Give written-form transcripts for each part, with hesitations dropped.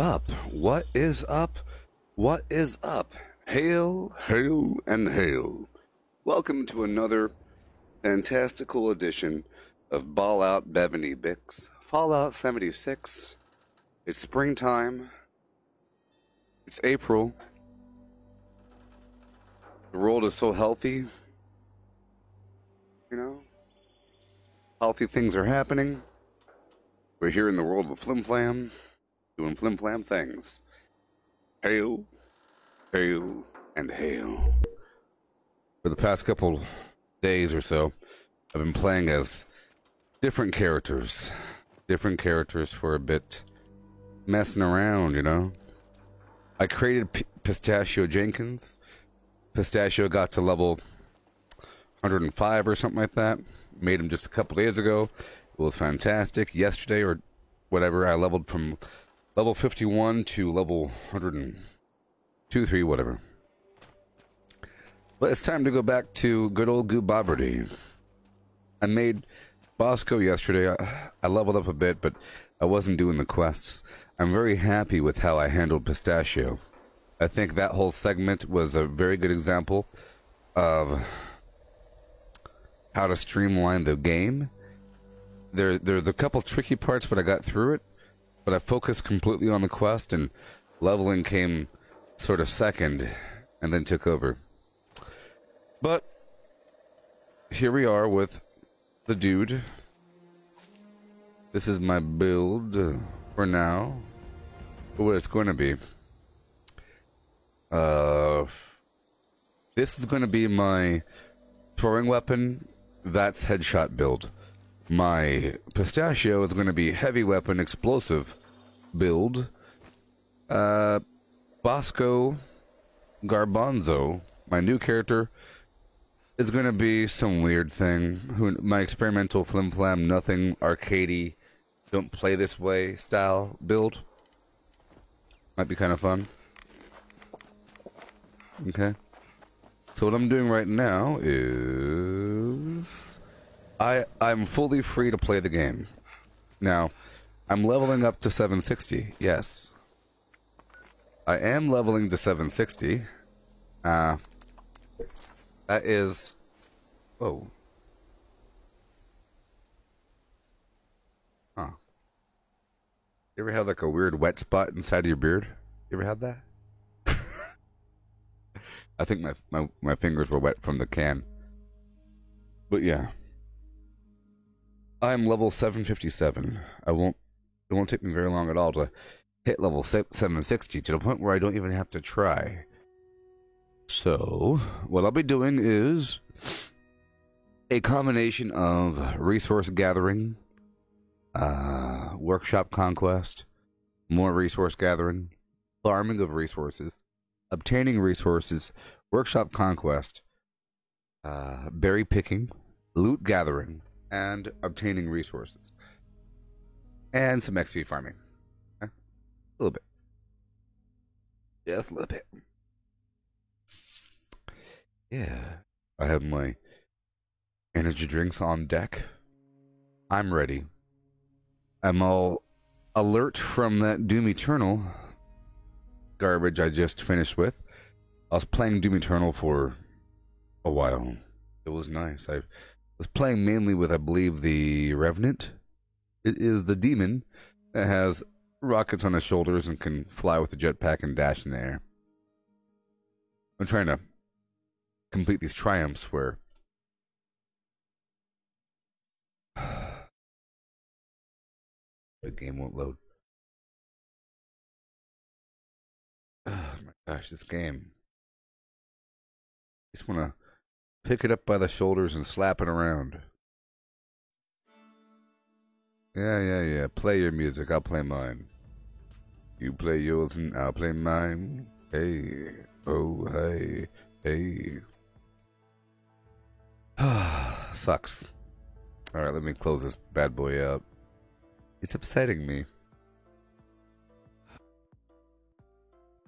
up? What is up? What is up? Hail, hail, and hail. Welcome to another fantastical edition of Ball Out Bevany Bix. Fallout 76. It's springtime. It's April. The world is so healthy. You know? Healthy things are happening. We're here in the world of Flim Flam, doing Flim Flam things. Hail, hail, and hail. For the past couple days or so, I've been playing as different characters for a bit, messing around, you know. I created Pistachio Jenkins. Pistachio got to level 105 or something like that. Made him just a couple days ago. It was fantastic. Yesterday or whatever, I leveled from level 51 to level 102, 3, whatever. But it's time to go back to good old Gooboberty. I made Bosco yesterday. I leveled up a bit, but I wasn't doing the quests. I'm very happy with how I handled Pistachio. I think that whole segment was a very good example of how to streamline the game. There's a couple tricky parts, but I got through it. But I focused completely on the quest, and leveling came sort of second, and then took over. But here we are with the dude. This is my build for now. What it's going to be. This is going to be my throwing weapon. That's headshot build. My Pistachio is going to be heavy weapon explosive build. Bosco Garbanzo, my new character, is going to be some weird thing. My experimental flim flam, nothing arcadey, don't play this way style build. Might be kind of fun. Okay. So what I'm doing right now is I'm fully free to play the game. Now, I'm leveling up to 760. Yes. I am leveling to 760. That is... Whoa. Huh. You ever have like a weird wet spot inside of your beard? You ever had that? I think my fingers were wet from the can. But yeah. I'm level 757. It won't take me very long at all to hit level 760 to the point where I don't even have to try. So, what I'll be doing is a combination of resource gathering, workshop conquest, more resource gathering, farming of resources, obtaining resources, workshop conquest, berry picking, loot gathering, and obtaining resources. And some XP farming. A little bit. Just a little bit. Yeah. I have my energy drinks on deck. I'm ready. I'm all alert from that Doom Eternal garbage I just finished with. I was playing Doom Eternal for a while. It was nice. I was playing mainly with, I believe, the Revenant. It is the demon that has rockets on his shoulders and can fly with a jetpack and dash in the air. I'm trying to complete these triumphs where the game won't load. Oh my gosh, this game. I just want to pick it up by the shoulders and slap it around. Yeah. Play your music, I'll play mine. You play yours and I'll play mine. Hey, oh, hey, hey. Sucks. Alright, let me close this bad boy out. It's upsetting me.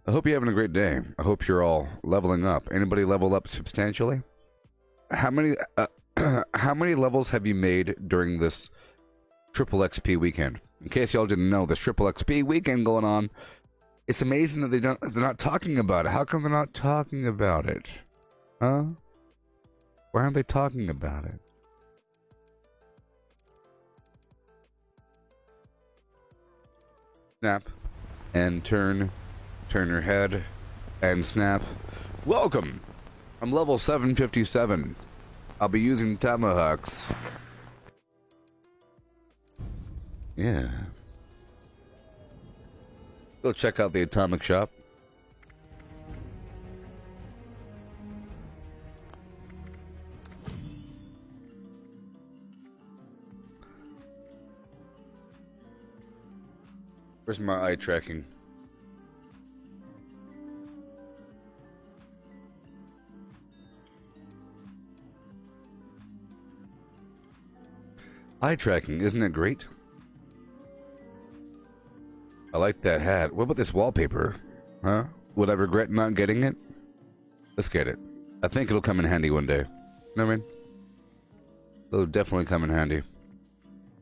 I hope you're having a great day. I hope you're all leveling up. Anybody level up substantially? How many levels have you made during this triple XP weekend? In case y'all didn't know, this triple XP weekend going on It's amazing that they're not talking about it. How come they're not talking about it? Huh? Why aren't they talking about it? Snap and turn your head and snap. Welcome. I'm level 757. I'll be using tomahawks. Yeah. Go check out the atomic shop. Where's my eye tracking? Eye tracking, isn't it great? I like that hat. What about this wallpaper? Huh? Would I regret not getting it? Let's get it. I think it'll come in handy one day. You know what I mean? It'll definitely come in handy.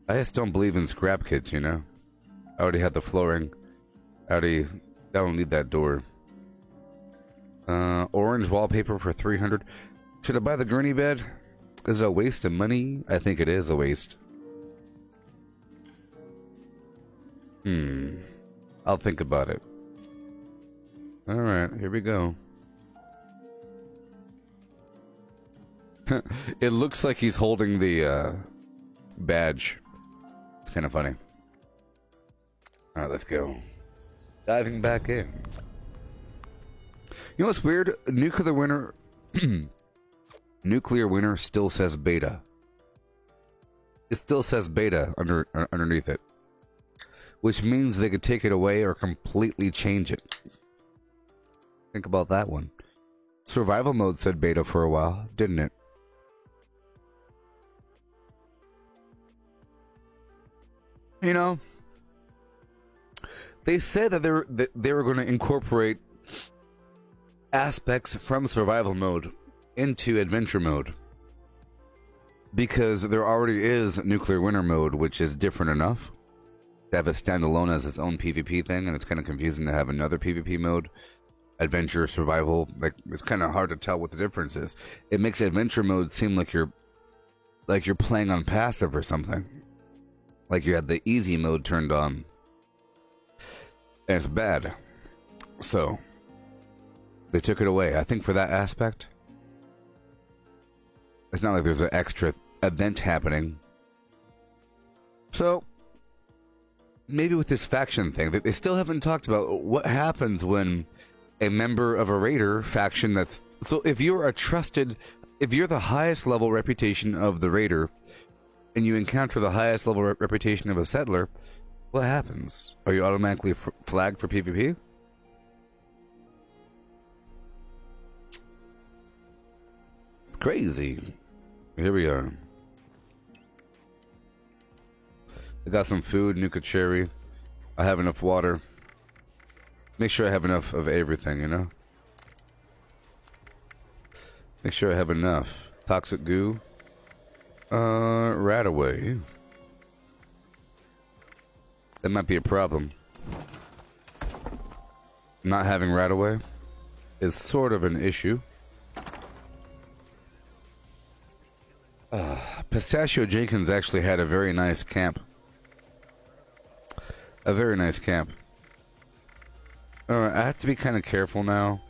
I just don't believe in scrap kits, you know? I already had the flooring. I don't need that door. Orange wallpaper for 300. Should I buy the gurney bed? Is it a waste of money? I think it is a waste. I'll think about it. Alright, here we go. It looks like he's holding the badge. It's kind of funny. Alright, let's go. Diving back in. You know what's weird? Nuclear Winter... Nuclear Winter still says beta. It still says beta underneath it. Which means they could take it away or completely change it. Think about that one. Survival mode said beta for a while, didn't it? You know, they said that they were going to incorporate aspects from survival mode into adventure mode. Because there already is Nuclear Winter mode, which is different enough to have it standalone as its own PvP thing, and it's kind of confusing to have another PvP mode. Adventure, survival, like it's kind of hard to tell what the difference is. It makes adventure mode seem like you're playing on passive or something. Like you had the easy mode turned on. And it's bad. So they took it away. I think for that aspect, it's not like there's an extra event happening. So maybe with this faction thing, they still haven't talked about what happens when a member of a raider faction that's... So if you're the highest level reputation of the raider, and you encounter the highest level reputation of a settler, what happens? Are you automatically flagged for PvP? It's crazy. Here we are. I got some food, Nuka Cherry. I have enough water. Make sure I have enough of everything, you know? Make sure I have enough. Toxic goo. Radaway. That might be a problem. Not having Radaway is sort of an issue. Pistachio Jenkins actually had a very nice camp. A very nice camp. Alright, I have to be kind of careful now.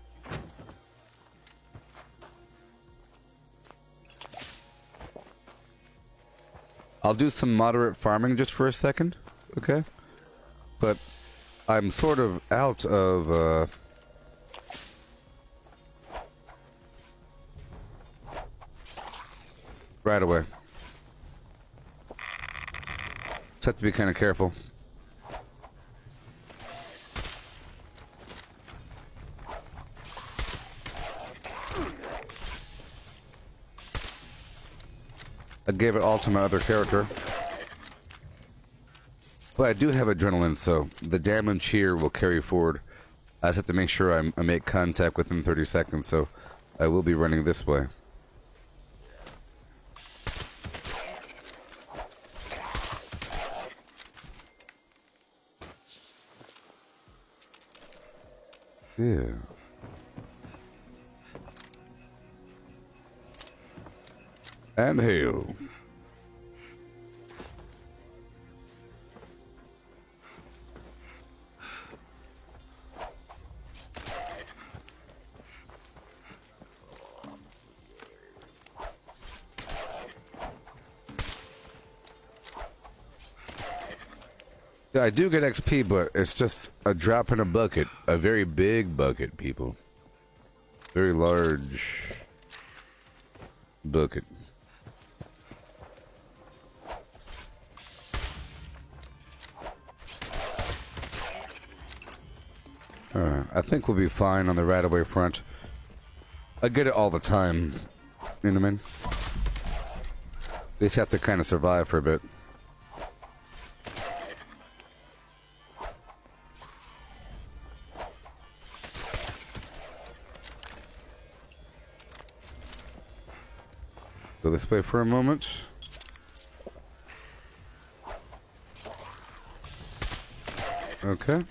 I'll do some moderate farming just for a second, okay? But I'm sort of out of, right away. Just have to be kind of careful. I gave it all to my other character. But I do have adrenaline, so the damage here will carry forward. I just have to make sure I make contact within 30 seconds, so I will be running this way. Yeah. And hail. Yeah, I do get XP, but it's just a drop in a bucket. A very big bucket, people. Very large bucket. Alright, I think we'll be fine on the right-of-way front. I get it all the time. You know what I mean? We just have to kind of survive for a bit. Go this way for a moment. Okay.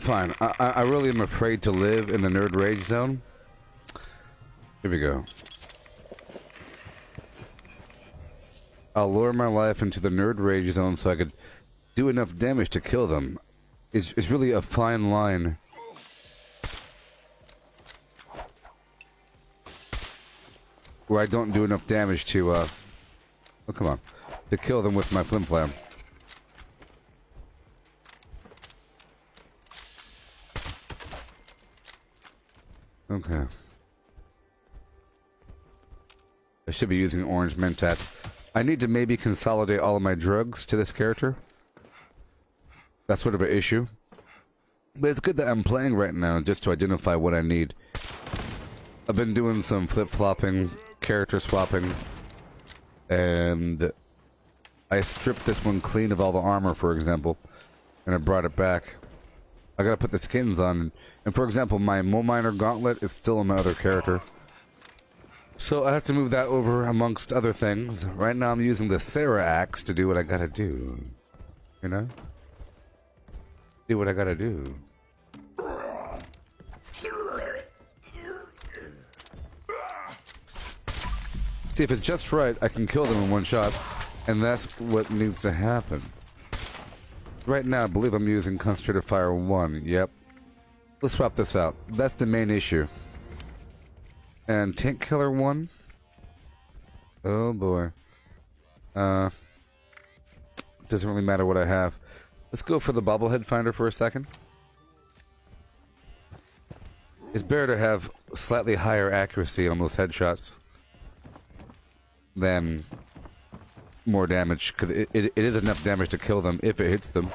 Fine. I really am afraid to live in the nerd rage zone. Here we go. I'll lure my life into the nerd rage zone so I could do enough damage to kill them. It's really a fine line. Where I don't do enough damage to, oh, come on. To kill them with my flim-flam. Okay. I should be using orange mentats. I need to maybe consolidate all of my drugs to this character. That's sort of an issue. But it's good that I'm playing right now just to identify what I need. I've been doing some flip-flopping, character swapping, and I stripped this one clean of all the armor, for example, and I brought it back. I gotta put the skins on, and for example, my Mole Miner gauntlet is still in my other character. So I have to move that over amongst other things. Right now I'm using the Sarah axe to do what I gotta do. You know? Do what I gotta do. See, if it's just right, I can kill them in one shot, and that's what needs to happen. Right now, I believe I'm using Concentrated Fire 1. Yep. Let's swap this out. That's the main issue. And Tank Killer 1? Oh boy. Doesn't really matter what I have. Let's go for the Bobblehead Finder for a second. It's better to have slightly higher accuracy on those headshots than more damage, because it is enough damage to kill them if it hits them.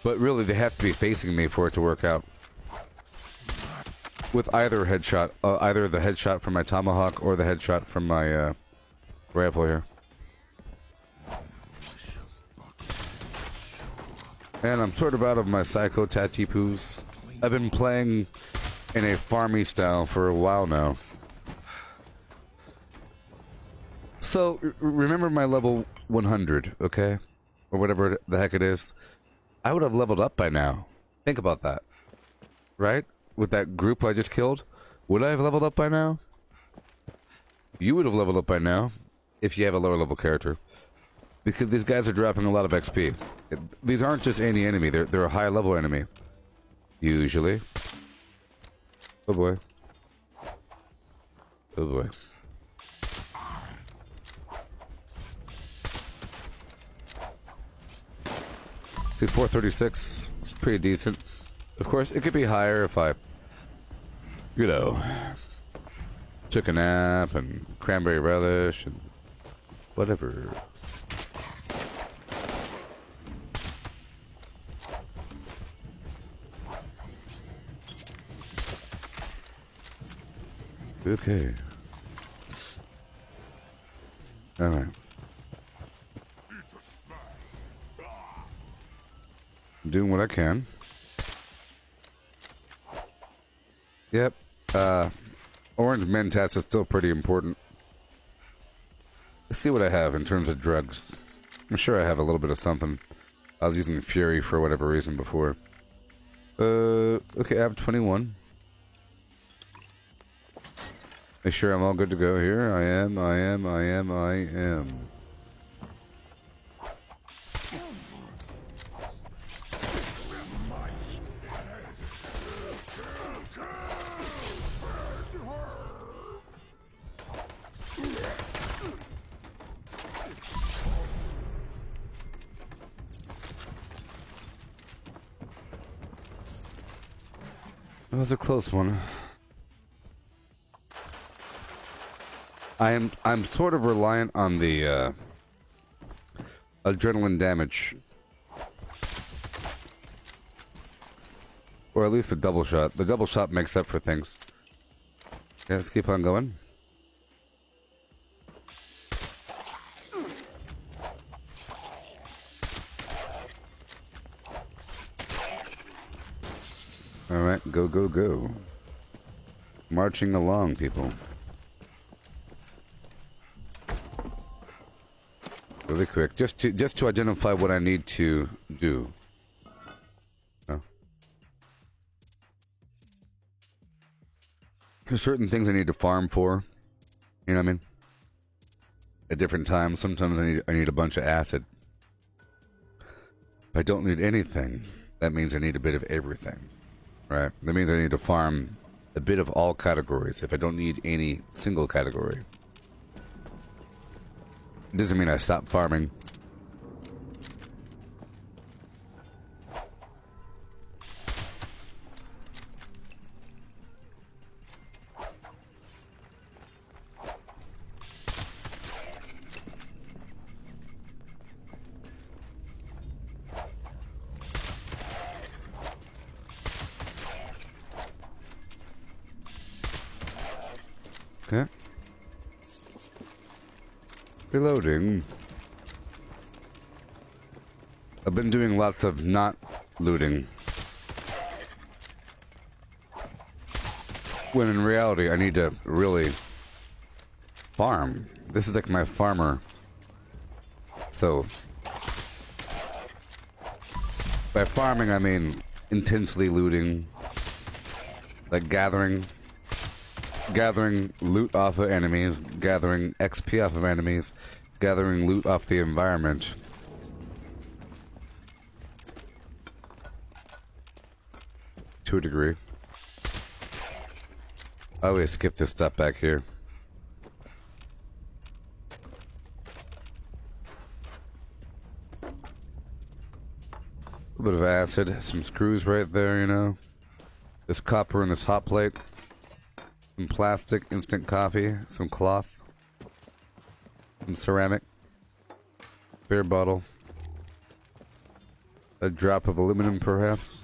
But really, they have to be facing me for it to work out. With either headshot, either the headshot from my tomahawk or the headshot from my rifle here. And I'm sort of out of my Psycho Tatipoos. I've been playing in a farmy style for a while now. So, remember my level 100, okay? Or whatever the heck it is. I would have leveled up by now. Think about that. Right? With that group I just killed. Would I have leveled up by now? You would have leveled up by now. If you have a lower level character. Because these guys are dropping a lot of XP. These aren't just any enemy. They're a high level enemy. Usually. Oh boy. Oh boy. See, 436 is pretty decent. Of course, it could be higher if I, you know, took a nap and cranberry relish and whatever. Okay. All right. Doing what I can. Yep. Orange Mentats is still pretty important. Let's see what I have in terms of drugs. I'm sure I have a little bit of something. I was using Fury for whatever reason before. Okay, I have 21. Make sure I'm all good to go here. I am. That was a close one. I'm sort of reliant on the adrenaline damage. Or at least the double shot. The double shot makes up for things. Yeah, let's keep on going. Alright, go, go, go. Marching along, people. Really quick, just to identify what I need to do. Oh. There's certain things I need to farm for. You know what I mean? At different times. Sometimes I need a bunch of acid. If I don't need anything, that means I need a bit of everything. Right? That means I need to farm a bit of all categories if I don't need any single category. It doesn't mean I stop farming. Okay. Reloading. I've been doing lots of not looting. When in reality, I need to really farm. This is like my farmer. So, by farming, I mean intensely looting. Like gathering loot off of enemies, gathering XP off of enemies, gathering loot off the environment. To a degree. I always skip this stuff back here. A bit of acid, some screws right there, you know. This copper and this hot plate. Some plastic, instant coffee, some cloth, some ceramic, beer bottle, a drop of aluminum perhaps.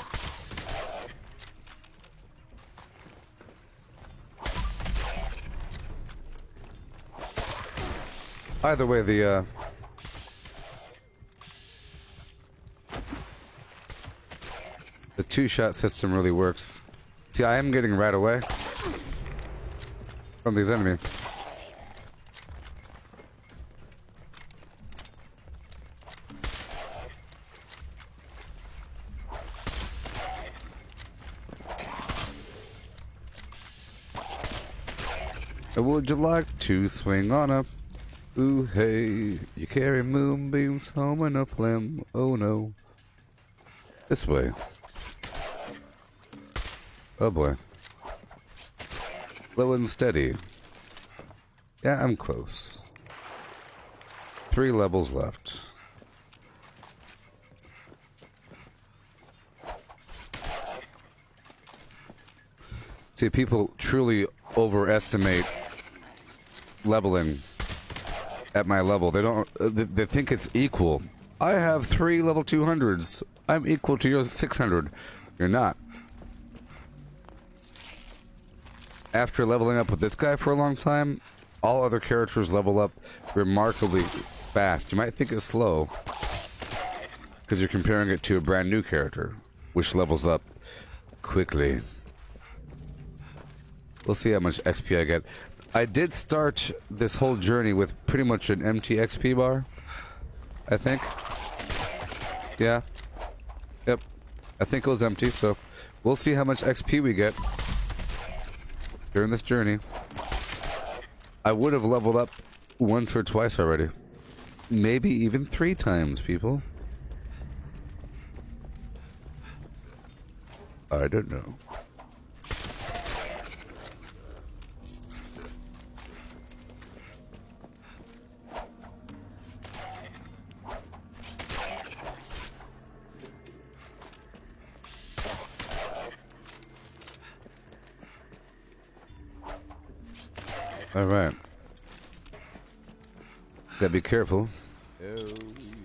Either way, the two-shot system really works. See, I am getting right away from these enemies. Would you like to swing on up? Ooh hey, you carry moonbeams home in a phlegm. Oh no. This way. Oh boy. Low and steady. Yeah, I'm close. 3 levels left. See, people truly overestimate leveling at my level. They don't. They think it's equal. I have 3 level 200s. I'm equal to your 600. You're not. After leveling up with this guy for a long time, all other characters level up remarkably fast. You might think it's slow because you're comparing it to a brand new character, which levels up quickly. We'll see how much XP I get. I did start this whole journey with pretty much an empty XP bar, I think. Yeah. Yep. I think it was empty, so We'll see how much XP we get during this journey. I would have leveled up once or twice already. Maybe even 3 times, people. I don't know. All right. Gotta be careful. Oh, yes.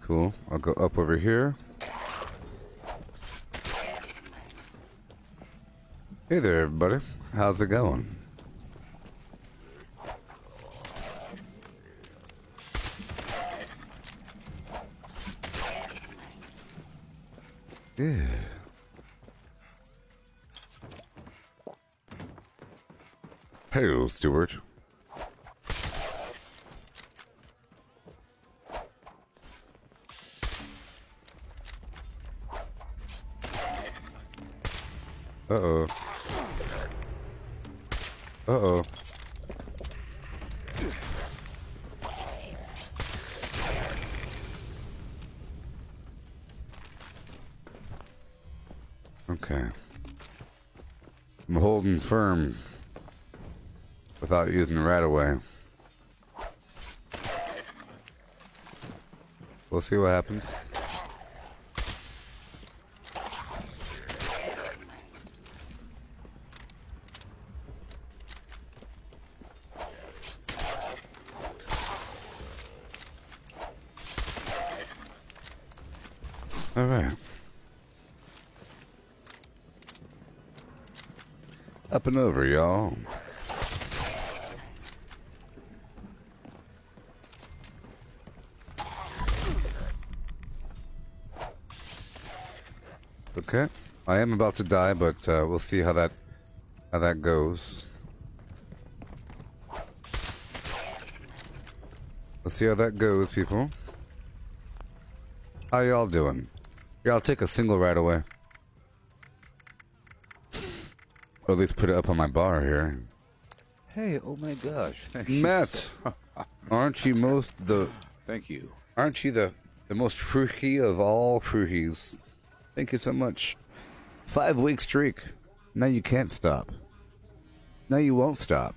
Cool. I'll go up over here. Hey there, everybody. How's it going? Yeah. Hello, Stuart. Uh-oh. Uh-oh. Okay. I'm holding firm without using right away. We'll see what happens. All right. Up and over, y'all. Okay, I am about to die, but we'll see how that goes. Let's see how that goes, people. How y'all doing? Here, I'll take a single right away. Or at least put it up on my bar here. Hey, oh my gosh. Thank you. Matt, aren't you Thank you. Aren't you the most fruity of all fruities? Thank you so much. 5-week streak. Now you can't stop. Now you won't stop.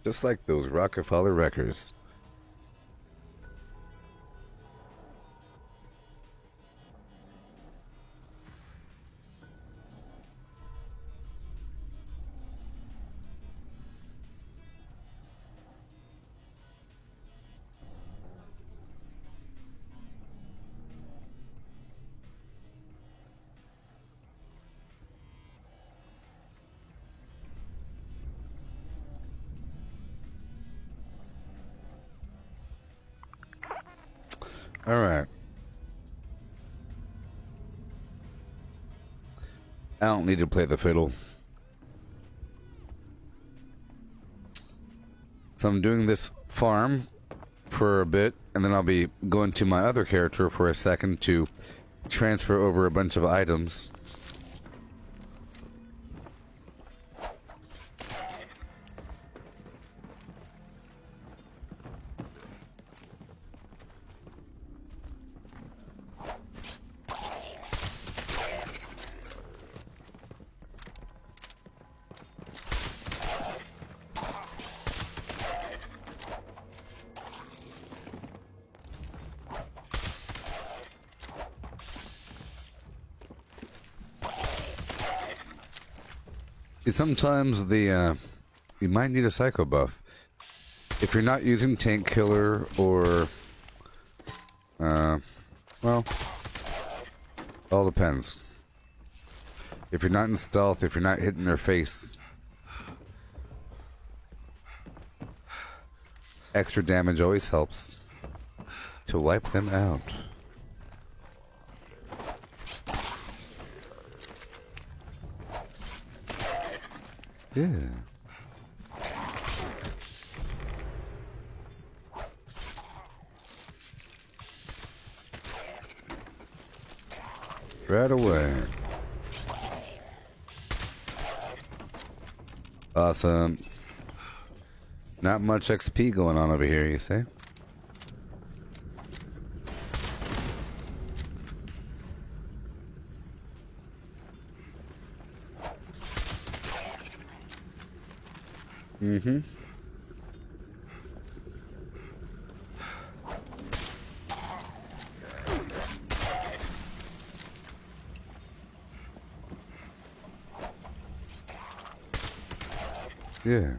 Just like those Rockefeller Wreckers. All right. I don't need to play the fiddle. So I'm doing this farm for a bit, and then I'll be going to my other character for a second to transfer over a bunch of items. Sometimes you might need a psycho buff. If you're not using tank killer or well, all depends. If you're not in stealth, if you're not hitting their face, extra damage always helps to wipe them out. Yeah. Right away. Awesome. Not much XP going on over here, you say? Mm-hmm. Yeah.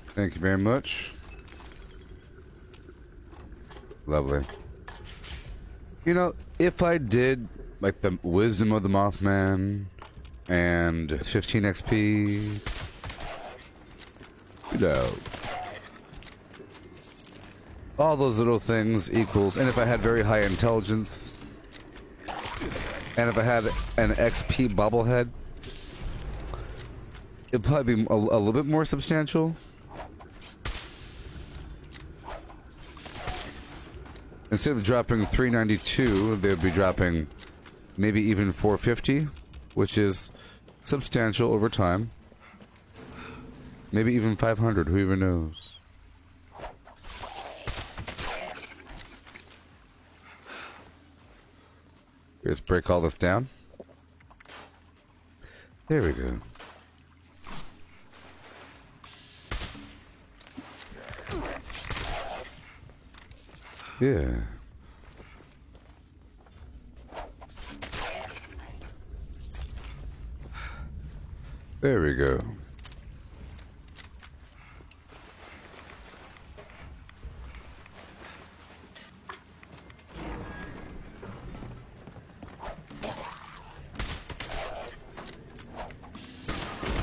Thank you very much. Lovely. You know, if I did like the Wisdom of the Mothman and 15 XP, you know, all those little things equals, and if I had very high intelligence, and if I had an XP bobblehead, it'd probably be a little bit more substantial. Instead of dropping 392, they would be dropping maybe even 450, which is substantial over time. Maybe even 500, who even knows? Let's break all this down. There we go. Yeah. There we go.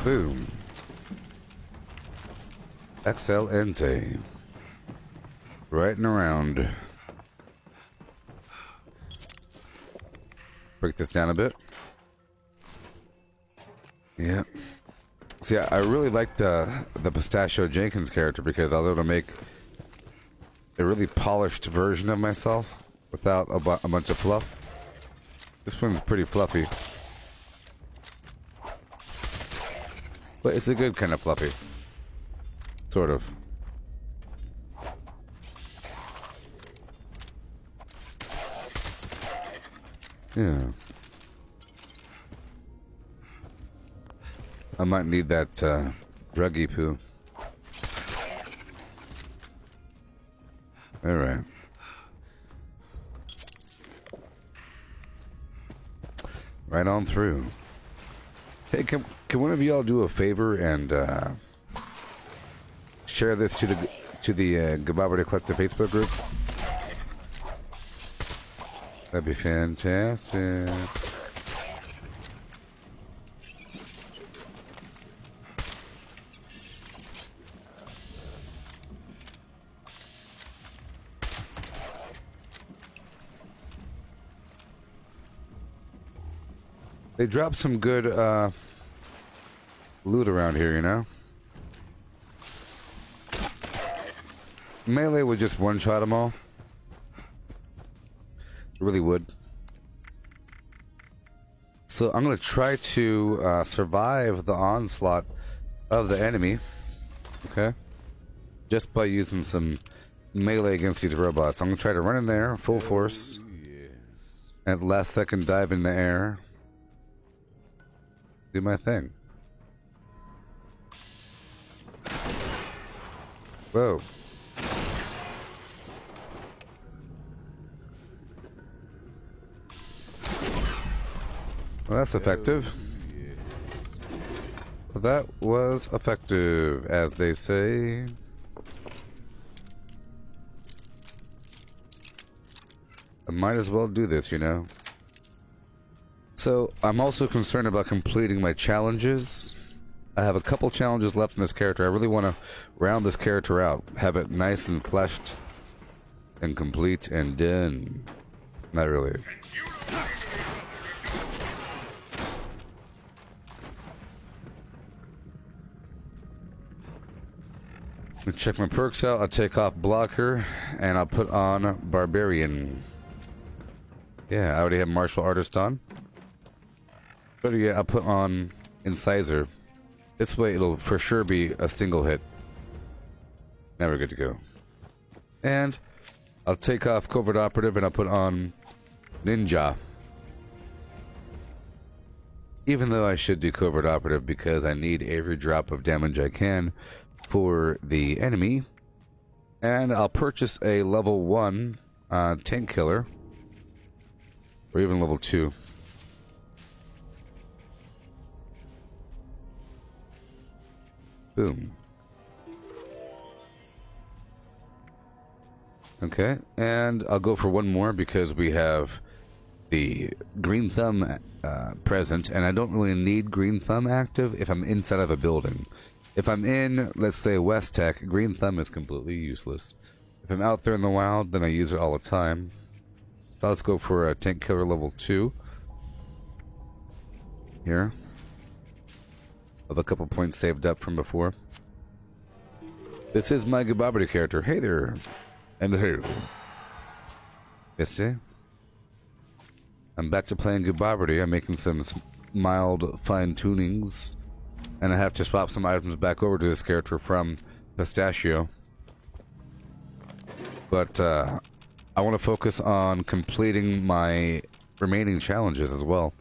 Boom. Excelente. Right and around. Break this down a bit. Yeah. See, I really like the Pistachio Jenkins character because I was able to make a really polished version of myself without a bunch of fluff. This one's pretty fluffy. But it's a good kind of fluffy. Sort of. Yeah. I might need that druggy poo. Alright. Right on through. Hey, can one of y'all do a favor and share this to the Gababity Collective Facebook group? That'd be fantastic. They dropped some good loot around here, you know? Melee would just one-shot them all. It really would. So I'm going to try to survive the onslaught of the enemy. Okay? Just by using some melee against these robots. I'm going to try to run in there, full force. At the last second, dive in the air. Do my thing. Whoa. Well, that's effective. That was effective, as they say. I might as well do this, you know. So, I'm also concerned about completing my challenges. I have a couple challenges left in this character. I really want to round this character out. Have it nice and fleshed and complete and done. Not really. Check my perks out. I'll take off Blocker, and I'll put on Barbarian. Yeah, I already have Martial Artist on. But yeah, I'll put on Incisor. This way it'll for sure be a single hit. Never good to go. And I'll take off Covert Operative and I'll put on Ninja. Even though I should do Covert Operative because I need every drop of damage I can for the enemy. And I'll purchase a level 1 tank killer. Or even level 2. Boom. Okay, and I'll go for one more because we have the Green Thumb present, and I don't really need Green Thumb active if I'm inside of a building. If I'm in, let's say, West Tech, Green Thumb is completely useless. If I'm out there in the wild, then I use it all the time. So let's go for a Tank Killer level 2. Here. I have a couple points saved up from before. This is my Gubabity character. Hey there. And hey. Yes, see? I'm back to playing Gubabity. I'm making some mild fine-tunings. And I have to swap some items back over to this character from Pistachio. But I want to focus on completing my remaining challenges as well.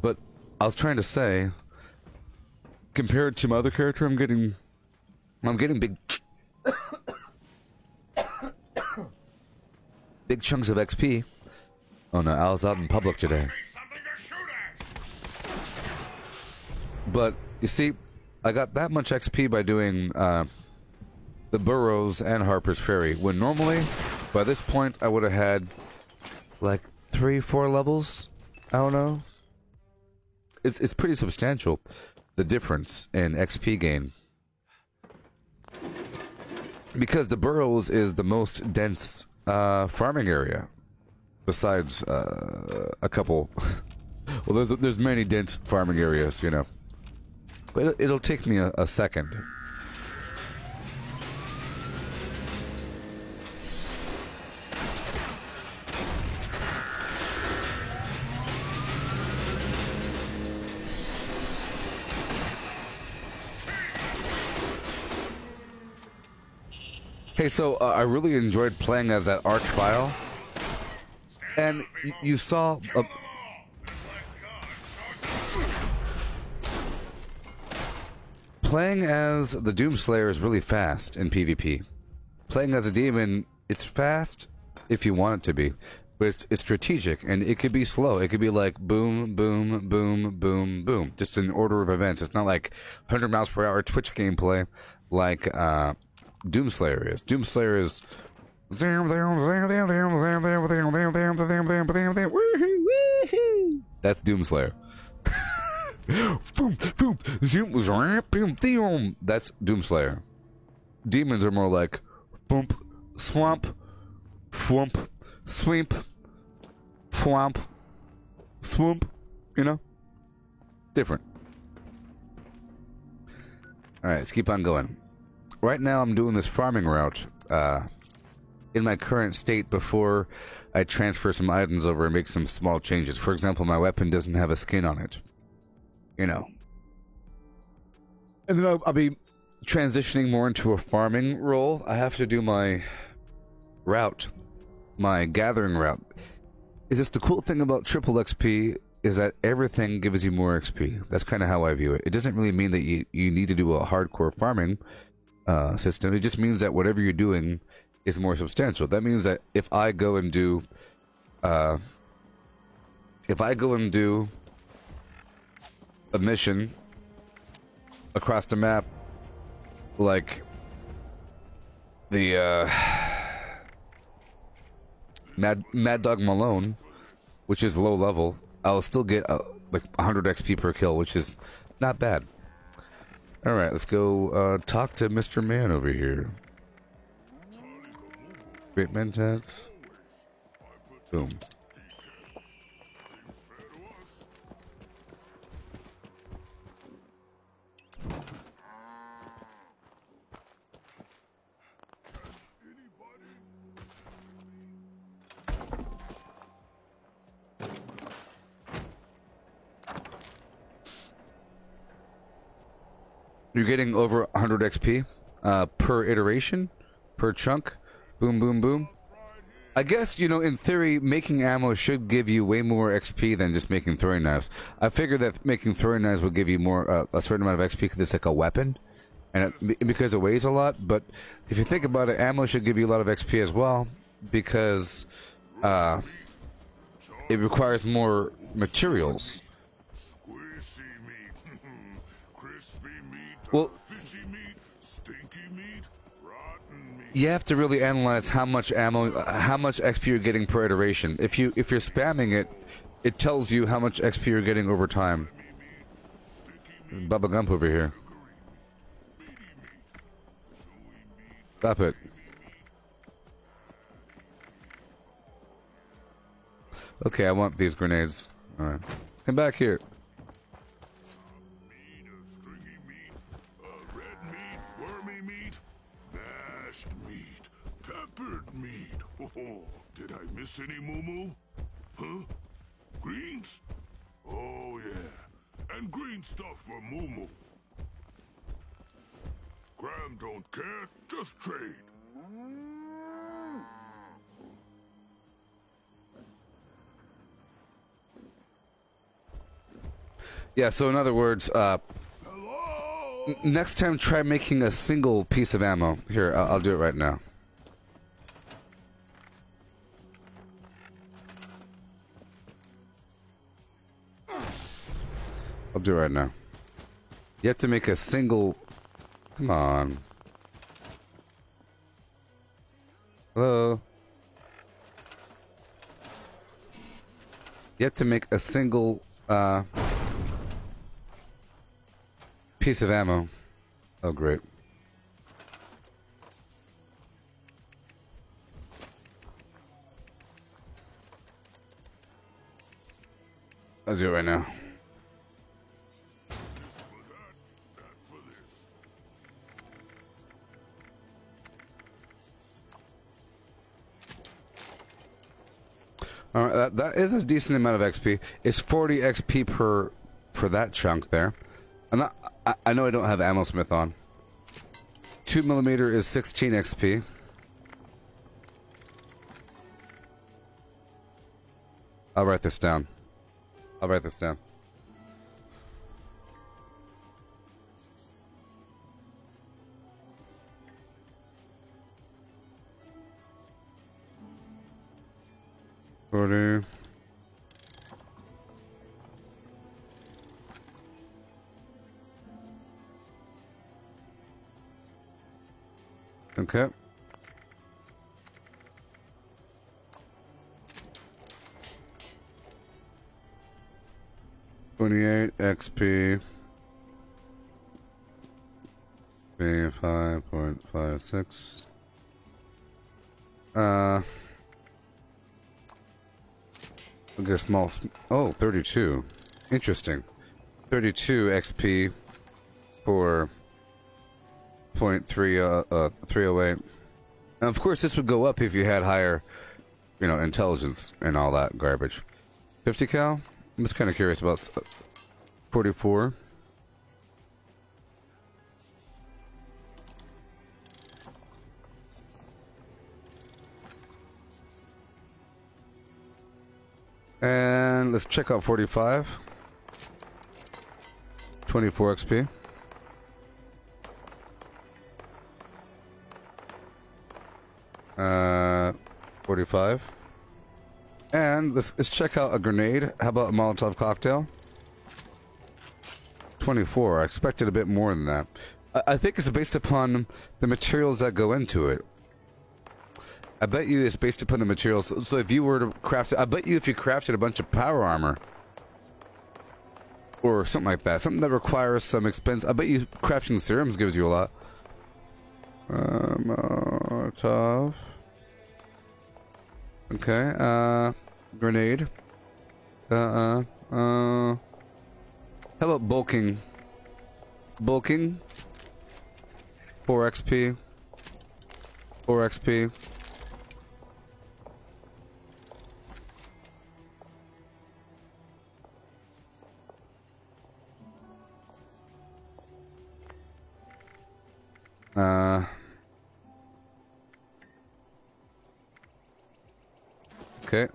But I was trying to say, compared to my other character, I'm getting big big chunks of XP. Oh no, I was out in public today. But you see, I got that much XP by doing the Burrows and Harper's Ferry, when normally by this point I would have had like 3-4 levels. I don't know. It's pretty substantial, the difference in XP gain, because the Burrows is the most dense farming area, besides a couple. Well, there's many dense farming areas, you know, but it'll take me a second. Hey, so I really enjoyed playing as that Archvile, and you saw playing as the Doomslayer is really fast in PvP. Playing as a demon, it's fast if you want it to be, but it's strategic, and it could be slow. It could be like boom, boom, boom, boom, boom, just in order of events. It's not like 100 miles per hour Twitch gameplay like Doomslayer is. Doomslayer is that's Doomslayer. That's Doomslayer. Demons are more like boomp, swamp, thwomp, sweep, thwomp, swoop, you know? Different. Alright, let's keep on going. Right now I'm doing this farming route in my current state before I transfer some items over and make some small changes. For example, my weapon doesn't have a skin on it. You know. And then I'll be transitioning more into a farming role. I have to do my route, my gathering route. Is this the cool thing about triple XP is that everything gives you more XP. That's kind of how I view it. It doesn't really mean that you need to do a hardcore farming system. It just means that whatever you're doing is more substantial. That means that if I go and do a mission across the map, like the Mad Dog Malone, which is low level, I'll still get like 100 XP per kill, which is not bad. Alright, let's go talk to Mr. Man over here. Great Mentats. Boom. You're getting over 100 XP per iteration, per chunk. Boom, boom, boom. I guess, you know, in theory, making ammo should give you way more XP than just making throwing knives. I figured that making throwing knives would give you more, a certain amount of XP because it's like a weapon, and because it weighs a lot. But if you think about it, ammo should give you a lot of XP as well because it requires more materials. Well, you have to really analyze how much ammo, how much XP you're getting per iteration. If you're spamming it, it tells you how much XP you're getting over time. Bubba Gump over here. Stop it. Okay, I want these grenades. Alright. Come back here. Did I miss any, Moo? Huh? Greens? Oh, yeah. And green stuff for Moo. Graham don't care, just trade. Yeah, so in other words, next time try making a single piece of ammo. Here, I'll do it right now. I'll do it right now. You have to make a single... Come on. Hello? You have to make a single, piece of ammo. Oh, great. I'll do it right now. Alright, that is a decent amount of XP. It's 40 XP for that chunk there. I know I don't have Ammo Smith on. 2mm is 16 XP. I'll write this down. I'll write this down. Okay. Okay. 28 XP. 5.56. I'll get a small... Oh, 32. Interesting. 32 XP for 308. And of course, this would go up if you had higher, you know, intelligence and all that garbage. 50 cal? I'm just kind of curious about 44. And let's check out 45. 24 XP. Uh, 45. And let's check out a grenade. How about a Molotov cocktail? 24. I expected a bit more than that. I think it's based upon the materials that go into it. I bet you it's based upon the materials. So if you were to craft it, I bet you if you crafted a bunch of power armor or something like that, something that requires some expense, I bet you crafting serums gives you a lot. Molotov. Okay, grenade. How about bulking? Bulking. 4 XP. 4 XP. Okay,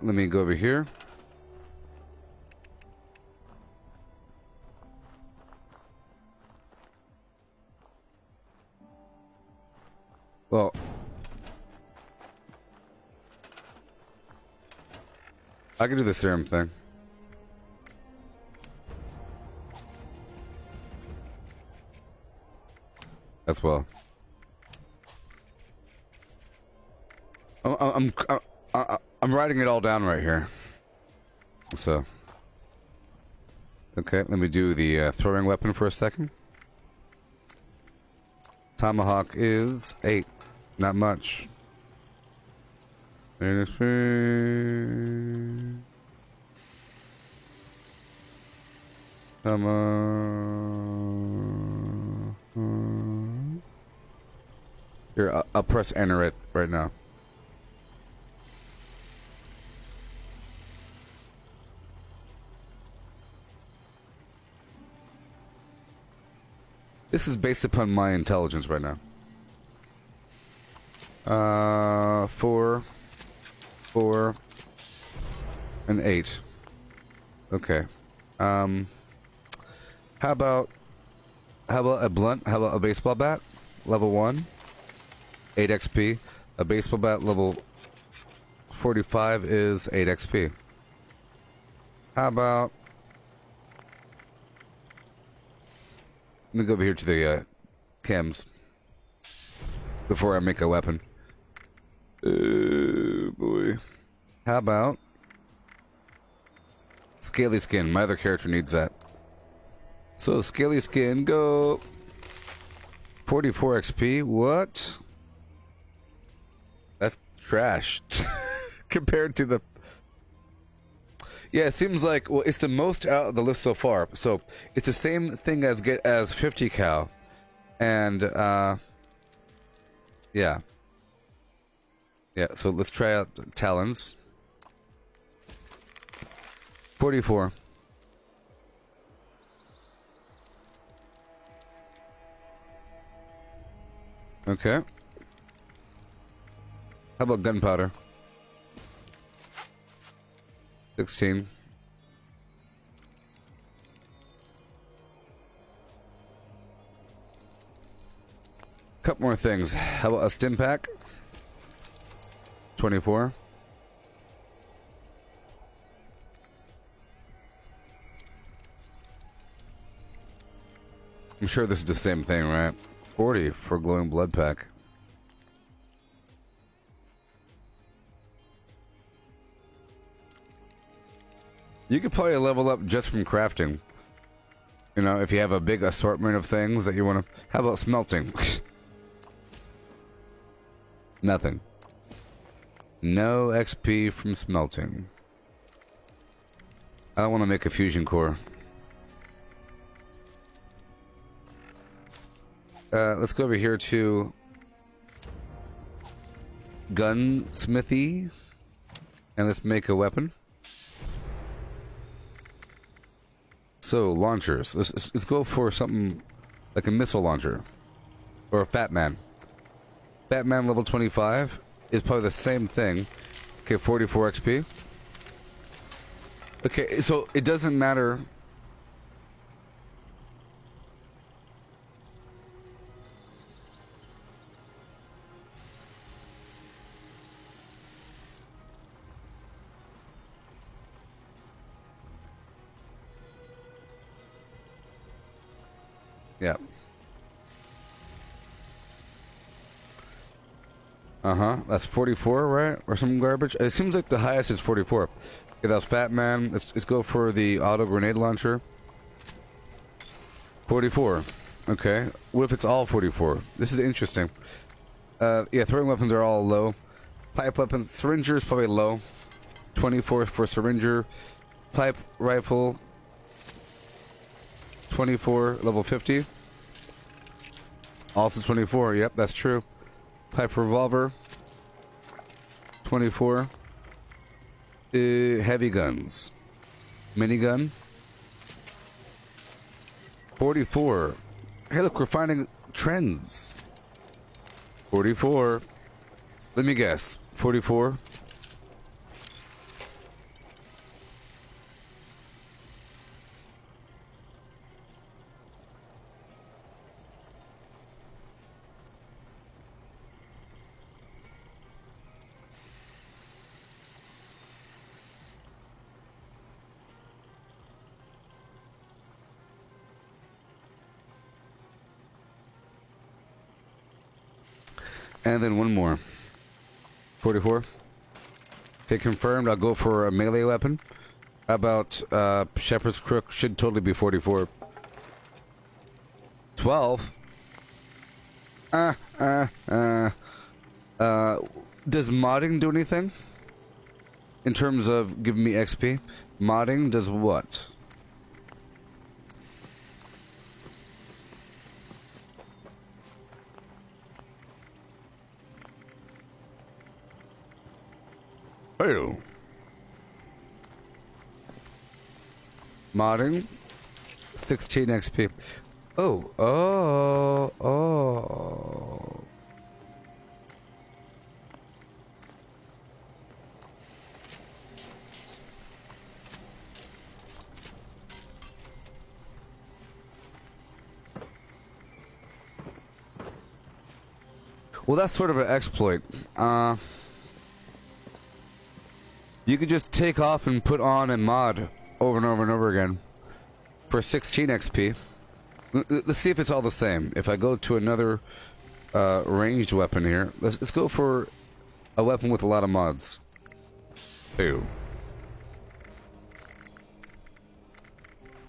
let me go over here. Well, I can do the serum thing. As well. I'm writing it all down right here. So, okay, let me do the throwing weapon for a second. Tomahawk is 8, not much. Come on. Here, I'll press enter it right now. This is based upon my intelligence right now. 4, 4, and 8. Okay. How about a blunt? How about a baseball bat? Level 1. 8 XP. A baseball bat level 45 is 8 XP. How about... Let me go over here to the chems before I make a weapon. Boy. How about scaly skin? My other character needs that. So scaly skin, go 44 XP. What? That's trash compared to the. Yeah, it seems like, well, it's the most out of the list so far. So it's the same thing as 50 cal, and yeah. So let's try out talons. 44. Okay. How about gunpowder? 16. Couple more things. How about a stim pack? 24. I'm sure this is the same thing, right? 40 for glowing blood pack. You could probably level up just from crafting. You know, if you have a big assortment of things that you want to... How about smelting? Nothing. No XP from smelting. I don't want to make a fusion core. Let's go over here to... gunsmithy. And let's make a weapon. So, launchers. Let's go for something like a missile launcher. Or a Fat Man. Fat Man level 25 is probably the same thing. Okay, 44 XP. Okay, so it doesn't matter. Yeah. That's 44, right? Or some garbage? It seems like the highest is 44. Okay, that was Fat Man. Let's go for the auto grenade launcher. 44. Okay. What if it's all 44? This is interesting. Yeah, throwing weapons are all low. Pipe weapons. Syringer is probably low. 24 for Syringer. Pipe rifle. 24, level 50. Also 24, yep, that's true. Pipe revolver. 24. Heavy guns. Minigun. 44. Hey, look, we're finding trends. 44. Let me guess. 44. And then one more. 44. Okay, confirmed. I'll go for a melee weapon. How about Shepherd's Crook? Should totally be 44. 12. Does modding do anything? In terms of giving me XP? Modding does what? Oh. Modding. 16 XP. Oh. Well, that's sort of an exploit. You could just take off and put on a mod over and over and over again for 16 XP. Let's see if it's all the same. If I go to another ranged weapon here, let's go for a weapon with a lot of mods. Ew.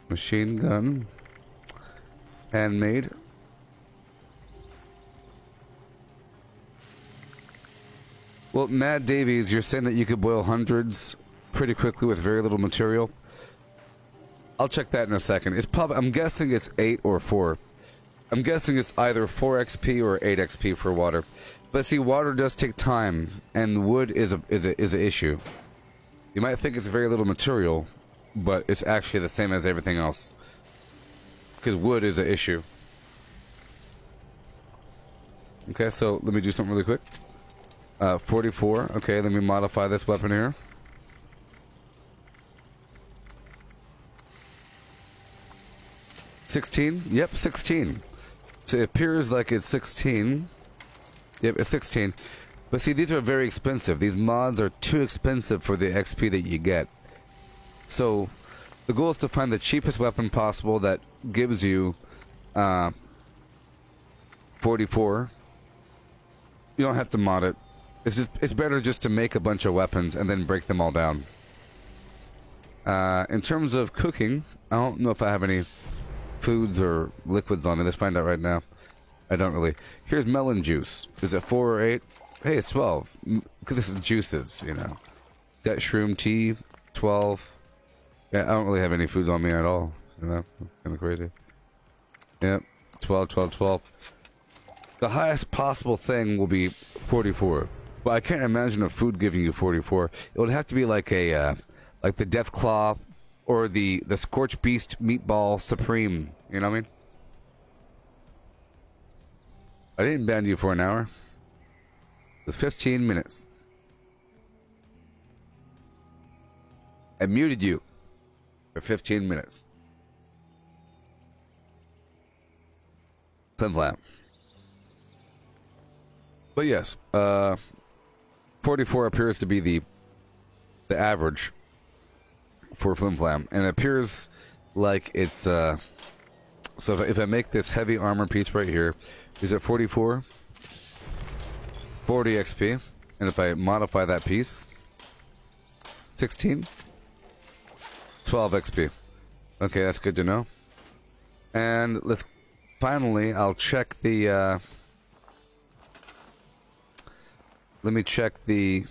Machine gun. Handmade. Well, Mad Davies, you're saying that you could boil hundreds pretty quickly with very little material. I'll check that in a second. It's probably, I'm guessing it's 8 or 4. I'm guessing it's either 4 XP or 8 XP for water. But see, water does take time, and wood is an issue. You might think it's very little material, but it's actually the same as everything else. Because wood is an issue. Okay, so let me do something really quick. 44. Okay, let me modify this weapon here. $16? Yep, 16. So it appears like it's 16. Yep, it's 16. But see, these are very expensive. These mods are too expensive for the XP that you get. So the goal is to find the cheapest weapon possible that gives you 44. You don't have to mod it. It's better just to make a bunch of weapons and then break them all down. In terms of cooking, I don't know if I have any foods or liquids on it. Let's find out right now. I don't really. Here's melon juice. Is it 4 or 8? Hey, it's 12. This is juices, you know. Got shroom tea, 12. Yeah, I don't really have any food on me at all. You know, kind of crazy. Yep, 12, 12, 12. The highest possible thing will be 44. Well, I can't imagine a food giving you 44. It would have to be like a, like the Death Claw, or the Scorched Beast Meatball Supreme. You know what I mean? I didn't ban you for an hour. It was 15 minutes. I muted you for 15 minutes. Flim flam. But yes, 44 appears to be the average for Flim Flam, and it appears like it's so if I make this heavy armor piece right here, is it 44? 40 XP, and if I modify that piece, 16, 12 XP. Okay, that's good to know. And let's finally, I'll check the let me check the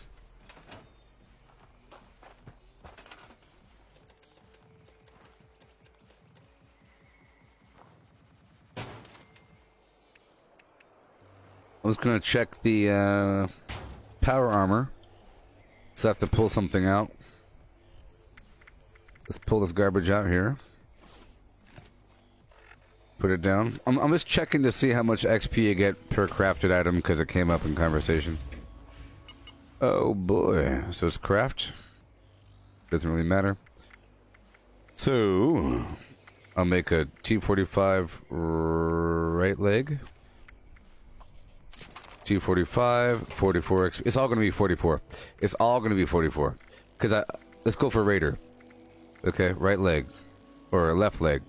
I was going to check the power armor. So I have to pull something out. Let's pull this garbage out here. Put it down. I'm just checking to see how much XP you get per crafted item because it came up in conversation. Oh boy. So it's craft. Doesn't really matter. So I'll make a T45 right leg. T45, 44 XP. It's all going to be 44. It's all going to be 44. Because let's go for Raider. Okay, right leg. Or left leg.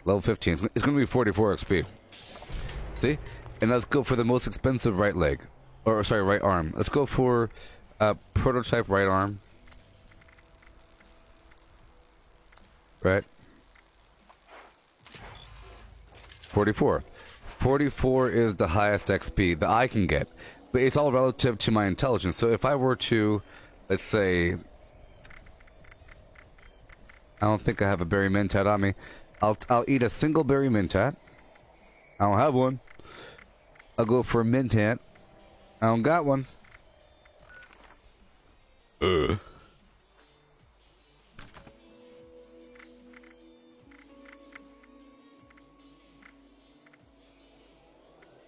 Level 15. It's going to be 44 XP. See? And let's go for the most expensive right leg. Or, sorry, right arm. Let's go for prototype right arm. Right? 44. 44 is the highest XP that I can get. But it's all relative to my intelligence. So if I were to, let's say... I don't think I have a berry mentat on me. I'll eat a single berry mentat. I don't have one. I'll go for a mentat. I don't got one.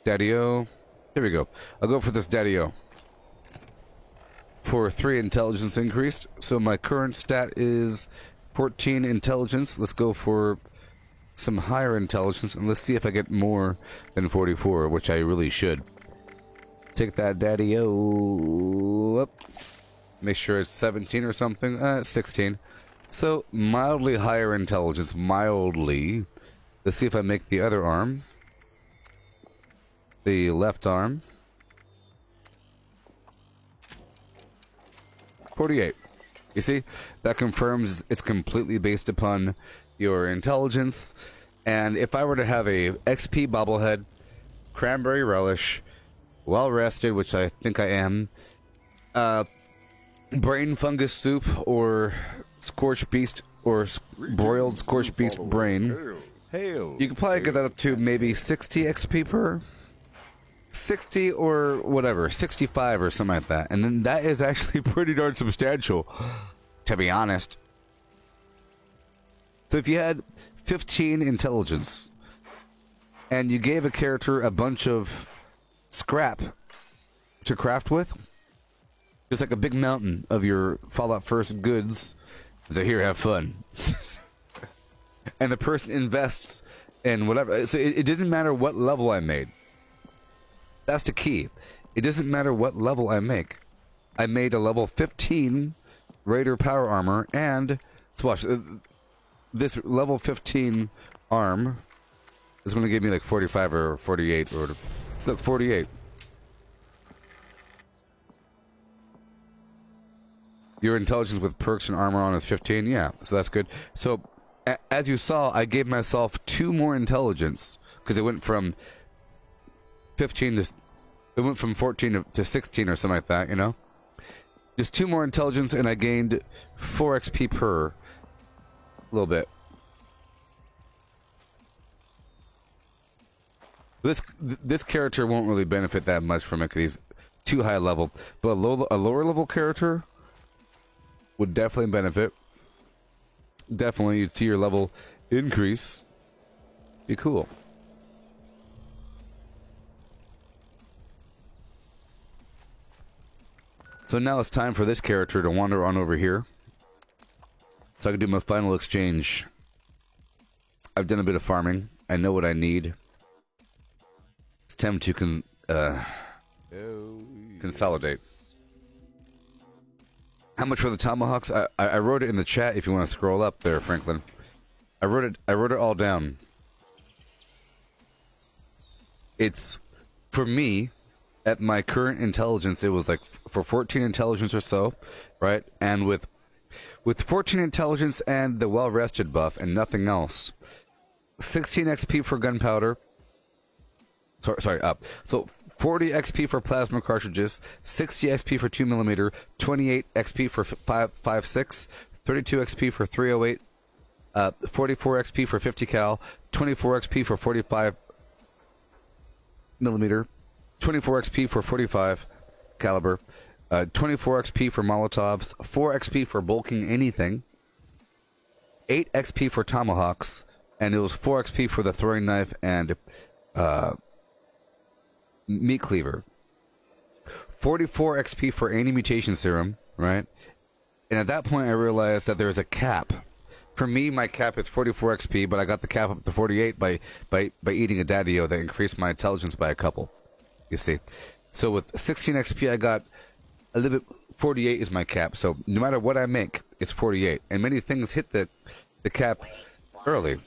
Daddy-o. Here we go. I'll go for this Daddy-o. For 3 intelligence increased. So my current stat is 14 intelligence. Let's go for some higher intelligence, and let's see if I get more than 44, which I really should. Take that Daddy-o up. Make sure it's 17 or something. 16. So, mildly higher intelligence. Mildly. Let's see if I make the other arm. The left arm. 48. You see? That confirms it's completely based upon your intelligence. And if I were to have a XP bobblehead, cranberry relish, well rested, which I think I am, brain fungus soup, or scorched beast, or broiled scorched beast brain, you could probably get that up to maybe 60 XP per. 60 or whatever, 65 or something like that. And then that is actually pretty darn substantial, to be honest. So if you had 15 intelligence and you gave a character a bunch of scrap to craft with, just like a big mountain of your Fallout First goods, so here, have fun. And the person invests in whatever. So it didn't matter what level I made. That's the key. It doesn't matter what level I make. I made a level 15 Raider power armor, and let's watch. This level 15 arm is going to give me like 45 or 48, or it's like 48. Your intelligence with perks and armor on is 15. Yeah, so that's good. So as you saw, I gave myself 2 more intelligence because it went from 15 to, it went from 14 to 16 or something like that, you know? Just 2 more intelligence and I gained 4 XP per. A little bit. This character won't really benefit that much from it because he's too high level. But a lower level character would definitely benefit. Definitely, you'd see your level increase. Be cool. So now it's time for this character to wander on over here, so I can do my final exchange. I've done a bit of farming. I know what I need. It's time to consolidate. How much for the tomahawks? I wrote it in the chat if you want to scroll up there, Franklin. I wrote it all down. It's, for me, at my current intelligence, it was like for 14 intelligence or so, right? And with 14 intelligence and the well-rested buff and nothing else, 16 XP for gunpowder. Sorry, up. So 40 XP for plasma cartridges, 60 XP for 2mm, 28 XP for 5.56, 32 XP for 308, 44 XP for 50 cal, 24 XP for 45mm, 24 XP for 45 caliber, 24 XP for Molotovs, 4 XP for bulking anything, 8 XP for tomahawks, and it was 4 XP for the throwing knife and meat cleaver. 44 XP for any mutation serum, right? And at that point, I realized that there's a cap. For me, my cap is 44 XP, but I got the cap up to 48 by eating a Daddio that increased my intelligence by a couple. You see, so with 16 XP, I got a little bit. 48 is my cap. So no matter what I make, it's 48. And many things hit the cap early.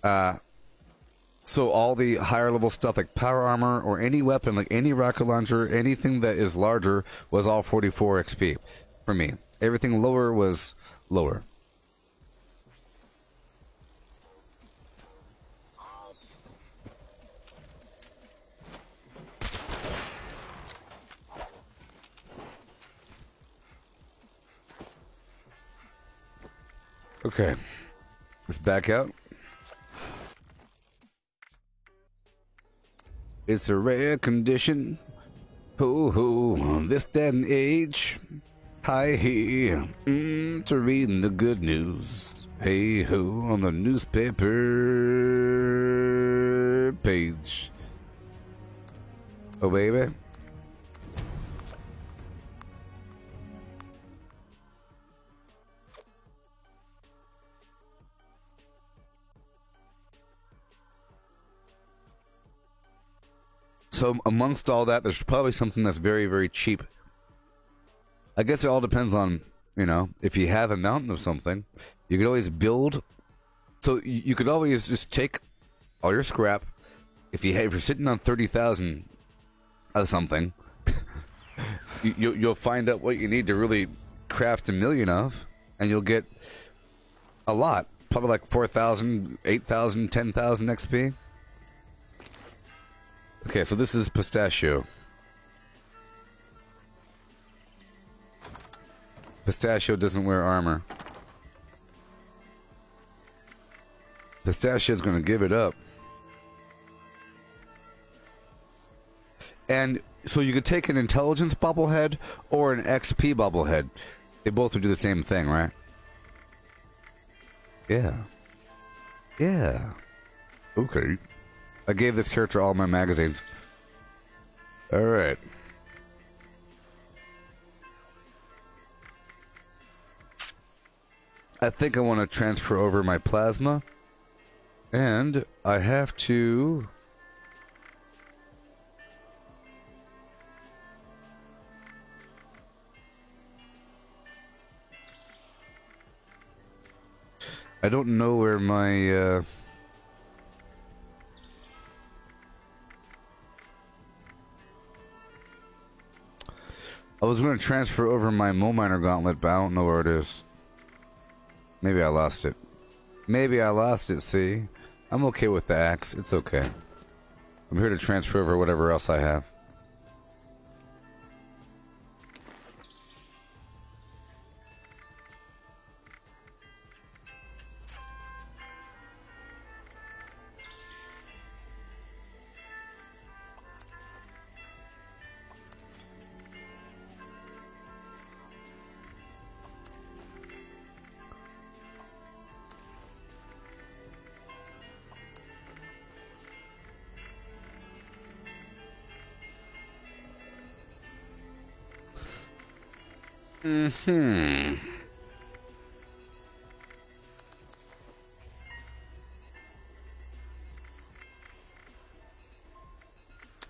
So all the higher level stuff like power armor or any weapon, like any rocket launcher, anything that is larger was all 44 XP for me. Everything lower was lower. Okay, let's back out. It's a rare condition. Ho ho, this day and age. Hi here, to reading the good news. Hey ho, on the newspaper page. Oh baby. So amongst all that, there's probably something that's very, very cheap. I guess it all depends on, you know, if you have a mountain of something, you could always build. So you could always just take all your scrap. If you're sitting on 30,000 of something, you'll find out what you need to really craft a million of, and you'll get a lot. Probably like 4,000, 8,000, 10,000 XP. Okay, so this is Pistachio. Pistachio doesn't wear armor. Pistachio's gonna give it up. And so you could take an intelligence bobblehead or an XP bobblehead. They both would do the same thing, right? Yeah. Yeah. Okay. I gave this character all my magazines. Alright. I think I want to transfer over my plasma. And I have to... I don't know where my... I was going to transfer over my Mole Miner Gauntlet, but I don't know where it is. Maybe I lost it. Maybe I lost it, see? I'm okay with the axe. It's okay. I'm here to transfer over whatever else I have.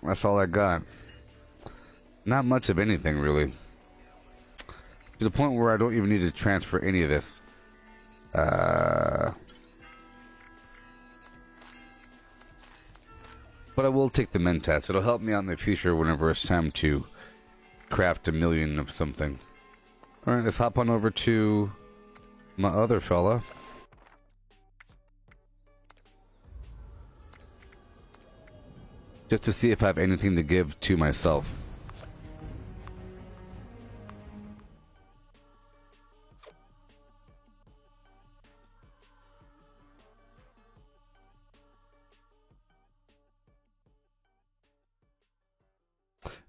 That's all I got. Not much of anything, really. To the point where I don't even need to transfer any of this. But I will take the Mentats. It'll help me out in the future whenever it's time to craft a million of something. Alright, let's hop on over to my other fella. Just to see if I have anything to give to myself.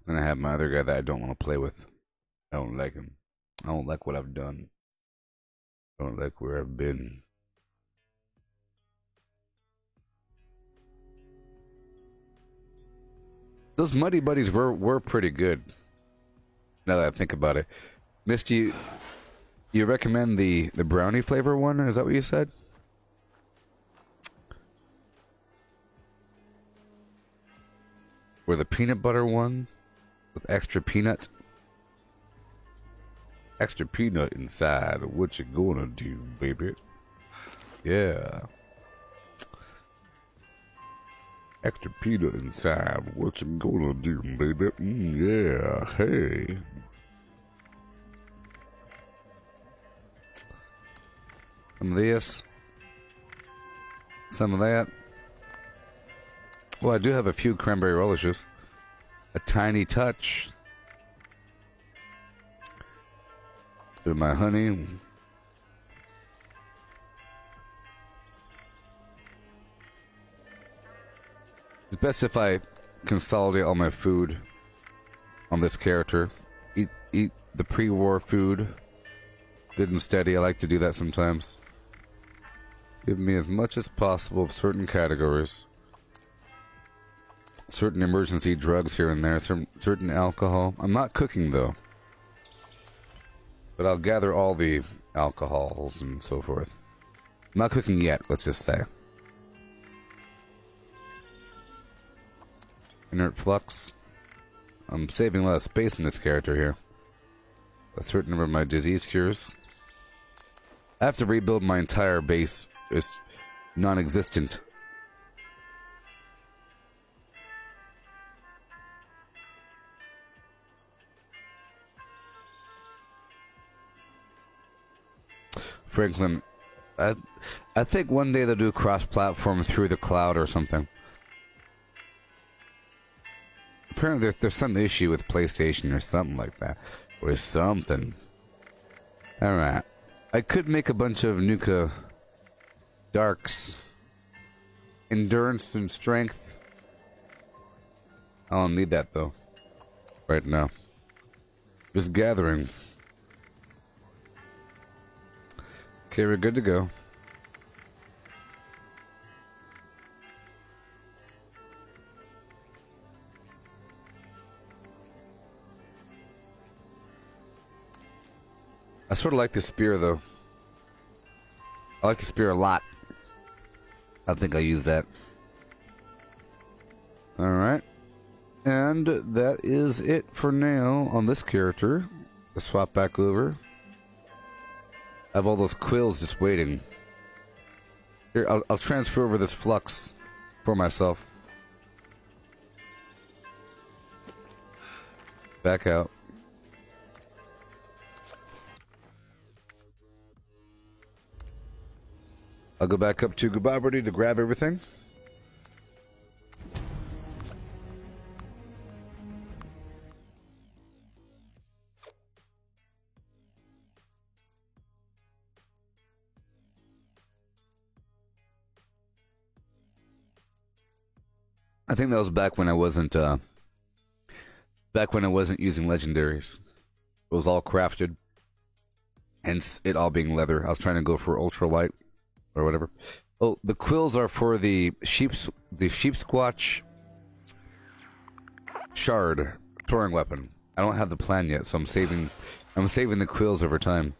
Then I have my other guy that I don't want to play with. I don't like him. I don't like what I've done. I don't like where I've been. Those Muddy Buddies were pretty good. Now that I think about it. Misty, you recommend the brownie flavor one? Is that what you said? Or the peanut butter one with extra peanut? Extra peanut inside. What you gonna do, baby? Yeah. Extra peanut inside. What you gonna do, baby? Yeah. Hey. Some of this. Some of that. Well, I do have a few cranberry relishes. A tiny touch. Bit of my honey. It's best if I consolidate all my food on this character. Eat the pre-war food. Good and steady. I like to do that sometimes. Give me as much as possible of certain categories. Certain emergency drugs here and there. Certain alcohol. I'm not cooking, though. But I'll gather all the alcohols and so forth. I'm not cooking yet, let's just say. Inert flux. I'm saving a lot of space in this character here. A certain number of my disease cures. I have to rebuild my entire base. It's non-existent. Franklin, I think one day they'll do cross-platform through the cloud or something. Apparently there's some issue with PlayStation or something like that. Or something. Alright. I could make a bunch of Nuka Darks. Endurance and strength. I don't need that though. Right now. Just gathering. Okay, we're good to go. I sort of like the spear, though. I like the spear a lot. I think I'll use that. Alright. And that is it for now on this character. Let's swap back over. I have all those quills just waiting. Here, I'll transfer over this flux for myself. Back out. I'll go back up to Gubaberty to grab everything. I think that was back when I wasn't using legendaries. It was all crafted. Hence it all being leather. I was trying to go for ultralight or whatever. Oh, the quills are for the sheep squatch shard throwing weapon. I don't have the plan yet, so I'm saving the quills over time.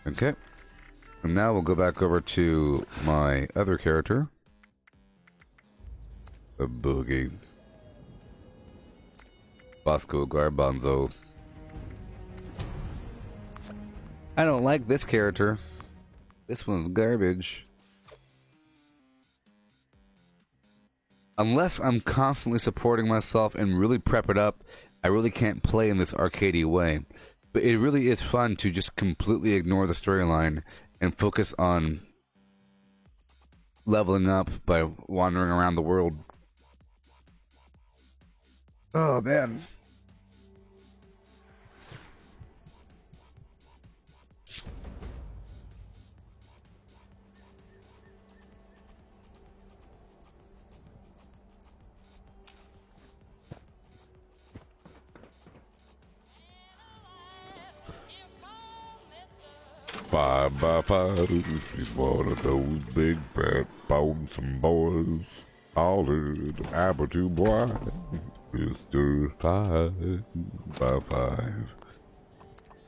Okay. And now we'll go back over to my other character. A Boogie. Bosco Garbanzo. I don't like this character. This one's garbage. Unless I'm constantly supporting myself and really prep it up, I really can't play in this arcadey way. But it really is fun to just completely ignore the storyline and focus on leveling up by wandering around the world. Oh, man. 5x5. He's one of those big fat bouncing boys. Solid Aperture boy. Mr. 5x5.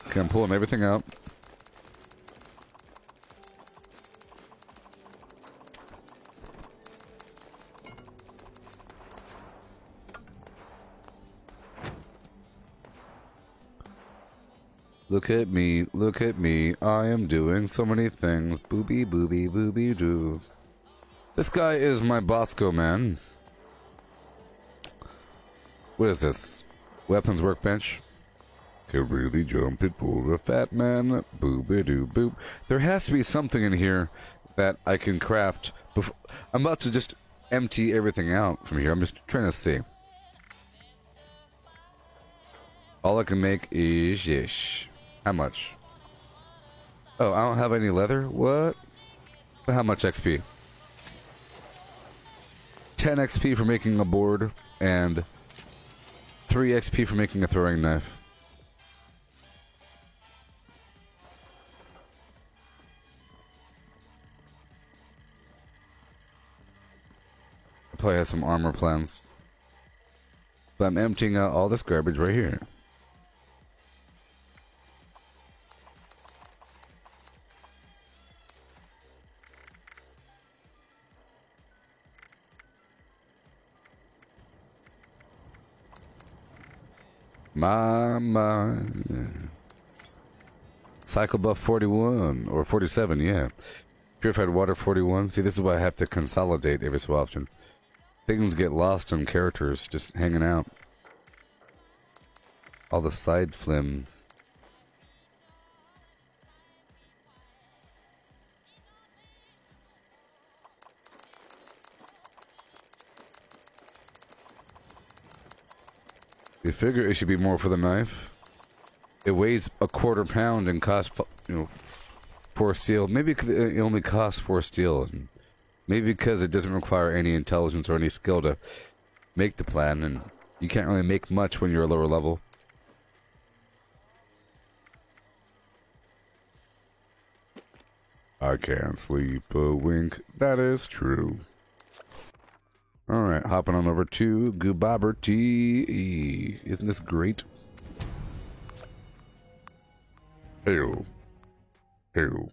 Okay, I'm pulling everything out. Look at me, I am doing so many things. Booby, booby, booby, doo. This guy is my Bosco man. What is this? Weapons workbench? Can really jump it for a fat man. Booby doo boop. There has to be something in here that I can craft before. I'm about to just empty everything out from here. I'm just trying to see. All I can make is ish. How much? Oh, I don't have any leather? What? How much XP? 10 XP for making a board, and 3 XP for making a throwing knife. I probably have some armor plans. But I'm emptying out all this garbage right here. My. Cycle buff 41, or 47, yeah. Purified water 41. See, this is why I have to consolidate every so often. Things get lost in characters just hanging out. All the side flim. You figure it should be more for the knife. It weighs a quarter pound and costs, 4 steel. Maybe it only costs 4 steel. Maybe because it doesn't require any intelligence or any skill to make the plan, and you can't really make much when you're a lower level. I can't sleep a wink. That is true. Alright, hopping on over to Goobaberty. Isn't this great? Heyo. Heyo.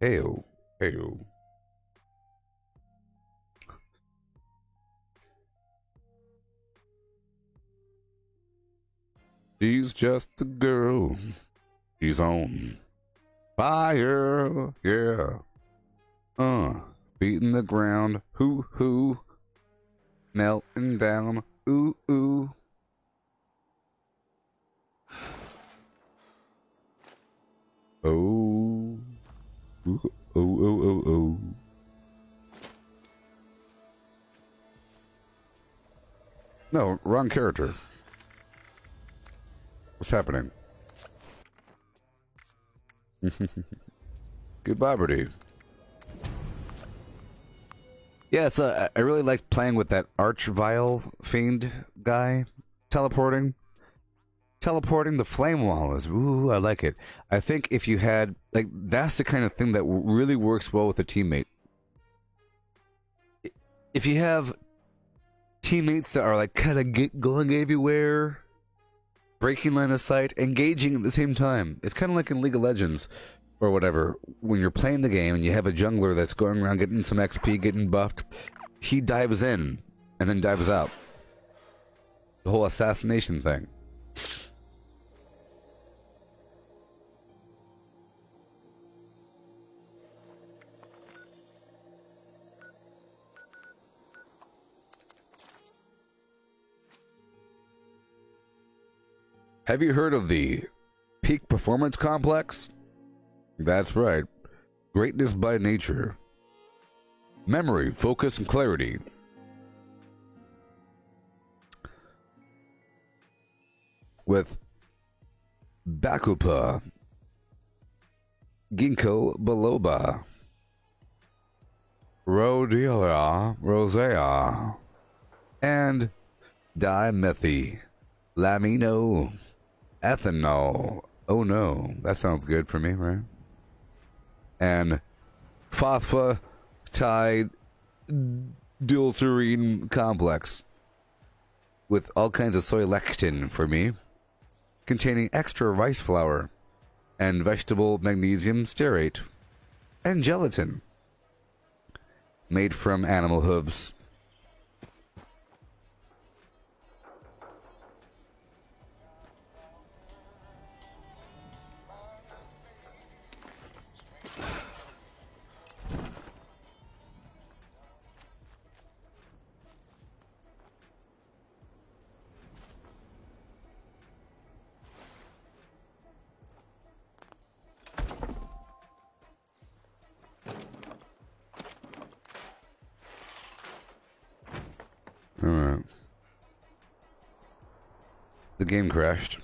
Heyo. Heyo. She's just a girl. She's on fire. Yeah. Beating the ground. Hoo hoo. Melting down. Ooh ooh. Oh. Ooh, oh oh oh oh. No, wrong character. What's happening? Goodbye, Birdie. Yeah, so I really liked playing with that Archvile Fiend guy. Teleporting the flame walls. Ooh, I like it. I think if you had, like, that's the kind of thing that really works well with a teammate. If you have teammates that are, like, kind of going everywhere, breaking line of sight, engaging at the same time. It's kind of like in League of Legends or whatever. When you're playing the game and you have a jungler that's going around getting some XP, getting buffed, he dives in and then dives out. The whole assassination thing. Have you heard of the Peak Performance Complex? That's right. Greatness by nature. Memory, focus, and clarity. With Bakupa, Ginkgo biloba, Rhodiola rosea, and dimethyl lamino ethanol. Oh no, that sounds good for me, right? and phosphatide dulcerine complex with all kinds of soy lectin for me, containing extra rice flour and vegetable magnesium stearate and gelatin made from animal hooves. Alright. The game crashed.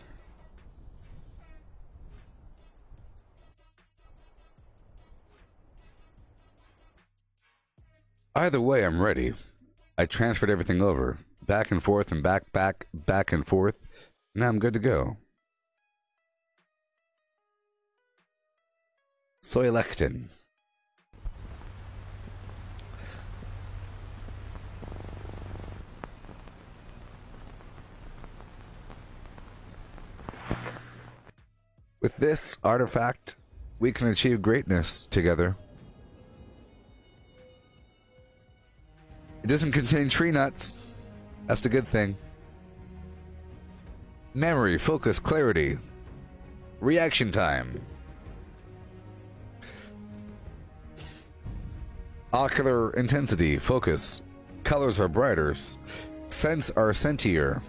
Either way, I'm ready. I transferred everything over. Back and forth and back and forth. Now I'm good to go. Soy lectin. With this artifact, we can achieve greatness together. It doesn't contain tree nuts. That's the good thing. Memory, focus, clarity. Reaction time. Ocular intensity, focus. Colors are brighter. Scents are sentier.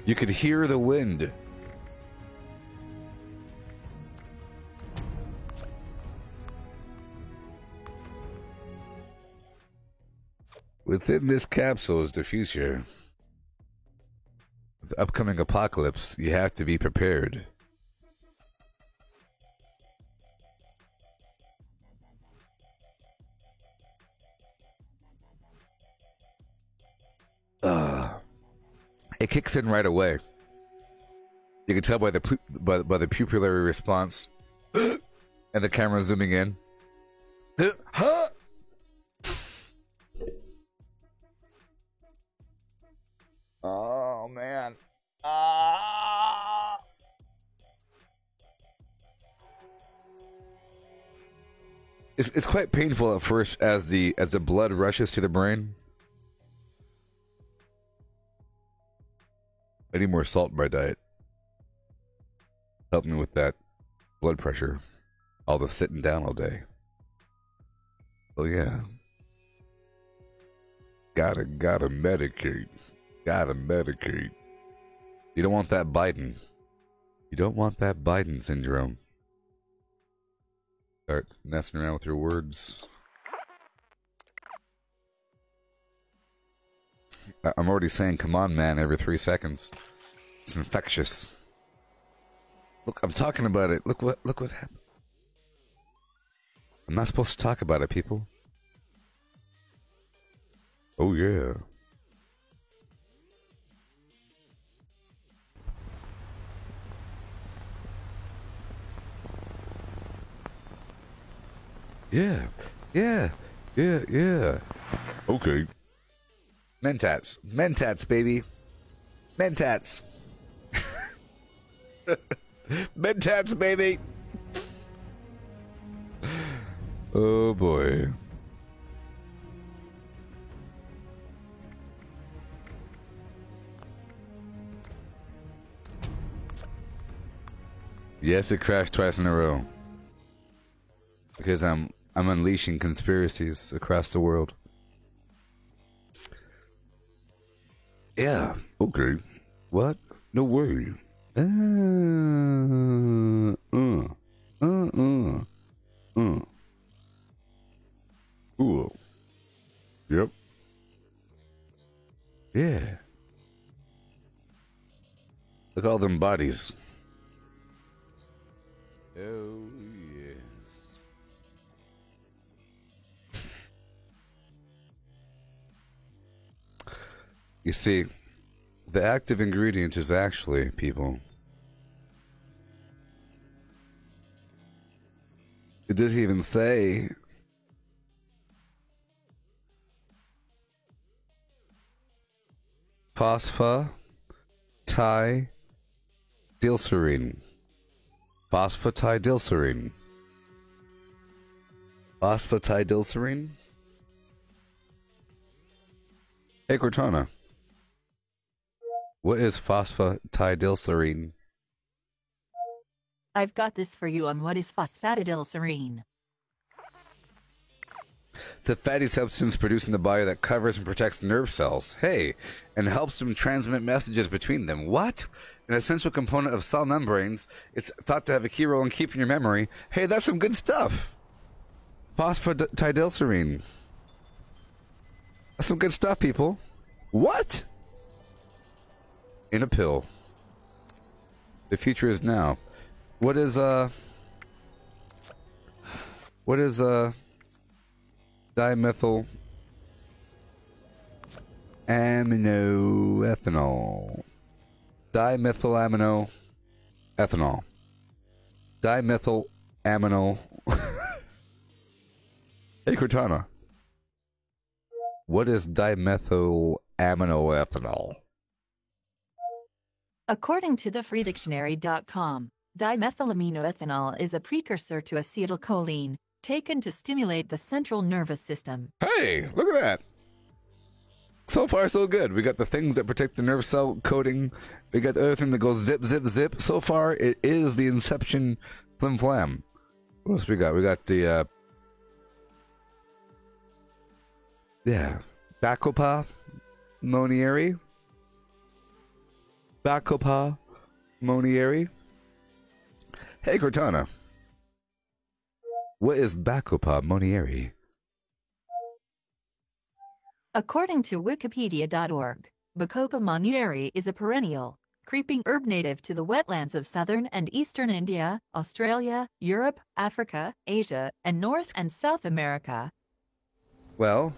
You could hear the wind. Within this capsule is the future. With the upcoming apocalypse, you have to be prepared. It kicks in right away. You can tell by the pupillary response and the camera zooming in. Huh? Oh man. It's quite painful at first as the blood rushes to the brain. I need more salt in my diet. Help me with that blood pressure. All the sitting down all day. Oh yeah. Gotta medicate. Gotta medicate. You don't want that Biden. You don't want that Biden syndrome. Start messing around with your words. I'm already saying, come on, man, every 3 seconds. It's infectious. Look, I'm talking about it. Look what happened. I'm not supposed to talk about it, people. Oh, yeah. Yeah. Okay. Mentats. Mentats, baby. Mentats. Mentats, baby. Oh, boy. Yes, it crashed twice in a row. Because I'm unleashing conspiracies across the world. Yeah. Okay. What? No way. Cool. Yep. Yeah. Look at all them bodies. Oh, yes. You see, the active ingredient is actually, people, It doesn't even say. Phosphatidylserine. Phosphatidylserine. Phosphatidylserine? Hey, Cortana. What is phosphatidylserine? I've got this for you on what is phosphatidylserine. It's a fatty substance produced in the body that covers and protects nerve cells. Hey, and helps them transmit messages between them. What? An essential component of cell membranes. It's thought to have a key role in keeping your memory. Hey, that's some good stuff. Phosphatidylserine. That's some good stuff, people. What? In a pill. The future is now. What is dimethyl aminoethanol? Dimethyl ethanol. Dimethyl amino. Hey, Cortana. What is dimethyl aminoethanol? According to thefreedictionary.com, dimethylaminoethanol is a precursor to acetylcholine, taken to stimulate the central nervous system. Hey, look at that. So far, so good. We got the things that protect the nerve cell coating. We got the other thing that goes zip, zip, zip. So far, it is the Inception flim flam. What else we got? We got the, Bacopa Monieri. Bacopa Monieri. Hey, Cortana. What is Bacopa Monieri? According to Wikipedia.org, Bacopa Monieri is a perennial, creeping herb native to the wetlands of southern and eastern India, Australia, Europe, Africa, Asia, and North and South America. Well,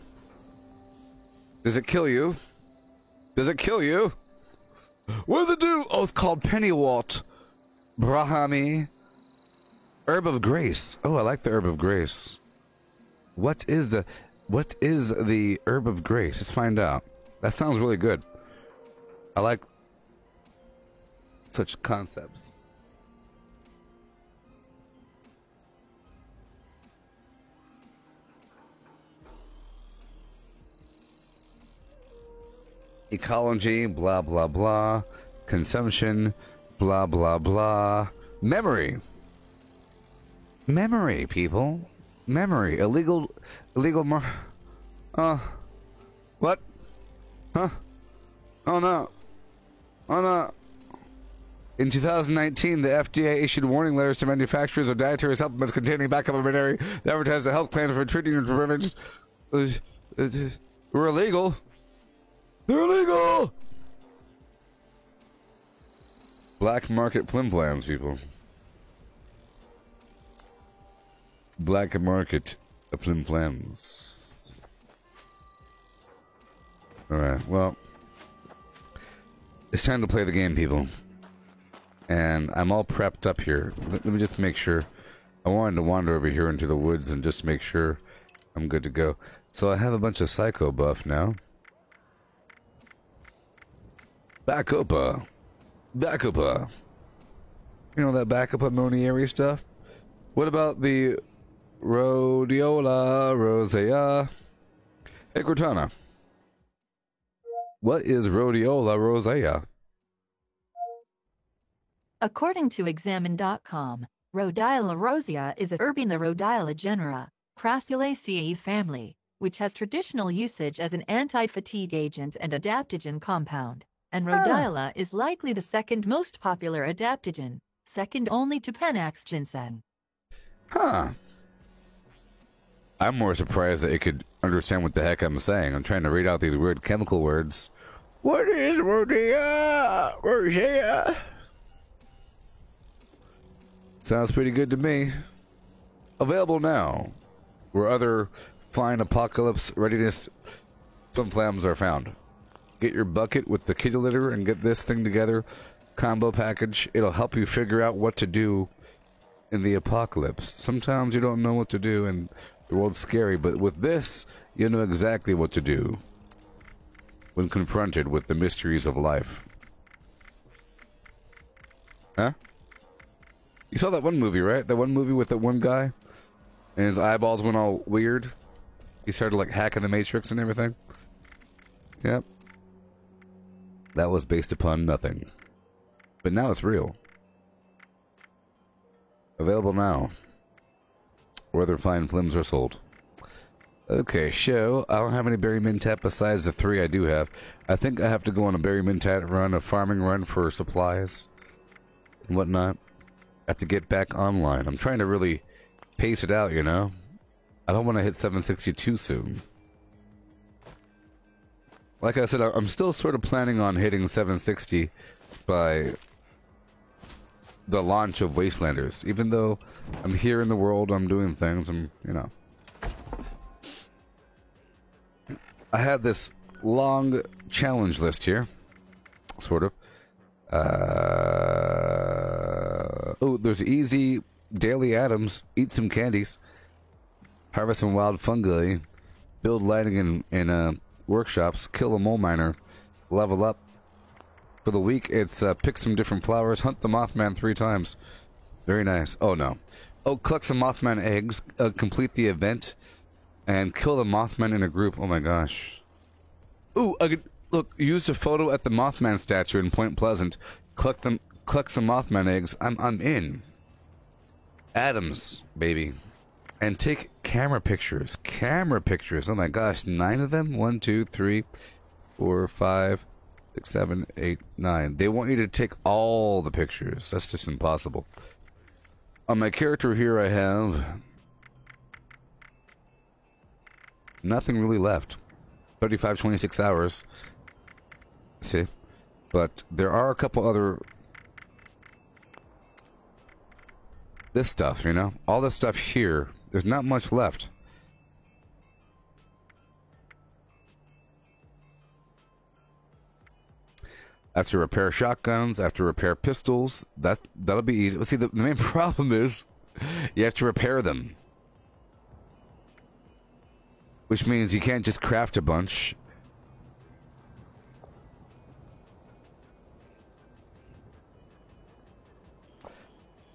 does it kill you? Does it kill you? What does it do? Oh, it's called Pennywort Brahmi. Herb of Grace. Oh, I like the Herb of Grace. What is the Herb of Grace? Let's find out. That sounds really good. I like such concepts. Ecology, blah, blah, blah. Consumption, blah, blah, blah. Memory. Memory, people. Memory. Illegal, what? Huh? Oh no. Oh no. In 2019, the FDA issued warning letters to manufacturers of dietary supplements containing backup binary that advertise a health plan for treating and prevention. Were illegal. They're illegal! Black market flim-flams, people. Black market flim-flams. Alright, well. It's time to play the game, people. And I'm all prepped up here. Let me just make sure. I wanted to wander over here into the woods and just make sure I'm good to go. So I have a bunch of Psycho buff now. Bacopa. Bacopa. You know that Bacopa Monieri stuff? What about the Rhodiola rosea? Hey, Cortana. What is Rhodiola rosea? According to Examine.com, Rhodiola rosea is a herb in the Rhodiola genera, Crassulaceae family, which has traditional usage as an anti-fatigue agent and adaptogen compound. And Rhodiola is likely the second most popular adaptogen, second only to Panax ginseng. Huh. I'm more surprised that it could understand what the heck I'm saying. I'm trying to read out these weird chemical words. What is Rhodiola rosea? Sounds pretty good to me. Available now, where other fine apocalypse readiness flim-flams are found. Get your bucket with the kitty litter and get this thing together. Combo package. It'll help you figure out what to do in the apocalypse. Sometimes you don't know what to do and the world's scary, but with this, you know exactly what to do when confronted with the mysteries of life. Huh? You saw that one movie, right? That one movie with that one guy? And his eyeballs went all weird. He started like hacking the Matrix and everything. Yep. That was based upon nothing. But now it's real. Available now. Whether fine films are sold. Okay, show. I don't have any Berry Mintat besides the 3 I do have. I think I have to go on a Berry Mintat run, a farming run for supplies and whatnot. I have to get back online. I'm trying to really pace it out, you know? I don't want to hit 762 soon. Like I said, I'm still sort of planning on hitting 760 by the launch of Wastelanders. Even though I'm here in the world, I'm doing things, I'm, you know. I have this long challenge list here. Sort of. Oh, there's easy daily items. Eat some candies. Harvest some wild fungi. Build lighting in workshops. Kill a mole miner. Level up. For the week, it's pick some different flowers. Hunt the Mothman 3 times. Very nice. Oh, no. Oh, collect some Mothman eggs. Complete the event. And kill the Mothman in a group. Oh, my gosh. Ooh, I could... Look, use a photo at the Mothman statue in Point Pleasant. Collect some Mothman eggs. I'm in. Adams, baby. And take camera pictures. Camera pictures. Oh my gosh, 9 of them? 1, 2, 3, 4, 5, 6, 7, 8, 9. They want you to take all the pictures. That's just impossible. On my character here, I have nothing really left. 35, 26 hours. See? But there are a couple other... This stuff, you know? All this stuff here, there's not much left. I have to repair shotguns, I have to repair pistols. That'll be easy. But see, the main problem is you have to repair them. Which means you can't just craft a bunch.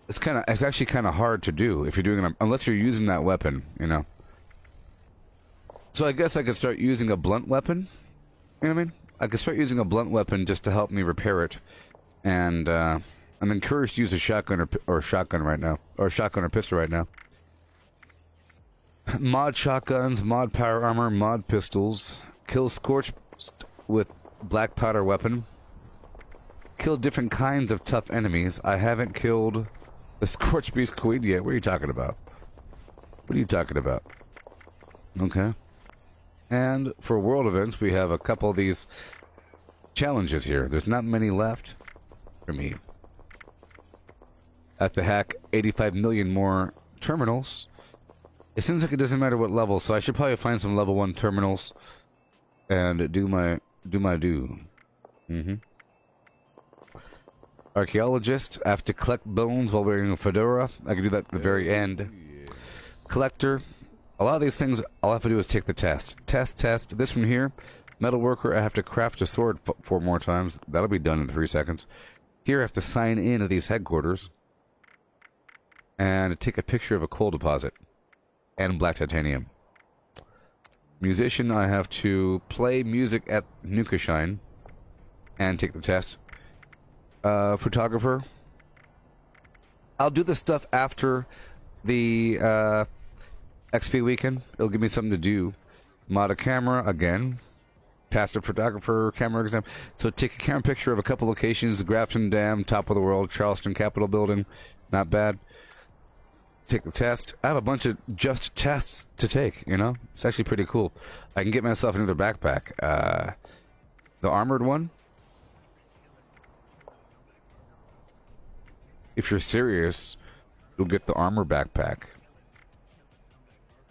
It's actually kind of hard to do if you're doing it, unless you're using that weapon, you know. So I guess I could start using a blunt weapon. You know what I mean? I could start using a blunt weapon just to help me repair it. And I'm encouraged to use a shotgun or shotgun right now, or shotgun or pistol right now. Mod shotguns, mod power armor, mod pistols. Kill Scorch with black powder weapon. Kill different kinds of tough enemies. I haven't killed the Scorch Beast Queen yet. What are you talking about? What are you talking about? Okay. And for world events, we have a couple of these challenges here. There's not many left for me. I have to hack 85 million more terminals. It seems like it doesn't matter what level, so I should probably find some level 1 terminals and do my do. Archaeologist. I have to collect bones while wearing a fedora. I can do that at the very end. Collector. A lot of these things, all I have to do is take the test. Test. This one here. Metalworker. I have to craft a sword 4 more times. That'll be done in 3 seconds. Here I have to sign in to these headquarters. And take a picture of a coal deposit. And black titanium. Musician. I have to play music at Nukashine. And take the test. Photographer. I'll do this stuff after the XP weekend. It'll give me something to do. Mod a camera again. Passed a photographer camera exam. So take a camera picture of a couple locations: the Grafton Dam, top of the world, Charleston Capitol Building. Not bad. Take the test. I have a bunch of just tests to take. You know, it's actually pretty cool. I can get myself another backpack. The armored one. If you're serious, you'll get the armor backpack.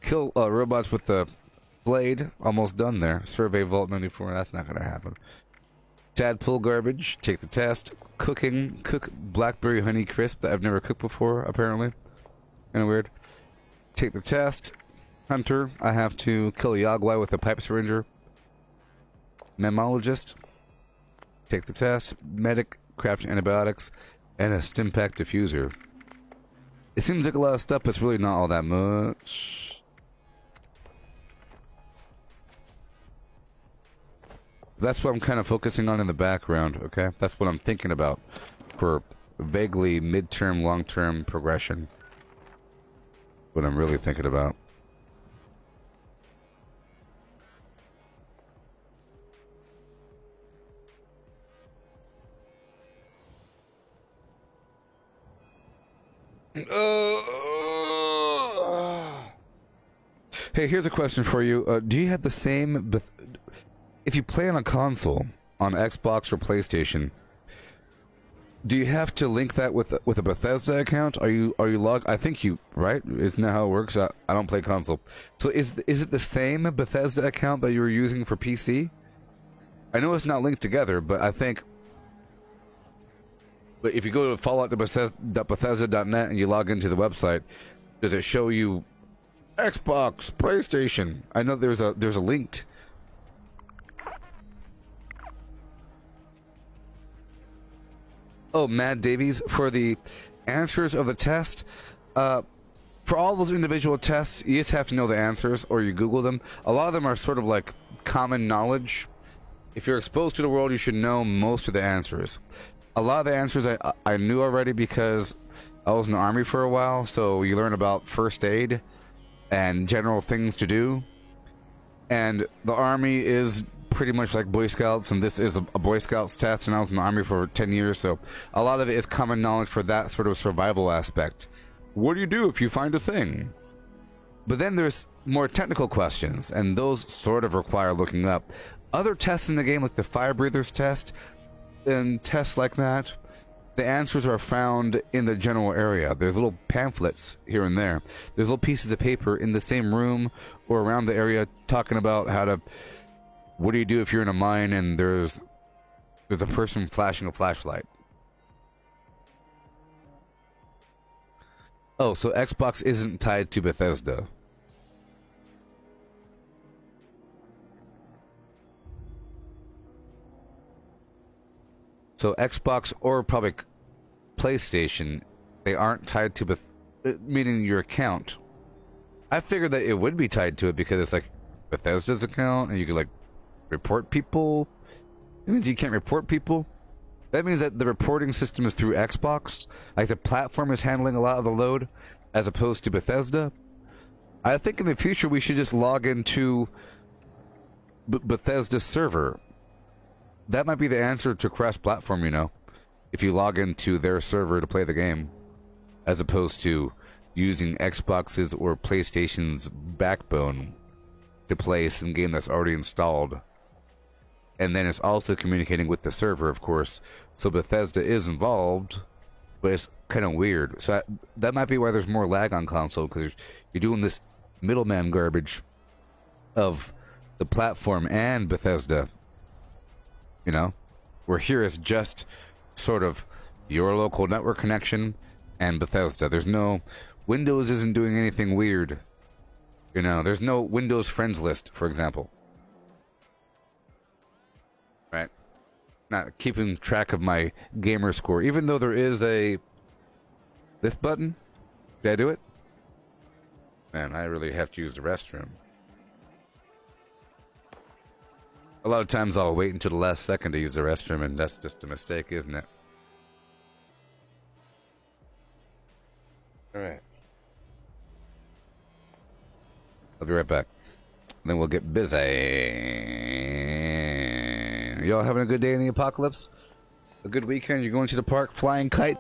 Kill robots with the blade. Almost done there. Survey Vault 94. That's not going to happen. Tadpole garbage. Take the test. Cooking. Cook blackberry honey crisp that I've never cooked before, apparently. Kind of weird. Take the test. Hunter, I have to kill a Yogwai with a pipe syringer. Mammologist, take the test. Medic, craft antibiotics, and a Stimpack diffuser. It seems like a lot of stuff, but it's really not all that much. That's what I'm kind of focusing on in the background, okay? That's what I'm thinking about for vaguely midterm, long-term progression. What I'm really thinking about. Hey, here's a question for you. Do you have the same... If you play on a console, on Xbox or PlayStation, do you have to link that with a Bethesda account? Are you logged? I think you, right? Isn't that how it works? I don't play console. So is it the same Bethesda account that you were using for PC? I know it's not linked together, but I think... But if you go to fallout.bethesda.net and you log into the website, does it show you Xbox, PlayStation? I know there's a linked. Oh, Mad Davies, for the answers of the test, for all those individual tests, you just have to know the answers or you Google them. A lot of them are sort of like common knowledge. If you're exposed to the world, you should know most of the answers. A lot of the answers I knew already because I was in the Army for a while, so you learn about first aid and general things to do. And the Army is pretty much like Boy Scouts, and this is a Boy Scouts test, and I was in the Army for 10 years, so a lot of it is common knowledge for that sort of survival aspect. What do you do if you find a thing? But then there's more technical questions, and those sort of require looking up. Other tests in the game, like the Fire Breathers test, and tests like that, the answers are found in the general area. There's little pamphlets here and there. There's little pieces of paper in the same room or around the area talking about how to... What do you do if you're in a mine and there's a person flashing a flashlight? Oh, so Xbox isn't tied to Bethesda. So Xbox or probably PlayStation, they aren't tied to meaning your account. I figured that it would be tied to it because it's like Bethesda's account and you could like report people. It means you can't report people. That means that the reporting system is through Xbox. Like the platform is handling a lot of the load as opposed to Bethesda. I think in the future we should just log into Bethesda's server. That might be the answer to cross-platform, you know, if you log into their server to play the game, as opposed to using Xbox's or PlayStation's backbone to play some game that's already installed. And then it's also communicating with the server, of course, so Bethesda is involved, but it's kind of weird. So that might be why there's more lag on console, because you're doing this middleman garbage of the platform and Bethesda. You know, where here is just sort of your local network connection and Bethesda. There's no... Windows isn't doing anything weird. You know, there's no Windows friends list, for example. Right? Not keeping track of my gamer score. Even though there is a... This button? Did I do it? Man, I really have to use the restroom. A lot of times I'll wait until the last second to use the restroom, and that's just a mistake, isn't it? Alright. I'll be right back. Then we'll get busy. Y'all having a good day in the apocalypse? A good weekend? You're going to the park, flying kite?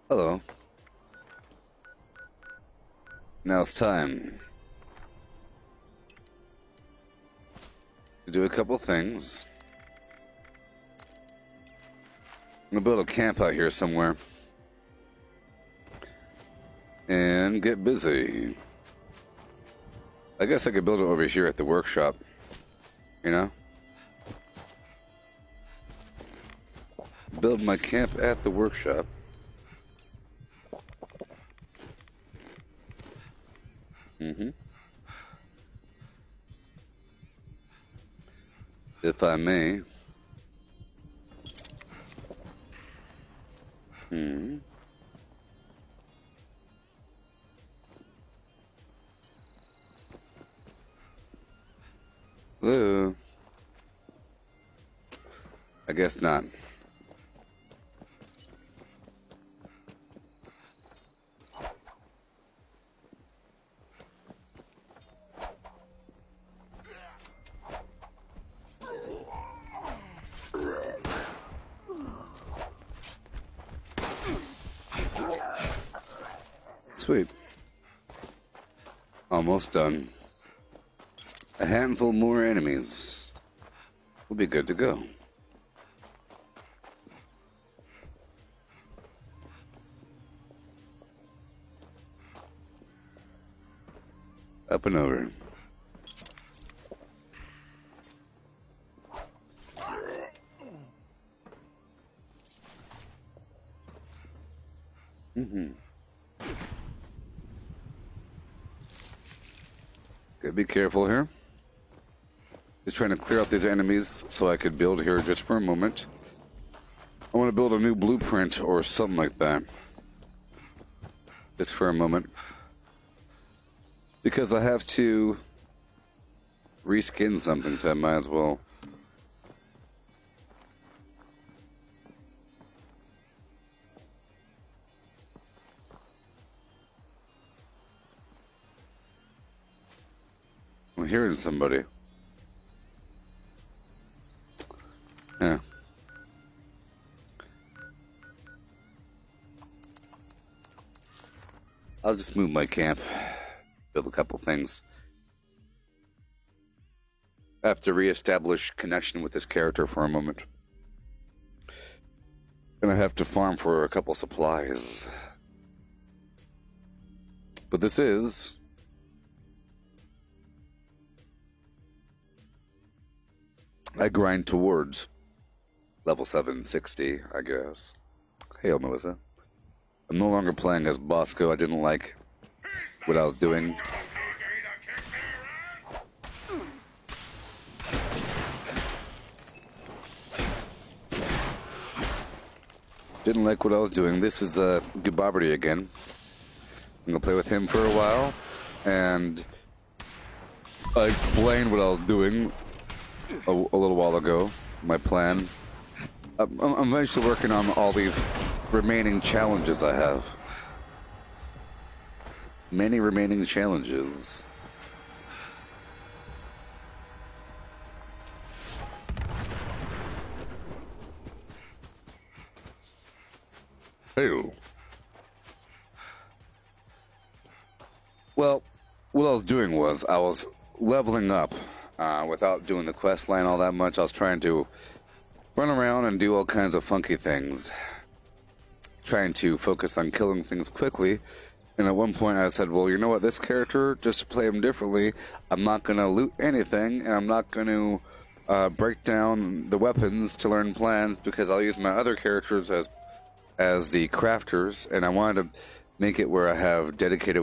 Hello. Now it's time to do a couple things. I'm gonna build a camp out here somewhere and get busy. I guess I could build it over here at the workshop, you know? Build my camp at the workshop. If I may. Hello. I guess not. Sweet. Almost done. A handful more enemies. We'll be good to go. Up and over. Gotta be careful here. Just trying to clear out these enemies so I could build here just for a moment. I want to build a new blueprint or something like that. Just for a moment. Because I have to reskin something, so I might as well. I'm hearing somebody. Yeah. I'll just move my camp. Build a couple things. I have to reestablish connection with this character for a moment. And I have to farm for a couple supplies. But this is... I grind towards level 760, I guess. Hail, Melissa. I'm no longer playing as Bosco. I didn't like what I was doing. Didn't like what I was doing. This is Gubaberty again. I'm gonna play with him for a while, and I explained what I was doing a little while ago. My plan. I'm eventually working on all these remaining challenges I have. Many remaining challenges. hell? Well, what I was doing was I was leveling up without doing the quest line all that much. I was trying to run around and do all kinds of funky things, trying to focus on killing things quickly. And at one point I said, well, you know what, this character, just to play him differently, I'm not going to loot anything, and I'm not going to break down the weapons to learn plans, because I'll use my other characters as the crafters, and I wanted to make it where I have dedicated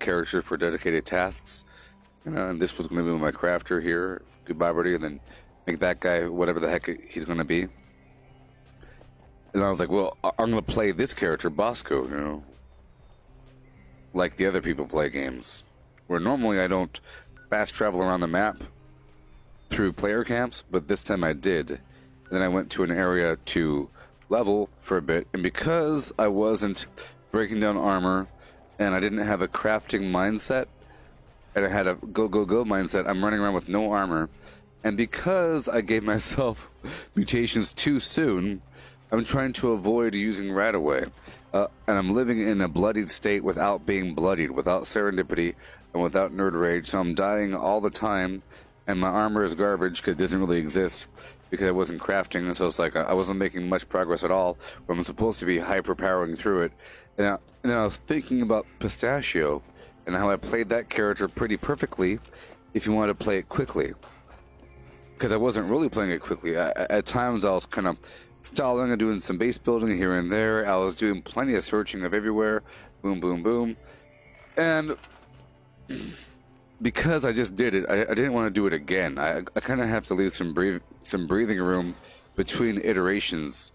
characters for dedicated tasks. And this was going to be my crafter here, Goodbye Birdie, and then make that guy whatever the heck he's going to be. And I was like, well, I'm going to play this character, Bosco, you know, like the other people play games, where normally I don't fast travel around the map through player camps, but this time I did. And then I went to an area to level for a bit, and because I wasn't breaking down armor, and I didn't have a crafting mindset, and I had a go mindset, I'm running around with no armor. And because I gave myself mutations too soon, I'm trying to avoid using RadAway. And I'm living in a bloodied state without being bloodied, without serendipity, and without nerd rage. So I'm dying all the time, and my armor is garbage because it doesn't really exist, because I wasn't crafting. And so it's like I wasn't making much progress at all, when I'm supposed to be hyper-powering through it. And then I was thinking about Pistachio and how I played that character pretty perfectly if you wanted to play it quickly. Because I wasn't really playing it quickly. At times I was kind of stalling and doing some base building here and there. I was doing plenty of searching of everywhere. Boom, boom, boom. And because I just did it, I didn't want to do it again. I kind of have to leave some breathing room between iterations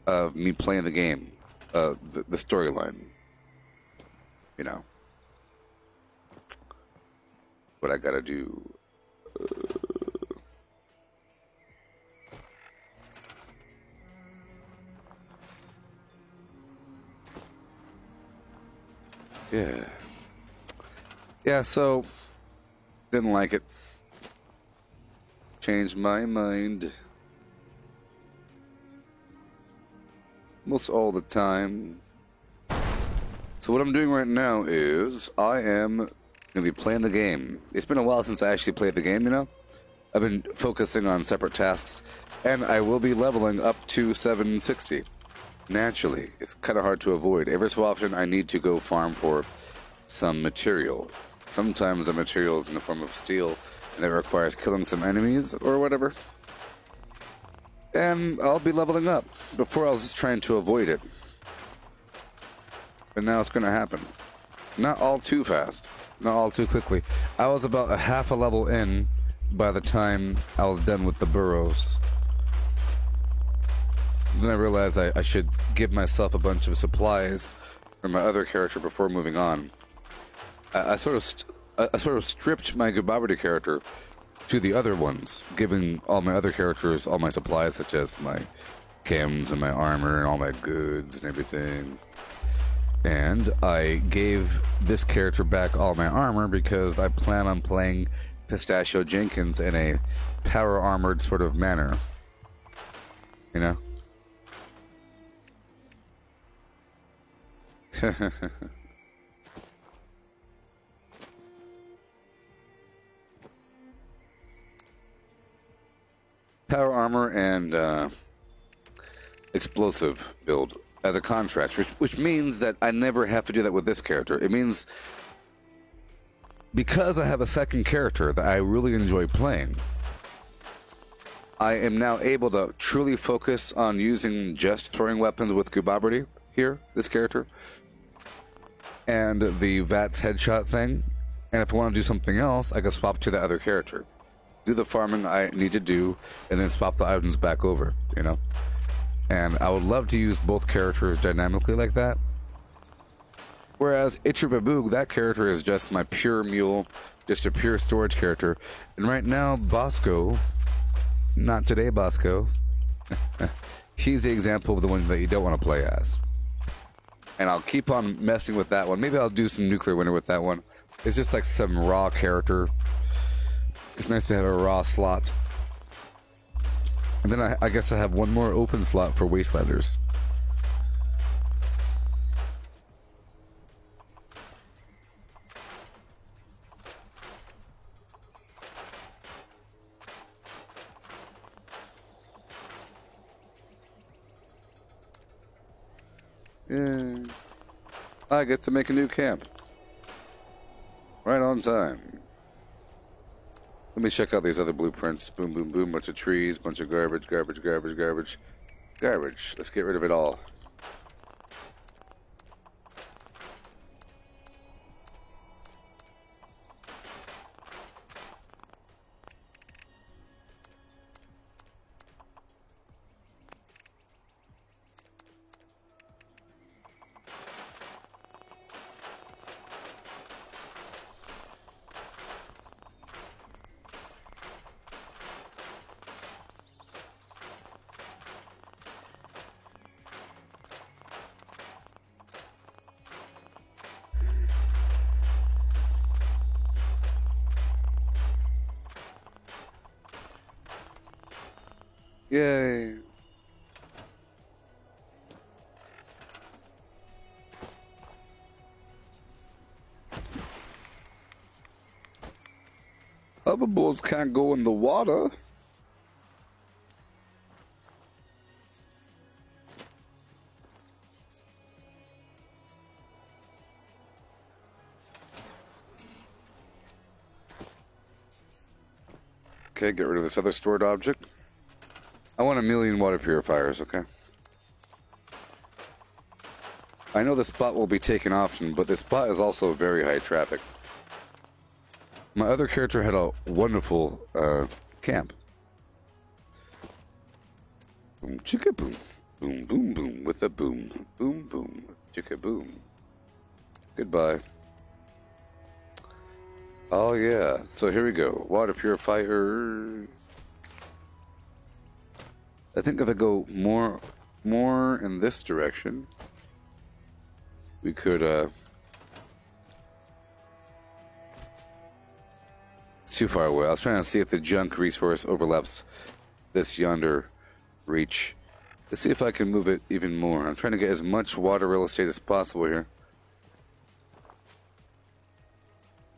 of me playing the game. The storyline, you know, what I gotta do. Yeah, so didn't like it. Changed my mind. Almost all the time. So what I'm doing right now is I am going to be playing the game. It's been a while since I actually played the game, you know? I've been focusing on separate tasks, and I will be leveling up to 760. Naturally, it's kind of hard to avoid. Every so often I need to go farm for some material. Sometimes the material is in the form of steel, and it requires killing some enemies or whatever. And I'll be leveling up. Before I was just trying to avoid it. But now it's going to happen. Not all too fast. Not all too quickly. I was about a half a level in by the time I was done with the burrows. Then I realized I should give myself a bunch of supplies for my other character before moving on. I sort of stripped my Goodbye character to the other ones, giving all my other characters all my supplies, such as my chems and my armor and all my goods and everything. And I gave this character back all my armor because I plan on playing Pistachio Jenkins in a power-armored sort of manner. You know? Power armor and explosive build as a contrast, which means that I never have to do that with this character. It means because I have a second character that I really enjoy playing, I am now able to truly focus on using just throwing weapons with Goodbye here, this character, and the VATS headshot thing. And if I want to do something else, I can swap to the other character. Do the farming I need to do, and then swap the items back over, you know? And I would love to use both characters dynamically like that. Whereas Ichibaboog, that character is just my pure mule, just a pure storage character. And right now, Bosco, not today Bosco, he's the example of the one that you don't want to play as. And I'll keep on messing with that one. Maybe I'll do some Nuclear Winter with that one. It's just like some raw character. It's nice to have a raw slot. And then I guess I have one more open slot for Wastelanders. Yeah. I get to make a new camp. Right on time. Let me check out these other blueprints. Boom, boom, boom. Bunch of trees, bunch of garbage, garbage, garbage, garbage. Garbage. Let's get rid of it all. Yay. Hoverboards can't go in the water. Okay, get rid of this other stored object. I want 1,000,000 water purifiers, okay? I know the spot will be taken often, but this spot is also very high traffic. My other character had a wonderful camp. Boom, chicka boom. Boom, boom, boom, with a boom. Boom, boom, chicka boom. Goodbye. Oh, yeah. So here we go. Water purifier. I think if I go more in this direction, we could, it's too far away. I was trying to see if the junk resource overlaps this yonder reach. Let's see if I can move it even more. I'm trying to get as much water real estate as possible here.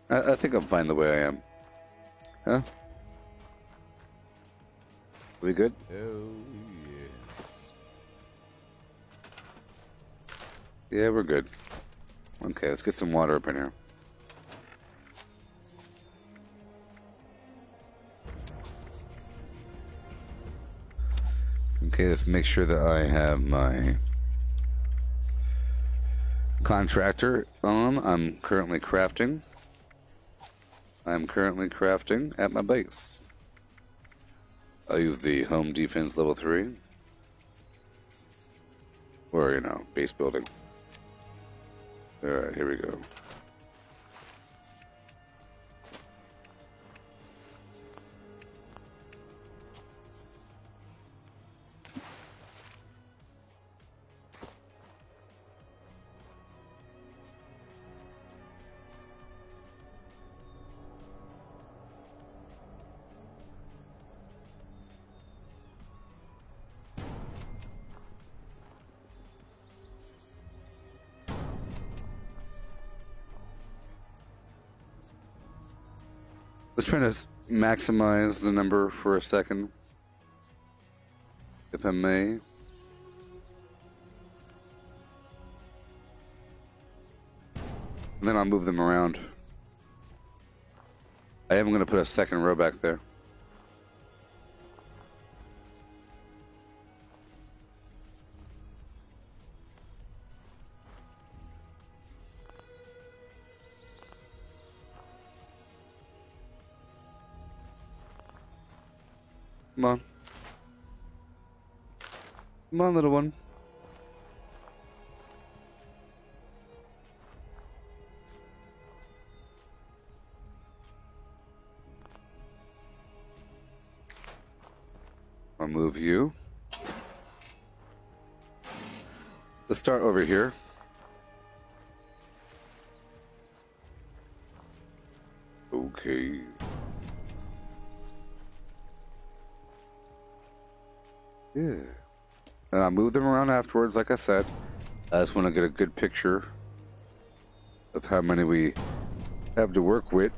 I think I'm fine the way I am. Huh? We good? Oh, yes. Yeah, we're good. Okay, let's get some water up in here. Okay, let's make sure that I have my contractor on. I'm currently crafting at my base. I'll use the home defense level 3. Or, you know, base building. Alright, here we go. Let's try to maximize the number for a second, if I may. And then I'll move them around. I am going to put a second row back there. Come on. Come on, little one. I'll move you. Let's start over here. Okay. Yeah. And I'll move them around afterwards, like I said. I just want to get a good picture of how many we have to work with.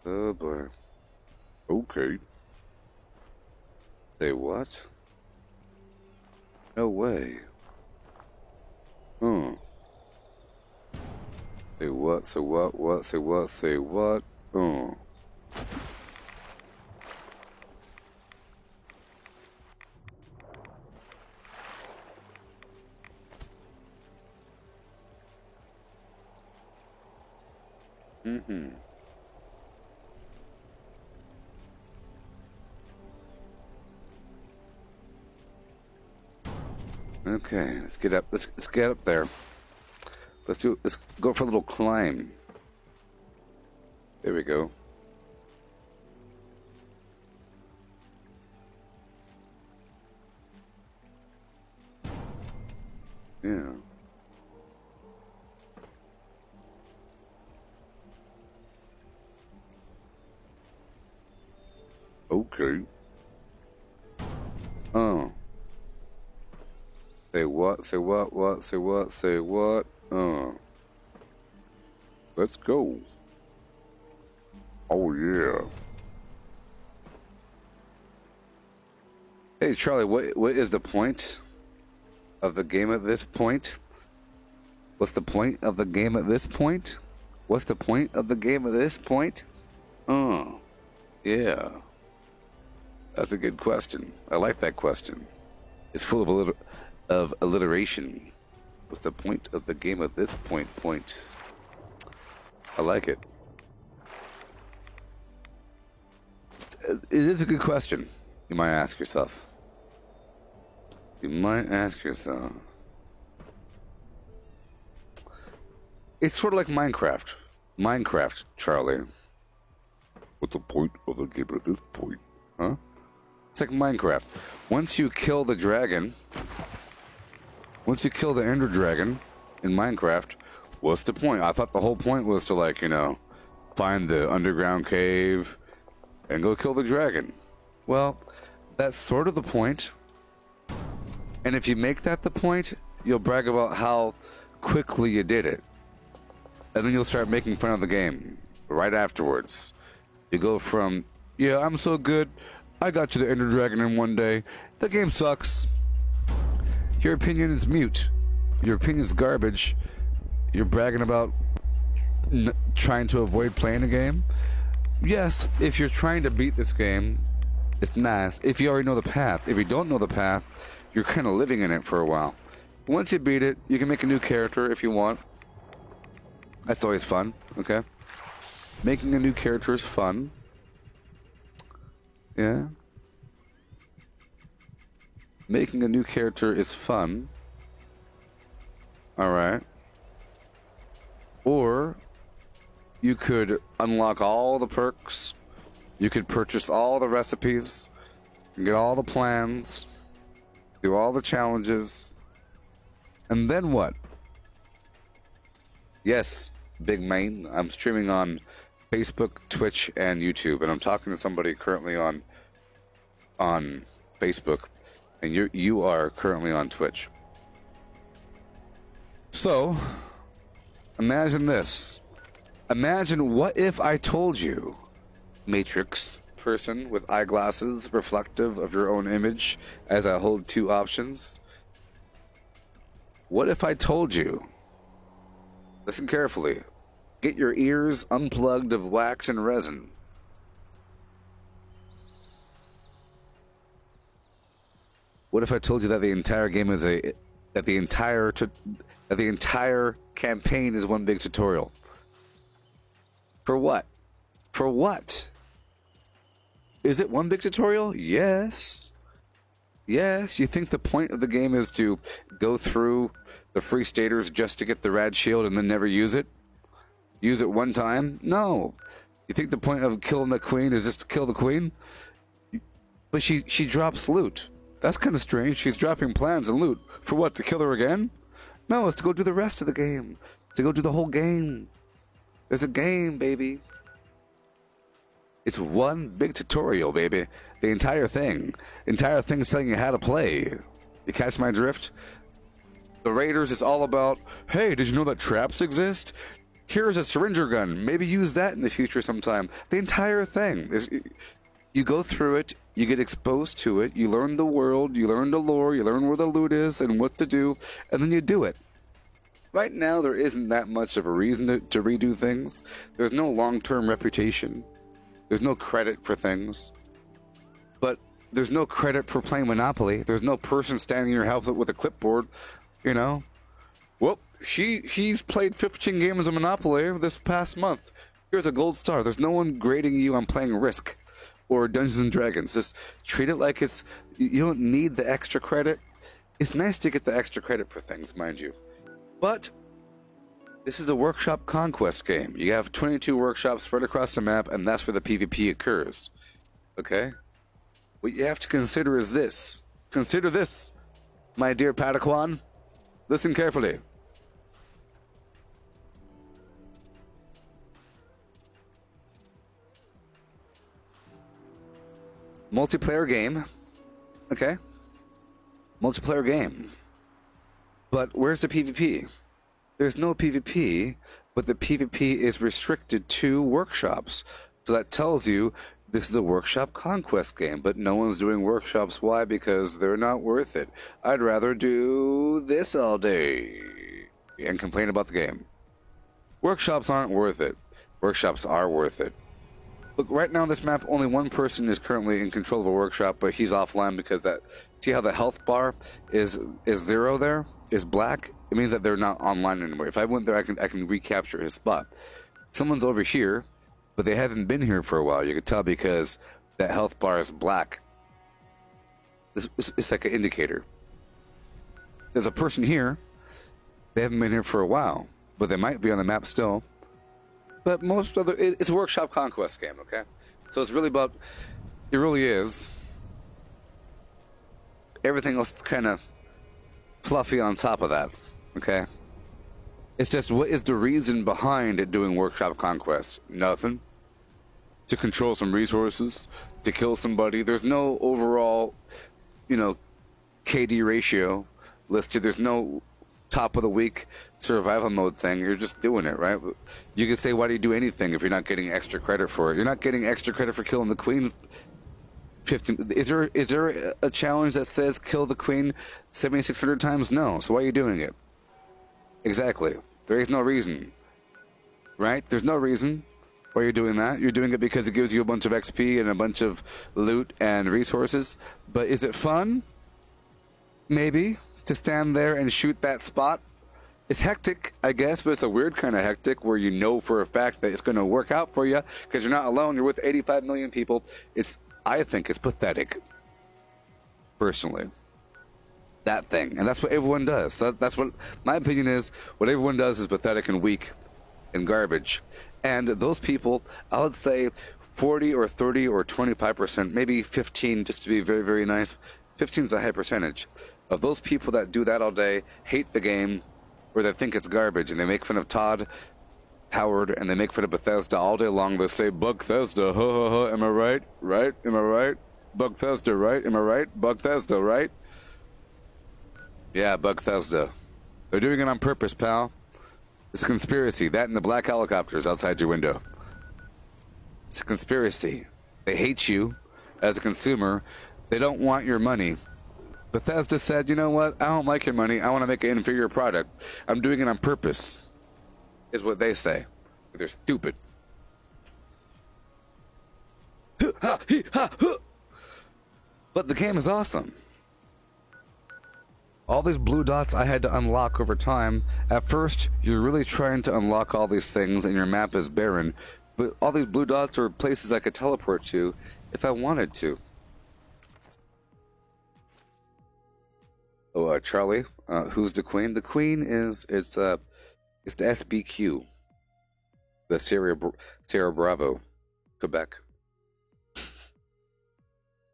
Oh boy. Okay. Say what? No way. Huh. Say what? Say what? Say what? Say what? Mm-hmm. Okay, let's get up. Let's get up there. Let's go for a little climb. There we go. Yeah. Okay. Oh. Say what? Say what? What? Say what? Say what? Let's go. Oh, yeah. Hey, Charlie, what is the point of the game at this point? What's the point of the game at this point? What's the point of the game at this point? Yeah. That's a good question. I like that question. It's full of alliteration. What's the point of the game at this point? I like it. It is a good question. You might ask yourself. It's sort of like Minecraft. Minecraft, Charlie. What's the point of the game at this point? Huh? It's like Minecraft. Once you kill the dragon, once you kill the Ender Dragon in Minecraft, what's the point? I thought the whole point was to, like, you know, find the underground cave and go kill the dragon. Well, that's sort of the point. And if you make that the point, you'll brag about how quickly you did it. And then you'll start making fun of the game right afterwards. You go from, yeah, I'm so good, I got to the Ender Dragon in one day. The game sucks. Your opinion is mute. Your opinion is garbage. You're bragging about trying to avoid playing a game. Yes, if you're trying to beat this game, it's nice. If you already know the path. If you don't know the path, you're kind of living in it for a while. Once you beat it, you can make a new character if you want. That's always fun, okay? Making a new character is fun. Yeah. Making a new character is fun. Alright. Or you could unlock all the perks. You could purchase all the recipes. Get all the plans. Do all the challenges. And then what? Yes, big main. I'm streaming on Facebook, Twitch, and YouTube, and I'm talking to somebody currently on Facebook, and you are currently on Twitch. So, imagine this. Imagine what if I told you, Matrix person with eyeglasses reflective of your own image as I hold two options. What if I told you, listen carefully, get your ears unplugged of wax and resin. What if I told you that the entire game is that the entire campaign is one big tutorial? For what? For what? Is it one big tutorial? Yes. Yes, you think the point of the game is to go through the free staters just to get the rad shield and then never use it? Use it one time? No. You think the point of killing the queen is just to kill the queen? But she drops loot. That's kind of strange. She's dropping plans and loot. For what, to kill her again? No, it's to go do the rest of the game. To go do the whole game. There's a game, baby. It's one big tutorial, baby. The entire thing. Entire thing's telling you how to play. You catch my drift? The Raiders is all about, hey, did you know that traps exist? Here's a syringer gun. Maybe use that in the future sometime. The entire thing is, you go through it, you get exposed to it, you learn the world, you learn the lore, you learn where the loot is and what to do, and then you do it. Right now, there isn't that much of a reason to redo things. There's no long-term reputation. There's no credit for things. But there's no credit for playing Monopoly. There's no person standing in your house with a clipboard, you know. Well, he's played 15 games of Monopoly this past month. Here's a gold star. There's no one grading you on playing Risk or Dungeons and Dragons. Just treat it like it's... You don't need the extra credit. It's nice to get the extra credit for things, mind you. But this is a workshop conquest game. You have 22 workshops spread across the map, and that's where the PvP occurs. Okay? What you have to consider is this. Consider this, my dear Padawan. Listen carefully. Multiplayer game. Okay? Multiplayer game. But where's the PvP? There's no PvP, but the PvP is restricted to workshops. So that tells you this is a workshop conquest game, but no one's doing workshops. Why? Because they're not worth it. I'd rather do this all day and complain about the game. Workshops aren't worth it. Workshops are worth it. Look, right now on this map, only one person is currently in control of a workshop, but he's offline because that... See how the health bar is 0 there? Is black? It means that they're not online anymore. If I went there, I can recapture his spot. Someone's over here, but they haven't been here for a while. You can tell because that health bar is black. It's like an indicator. There's a person here. They haven't been here for a while, but they might be on the map still. But most other... It's a workshop conquest game, okay? So it's really about... It really is. Everything else is kind of fluffy on top of that, okay? It's just, what is the reason behind it doing workshop conquest? Nothing. To control some resources, to kill somebody. There's no overall, KD ratio listed. There's no top of the week survival mode thing. You're just doing it, right? You could say, why do you do anything if you're not getting extra credit for it? You're not getting extra credit for killing the queen 15. Is there a challenge that says kill the queen 7,600 times? No. So why are you doing it? Exactly. There is no reason. Right? There's no reason why you're doing that. You're doing it because it gives you a bunch of XP and a bunch of loot and resources. But is it fun? Maybe. To stand there and shoot that spot. It's hectic, I guess, but it's a weird kind of hectic where you know for a fact that it's going to work out for you because you're not alone. You're with 85 million people. I think it's pathetic, personally. That thing. And that's what everyone does. That's what my opinion is. What everyone does is pathetic and weak and garbage. And those people, I would say 40 or 30 or 25%, maybe 15, just to be very, very nice. 15 is a high percentage. Of those people that do that all day, hate the game, or they think it's garbage, and they make fun of Todd Howard, and they make fun of Bethesda all day long. They say, Bugthesda, ha ha ha, am I right? Right? Am I right? Bugthesda, right? Am I right? Bugthesda, right? Yeah, Bugthesda. They're doing it on purpose, pal. It's a conspiracy. That and the black helicopters outside your window. It's a conspiracy. They hate you as a consumer. They don't want your money. Bethesda said, you know what? I don't like your money. I want to make an inferior product. I'm doing it on purpose. Is what they say. They're stupid. But the game is awesome. All these blue dots I had to unlock over time. At first, you're really trying to unlock all these things and your map is barren. But all these blue dots are places I could teleport to if I wanted to. Oh, Charlie, who's the queen? The queen is, it's the SBQ. The Sierra Bravo, Quebec.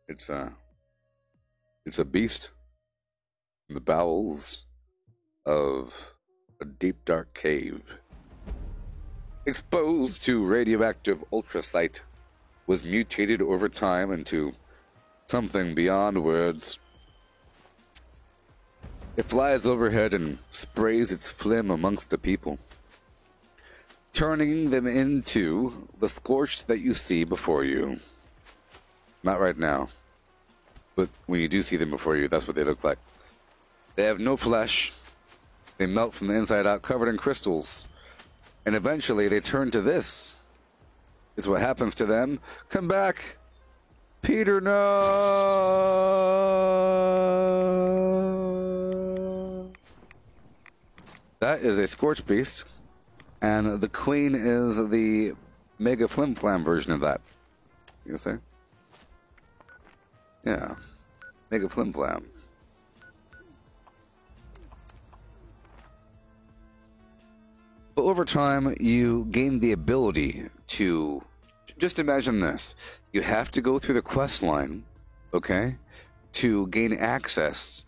It's a beast in the bowels of a deep dark cave. Exposed to radioactive ultrasight, was mutated over time into something beyond words. It flies overhead and sprays its phlegm amongst the people. turning them into the scorched that you see before you. Not right now. But when you do see them before you, that's what they look like. They have no flesh. They melt from the inside out, covered in crystals. And eventually they turn to this. It's what happens to them. Come back! Peter, no! That is a Scorch Beast. And the Queen is the Mega Flim Flam version of that. You say? Yeah. Mega Flim Flam. But over time, you gain the ability to... Just imagine this. You have to go through the quest line, okay, to gain access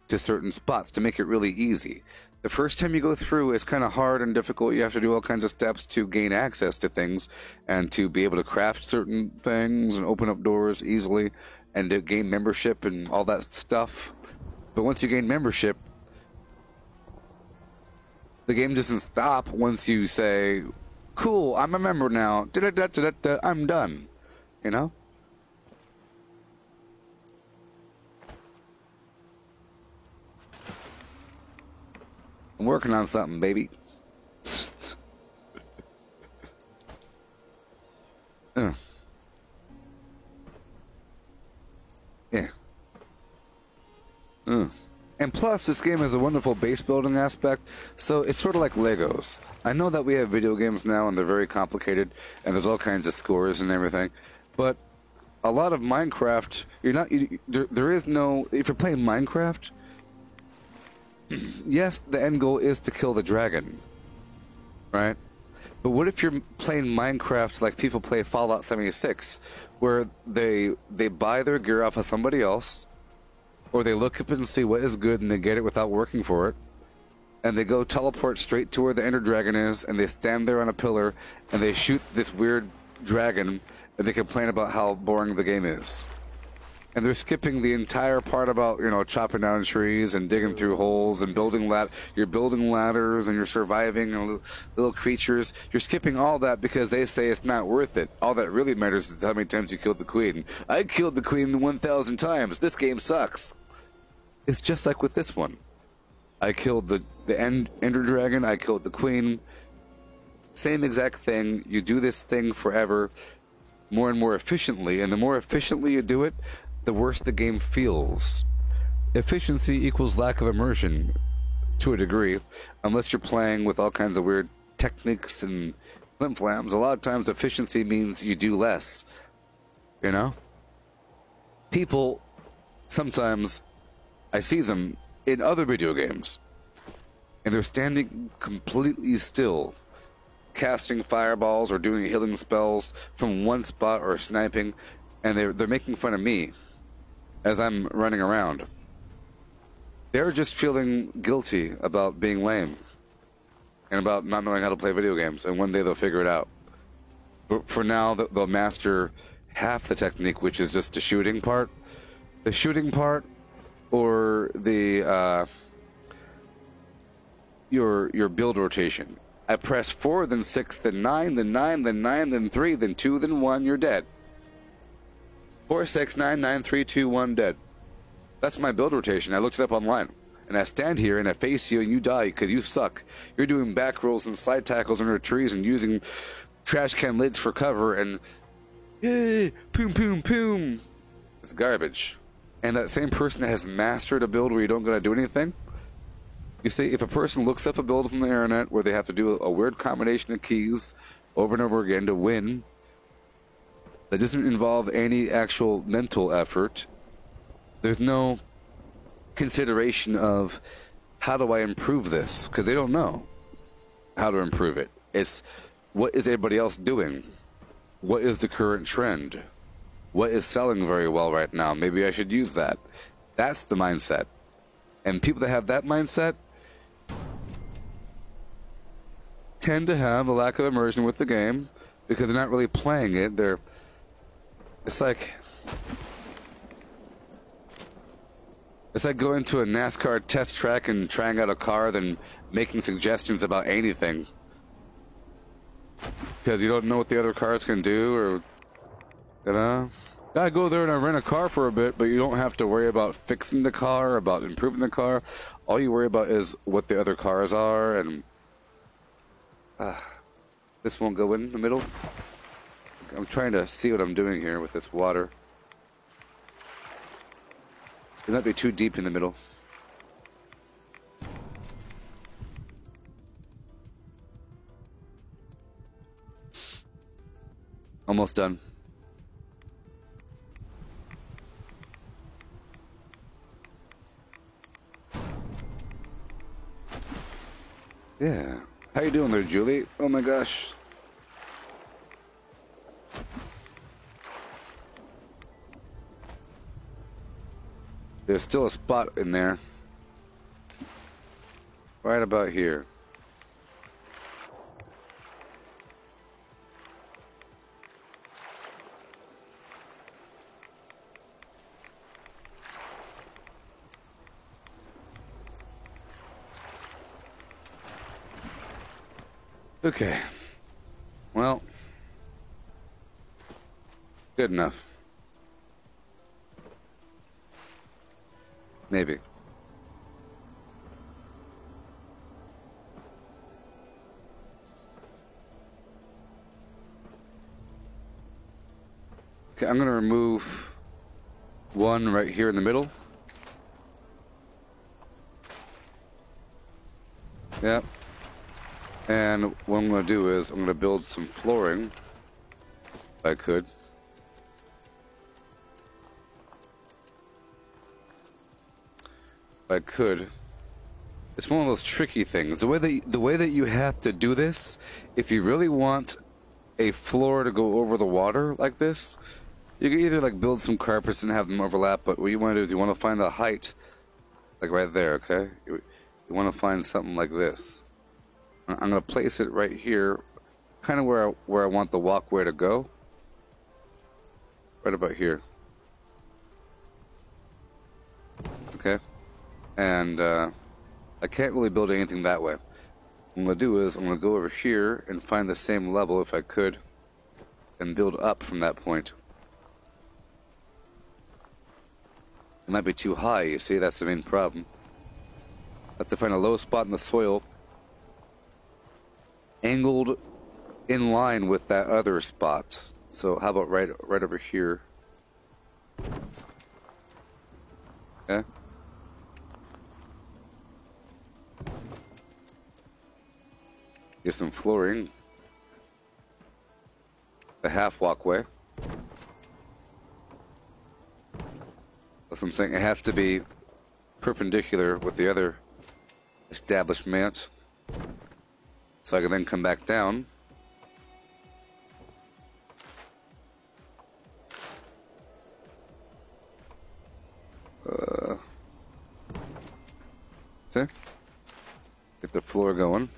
to certain spots to make it really easy. The first time you go through, it's kind of hard and difficult. You have to do all kinds of steps to gain access to things and to be able to craft certain things and open up doors easily and to gain membership and all that stuff. But once you gain membership, the game doesn't stop once you say, cool, I'm a member now. Da-da-da-da-da-da, I'm done. You know? I'm working on something, baby. Yeah. And plus, this game has a wonderful base building aspect, so it's sort of like Legos. I know that we have video games now, and they're very complicated, and there's all kinds of scores and everything, but a lot of Minecraft, there is no... If you're playing Minecraft, yes, the end goal is to kill the dragon, right? But what if you're playing Minecraft like people play Fallout 76, where they buy their gear off of somebody else, or they look up and see what is good and they get it without working for it, and they go teleport straight to where the Ender Dragon is, and they stand there on a pillar, and they shoot this weird dragon, and they complain about how boring the game is. And they're skipping the entire part about, chopping down trees and digging through holes and you're building ladders and you're surviving and little creatures. You're skipping all that because they say it's not worth it. All that really matters is how many times you killed the queen. I killed the queen 1,000 times. This game sucks. It's just like with this one. I killed the Ender Dragon. I killed the queen. Same exact thing. You do this thing forever, more and more efficiently. And the more efficiently you do it, the worse the game feels. Efficiency equals lack of immersion, to a degree, unless you're playing with all kinds of weird techniques and flim-flams. A lot of times efficiency means you do less, People, sometimes, I see them in other video games, and they're standing completely still, casting fireballs or doing healing spells from one spot or sniping, and they're making fun of me as I'm running around. They're just feeling guilty about being lame and about not knowing how to play video games, and one day they'll figure it out. But for now, they'll master half the technique, which is just the shooting part. The shooting part, or the your build rotation. I press 4, then 6, then 9, then 9, then 9, then 3, then 2, then 1, you're dead. 4, 6, 9, 9, 3, 2, 1, dead. That's my build rotation. I looked it up online. And I stand here and I face you and you die because you suck. You're doing back rolls and slide tackles under trees and using trash can lids for cover and... Yay! Poom, poom, poom! It's garbage. And that same person that has mastered a build where you don't gotta do anything... You see, if a person looks up a build from the internet where they have to do a weird combination of keys over and over again to win... that doesn't involve any actual mental effort. There's no consideration of how do I improve this, because they don't know how to improve it. It's what is everybody else doing? What is the current trend? What is selling very well right now? Maybe I should use that. That's the mindset. And people that have that mindset tend to have a lack of immersion with the game because they're not really playing it. It's like going to a NASCAR test track and trying out a car, then making suggestions about anything. because you don't know what the other cars can do, or you know. I go there and I rent a car for a bit, but you don't have to worry about fixing the car, about improving the car. All you worry about is what the other cars are, and this won't go in the middle. I'm trying to see what I'm doing here with this water. It might be too deep in the middle. Almost done. Yeah. How you doing there, Julie? Oh my gosh. There's still a spot in there. Right about here. Okay. Well, good enough. Maybe. Okay, I'm going to remove one right here in the middle. Yep. And what I'm going to do is I'm going to build some flooring, if I could. If I could. It's one of those tricky things. The way that you have to do this, if you really want a floor to go over the water like this, you can either like build some carpets and have them overlap, but what you want to do is you want to find the height, like right there, okay? You want to find something like this. I'm going to place it right here, kind of where I want the walkway to go. Right about here. Okay? And I can't really build anything that way. What I'm going to do is I'm going to go over here and find the same level if I could, and build up from that point. It might be too high, you see, that's the main problem. I have to find a low spot in the soil, angled in line with that other spot. So how about right over here? Okay. Get some flooring. The half walkway. That's what I'm saying. It has to be perpendicular with the other establishment. So I can then come back down. See? Get the floor going.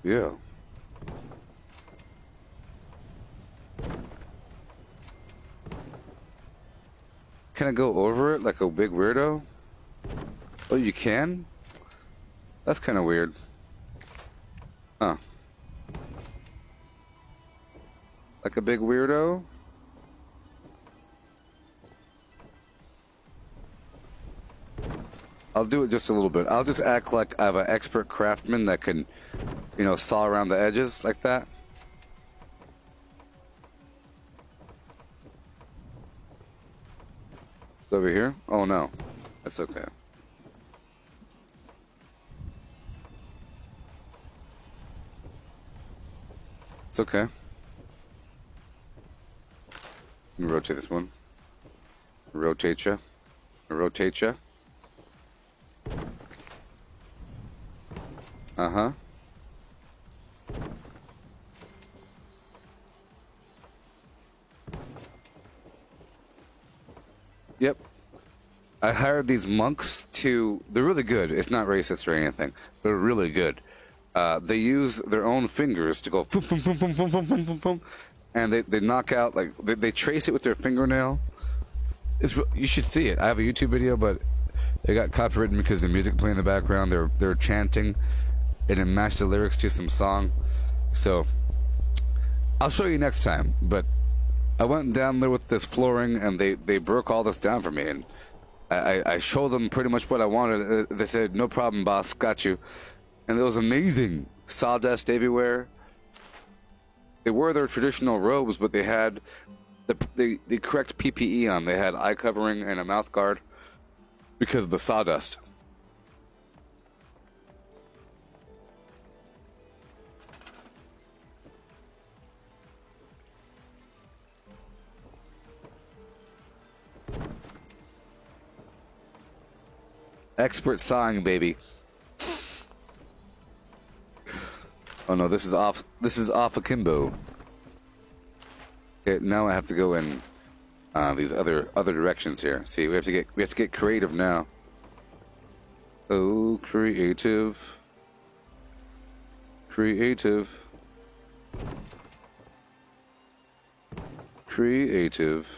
Yeah. Can I go over it like a big weirdo? Oh, you can? That's kind of weird. Huh. Like a big weirdo? I'll do it just a little bit. I'll just act like I have an expert craftsman that can, you know, saw around the edges like that. Over here? Oh no, that's okay. It's okay. Let me rotate this one. Rotate ya. Rotate ya. Uh-huh. Yep. I hired these monks to... They're really good. It's not racist or anything. They're really good. They use their own fingers to go... Boom, boom, boom, boom, boom, boom, boom, boom, boom, and they knock out... like they trace it with their fingernail. You should see it. I have a YouTube video, but It got copywritten because the music playing in the background. They're chanting, and it matched the lyrics to some song. So I'll show you next time. But I went down there with this flooring, and they broke all this down for me, and I showed them pretty much what I wanted. They said, "No problem, boss, got you." And it was amazing. Sawdust everywhere. They wore their traditional robes, but they had the correct PPE on. They had eye covering and a mouth guard because of the sawdust. Expert sawing, baby. Oh no, this is off. This is off akimbo. Okay, now I have to go in these other directions here. See, we have to get creative now. Oh, creative, creative, creative.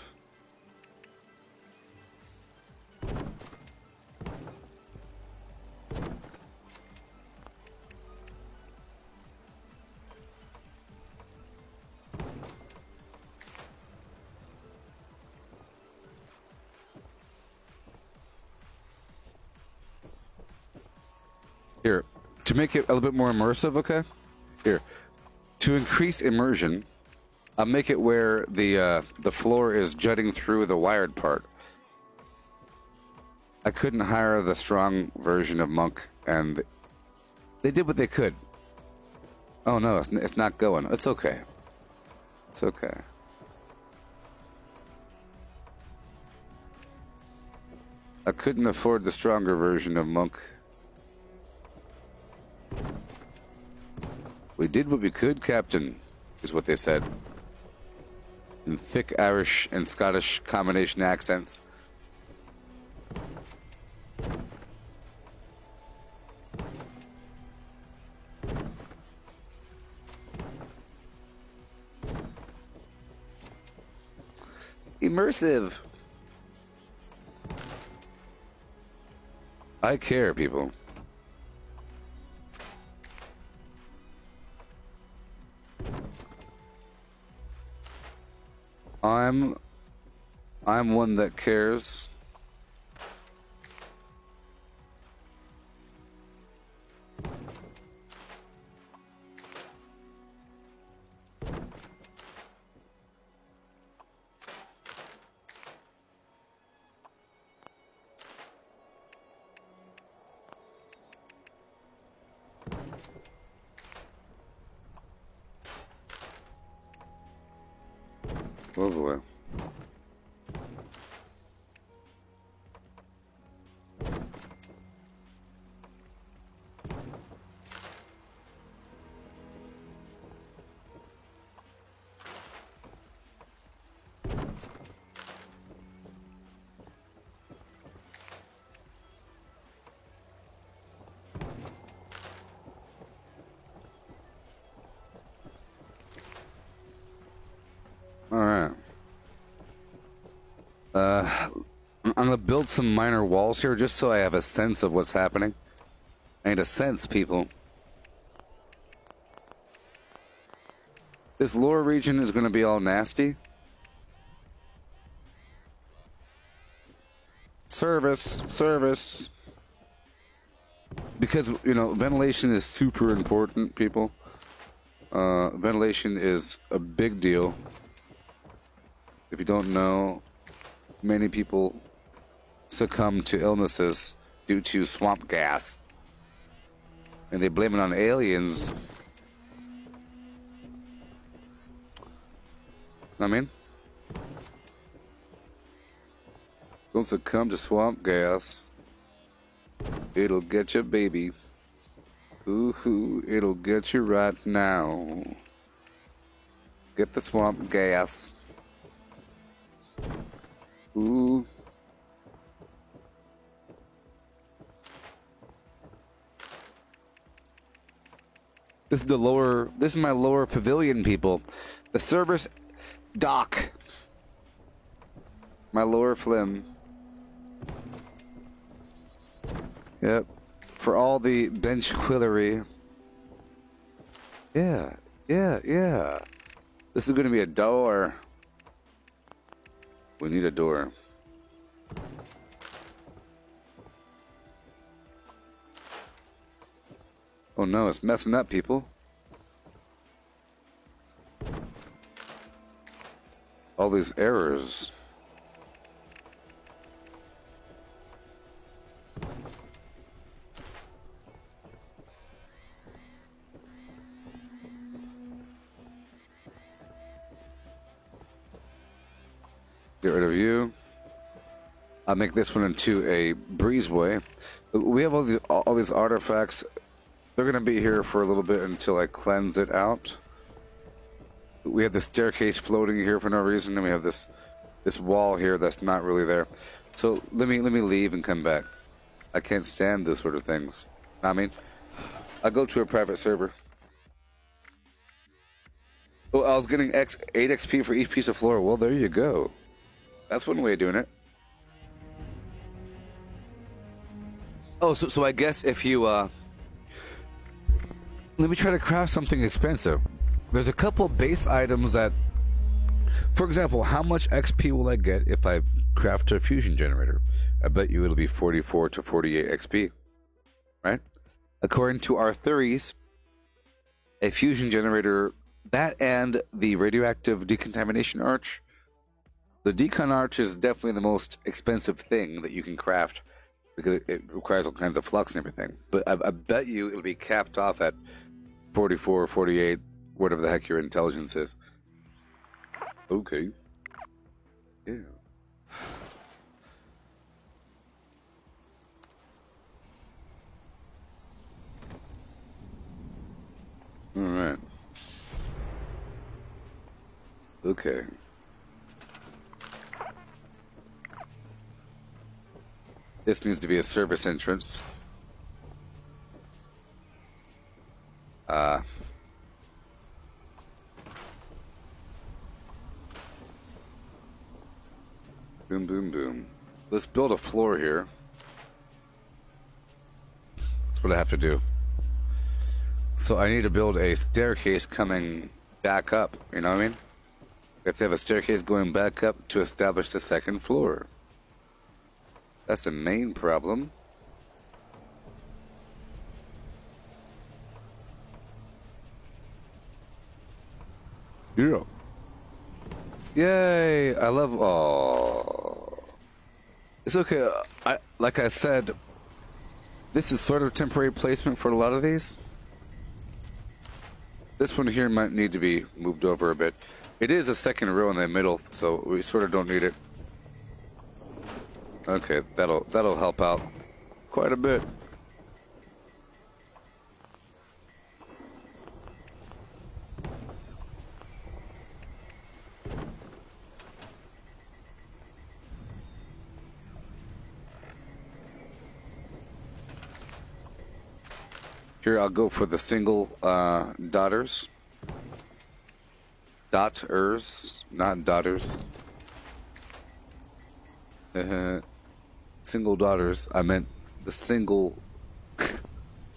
Here, to make it a little bit more immersive, okay? Here, to increase immersion, I'll make it where the floor is jutting through the wired part. I couldn't hire the strong version of Monk, and they did what they could. Oh no, it's not going. It's okay. It's okay. I couldn't afford the stronger version of Monk. We did what we could, Captain, is what they said. In thick Irish and Scottish combination accents. Immersive. I care, people. I'm one that cares. Oh boy. I'm gonna build some minor walls here just so I have a sense of what's happening. I need a sense, people. This lower region is gonna be all nasty. Service. Because, you know, ventilation is super important, people. Ventilation is a big deal. If you don't know, many people succumb to illnesses due to swamp gas. And they blame it on aliens. I mean, don't succumb to swamp gas. It'll get you, baby. Ooh, it'll get you right now. Get the swamp gas. Ooh. This is my lower pavilion, people. The service dock. My lower flim. Yep. For all the benchquillery. Yeah. Yeah. This is going to be a door. We need a door. Oh no, it's messing up, people. All these errors. Get rid of you. I'll make this one into a breezeway. We have all these artifacts. They're going to be here for a little bit until I cleanse it out. We have the staircase floating here for no reason, and we have this wall here that's not really there. So let me leave and come back. I can't stand those sort of things. I mean, I'll go to a private server. Oh, I was getting 8 XP for each piece of floor. Well, there you go. That's one way of doing it. Oh, so I guess if you let me try to craft something expensive. There's a couple base items that, for example, how much XP will I get if I craft a fusion generator? I bet you it'll be 44 to 48 XP, right? According to our theories, a fusion generator, that and the radioactive decontamination arch. The decon arch is definitely the most expensive thing that you can craft because it requires all kinds of flux and everything. But I bet you it'll be capped off at 44 or 48, whatever the heck your intelligence is. Okay. Yeah. All right. Okay. This needs to be a service entrance. Boom, boom, boom. Let's build a floor here. That's what I have to do. So I need to build a staircase coming back up, you know what I mean? We have to have a staircase going back up to establish the second floor. That's the main problem. Yeah. Yay! I love. Oh, it's okay. Like I said, this is sort of temporary placement for a lot of these. This one here might need to be moved over a bit. It is a second row in the middle, so we sort of don't need it. Okay, that'll help out quite a bit. Here, I'll go for the single daughters. Daughters, not daughters. Single daughters. I meant the single,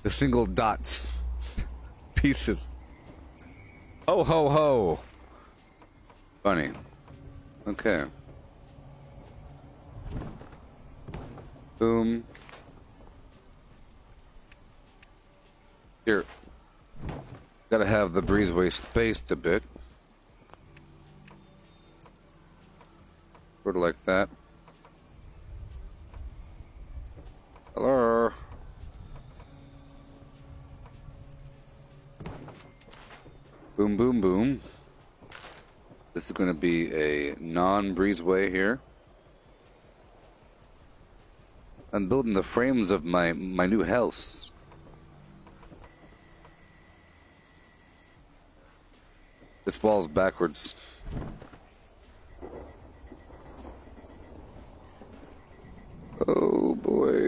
the single dots, pieces. Oh ho ho! Funny. Okay. Boom. Here. Gotta have the breezeway spaced a bit. Sort of like that. Hello. Boom, boom, boom. This is going to be a non-breezeway here. I'm building the frames of my new house. This wall's backwards. Oh boy.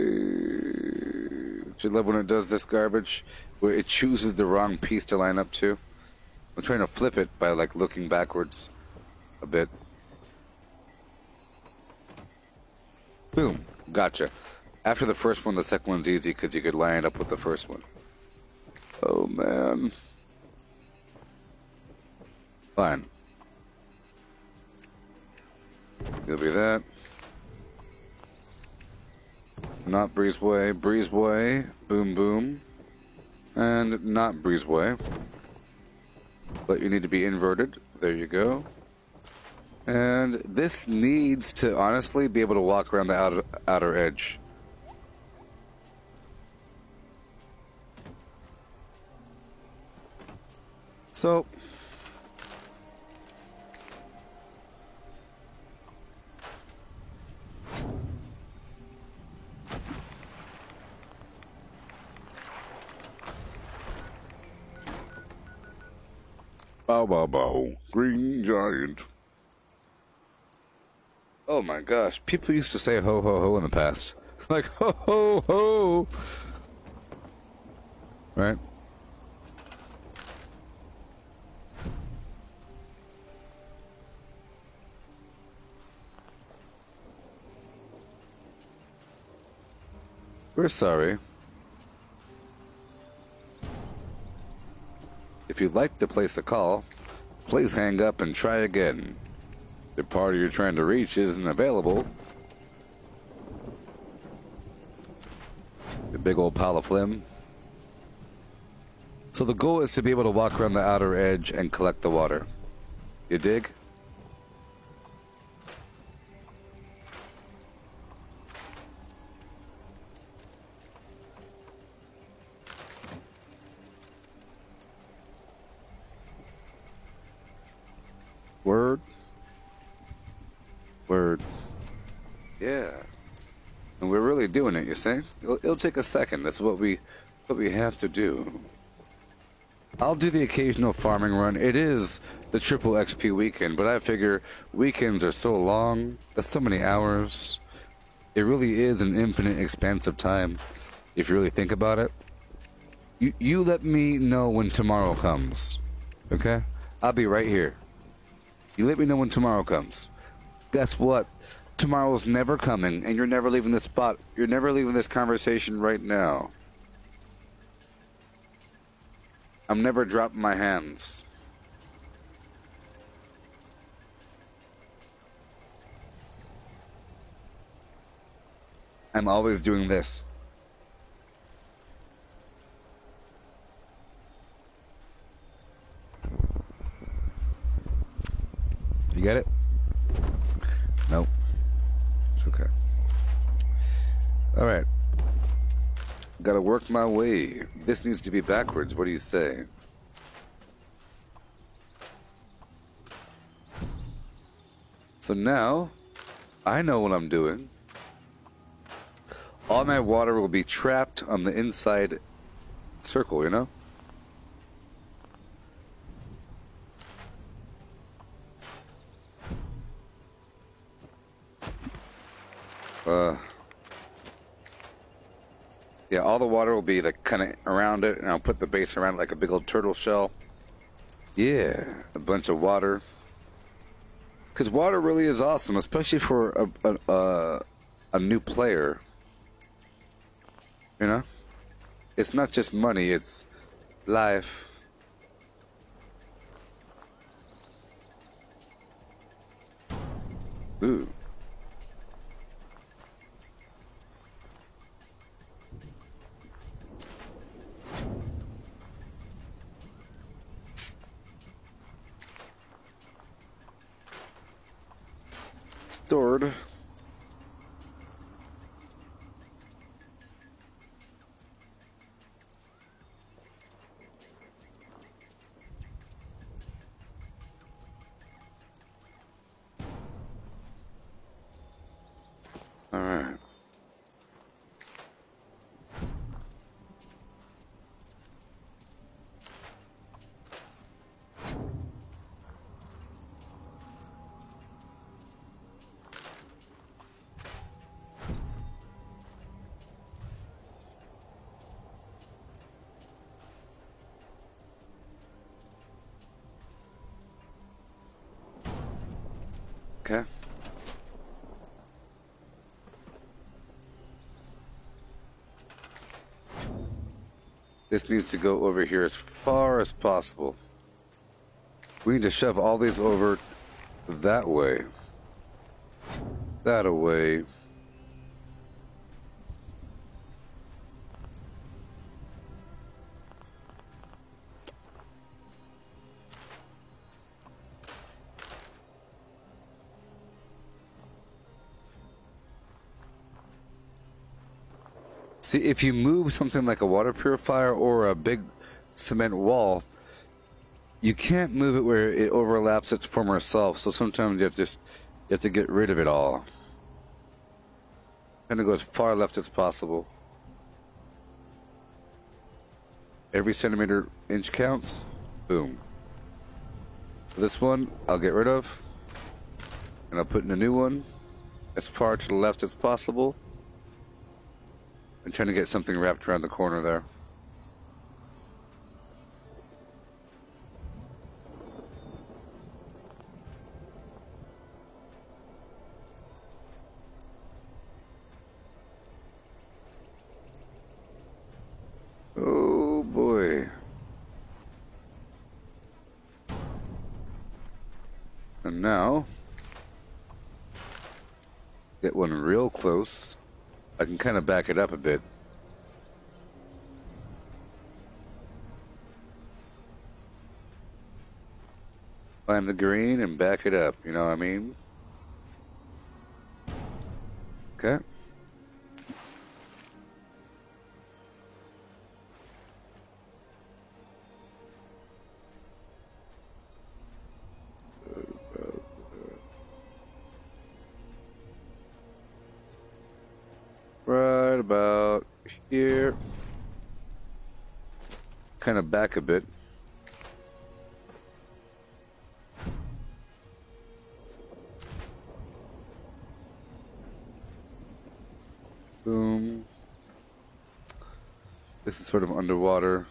Don't you love when it does this garbage? Where it chooses the wrong piece to line up to? I'm trying to flip it by like looking backwards a bit. Boom. Gotcha. After the first one, the second one's easy because you could line it up with the first one. Oh, man. Fine. It'll be that. Not breezeway, breezeway, boom boom, and not breezeway. But you need to be inverted. There you go. And this needs to honestly be able to walk around the outer edge. So Bow, bow, bow. Green giant. oh my gosh, people used to say ho ho ho in the past. Like ho ho ho. Right? We're sorry. If you'd like to place a call, please hang up and try again. The party you're trying to reach isn't available. The big old pile of phlegm. So the goal is to be able to walk around the outer edge and collect the water. You dig? Word. Word. Yeah. And we're really doing it, you see? It'll take a second. That's what we have to do. I'll do the occasional farming run. It is the triple XP weekend, but I figure weekends are so long. That's so many hours. It really is an infinite expanse of time, if you really think about it. You let me know when tomorrow comes, okay? I'll be right here. You let me know when tomorrow comes. Guess what? Tomorrow's never coming, and you're never leaving this spot. You're never leaving this conversation right now. I'm never dropping my hands. I'm always doing this. You get it? Nope. It's okay. Alright. Gotta work my way. This needs to be backwards. What do you say? So now, I know what I'm doing. All my water will be trapped on the inside circle, you know? Yeah, all the water will be like kind of around it, and I'll put the base around it like a big old turtle shell. Yeah, a bunch of water. Because water really is awesome, especially for a new player. You know? It's not just money, it's life. Ooh. Stored. All right. Okay. This needs to go over here as far as possible. We need to shove all these over that way. That away. See, if you move something like a water purifier or a big cement wall, you can't move it where it overlaps its former self. So sometimes you have to get rid of it all. Kind of go as far left as possible. Every centimeter inch counts. Boom. This one I'll get rid of, and I'll put in a new one as far to the left as possible. I'm trying to get something wrapped around the corner there. Oh boy. And now, get one real close. I can kind of back it up a bit. Find the green and back it up, you know what I mean? Okay. Right about here. Kind of back a bit. Boom. This is sort of underwater.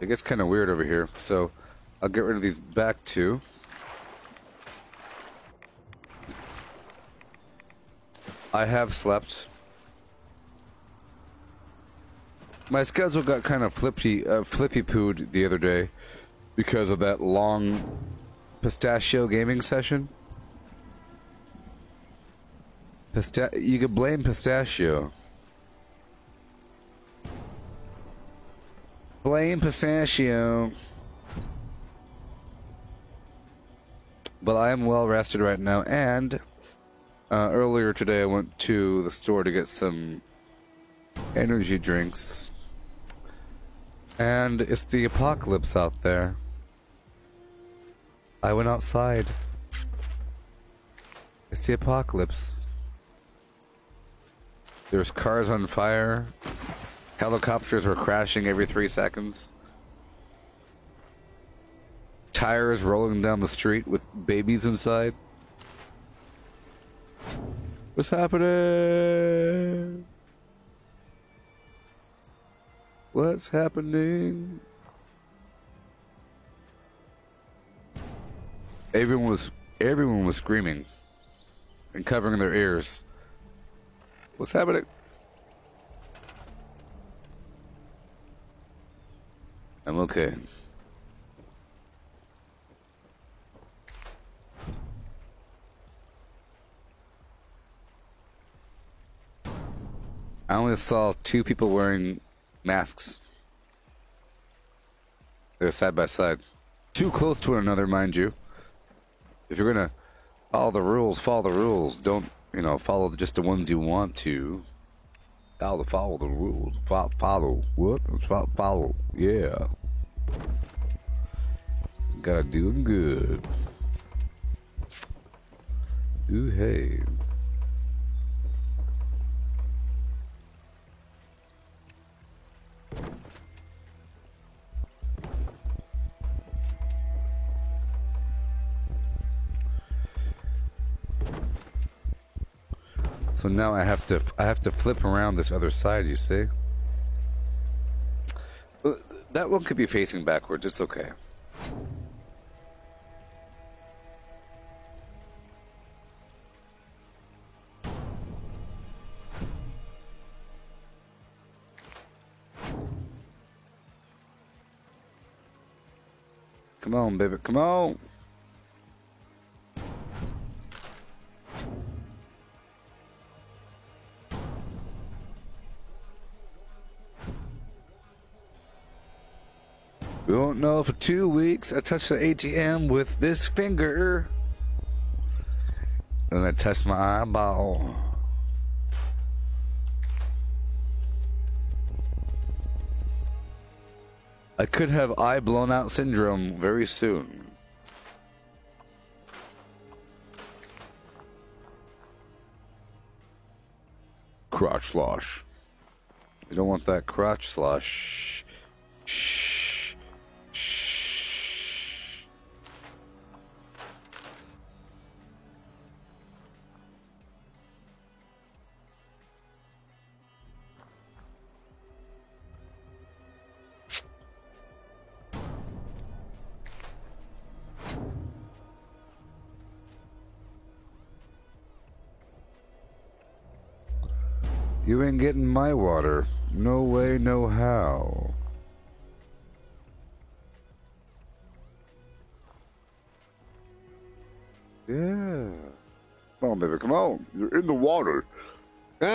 It gets kind of weird over here, so I'll get rid of these back two. I have slept. My schedule got kind of flippy pooed the other day because of that long pistachio gaming session. You could blame pistachio. Blame pistachio. But I am well rested right now, and earlier today I went to the store to get some energy drinks. And it's the apocalypse out there. I went outside. It's the apocalypse. There's cars on fire. Helicopters were crashing every 3 seconds. Tires rolling down the street with babies inside. What's happening? What's happening? Everyone was screaming and covering their ears. What's happening? I'm okay. I only saw 2 people wearing masks. They're side by side. Too close to one another, mind you. If you're gonna follow the rules, follow the rules. Don't, follow just the ones you want to. Follow the rules. Follow. What? Follow. Yeah. Gotta do them good. Ooh, hey. So now I have to flip around this other side, you see? That one could be facing backwards, it's okay. Come on, baby. Come on. We won't know for 2 weeks. I touched the ATM with this finger. Then I touched my eyeball. I could have eye blown out syndrome very soon. Crotch slosh. You don't want that crotch slosh. Shh. Shh. You ain't getting my water. No way, no how. Yeah. Come on, baby, come on. You're in the water. Oh,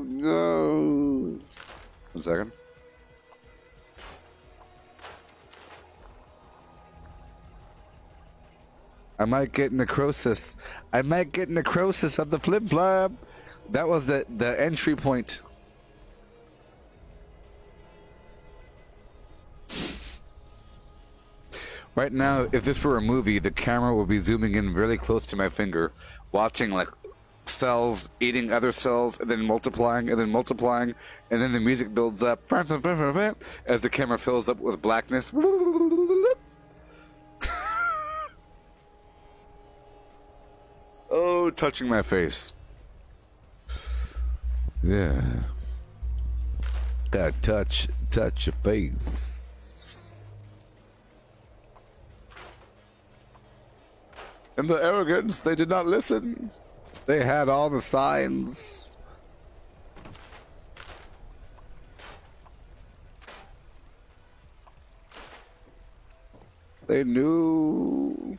no. 1 second. I might get necrosis. I might get necrosis of the flip flap. That was the entry point. Right now, if this were a movie, the camera would be zooming in really close to my finger, watching like cells eating other cells, and then multiplying, and then multiplying, and then the music builds up as the camera fills up with blackness. Oh, touching my face. Yeah. Gotta touch your face. And the arrogance, they did not listen. They had all the signs. They knew.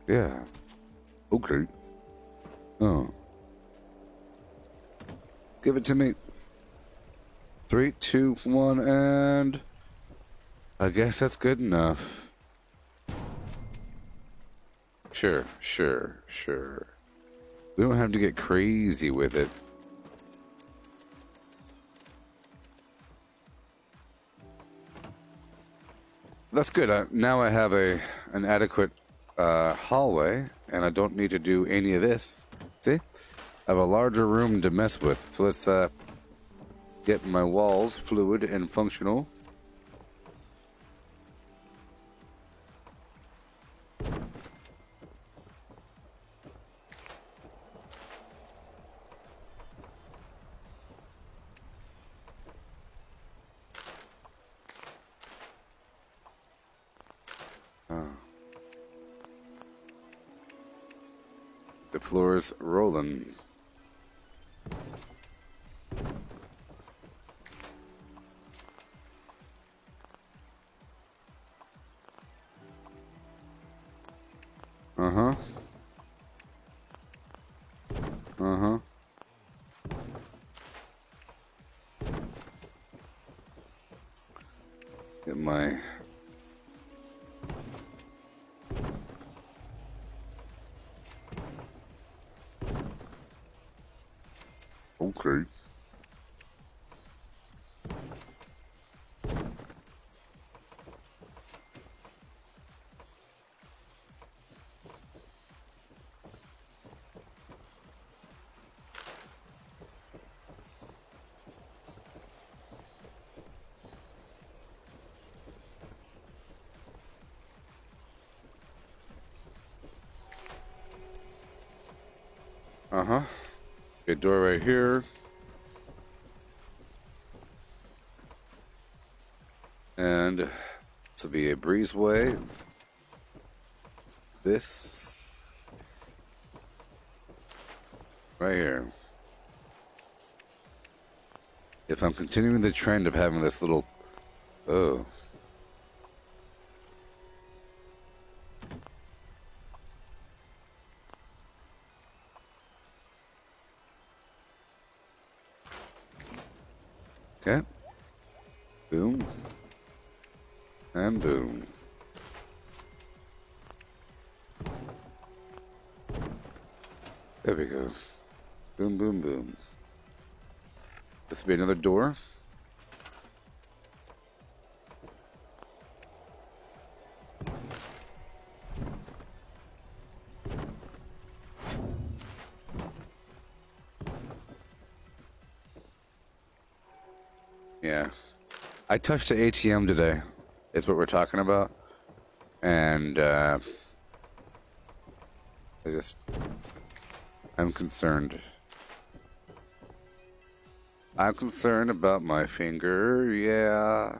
Yeah. Okay. Oh. Give it to me. 3, 2, 1, and I guess that's good enough. Sure. We don't have to get crazy with it. That's good. Now I have an adequate hallway, and I don't need to do any of this. See? I have a larger room to mess with. So let's get my walls fluid and functional. The floor's rolling. Get my okay. Okay, door right here. And this will be a breezeway. This. Right here. If I'm continuing the trend of having this little... Oh. Okay. Boom. And boom. There we go. Boom, boom, boom. This will be another door. Yeah. I touched the ATM today. Is what we're talking about. And, I'm concerned. I'm concerned about my finger, yeah.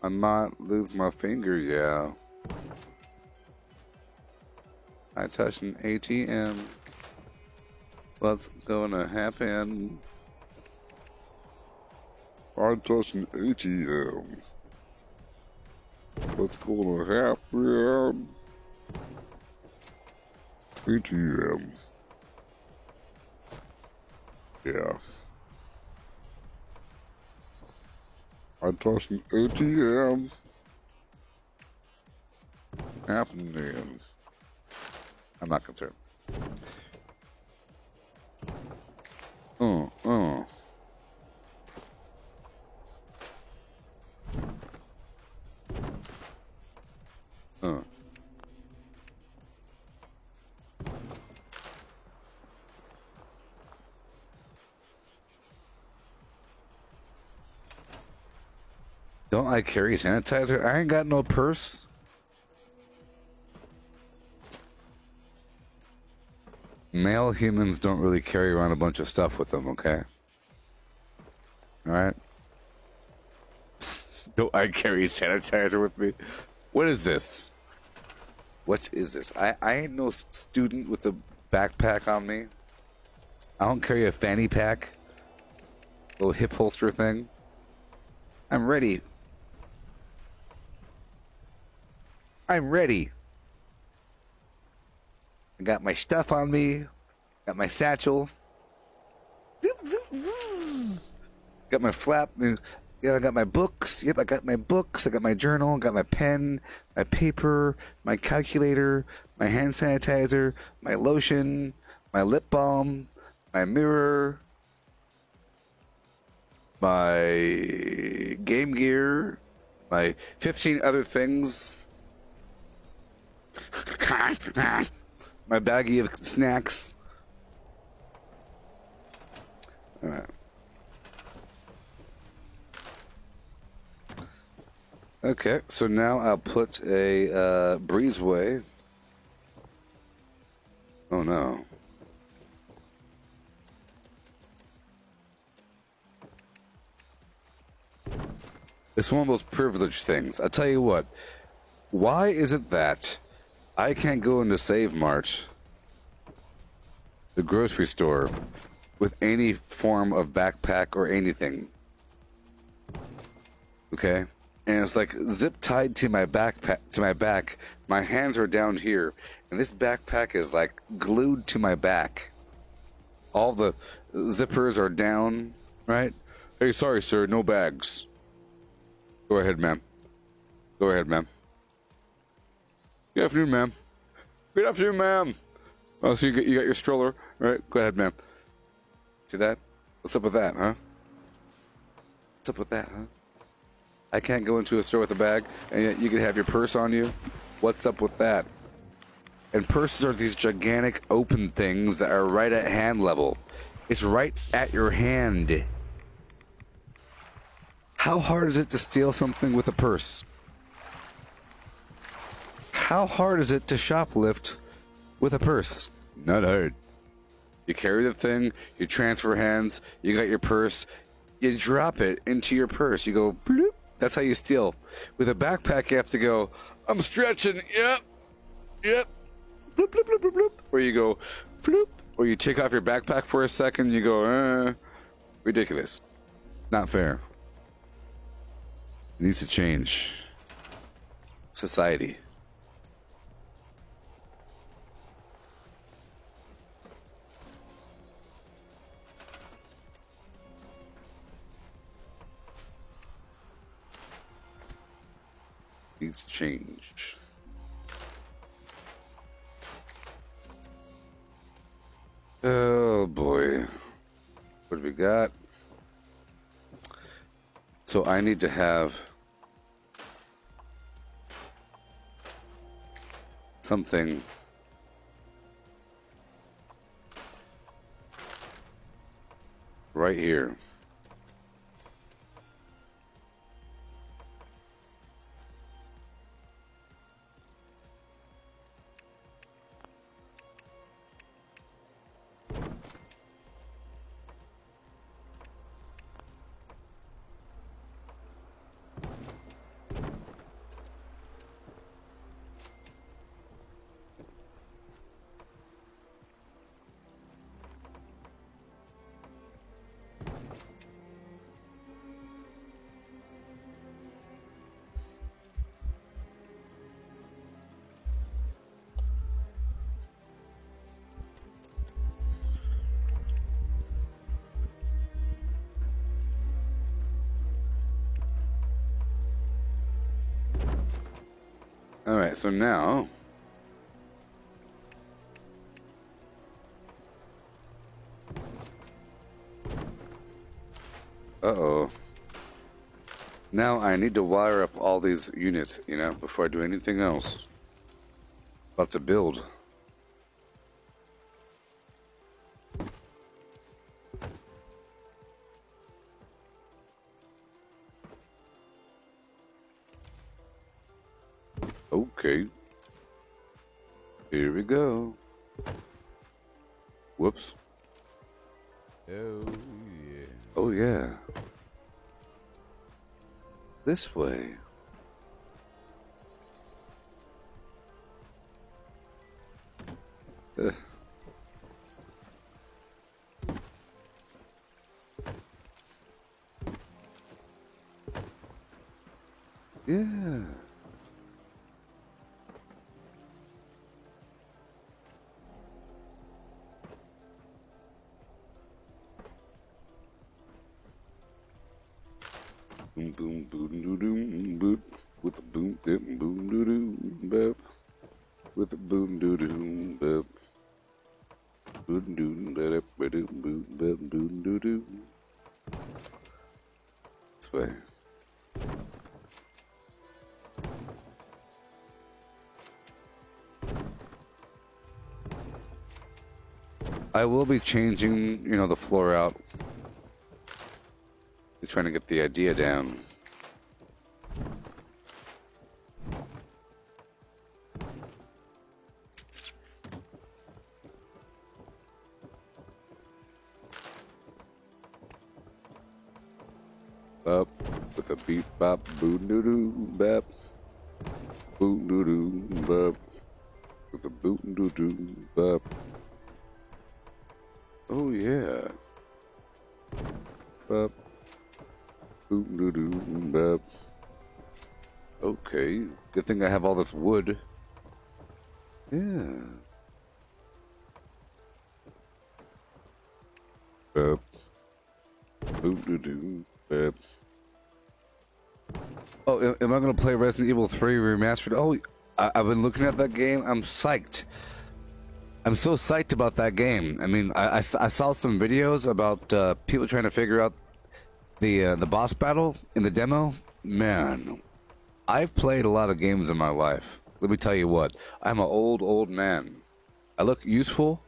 I might lose my finger, yeah. I touched an ATM. What's gonna happen? I touched an ATM. What's gonna happen? ATM. Yeah. I touched an ATM. Happening. I'm not concerned. Don't I carry sanitizer? I ain't got no purse. Male humans don't really carry around a bunch of stuff with them, okay? Alright? Don't I carry sanitizer with me? What is this? What is this? I ain't no student with a backpack on me. I don't carry a fanny pack. Little hip holster thing. I'm ready. I'm ready. I got my stuff on me. Got my satchel. Got my flap. Yeah, I got my books. Yep, I got my books. I got my journal. Got my pen, my paper, my calculator, my hand sanitizer, my lotion, my lip balm, my mirror, my Game Gear, my 15 other things. My baggie of snacks. All right. Okay, so now I'll put a breezeway. Oh no. It's one of those privilege things. I'll tell you what. Why is it that I can't go into Save Mart, the grocery store, with any form of backpack or anything? Okay? And it's like zip tied to my backpack, to my back. My hands are down here, and this backpack is like glued to my back. All the zippers are down, right? Hey, sorry, sir, no bags. Go ahead, ma'am. Go ahead, ma'am. Good afternoon, ma'am. Good afternoon, ma'am. Oh, so you got your stroller, right? Go ahead, ma'am. See that? What's up with that, huh? What's up with that, huh? I can't go into a store with a bag, and yet you can have your purse on you. What's up with that? And purses are these gigantic open things that are right at hand level. It's right at your hand. How hard is it to steal something with a purse? How hard is it to shoplift with a purse? Not hard. You carry the thing, you transfer hands, you got your purse, you drop it into your purse. You go, bloop. That's how you steal. With a backpack, you have to go, I'm stretching, yep, bloop, bloop, bloop, bloop, bloop. Or you go, bloop, Or you take off your backpack for a second, and you go, ridiculous. Not fair. It needs to change. Society. Needs to change. Oh boy. What have we got? So I need to have something right here. All right, so now uh-oh. Now I need to wire up all these units, you know, before I do anything else. About to build. Okay. Here we go. Whoops. Oh, yeah. Oh, yeah. This way. Yeah. Boom, boom, boom, doo, doo, boop. With a boom, dip, boom, doo, doo, bop. With a boom, doo, doo, bop. Boom, doo, da, da, ba, doo, boom, bop, boom, doo, doo. This way. I will be changing, you know, the floor out. Just trying to get the idea down. Up with a beep bop boom doo doo bap. Boom doo doo bop. With a boom doo doo bop. Oh yeah. Bop. Boom doo doo bop. Okay. Good thing I have all this wood. Yeah. Bop. Boom doo doo bop. Oh, am I gonna play Resident Evil 3 Remastered? Oh, I've been looking at that game. I'm psyched. I'm so psyched about that game. I mean, I saw some videos about people trying to figure out the boss battle in the demo. Man, I've played a lot of games in my life. Let me tell you what. I'm an old man. I look useful,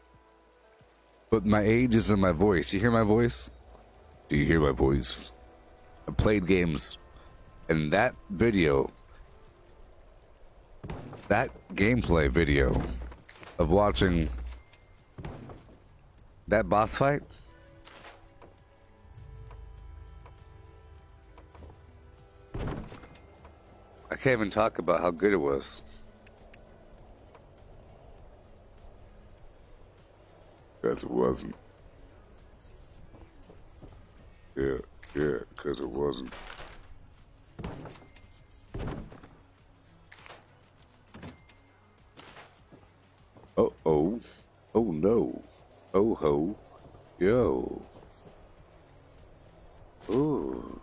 but my age is in my voice. You hear my voice? Do you hear my voice? I played games. And that video, that gameplay video of watching that boss fight, I can't even talk about how good it was. 'cause it wasn't. Yeah, 'cause it wasn't. Uh-oh. Oh, no. Oh, ho. Yo. Ooh.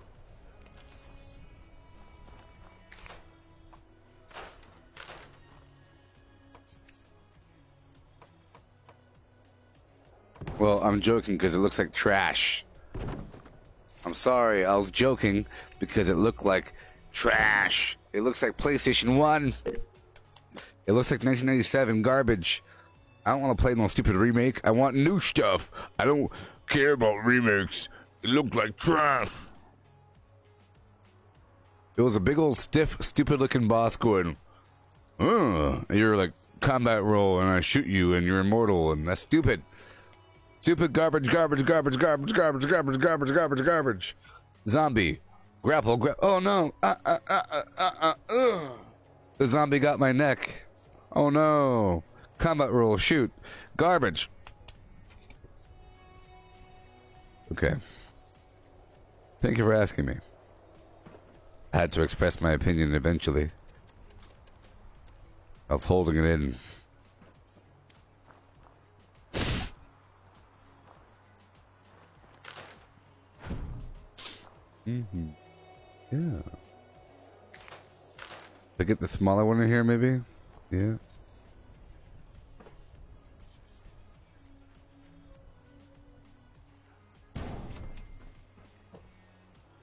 Well, I'm joking because it looks like trash. I'm sorry, I was joking because it looked like trash. It looks like PlayStation 1. It looks like 1997 garbage. I don't want to play no stupid remake. I want new stuff. I don't care about remakes. It looked like trash. It was a big old stiff, stupid-looking boss going, you're like combat roll, and I shoot you, and you're immortal, and that's stupid. Stupid garbage, garbage, garbage, garbage, garbage, garbage, garbage, garbage, garbage. Zombie. Grapple, oh no. The zombie got my neck. Oh no. Combat roll, shoot. Garbage. Okay. Thank you for asking me. I had to express my opinion eventually. I was holding it in. Mm-hmm. Yeah. I get the smaller one in here, maybe? Yeah.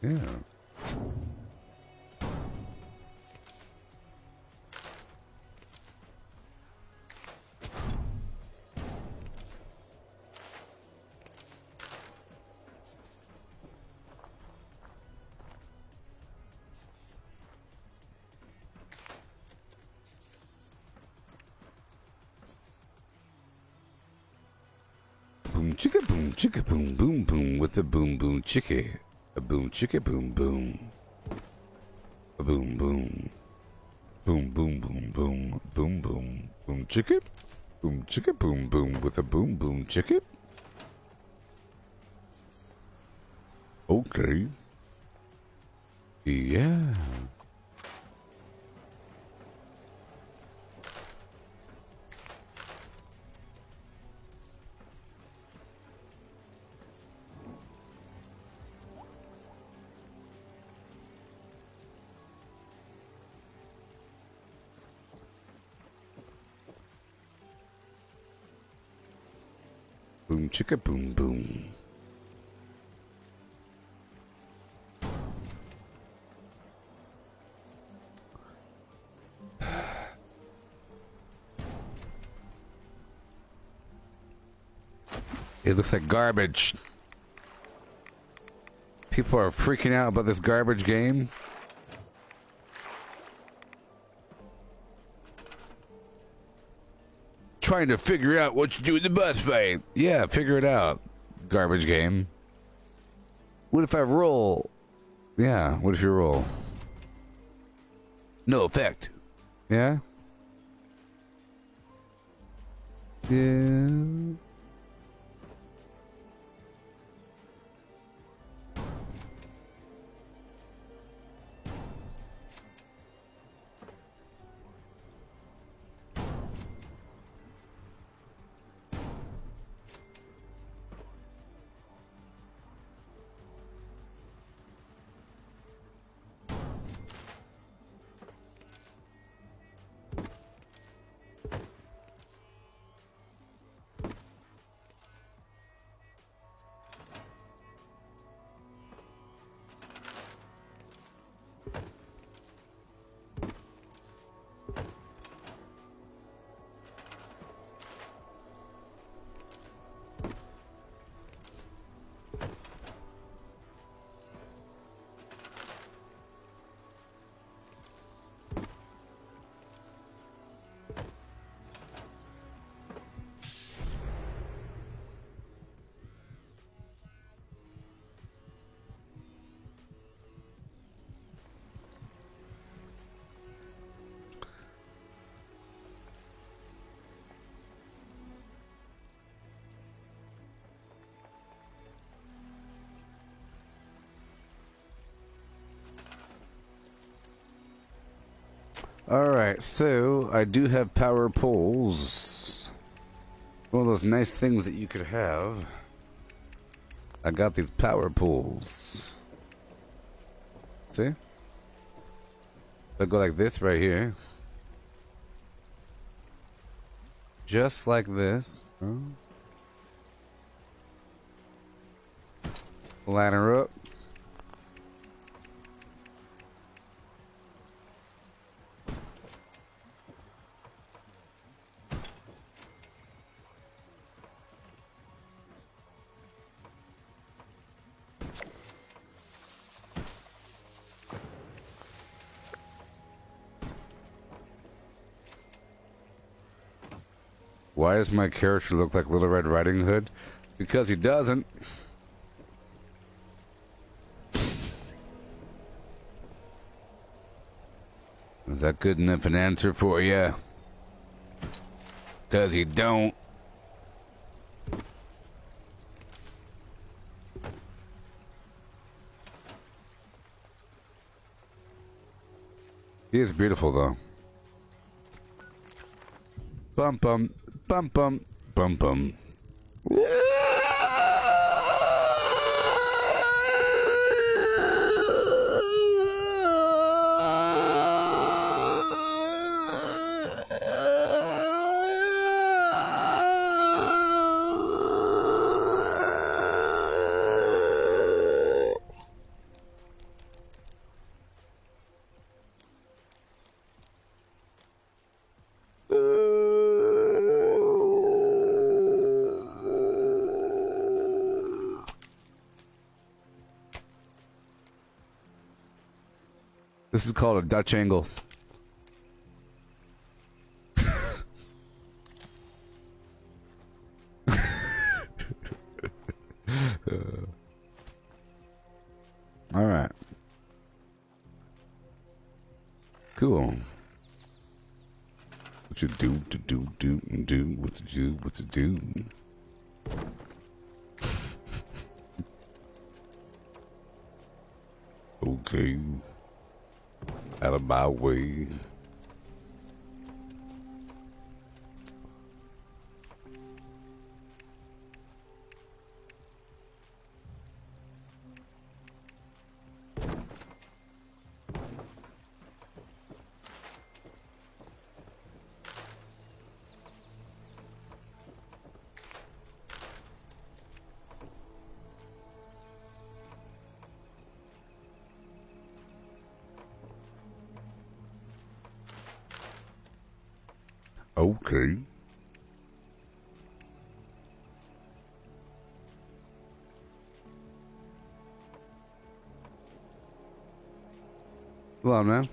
Yeah. Boom chicka boom boom boom with the boom boom chicka. A boom chicka boom boom. A boom boom. Boom boom boom boom boom boom boom chicka. Boom chicka boom boom with a boom boom chicka. Okay. Yeah. Boom chicka boom boom. It looks like garbage. People are freaking out about this garbage game. Trying to figure out what you do in the boss fight. Yeah, figure it out. Garbage game. What if I roll? Yeah, what if you roll? No effect. Yeah? Yeah. Alright, so I do have power poles. One of those nice things that you could have. I got these power poles. See? They'll go like this right here. Just like this. Line her up. Why does my character look like Little Red Riding Hood? Because he doesn't. Is that good enough an answer for you? Because he don't. He is beautiful, though. Bum bum. Bum bum bum bum. This is called a Dutch angle. All right. Cool. What you do, what you do. Okay. Out of my way. Okay. Come on, man.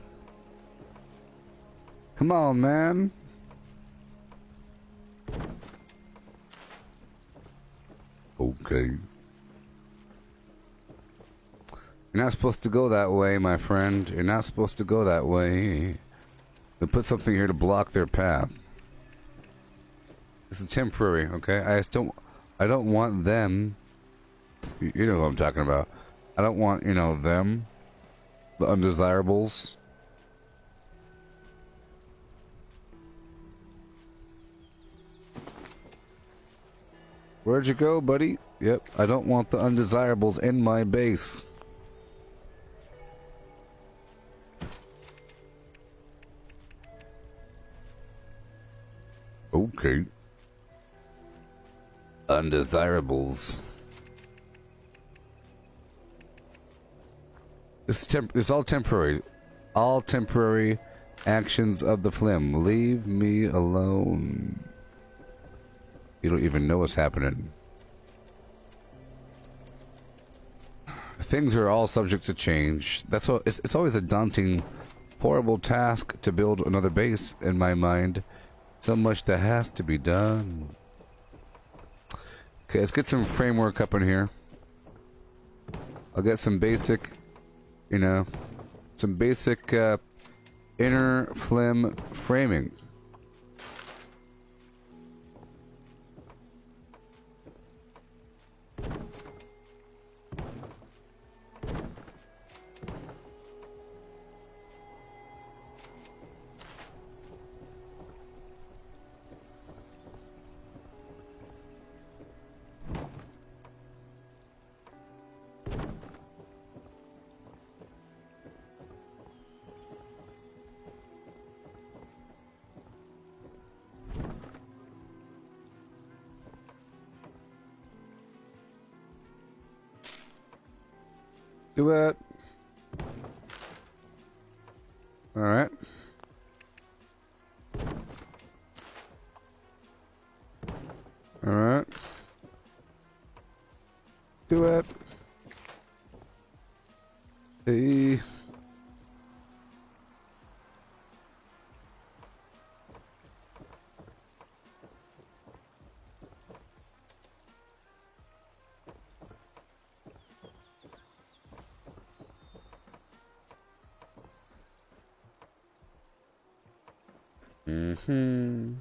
Come on, man. Okay. You're not supposed to go that way, my friend. You're not supposed to go that way. They put something here to block their path. This is temporary, okay? I don't want them. You know who I'm talking about. I don't want, them. The undesirables. Where'd you go, buddy? Yep, I don't want the undesirables in my base. Okay. Undesirables. This is all temporary. All temporary actions of the Flim. Leave me alone. You don't even know what's happening. Things are all subject to change. That's what it's always a daunting, horrible task to build another base in my mind. So much that has to be done. Okay, let's get some framework up in here. I'll get some basic, some basic inner Flim framing. Do it. Alright. Alright. Do it. Hey. Mm-hmm.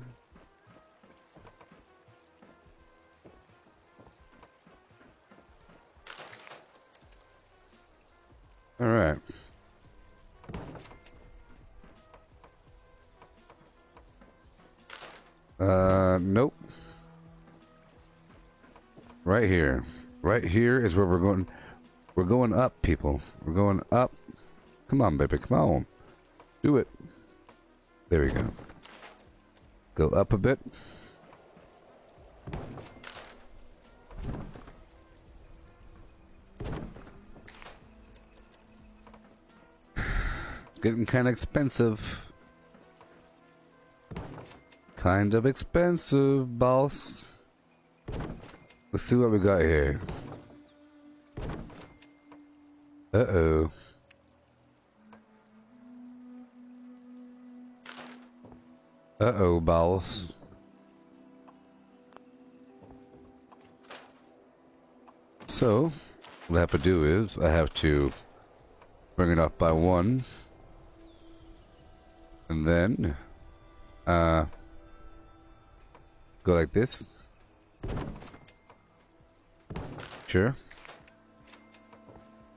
All right. Nope. Right here. Right here is where we're going. We're going up, people. We're going up. Come on, baby. Come on. Do it. There we go. Go up a bit. It's getting kind of expensive. Kind of expensive, boss. Let's see what we got here. Uh-oh. Uh-oh, boss. So, what I have to do is, I have to bring it up by 1. And then, go like this. Sure.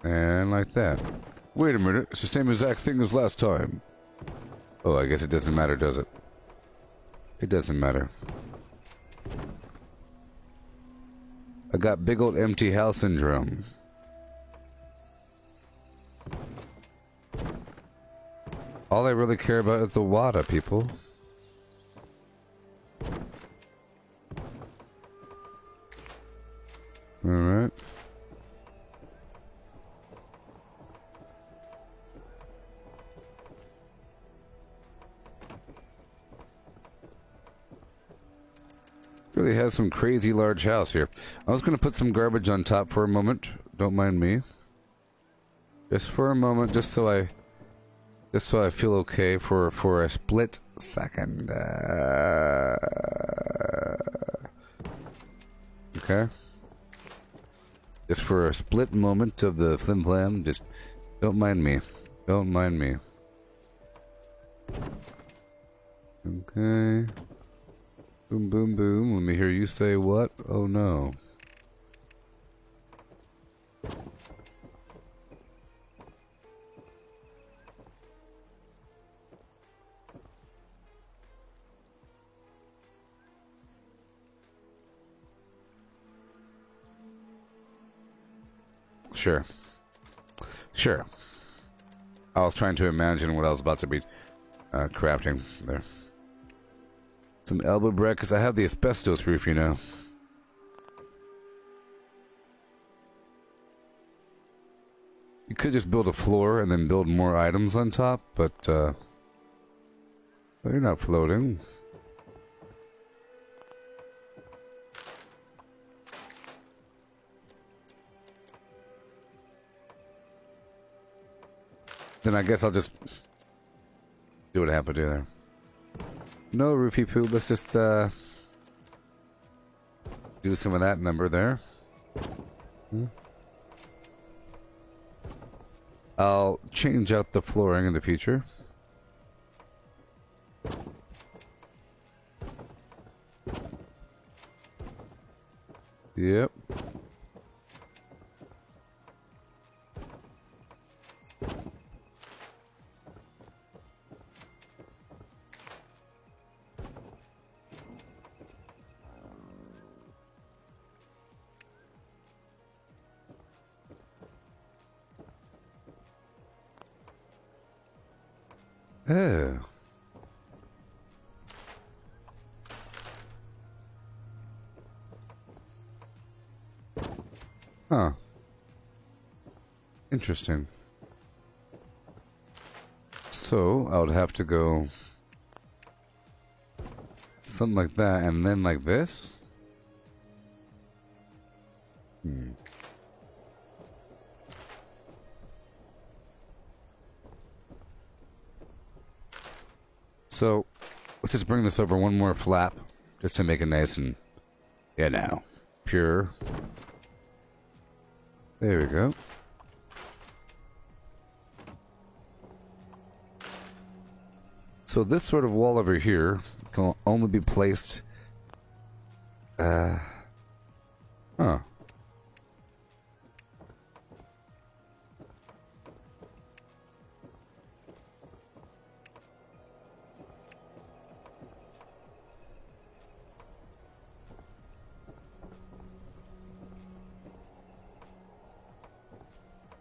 And like that. Wait a minute, it's the same exact thing as last time. Oh, I guess it doesn't matter, does it? It doesn't matter. I got big old empty house syndrome. All I really care about is the water, people. Alright. Really has some crazy large house here. I was gonna put some garbage on top for a moment. Don't mind me. Just for a moment, just so I feel okay for a split second. Okay. Just for a split moment of the flim flam. Just don't mind me. Don't mind me. Okay. Boom, boom, boom. Let me hear you say what? Oh no. Sure. Sure. I was trying to imagine what I was about to be crafting there. Some elbow bread, because I have the asbestos roof, you know. You could just build a floor and then build more items on top, but well, you're not floating. Then I guess I'll just do what I have to do there. No roofie poo, let's just do some of that number there. I'll change out the flooring in the future. Yep. Oh. Huh. Interesting. So, I would have to go something like that, and then like this? So, let's just bring this over one more flap, just to make it nice and, you know, pure. There we go. So this sort of wall over here can only be placed... Huh.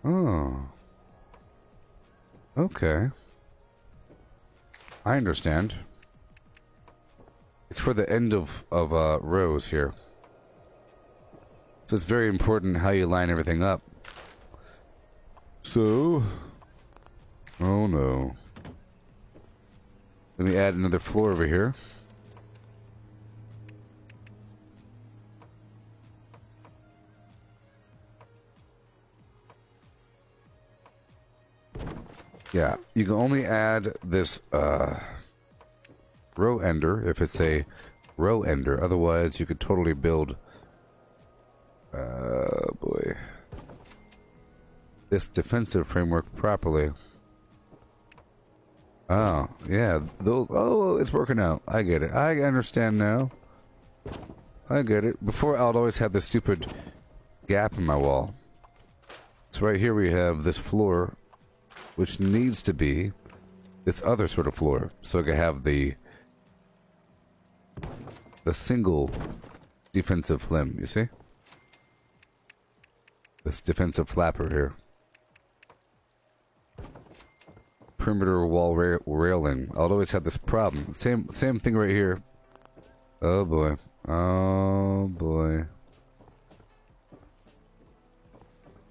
Oh. Okay. I understand. It's for the end of rows here. So it's very important how you line everything up. So... Oh no. Let me add another floor over here. Yeah, you can only add this row ender if it's a row ender. Otherwise, you could totally build boy, this defensive framework properly. Oh, yeah. Oh, it's working out. I get it. I understand now. I get it. Before, I would always have this stupid gap in my wall. So right here we have this floor, which needs to be this other sort of floor, so I can have the single defensive limb, you see? This defensive flapper here. Perimeter wall railing. I'll always have this problem. Same thing right here. Oh boy. Oh boy.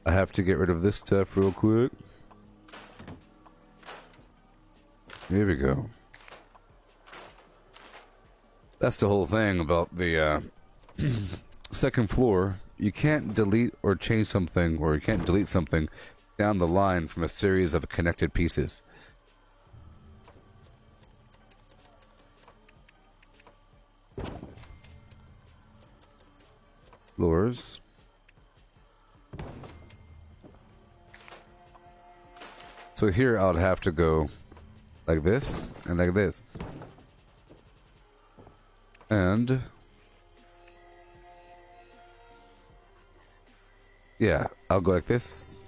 I have to get rid of this stuff real quick. Here we go. That's the whole thing about the second floor. You can't delete or change something, or you can't delete something down the line from a series of connected pieces. Floors. So here I would have to go like this and like this. And yeah, I'll go like this.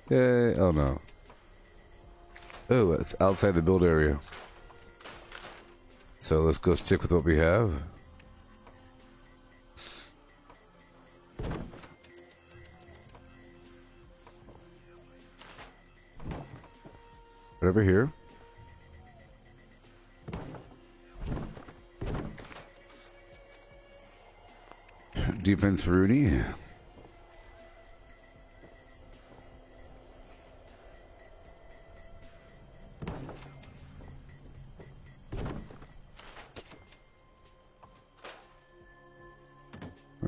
Yay, oh no. Oh, it's outside the build area. So let's go stick with what we have. Right over here. Defense Rooney.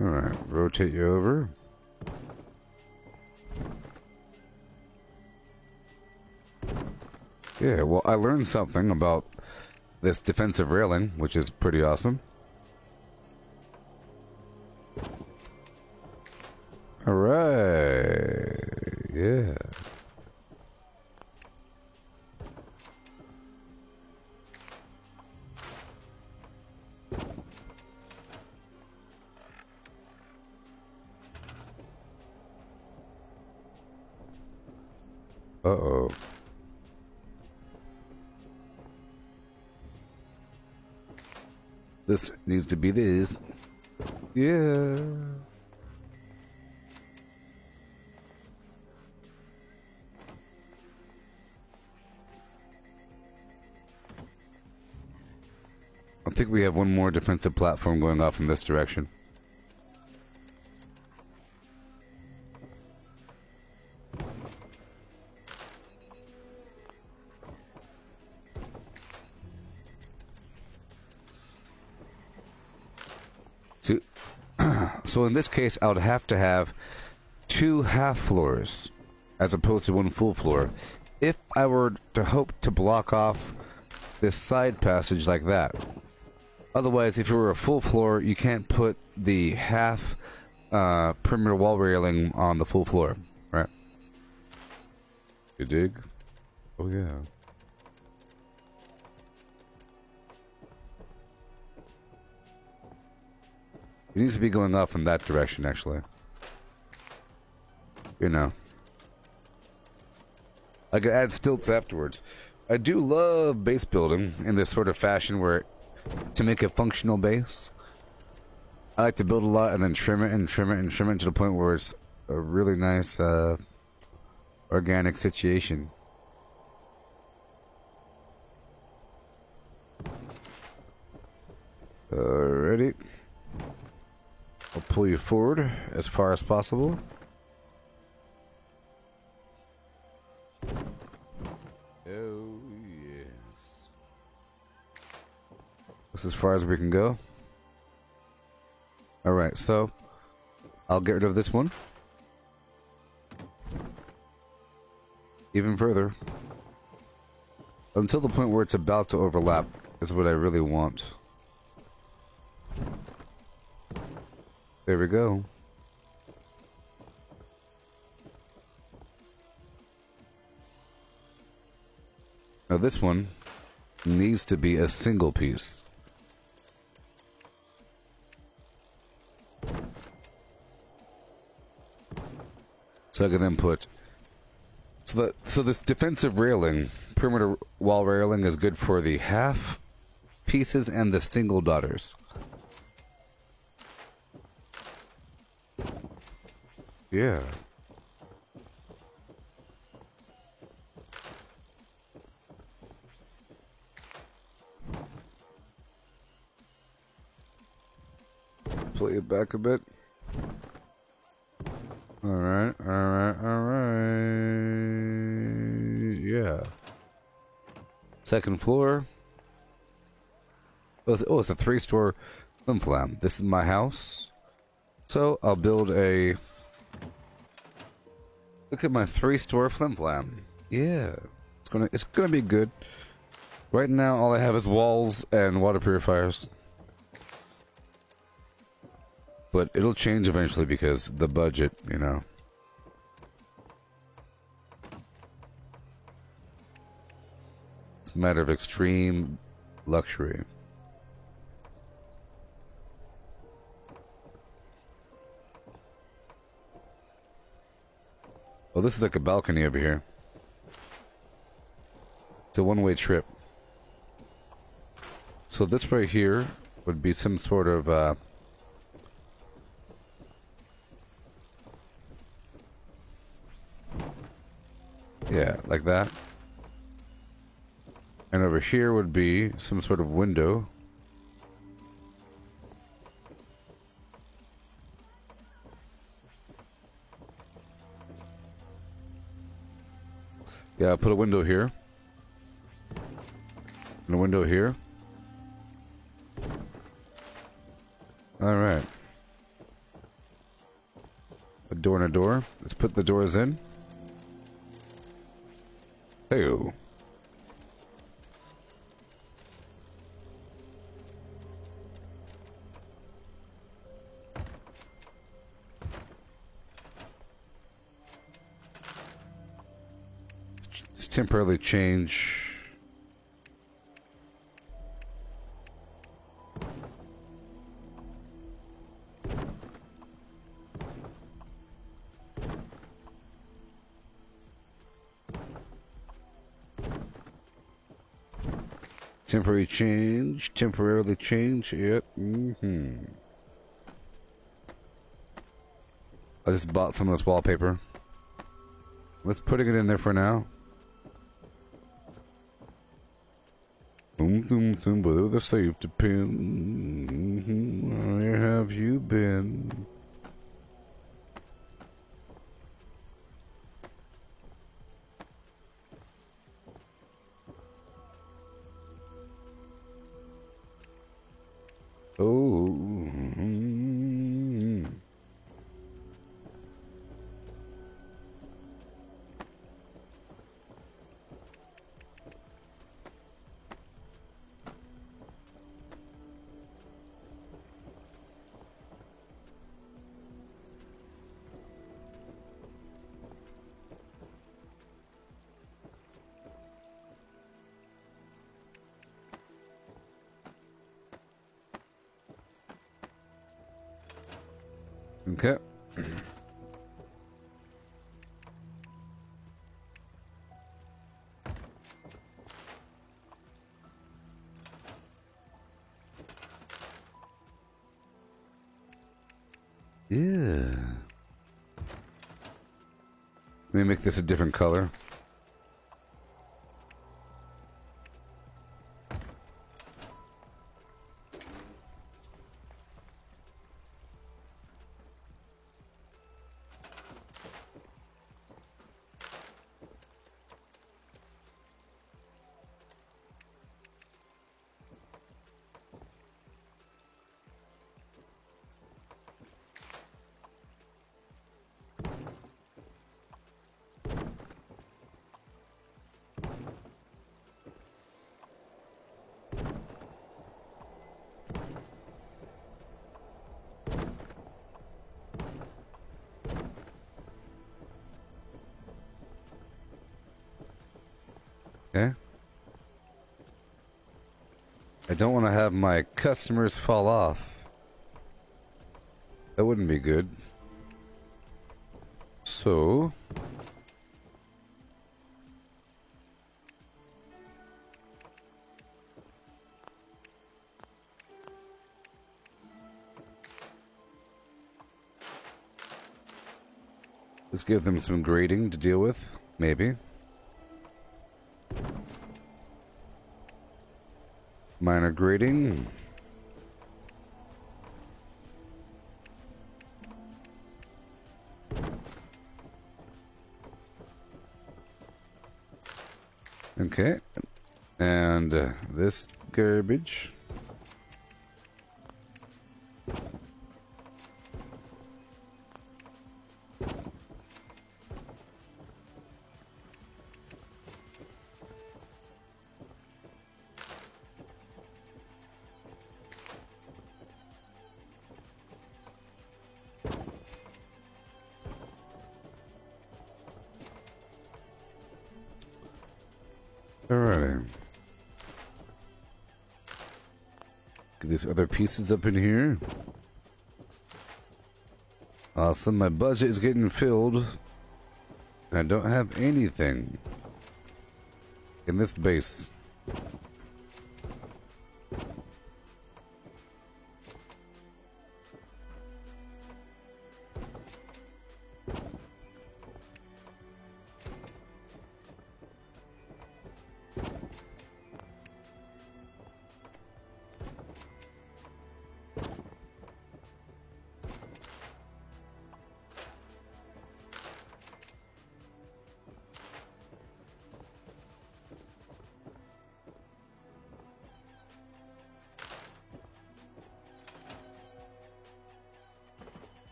Alright, rotate you over. Yeah, well, I learned something about this defensive railing, which is pretty awesome. Alright, yeah. Uh-oh. This needs to be this. Yeah. think we have one more defensive platform going off in this direction. So in this case, I would have to have 2 half floors as opposed to 1 full floor if I were to hope to block off this side passage like that. Otherwise, if it were a full floor, you can't put the half perimeter wall railing on the full floor, right? You dig? Oh yeah. It needs to be going off in that direction, actually. You know. I could add stilts afterwards. I do love base building in this sort of fashion where, to make a functional base, I like to build a lot and then trim it and trim it and trim it to the point where it's a really nice, organic situation. Alrighty. I'll pull you forward as far as possible. Oh, yes. That's as far as we can go. Alright, so I'll get rid of this one. Even further. Until the point where it's about to overlap is what I really want. There we go. Now this one needs to be a single piece. So I can then put... So this defensive railing, perimeter wall railing, is good for the half pieces and the single daughters. Yeah. Play it back a bit. Alright, alright, alright. Yeah. Second floor. Oh, it's a 3-store flim flam. This is my house. So I'll build a... Look at my 3-store flim flam. Yeah. It's gonna be good. Right now all I have is walls and water purifiers. But it'll change eventually because the budget, you know. It's a matter of extreme luxury. Oh, this is like a balcony over here. It's a one-way trip. So this right here would be some sort of, yeah, like that. And over here would be some sort of window. Yeah, I'll put a window here. And a window here. Alright. A door and a door. Let's put the doors in. Hey-o. Just temporarily change. Temporarily change, yep, I just bought some of this wallpaper. Let's put it in there for now. Boom. Below the safety pin. Where have you been? Oh. Okay. Yeah. Let me make this a different color. Okay. I don't want to have my customers fall off. That wouldn't be good. So... let's give them some grading to deal with, maybe. Minor grading. Okay. And this garbage. Alright. Get these other pieces up in here. Awesome, my budget is getting filled. I don't have anything in this base.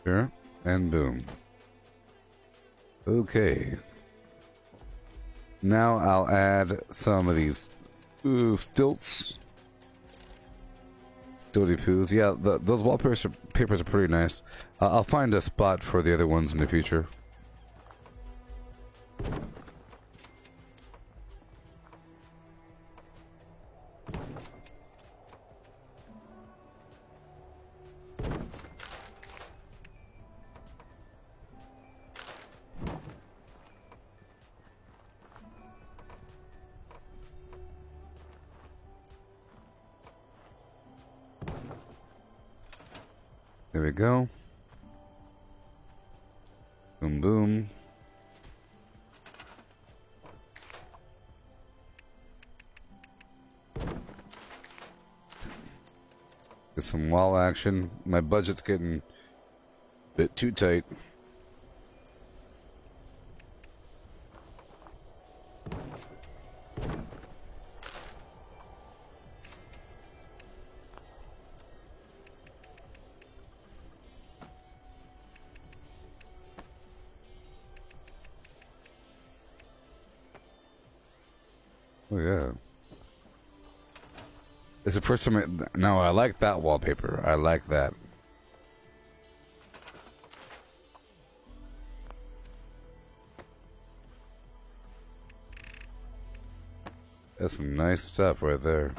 Sure, and boom. Okay. Now I'll add some of these stilts. Stilty poos. Yeah, those wallpapers are pretty nice. I'll find a spot for the other ones in the future. There we go. Boom, boom. Get some wall action. My budget's getting a bit too tight. Oh yeah. It's the first time no, I like that wallpaper. I like that. That's some nice stuff right there.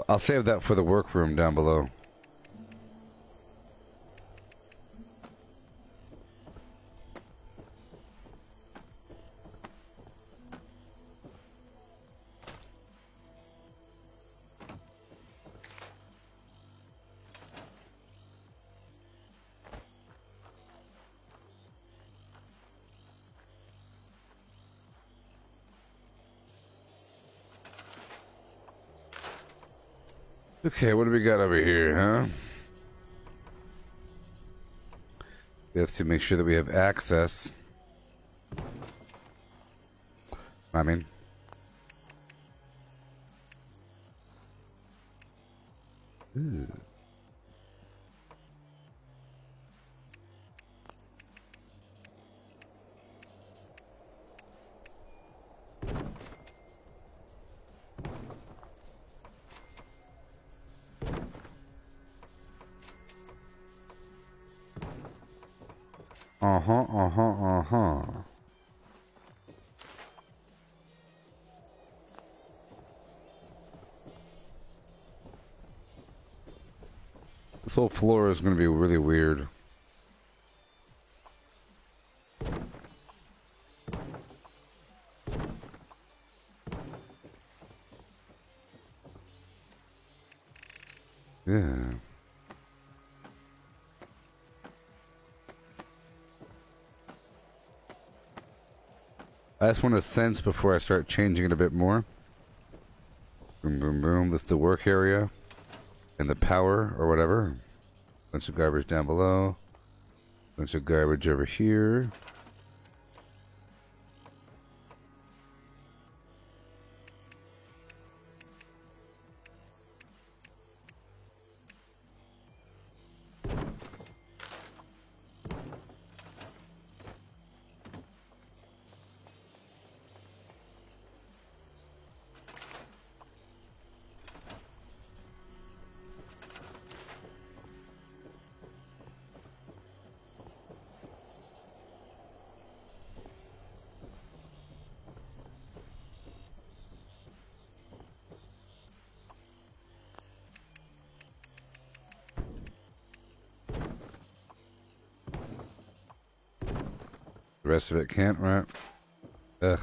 I'll save that for the workroom down below. Okay, what do we got over here, huh? We have to make sure that we have access. I mean... Ooh. Uh-huh. This whole floor is going to be really weird. Yeah. I just want to sense before I start changing it a bit more. Boom, boom, boom. That's the work area. And the power, or whatever. Bunch of garbage down below. Bunch of garbage over here. The rest of it can't, right? Ugh.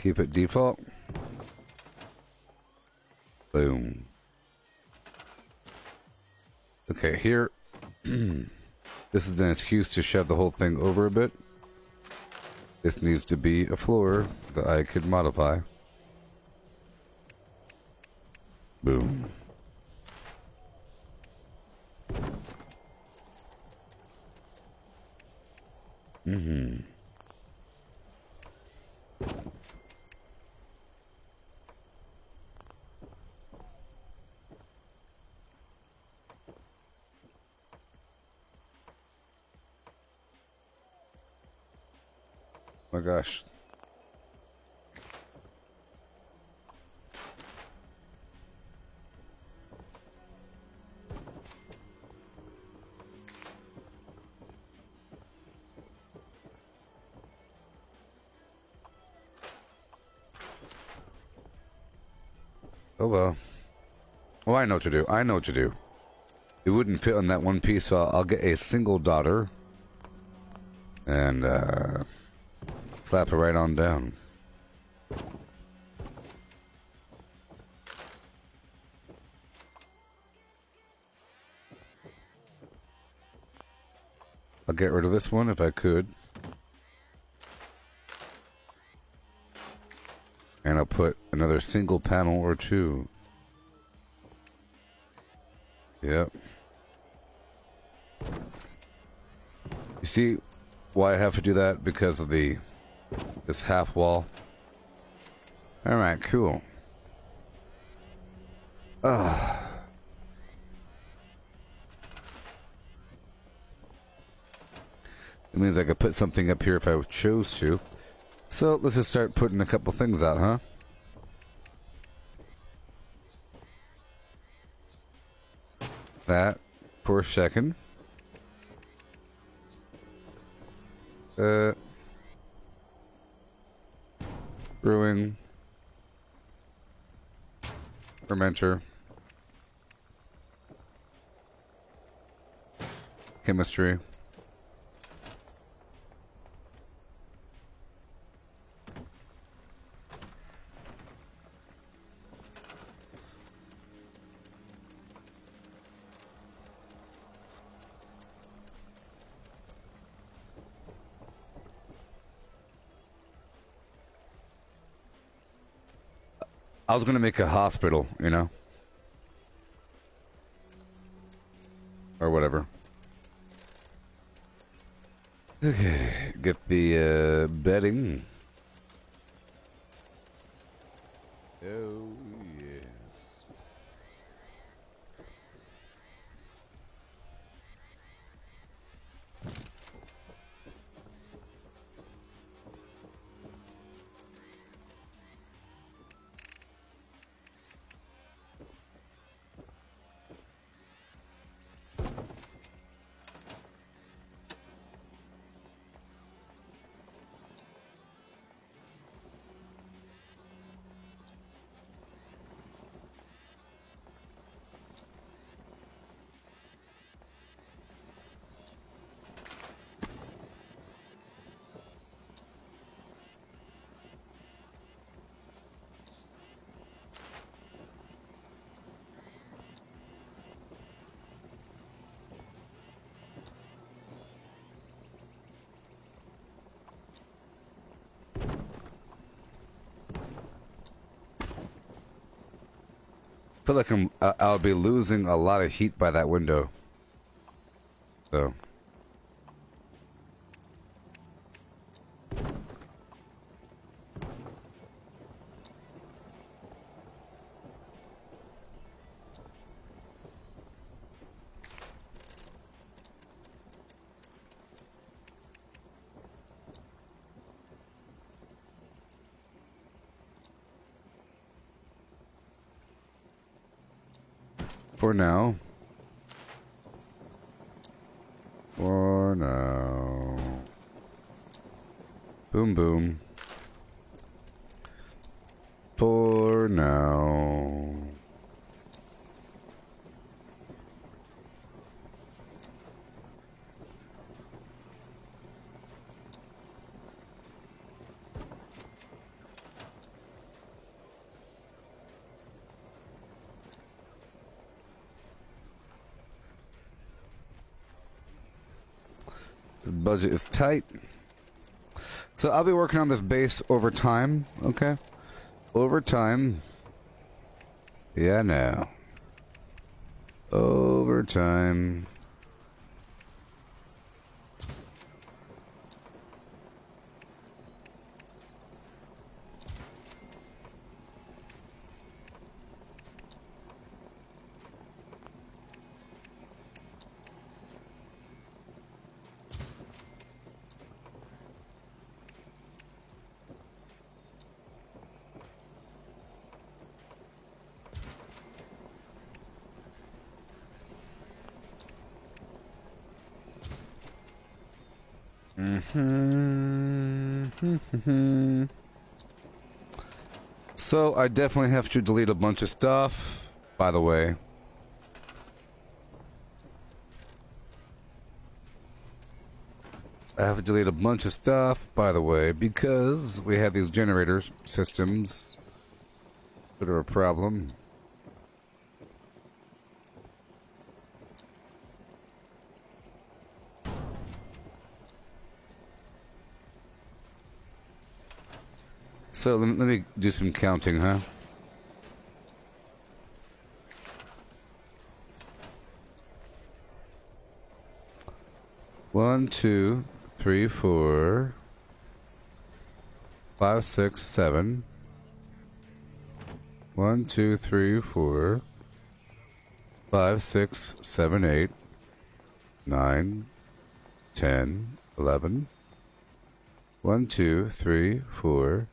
Keep it default. Boom. Okay, here. This is an excuse to shove the whole thing over a bit. This needs to be a floor that I could modify. Boom. Mm-hmm. My gosh. Oh well. Oh, I know what to do. I know what to do. It wouldn't fit on that one piece, so I'll get a single daughter and slap it right on down. I'll get rid of this one if I could. And I'll put another single panel or two. Yep. You see why I have to do that? Because of this half wall. Alright, cool. It means I could put something up here if I chose to. So let's just start putting a couple things out, huh? That for a second. Brewing. Fermenter. Chemistry. I was gonna make a hospital, you know? Or whatever. Okay, get the bedding. Oh, yes. I feel like I'll be losing a lot of heat by that window. So. For now. For now. Boom boom. For now. This budget is tight. So I'll be working on this base over time, okay? Over time. Yeah, no. Over time. So I definitely have to delete a bunch of stuff, by the way. I have to delete a bunch of stuff, by the way, because we have these generator systems that are a problem. So let me do some counting, huh? One, two, three, four, 5, 6, 7. 1, 2, 3, 4, 5, 6, 7, 8, 9, 10, 11. 1, 2, 3, 4,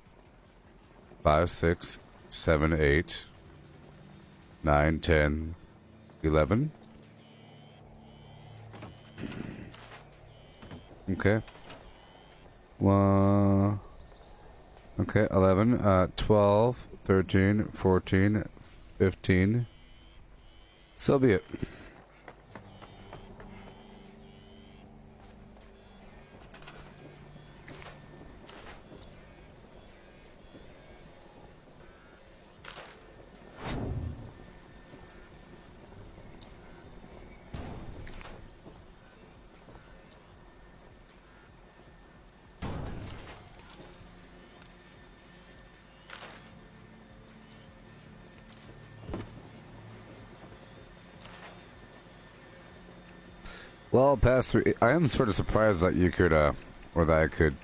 5, 6, 7, 8, 9, 10, 11. Okay. Okay, 11, 12, 13, 14, 15. So be it. Well, past 3, I am sort of surprised that you could, or that I could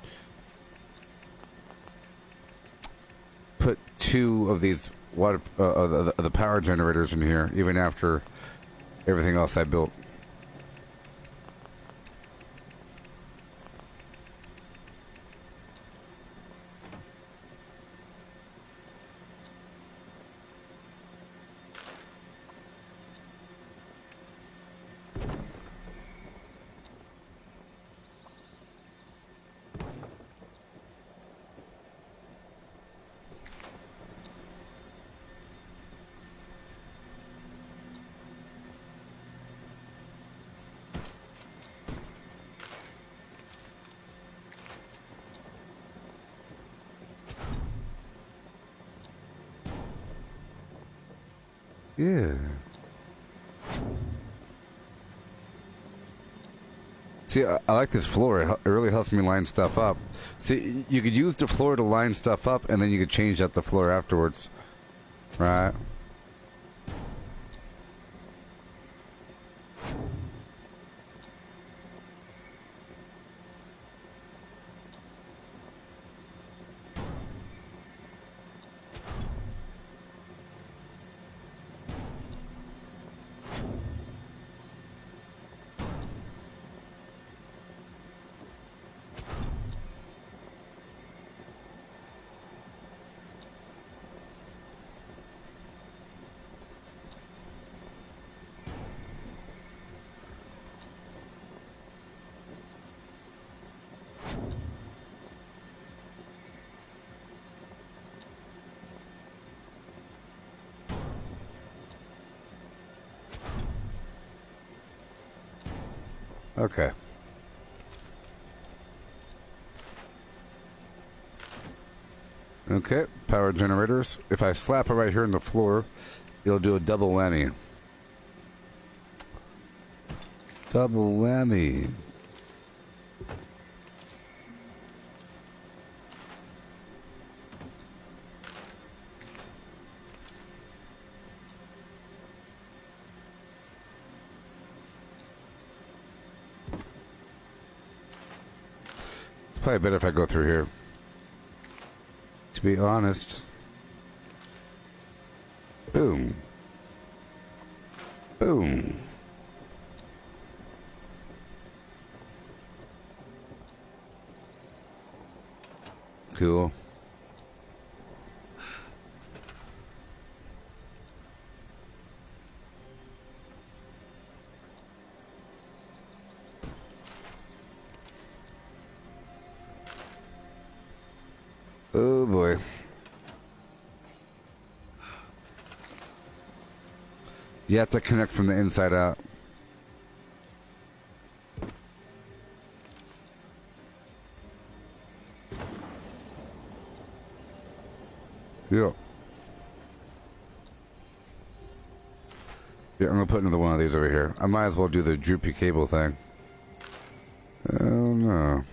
put 2 of these water, the power generators in here, even after everything else I built. Yeah. See, I like this floor. It really helps me line stuff up. See, you could use the floor to line stuff up, and then you could change out the floor afterwards. Right. Okay. Okay, power generators. If I slap it right here on the floor, it'll do a double whammy. Double whammy. It's probably better if I go through here. To be honest. Boom. Boom. Cool. Oh boy. You have to connect from the inside out. Yeah. Yeah, I'm gonna put another one of these over here. I might as well do the droopy cable thing. Oh no.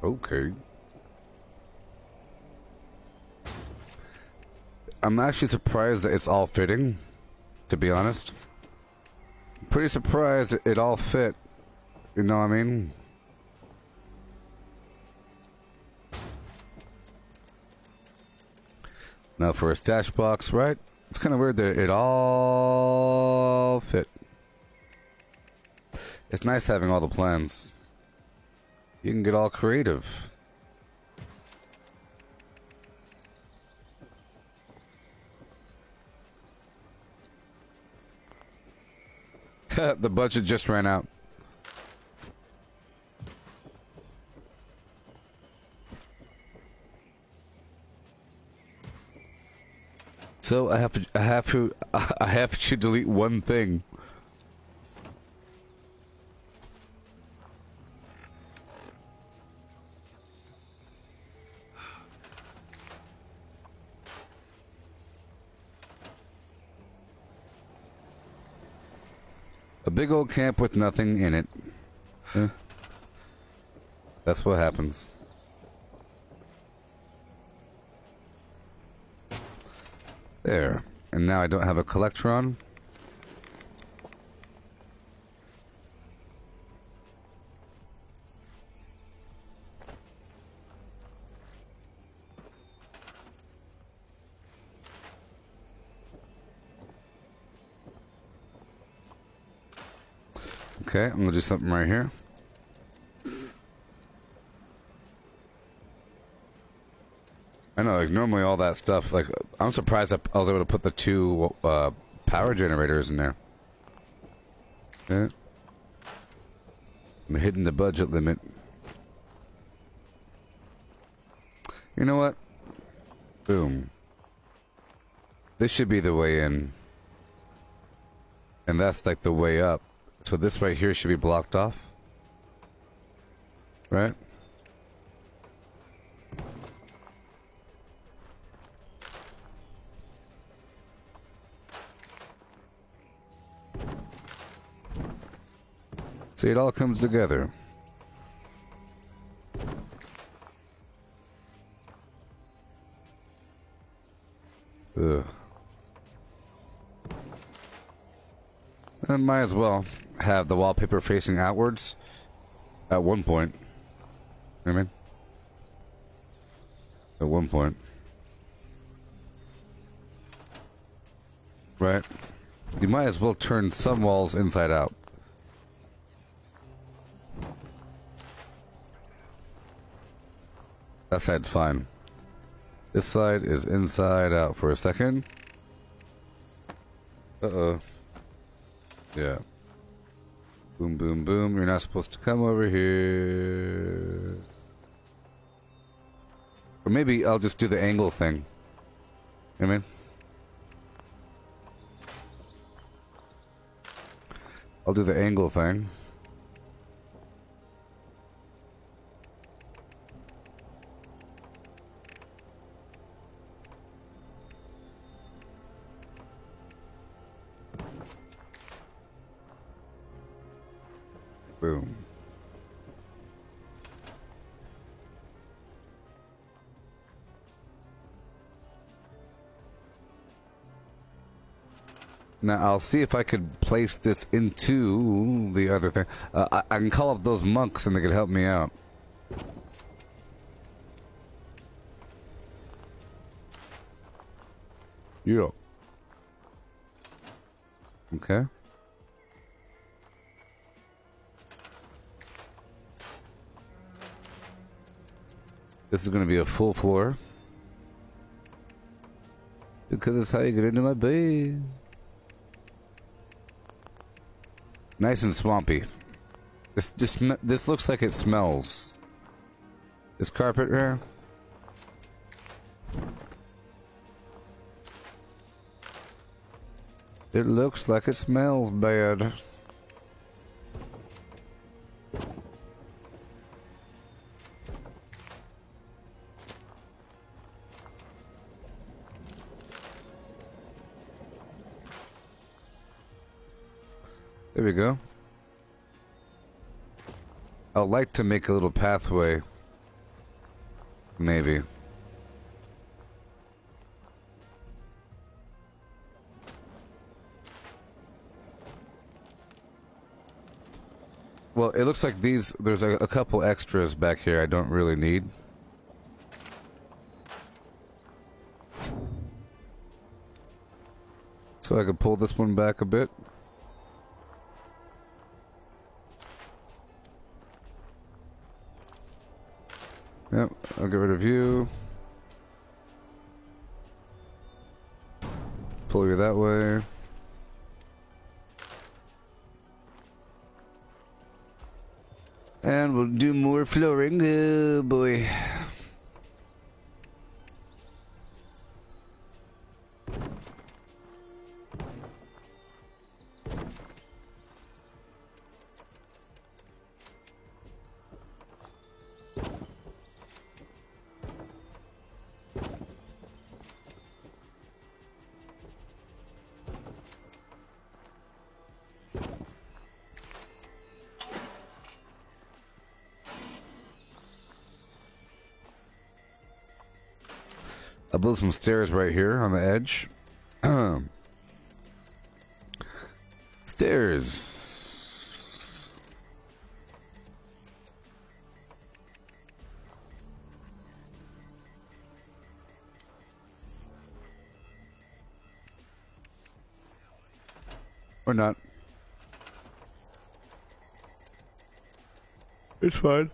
Okay. I'm actually surprised that it's all fitting, to be honest. Pretty surprised it all fit. You know what I mean? Now for a stash box, right? It's kind of weird that it all fit. It's nice having all the plans. You can get all creative. The budget just ran out. So I have to delete one thing. A big old camp with nothing in it. That's what happens. There. And now I don't have a Collectron. Okay, I'm gonna do something right here. I know, like, normally all that stuff, like, I'm surprised I was able to put the two power generators in there. Okay. I'm hitting the budget limit. You know what? Boom. This should be the way in. And that's like the way up. So this right here should be blocked off. Right? See, it all comes together. Ugh. I might as well have the wallpaper facing outwards at one point. You know what I mean? At one point. Right? You might as well turn some walls inside out. That side's fine. This side is inside out for a second. Uh-oh. Yeah. Boom, boom, boom. You're not supposed to come over here. Or maybe I'll just do the angle thing. You know what I mean? I'll do the angle thing. Boom. Now I'll see if I could place this into the other thing. I can call up those monks and they could help me out. Yeah. Okay. This is going to be a full floor. Because that's how you get into my bed. Nice and swampy. This looks like it smells. This carpet here. It looks like it smells bad. There we go. I'd like to make a little pathway Maybe. Well, it looks like there's a couple extras back here I don't really need. So I could pull this one back a bit. Yep, I'll get rid of you. Pull you that way. And we'll do more flooring. Oh boy. I'll build some stairs right here on the edge. Stairs. Or not. It's fine.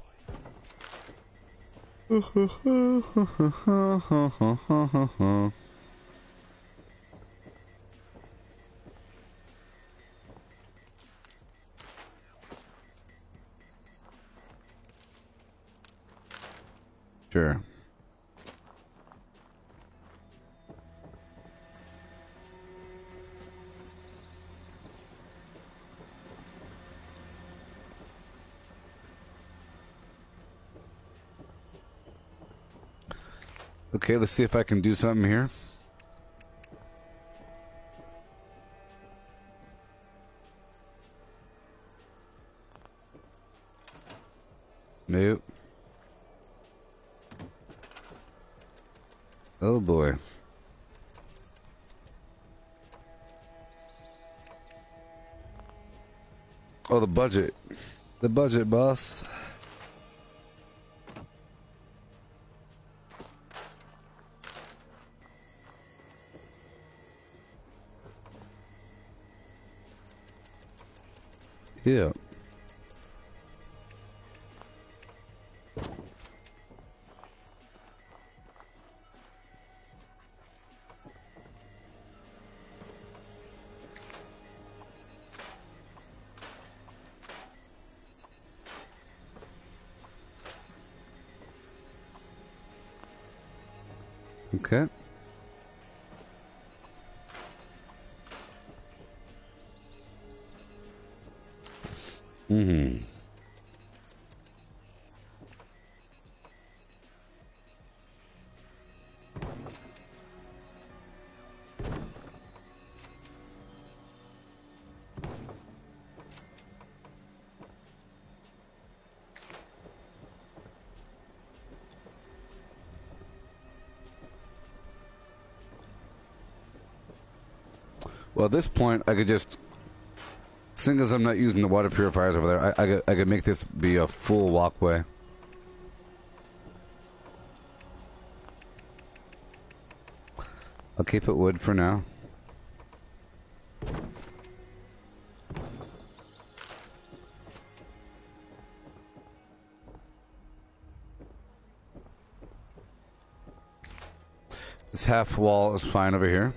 Sure. Okay, let's see if I can do something here. Nope. Oh boy. Oh, the budget. The budget, boss. Yeah. Okay. Mm-hmm. Well, at this point, I could just, seeing as I'm not using the water purifiers over there, I could make this be a full walkway. I'll keep it wood for now. This half wall is fine over here.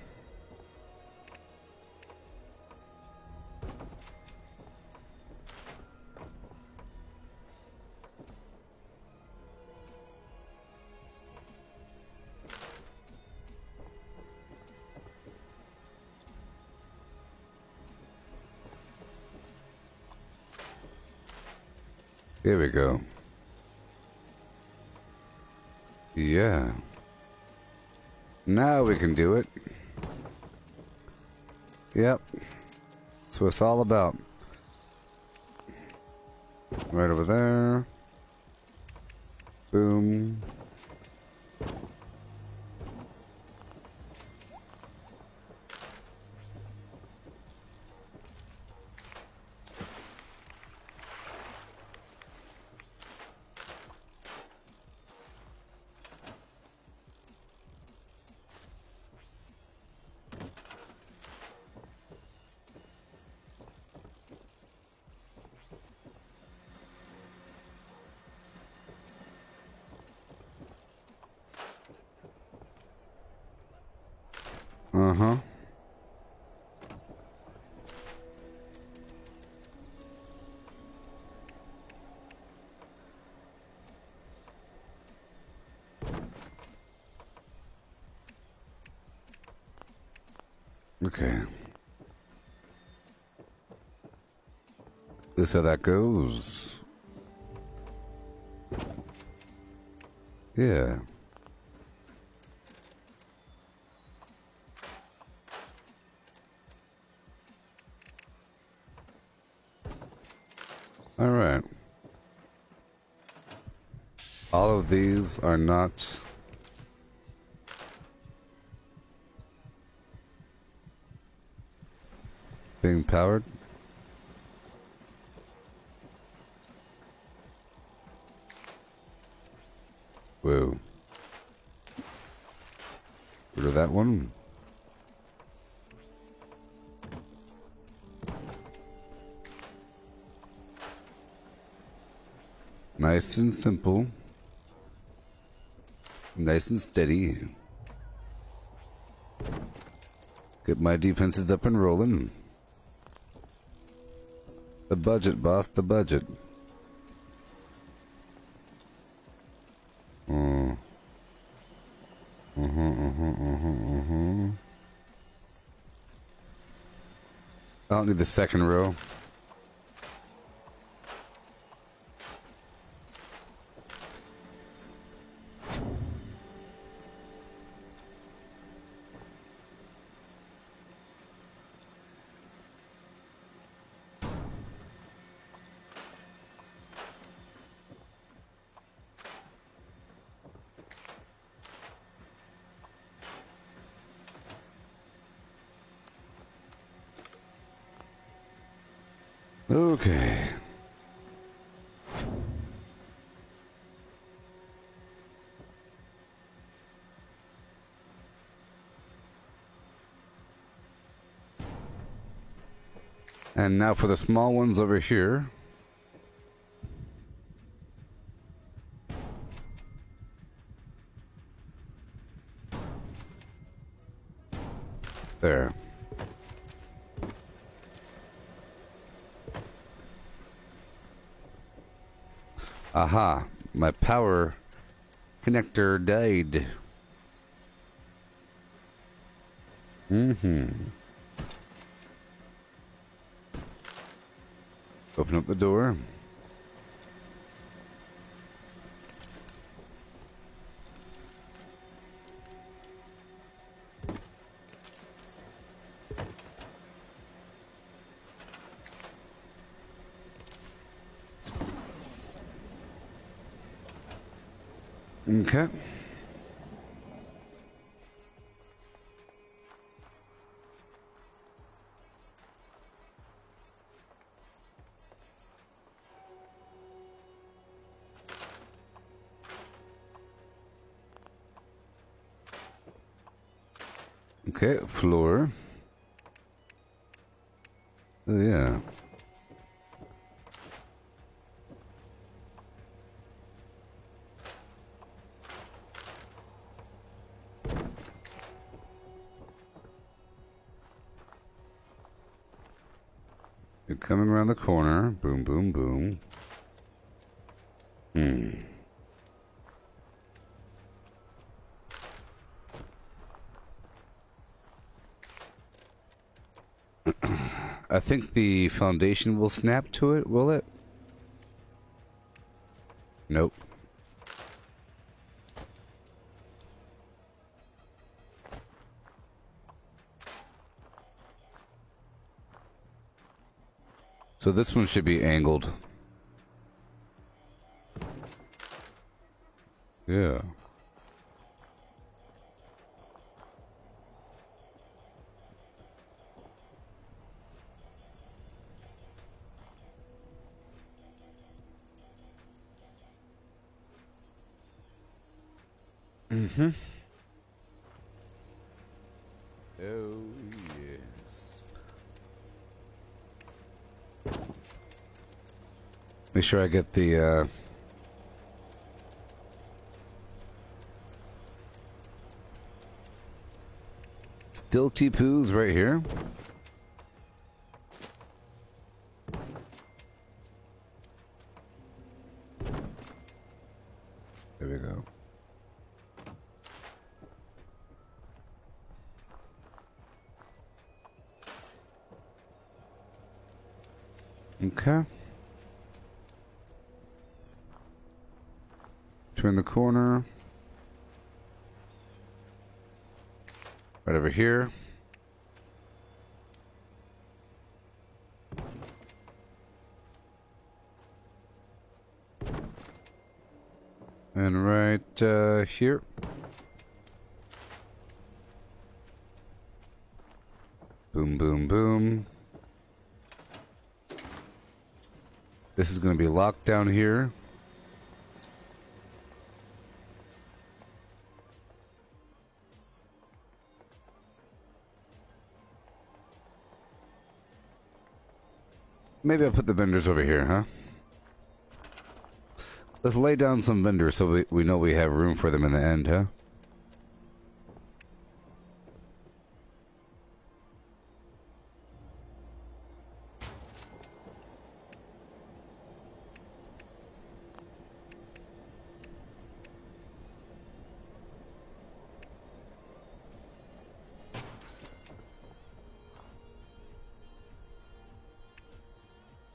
Here we go. Yeah. Now we can do it. Yep. That's what it's all about. Right over there. Boom. Uh-huh. Okay. This is how that goes. Yeah. All right. All of these are not being powered. Whoa. Rid of that one. Nice and simple. Nice and steady. Get my defenses up and rolling. The budget, boss, the budget. I don't need the second row. Okay. And now for the small ones over here. There. Aha, my power connector died. Open up the door. Okay. Okay, floor. Oh, yeah. You're coming around the corner. Boom, boom, boom. I think the foundation will snap to it, will it? Nope. So this one should be angled. Yeah. Oh, yes. Make sure I get the Stilty Poos right here. There we go. Okay. Turn the corner. Right over here. And right here. Boom, boom, boom. This is going to be locked down here. Maybe I'll put the vendors over here, huh? Let's lay down some vendors so we know we have room for them in the end, huh?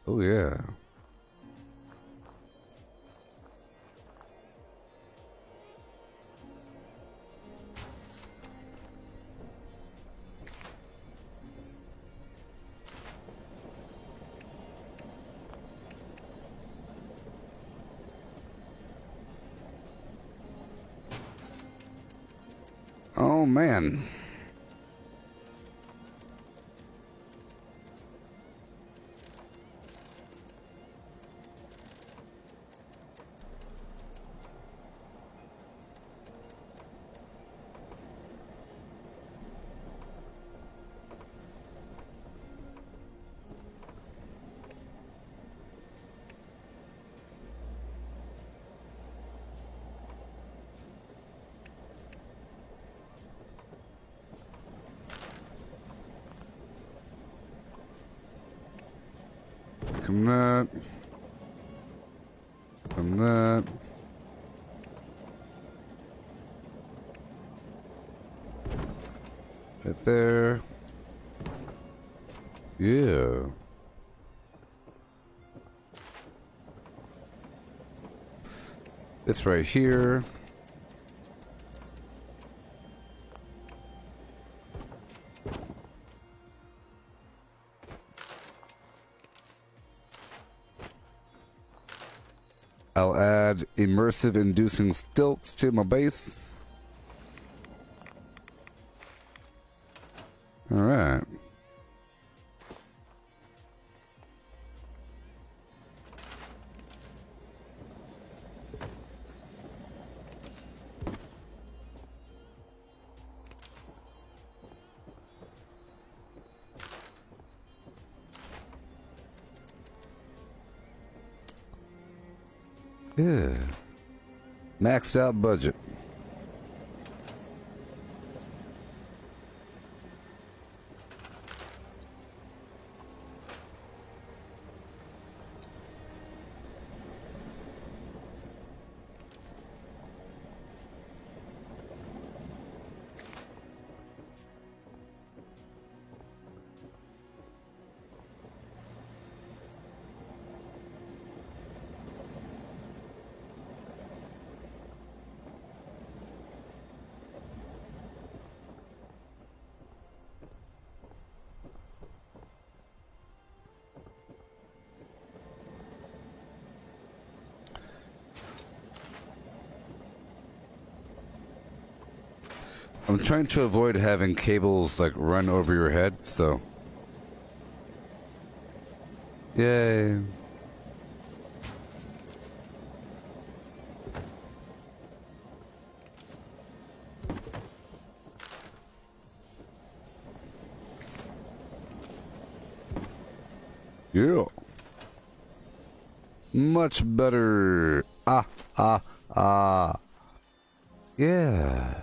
Oh, yeah. Oh, man. Come that. Come that. Right there. Yeah. This right here. I'll add immersive inducing stilts to my base. All right. Yeah. Maxed out budget. I'm trying to avoid having cables like run over your head, so. Yay. Yeah. Much better. Yeah.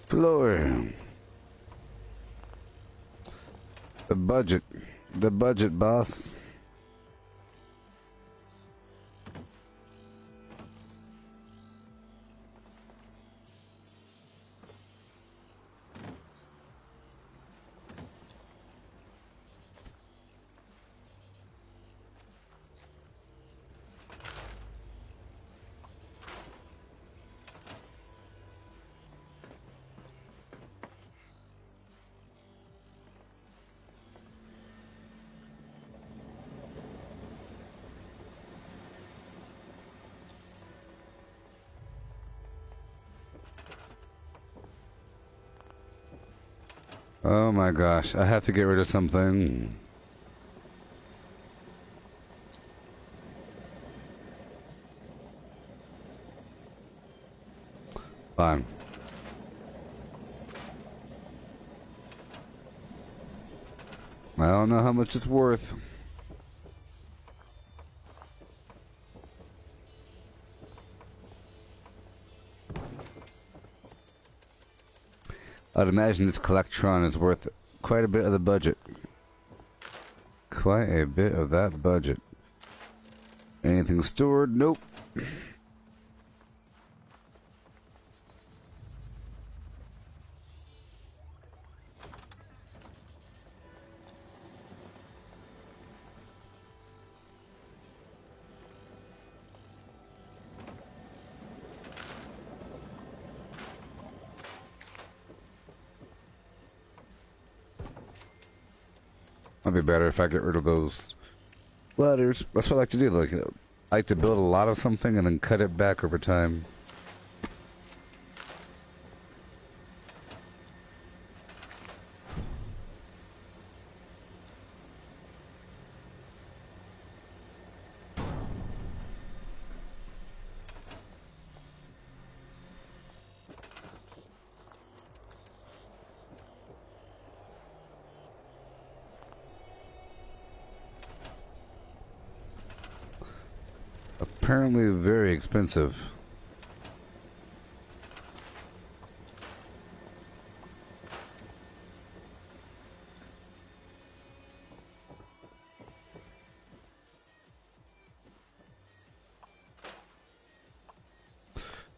Floor. The budget. The budget, boss. Oh my gosh, I have to get rid of something. Fine. I don't know how much it's worth. I'd imagine this Collectron is worth quite a bit of the budget. Quite a bit of that budget. Anything stored? Nope. Might be better if I get rid of those ladders. That's what I like to do. Like, I like to build a lot of something and then cut it back over time. Apparently very expensive.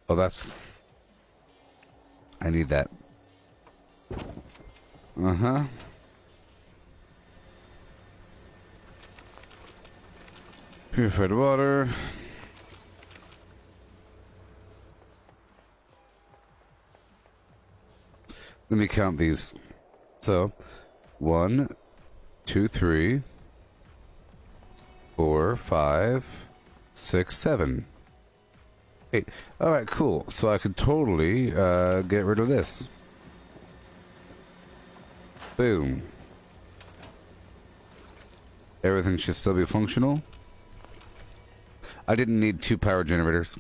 Oh, that's... I need that. Uh-huh. Purified water. Let me count these. So, 1, 2, 3, 4, 5, 6, 7, 8. Alright, cool. So I could totally get rid of this. Boom. Everything should still be functional. I didn't need 2 power generators.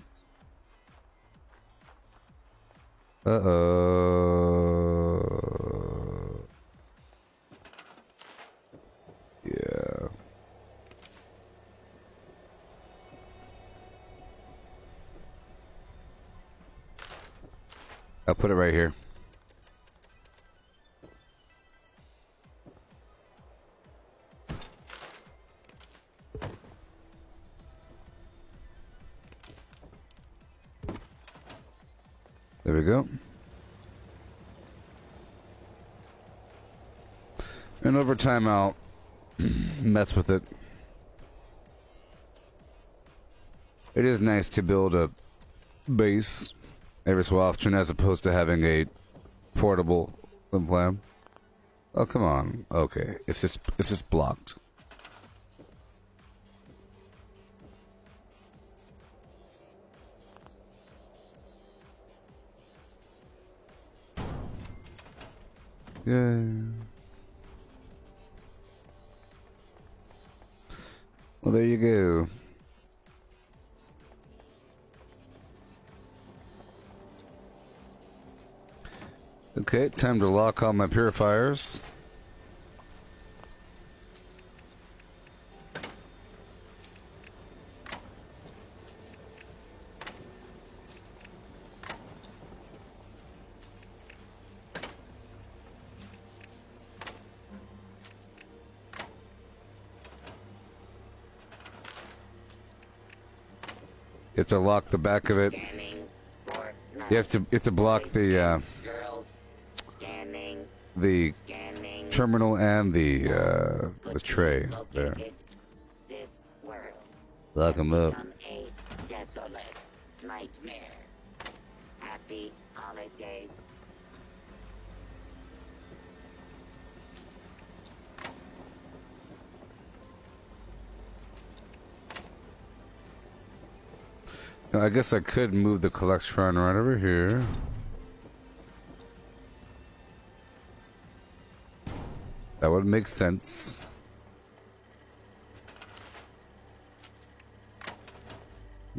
Uh-oh. Yeah. I'll put it right here. There we go. And over time I'll mess with it. It is nice to build a base every so often as opposed to having a portable flam. Oh, come on. Okay. It's just blocked. Yeah. Well, there you go. Okay, time to lock all my purifiers. You have to lock the back of it. You have to block the terminal and the tray there. Lock them up. Happy holidays. Now, I guess I could move the Collectron right over here. That would make sense.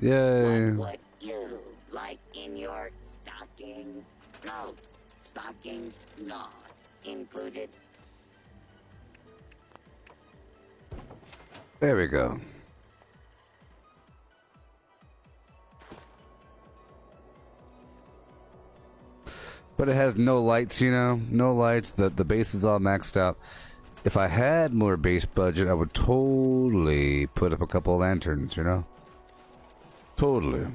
Yay. What would you like in your stocking? No, stocking not included. There we go. But it has no lights, you know? No lights. The base is all maxed out. If I had more base budget, I would totally put up a couple of lanterns, you know? Totally.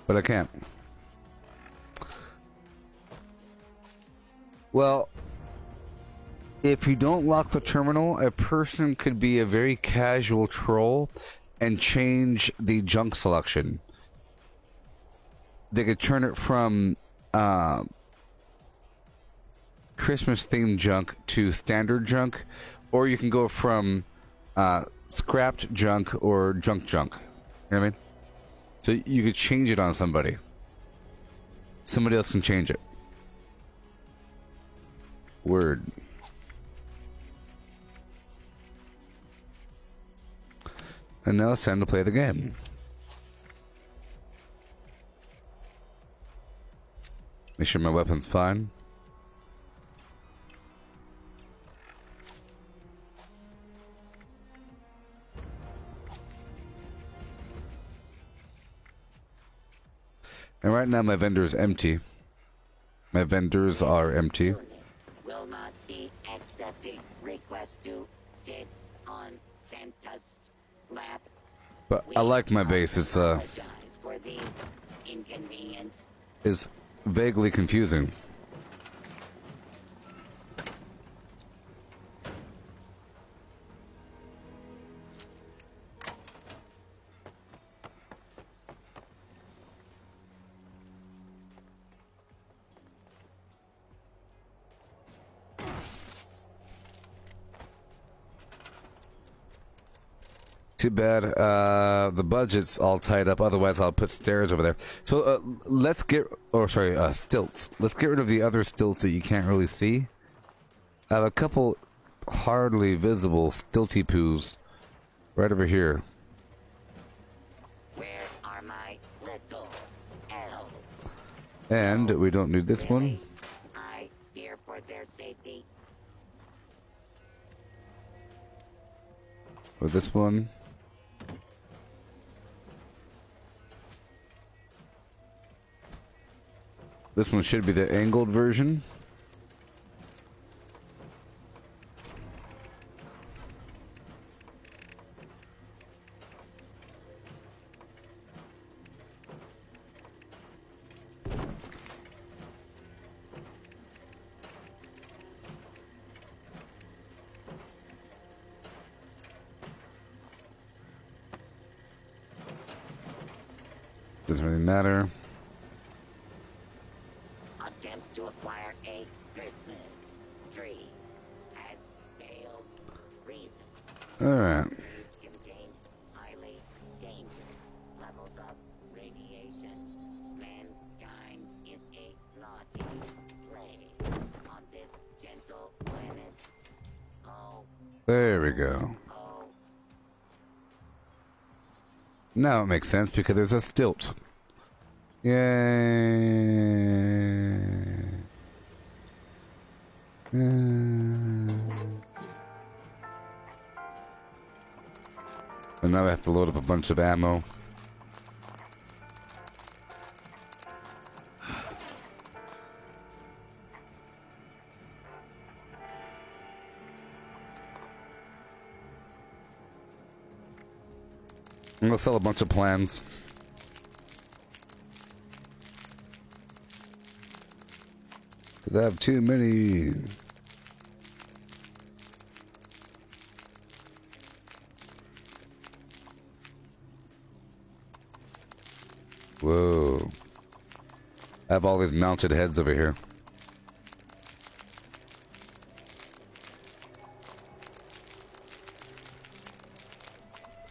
But I can't. Well, if you don't lock the terminal, a person could be a very casual troll and change the junk selection. They could turn it from Christmas themed junk to standard junk, or you can go from scrapped junk or junk. You know what I mean? So you could change it on somebody. Somebody else can change it. Word. And now it's time to play the game. Make sure my weapon's fine. And right now my vendor is empty. My vendors are empty. Will not be accepting requests to sit on Santa's lap. But I like my base. It's For the inconvenience. is vaguely confusing. Too bad the budget's all tied up. Otherwise, I'll put stairs over there. So let's get, stilts. Let's get rid of the other stilts that you can't really see. I have a couple hardly visible stilty poos right over here. Where are my little elves? And we don't need this one. I fear for their safety. Or this one. This one should be the angled version. Doesn't really matter. Attempt to acquire a Christmas tree has failed. Reason. Alright. Trees contain highly dangerous levels of radiation. Mankind is a naughty plague on this gentle planet. Oh, There we go. oh. Now it makes sense because there's a stilt. Yay. And now I have to load up a bunch of ammo. I'm gonna sell a bunch of plans. Cause I have too many. Whoa. I have all these mounted heads over here.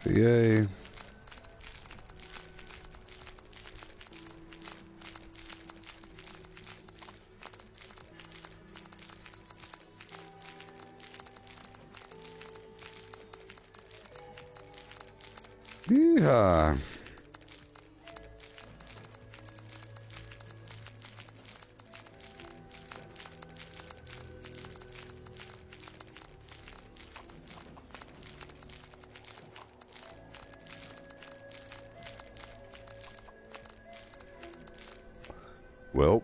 Yay. Yeehaw. Well,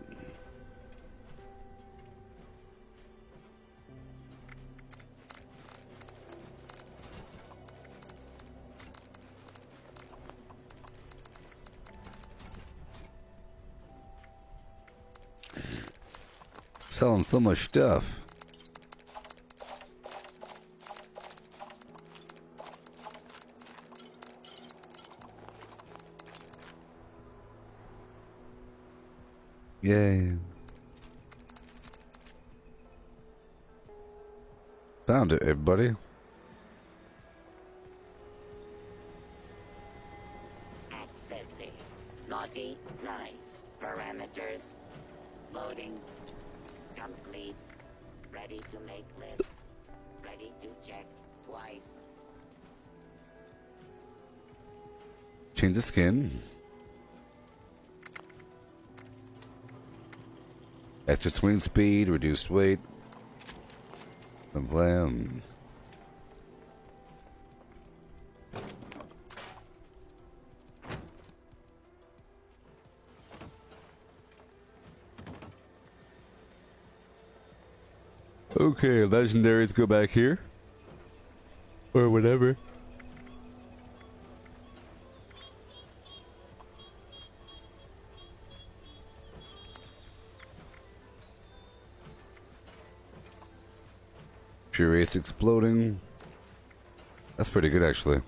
selling so much stuff. Yay. Found it, everybody. Accessing. Naughty, nice. Parameters. Loading. Complete. Ready to make list. Ready to check twice. Change the skin. Extra swing speed, reduced weight. Blam. Okay, legendaries go back here. Or whatever. Furious exploding. That's pretty good, actually.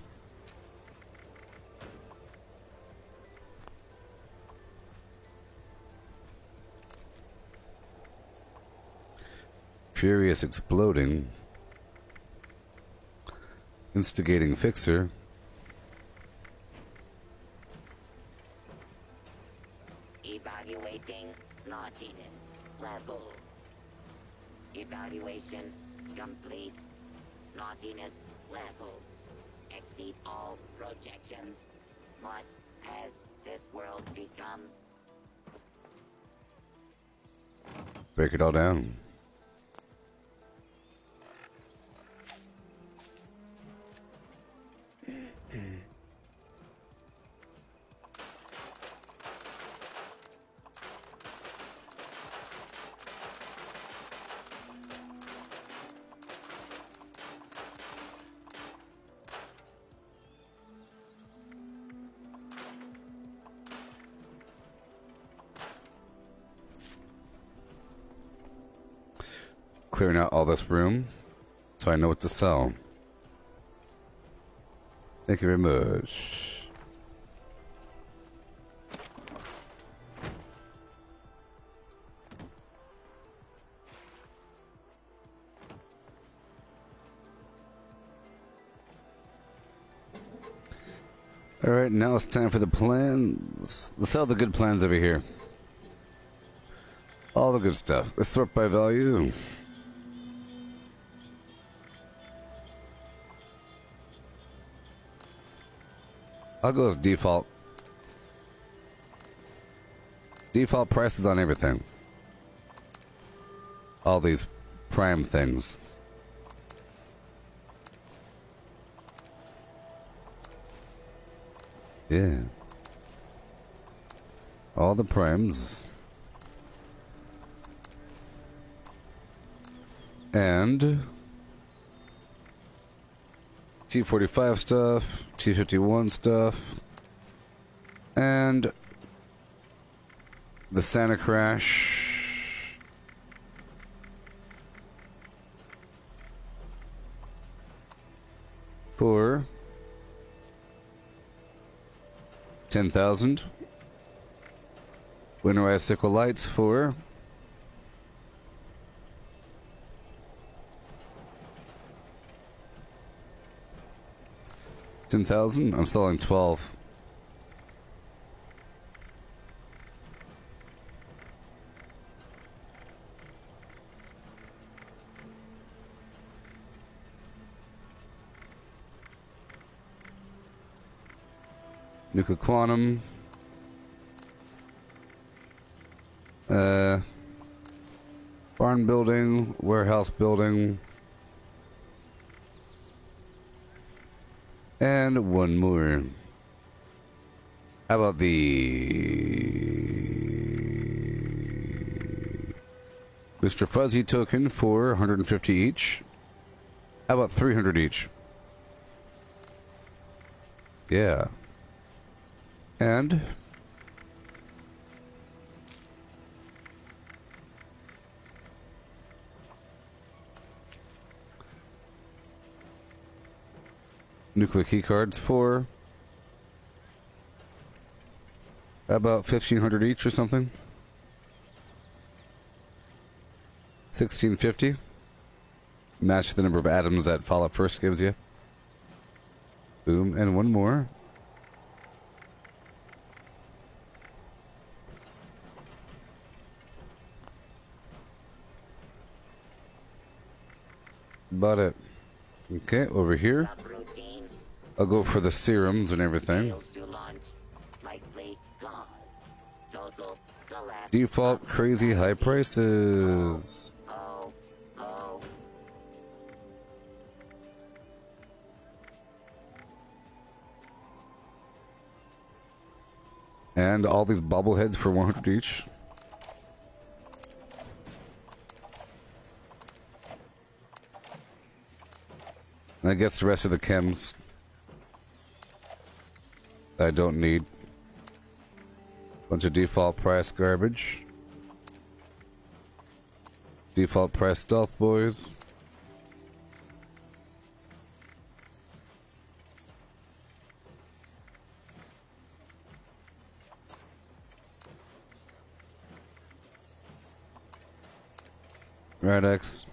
Furious exploding. Instigating fixer. Evaluating naughtiness levels. Evaluation complete. Naughtiness levels exceed all projections. What has this world become? Break it all down. Clearing out all this room so I know what to sell. Thank you very much. Alright, now it's time for the plans. Let's sell the good plans over here. All the good stuff. Let's sort by value. I'll go with default. Default prices on everything. All these prime things. Yeah. All the primes. And T45 stuff. T-51 stuff. And the Santa Crash. For 10,000. Winter Icicle Lights for 10,000. I'm selling 12. Nuka Quantum. Barn building, warehouse building. And one more. How about the Mr. Fuzzy token for 150 each? How about 300 each? Yeah. And nuclear key cards for about 1,500 each or something. 1,650. Match the number of atoms that Fallout First gives you. Boom, and one more. About it. Okay, over here. I'll go for the serums and everything. Default crazy high prices. And all these bobbleheads for 100 each. And that gets the rest of the chems that I don't need. Bunch of default price garbage. Default price stealth boys. Radex.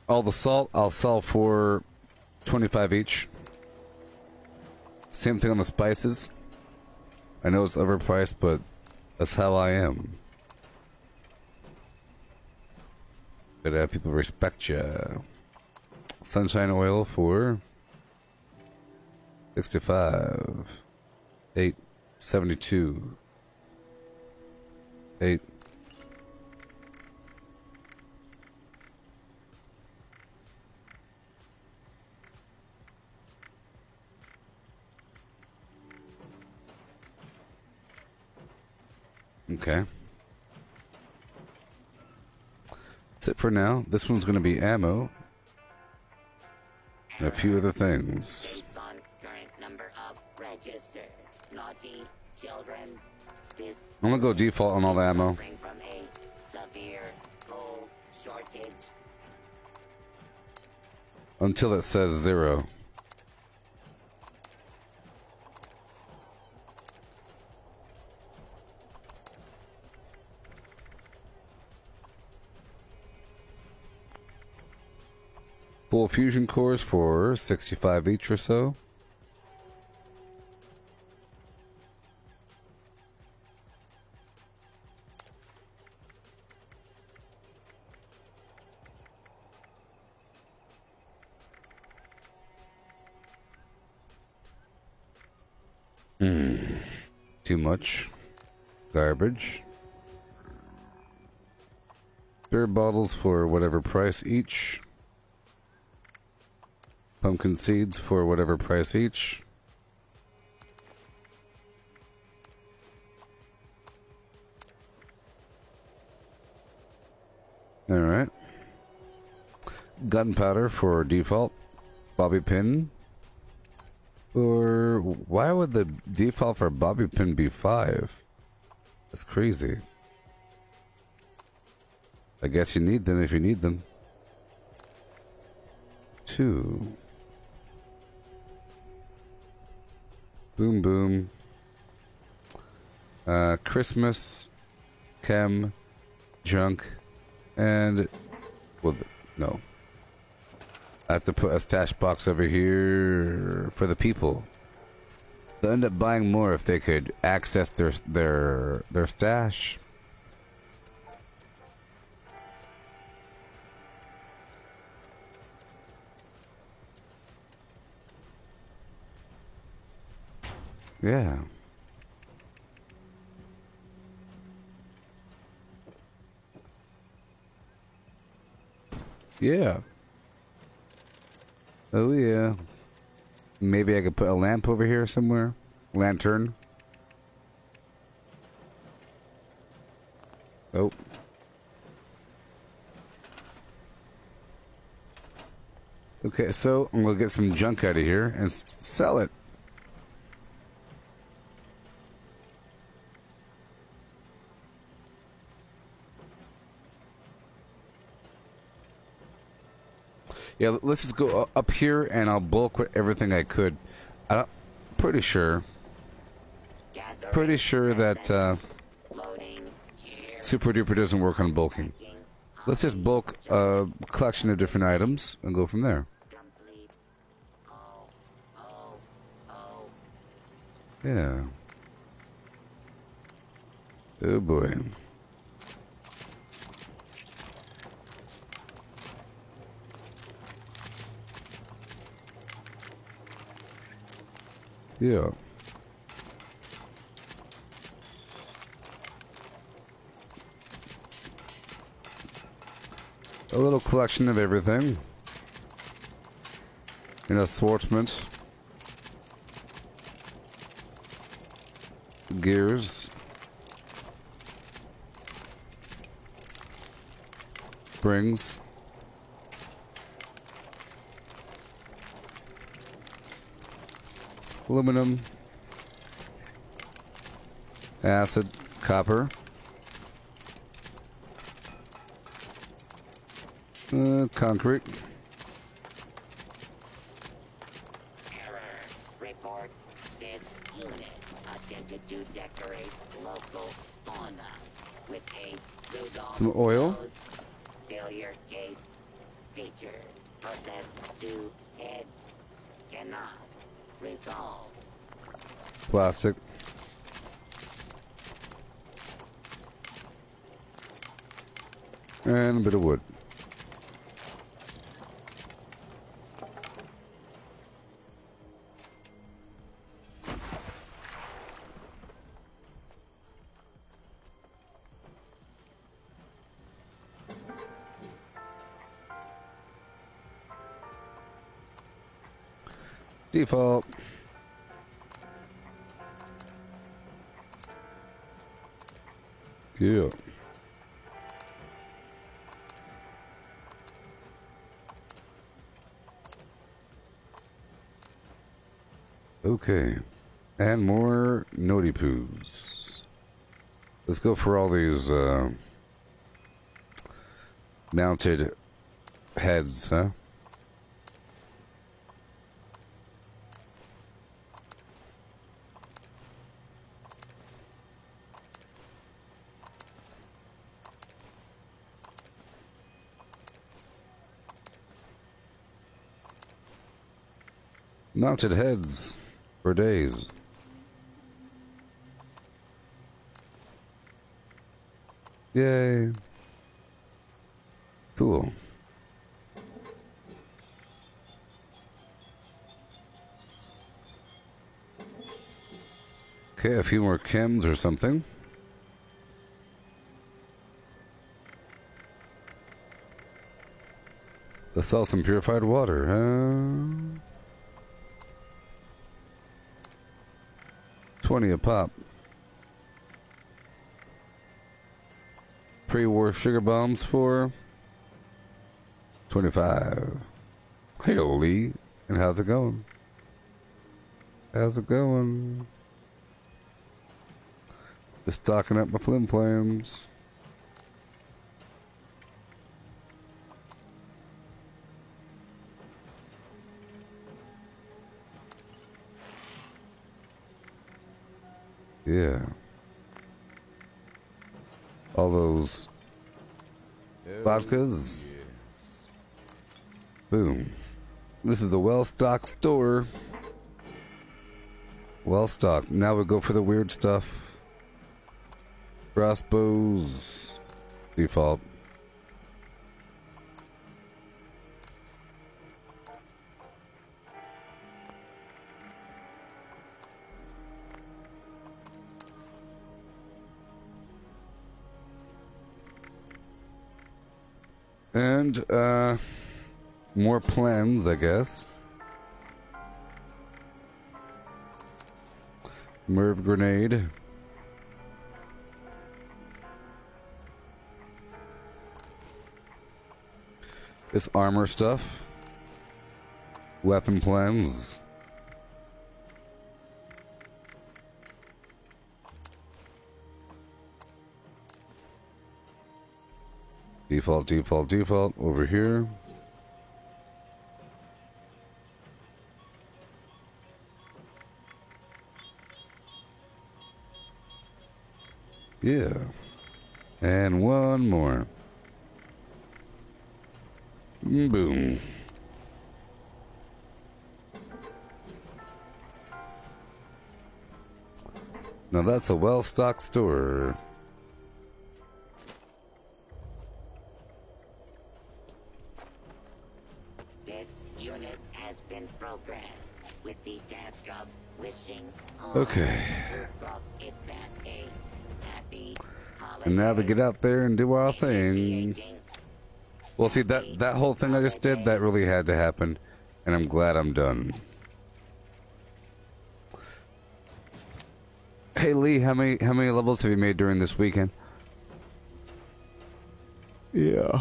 All the salt I'll sell for 25 each. Same thing on the spices. I know it's overpriced, but that's how I am. Gotta have people respect ya. Sunshine oil for 65. 872. 8. Okay. That's it for now. This one's going to be ammo. And a few other things. Based on current number of registered naughty children, this I'm going to go default on all the ammo. suffering from a severe gold shortage. Until it says 0. Full fusion cores for 65 each or so. Too much. Garbage. Beer bottles for whatever price each. Pumpkin seeds for whatever price each. Alright. Gunpowder for default. Bobby pin. Or why would the default for bobby pin be 5? That's crazy. I guess you need them if you need them. 2. Boom boom. Christmas, chem, junk, and well, no. I have to put a stash box over here for the people. They'll end up buying more if they could access their stash. Yeah. Yeah. Oh yeah. Maybe I could put a lamp over here somewhere. Lantern. Oh. Okay, so I'm gonna get some junk out of here and sell it. Yeah, let's just go up here and I'll bulk with everything I could. Pretty sure that Super Duper doesn't work on bulking. Let's just bulk a collection of different items and go from there. Yeah. Oh boy. Yeah. A little collection of everything. An assortment. Gears. Springs. Aluminum, acid, copper, concrete. Error. Report. This unit attempted to decorate local fauna with a Rudolph Some oil. Rose failure case feature. Possessed 2 heads. Cannot resolve. Plastic. And a bit of wood. Default. Yeah. Okay. And more Noti Poos. Let's go for all these mounted heads, huh? Mounted heads for days. Yay. Cool. Okay, a few more chems or something. Let's sell some purified water, huh? 20 a pop. Pre-war sugar bombs for 25. Hey, Lee. And how's it going? How's it going? Just stocking up my flim flams. Yeah. All those vodkas. Boom. This is a well-stocked store. Well-stocked. Now we go for the weird stuff. Crossbows. Default. And, more plans, I guess. Merv grenade. This armor stuff. Weapon plans. Default, default, default. Over here. Yeah. And one more. Boom. Now that's a well-stocked store. This unit has been programmed with the task of wishing Okay. across its path a happy And now to get out there and do our thing. initiating Well, see, that whole thing I just did, that really had to happen. And I'm glad I'm done. Hey, Lee, how many levels have you made during this weekend? Yeah.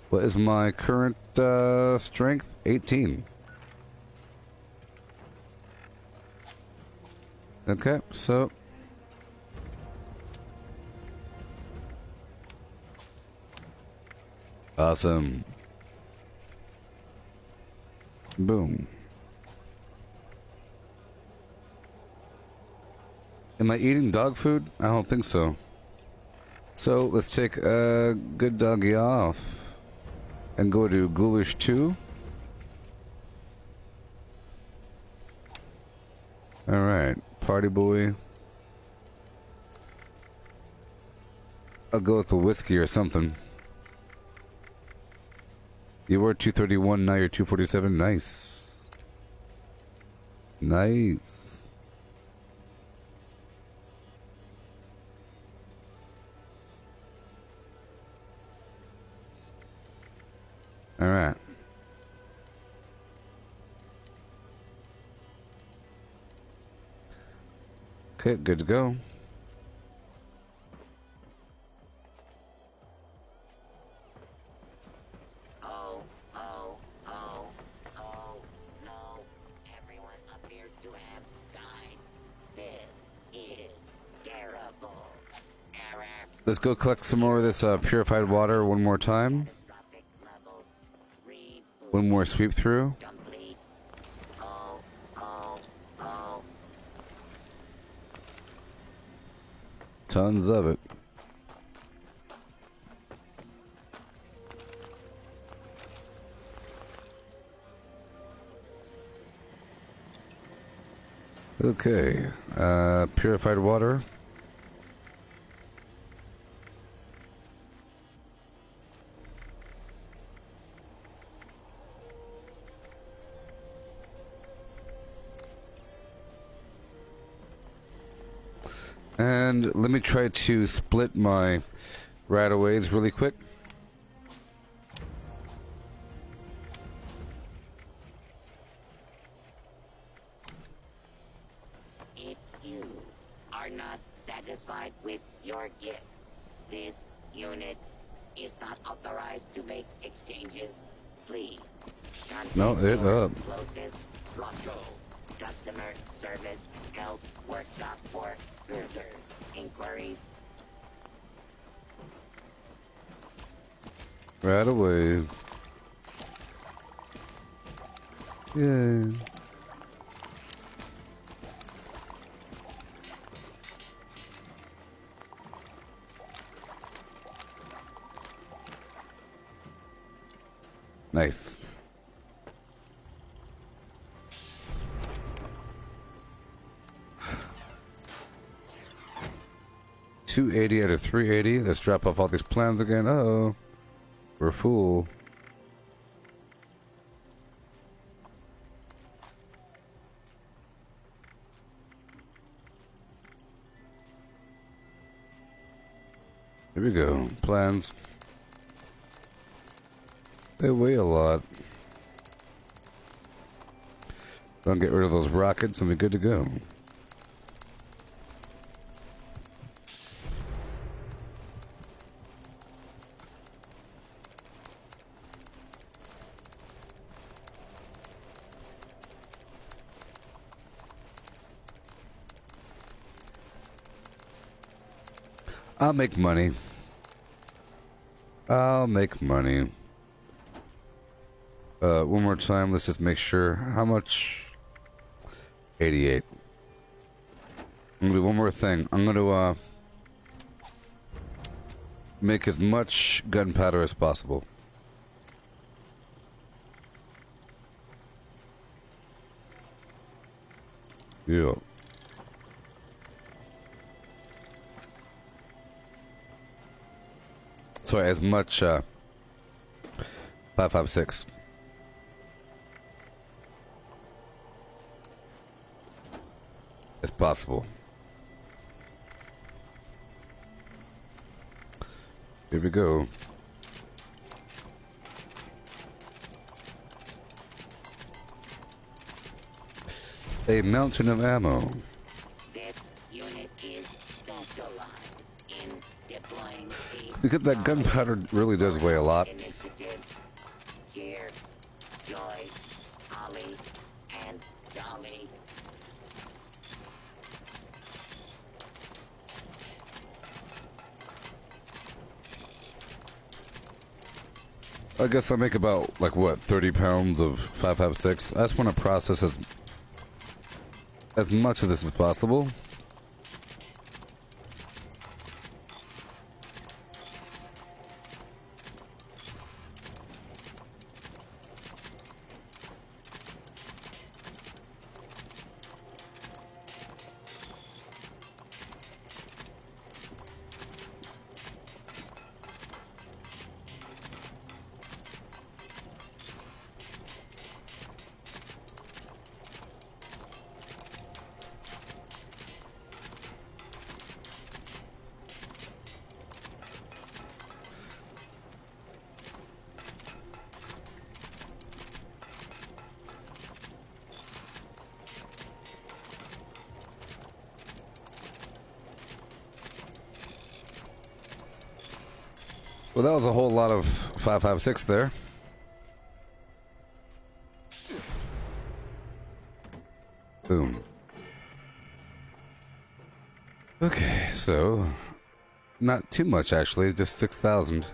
What is my current strength? 18. Okay, so awesome. Boom. Am I eating dog food? I don't think so. So let's take a good doggy off and go to Ghoulish 2. Alright, party boy. I'll go with the whiskey or something. You were 231, now you're 247. Nice. Nice. Alright. Okay, good to go. oh, oh, oh, oh, no. Everyone appears to have died. This is terrible. Error. Let's go collect some more of this purified water one more time. Catastrophic levels. Reboot. One more sweep through. Complete. Oh, oh, oh. Tons of it. Okay, purified water. And let me try to split my rataways really quick. are not satisfied with your gift, this unit is not authorized to make exchanges. Please contact No, it your up. closest Rocco customer service help workshop for further inquiries. Right away. Yay. Nice. $280 out of $380. Let's drop off all these plans again. Uh-oh. We're full. Here we go. Plans. They weigh a lot. Don't get rid of those rockets and we're good to go. I'll make money. I'll make money. One more time, let's just make sure. How much? 88. I'm gonna do one more thing. I'm gonna make as much gunpowder as possible. Yeah. Sorry, as much 5.56 as possible. Here we go. A mountain of ammo. This unit is specialized in deploying the Because that gunpowder really does weigh a lot. initiatives Cheer, Joy, Holly, and Jolly. I guess I make about, like, what, 30 pounds of 5.56. I just want to process as much of this as possible. Well, that was a whole lot of 5.56 there. Boom. Okay, so not too much actually, just 6,000.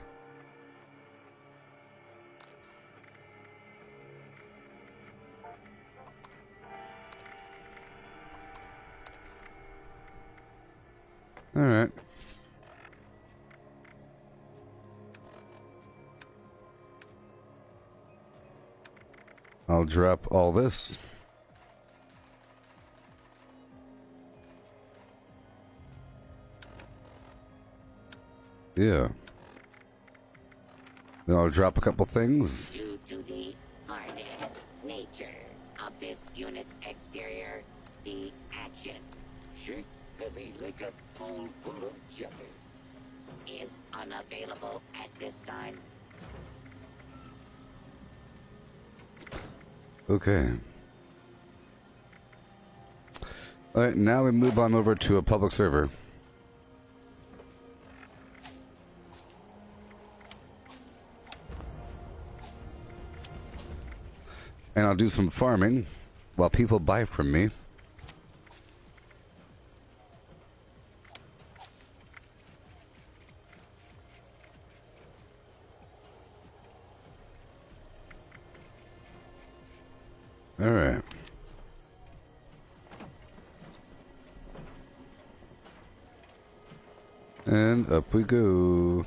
All right. I'll drop all this. Yeah. Then I'll drop a couple things. Due to the hardened nature of this unit's exterior, the action, shakily like a bowl full of jelly, is unavailable at this time. Okay. Alright, now we move on over to a public server. And I'll do some farming while people buy from me. Alright. And up we go.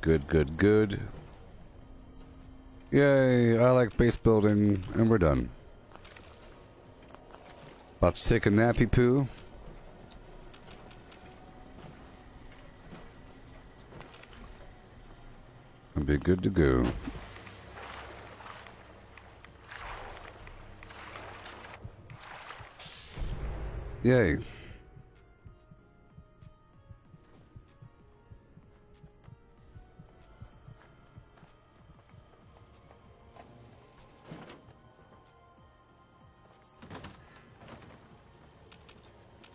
Good, good, good. Yay, I like base building, and we're done. About to take a nappy poo. And be good to go. Yay.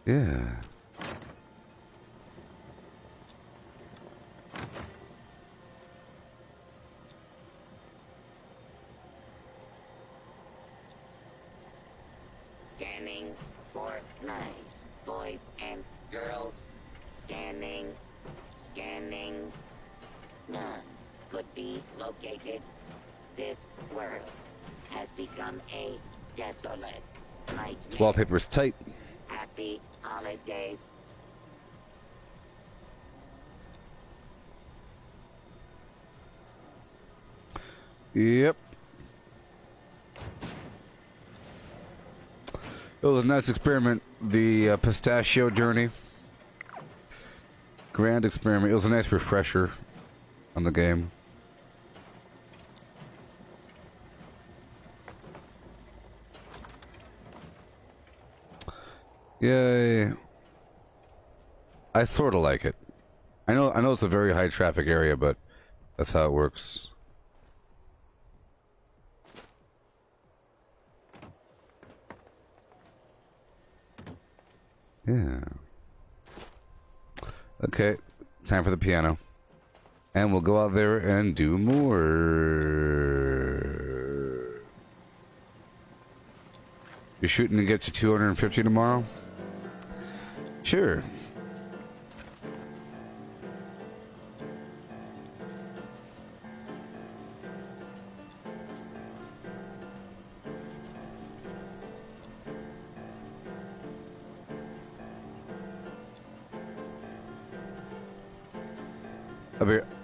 Yeah. Scanning for knives, boys and girls. Scanning, scanning. None could be located. This world has become a desolate nightmare. This wallpaper's tight. Happy holidays. Yep. It was a nice experiment, the pistachio journey. Grand experiment. It was a nice refresher on the game. Yay. I sort of like it. I know it's a very high traffic area, but that's how it works. Yeah. Okay, time for the piano. And we'll go out there and do more. You're shooting to get to 250 tomorrow? Sure.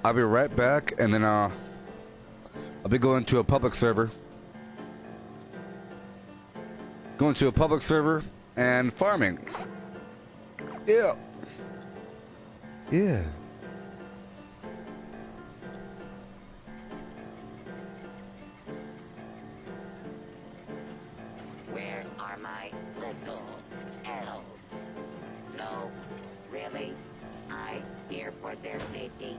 I'll be right back, and then I'll be going to a public server. Going to a public server and farming. Yeah. Yeah. Where are my little elves? No, really? I fear for their safety.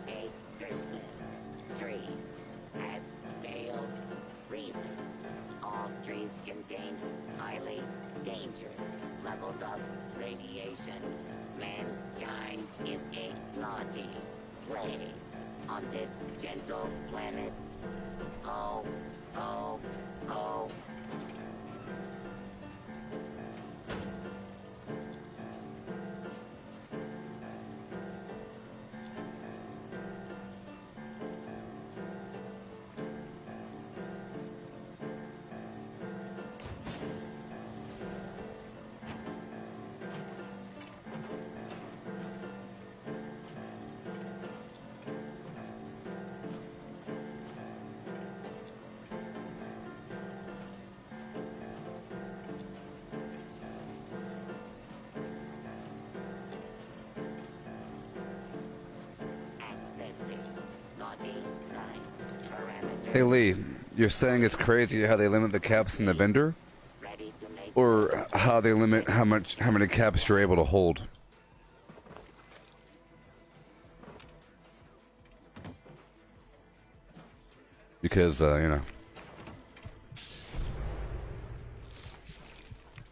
a Christmas tree has failed reason. All trees contain highly dangerous levels of radiation. Mankind is a naughty plague on this gentle planet. Oh, oh, oh. Hey Lee, you're saying it's crazy how they limit the caps in the vendor? Or how they limit how many caps you're able to hold? Because, you know.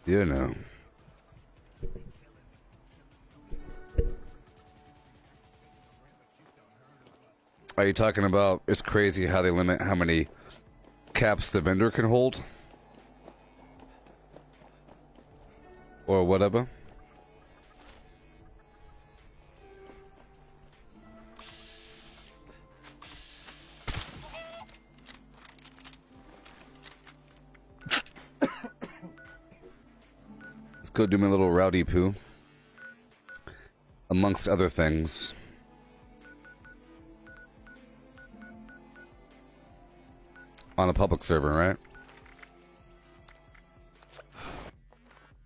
You know. Are you talking about it's crazy how they limit how many caps the vendor can hold? Or whatever? Let's go do my little rowdy poo. Amongst other things. On a public server, right?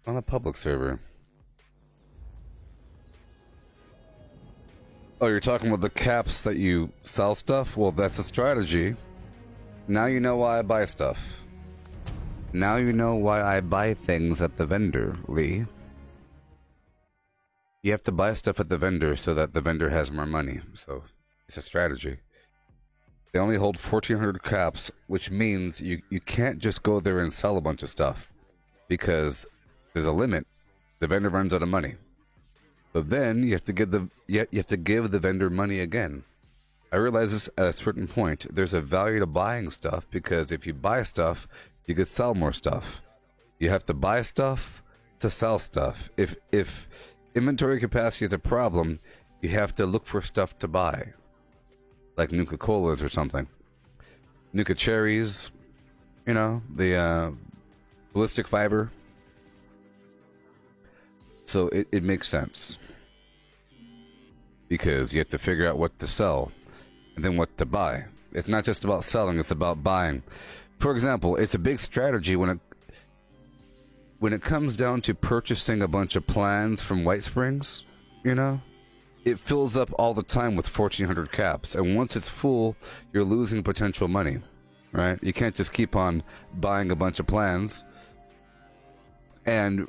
On a public server. Oh, you're talking about the caps that you sell stuff? Well, that's a strategy. Now you know why I buy stuff. Now you know why I buy things at the vendor, Lee. You have to buy stuff at the vendor so that the vendor has more money. So, it's a strategy. They only hold 1,400 caps, which means you can't just go there and sell a bunch of stuff. Because there's a limit. The vendor runs out of money. But then you have to give the vendor money again. I realize this at a certain point. There's a value to buying stuff because if you buy stuff, you could sell more stuff. You have to buy stuff to sell stuff. If inventory capacity is a problem, you have to look for stuff to buy. Like Nuka-Colas or something. Nuka-Cherries, you know, the ballistic fiber. So it makes sense. Because you have to figure out what to sell and then what to buy. It's not just about selling, it's about buying. For example, it's a big strategy when it comes down to purchasing a bunch of plans from White Springs, you know? It fills up all the time with 1,400 caps, and once it's full, you're losing potential money, right? You can't just keep on buying a bunch of plans, and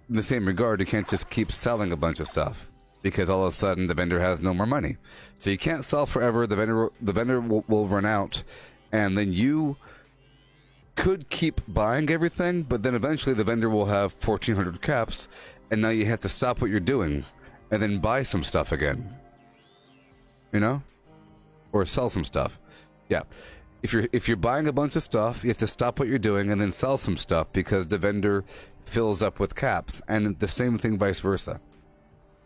in the same regard, you can't just keep selling a bunch of stuff, because all of a sudden the vendor has no more money. So you can't sell forever, the vendor will run out, and then you could keep buying everything, but then eventually the vendor will have 1,400 caps, and now you have to stop what you're doing. And then buy some stuff again, you know, or sell some stuff. Yeah, if you're buying a bunch of stuff, you have to stop what you're doing and then sell some stuff because the vendor fills up with caps, and the same thing vice versa.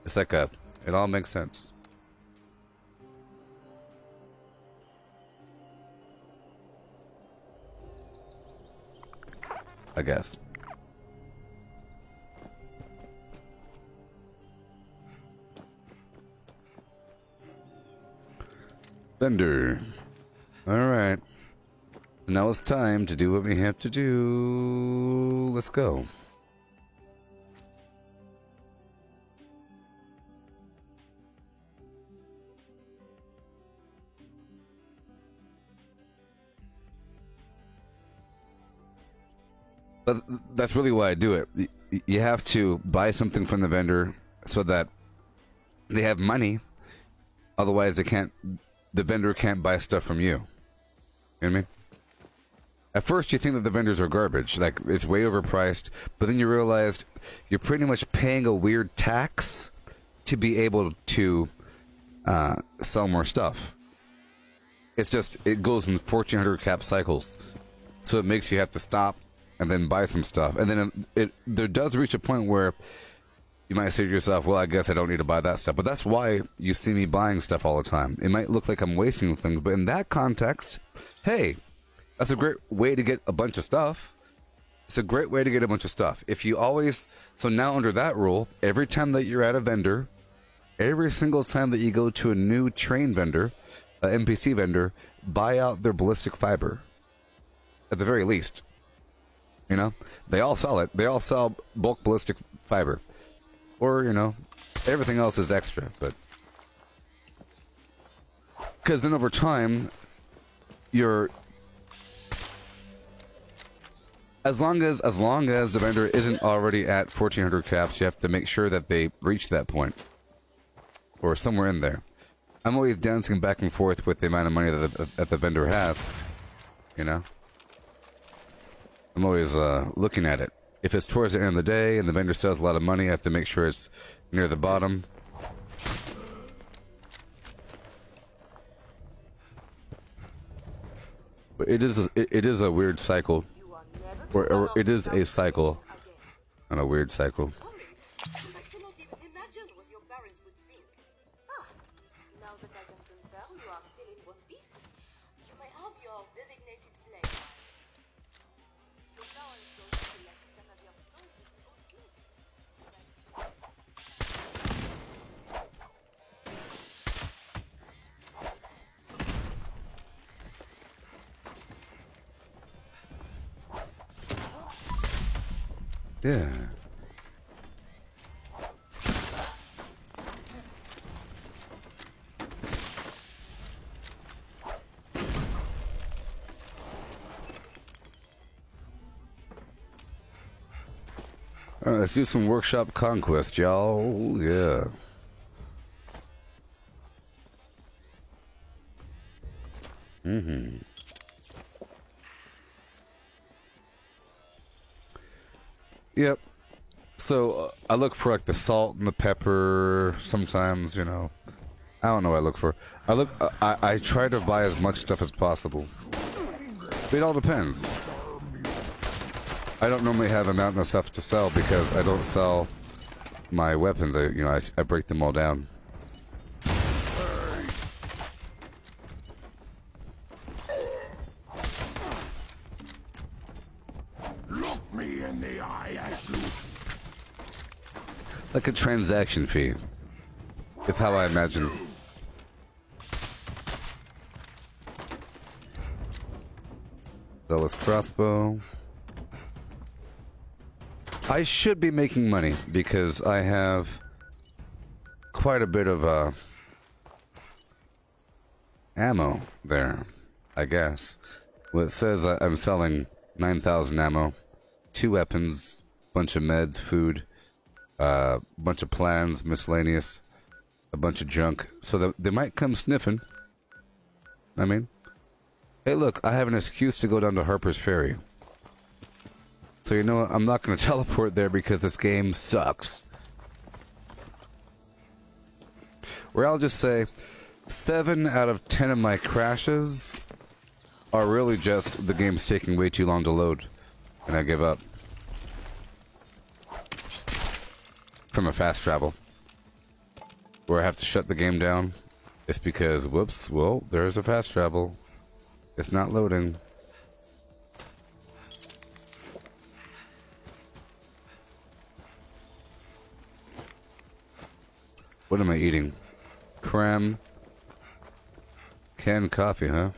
It's like it all makes sense. I guess. Vendor. Alright. Now it's time to do what we have to do. Let's go. But that's really why I do it. You have to buy something from the vendor so that they have money. Otherwise, the vendor can't buy stuff from you. You know what I mean? At first, you think that the vendors are garbage, like it's way overpriced, but then you realize you're pretty much paying a weird tax to be able to sell more stuff. It's just, it goes in 1400 cap cycles. So it makes you have to stop and then buy some stuff. And then there does reach a point where you might say to yourself, well, I guess I don't need to buy that stuff. But that's why you see me buying stuff all the time. It might look like I'm wasting things, but in that context, hey, that's a great way to get a bunch of stuff. It's a great way to get a bunch of stuff. If you always, so now under that rule, every time that you're at a vendor, every single time that you go to a new train vendor, an NPC vendor, buy out their ballistic fiber. At the very least. You know? They all sell it. They all sell bulk ballistic fiber. Or, you know, everything else is extra, but... Because then over time, you're... As long as the vendor isn't already at 1400 caps, you have to make sure that they reach that point. Or somewhere in there. I'm always dancing back and forth with the amount of money that the vendor has. You know? I'm always looking at it. If it's towards the end of the day and the vendor sells a lot of money, I have to make sure it's near the bottom. But it is a weird cycle. Or it is a cycle. And a weird cycle. Yeah. Alright, let's do some workshop conquest, y'all. Yeah. Mm-hmm. Yep. So I look for like the salt and the pepper. Sometimes, you know, I don't know what I look for. I try to buy as much stuff as possible. It all depends. I don't normally have a mountain of stuff to sell because I don't sell my weapons. I break them all down. Like a transaction fee. It's how I imagine. Zealous crossbow. I should be making money because I have quite a bit of ammo there, I guess. Well, it says I'm selling 9,000 ammo, 2 weapons, bunch of meds, food, bunch of plans, miscellaneous, a bunch of junk. So they might come sniffing. I mean, hey, look, I have an excuse to go down to Harper's Ferry. So you know what? I'm not going to teleport there because this game sucks. Or I'll just say, 7 out of 10 of my crashes are really just the game's taking way too long to load, and I give up. From a fast travel. Where I have to shut the game down. It's because, whoops, well, there's a fast travel. It's not loading. What am I eating? Creme. Canned coffee, huh?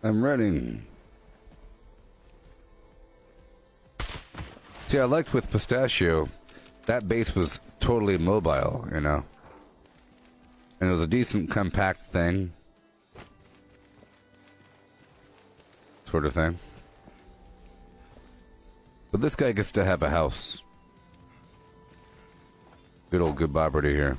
I'm running. See, I liked with Pistachio, that base was totally mobile, you know? And it was a decent compact thing. Sort of thing. But this guy gets to have a house. Good old good Bobberty here.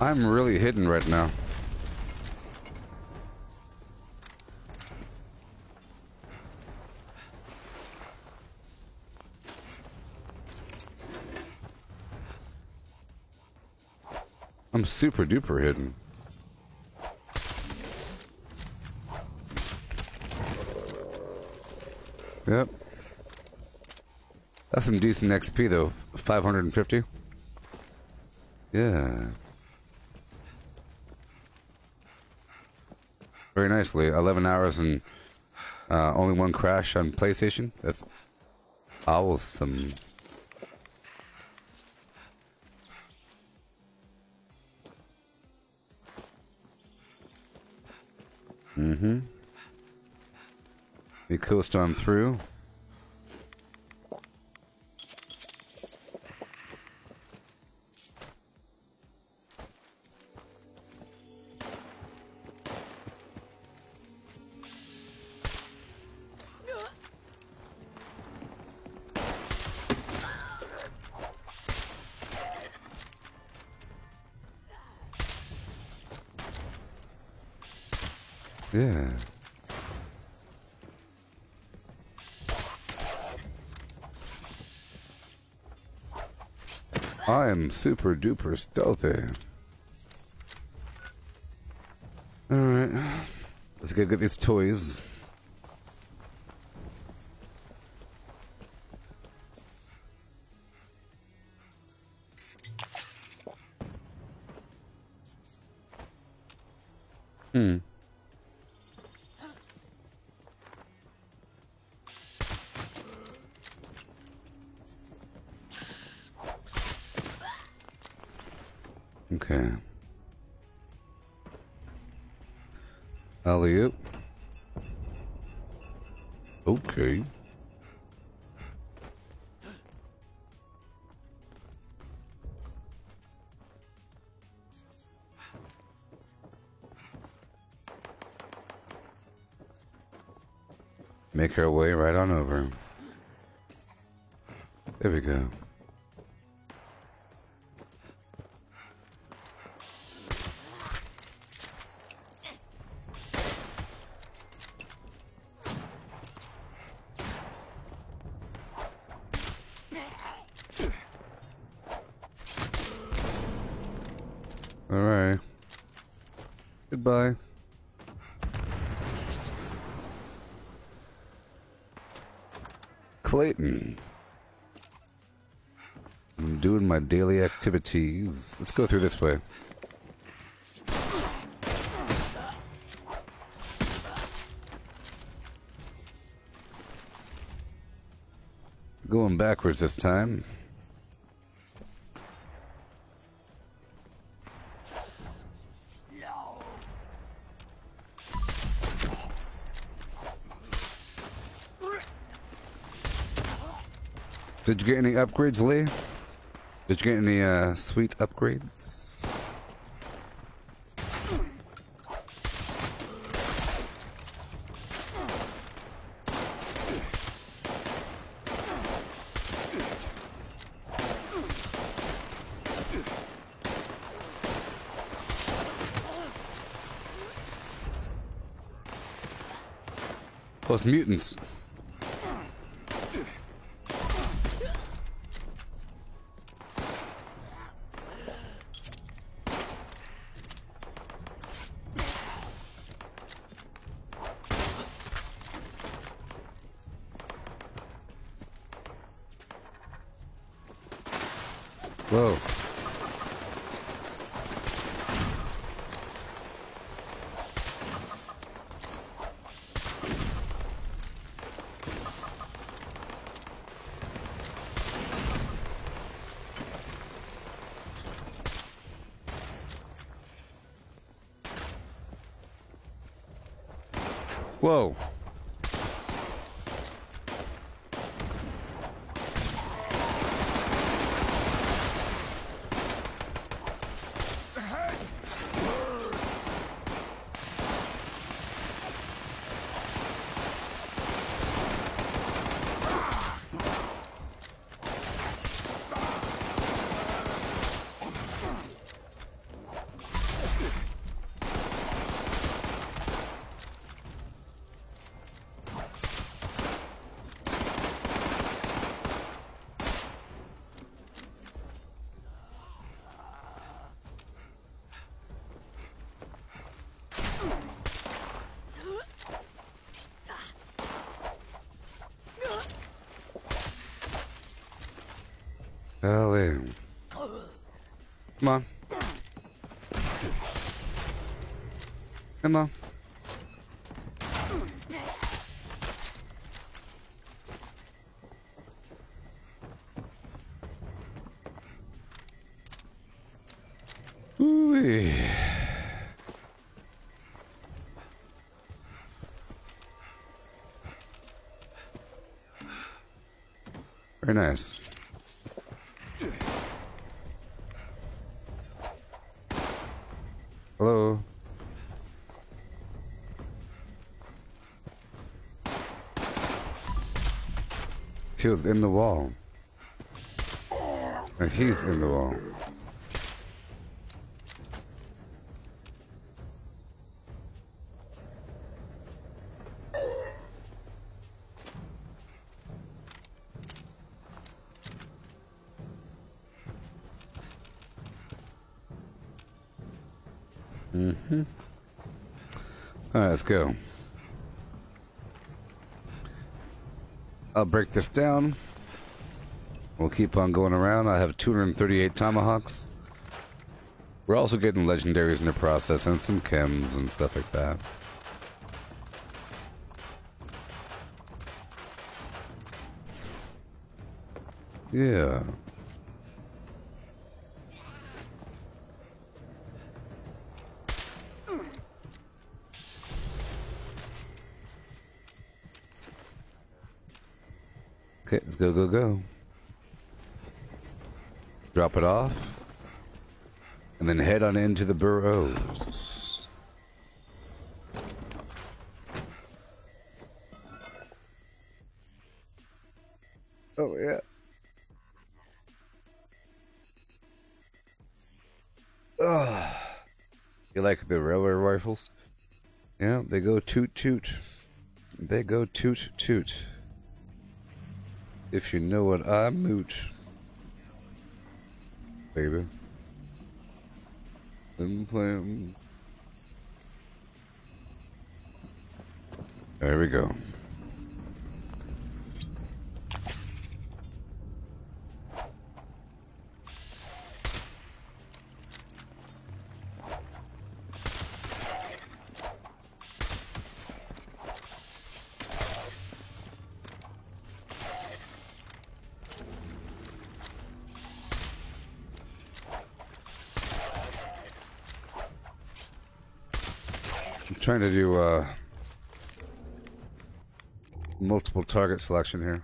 I'm really hidden right now. I'm super duper hidden. Yep. That's some decent XP though. 550. Yeah. Very nicely. 11 hours and only one crash on PlayStation. That's awesome. Mm-hmm. We coast on through. Yeah. I am super duper stealthy. Alright. Let's go get these toys. Okay. Alley-oop. Okay. Make our way right on over. There we go. Alright. Goodbye. Clayton. I'm doing my daily activities. Let's go through this way. Going backwards this time. Did you get any upgrades, Lee? Did you get any sweet upgrades? Those mutants. Whoa. Whoa. Ellie. Come on. Come on. Ooh-wee. Very nice. Hello. He was in the wall. And he's in the wall. Mm-hmm. All right, let's go. I'll break this down. We'll keep on going around. I have 238 tomahawks. We're also getting legendaries in the process and some chems and stuff like that. Yeah. Okay, let's go, go, go. Drop it off. And then head on into the burrows. Oh, yeah. Ugh. You like the railway rifles? Yeah, they go toot toot. They go toot toot. If you know what I moot. Baby. Been playing. There we go. Trying to do multiple target selection here.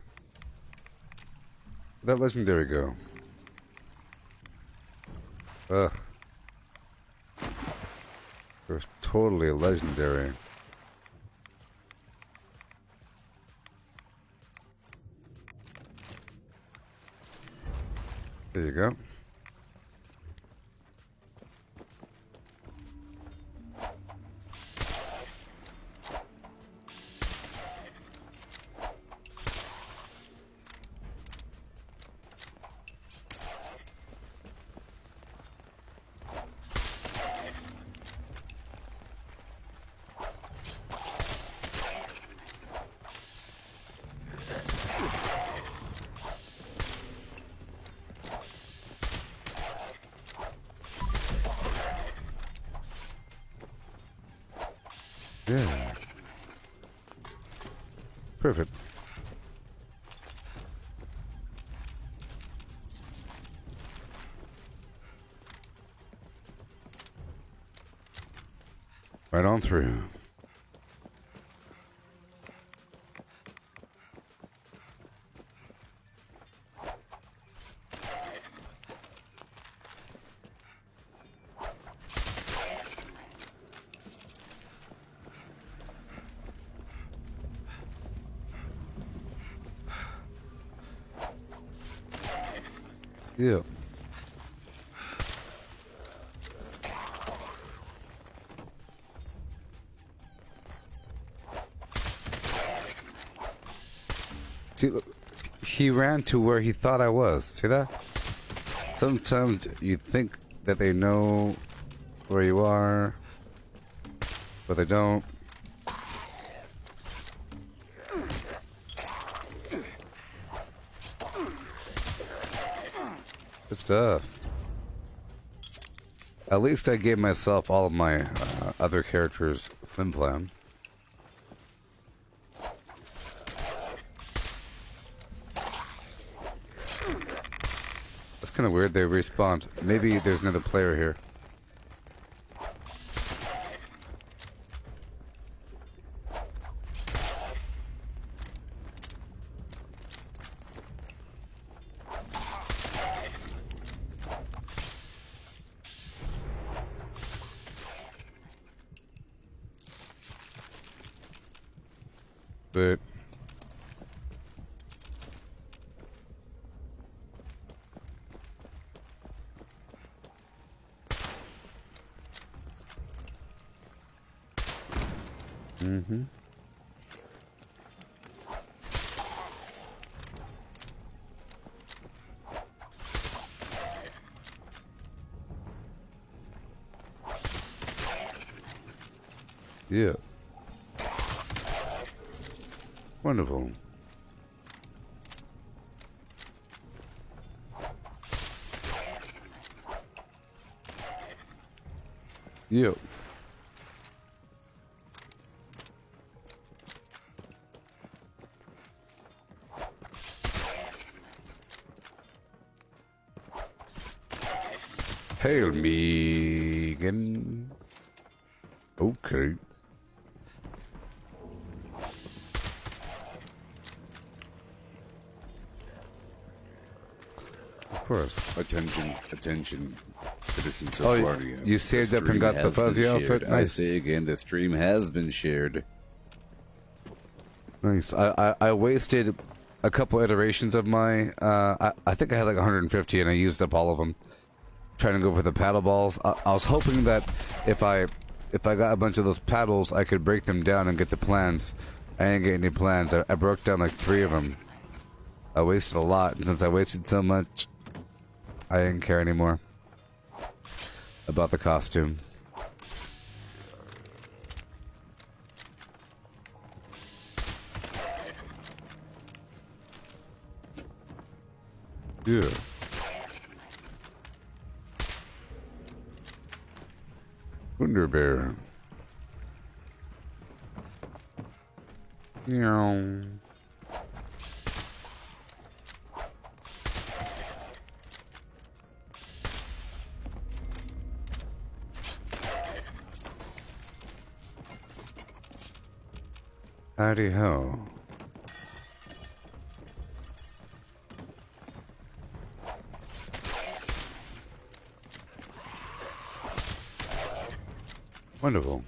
Where'd that legendary go? Ugh. There's totally a legendary. There you go. Yeah. Perfect. Right on through. Yeah. See, look, he ran to where he thought I was. See that? Sometimes you think that they know where you are, but they don't. Good stuff. At least I gave myself all of my other characters flim flam. That's kind of weird. They respawned. Maybe there's another player here. But yeah. Wonderful. Yep. Hail me again. Okay. Of course. Attention, attention, citizens of Oh, Guardia. you saved The up and stream got the has been fuzzy shared. outfit? I Nice. say again, the stream has been shared. Nice. I wasted a couple iterations of my. I think I had like 150, and I used up all of them trying to go for the paddle balls. I was hoping that if I got a bunch of those paddles, I could break them down and get the plans. I didn't get any plans. I broke down like 3 of them. I wasted a lot, and since I wasted so much, I didn't care anymore about the costume. Yeah. Wonder Bear. Meow. Howdy ho. Wonderful.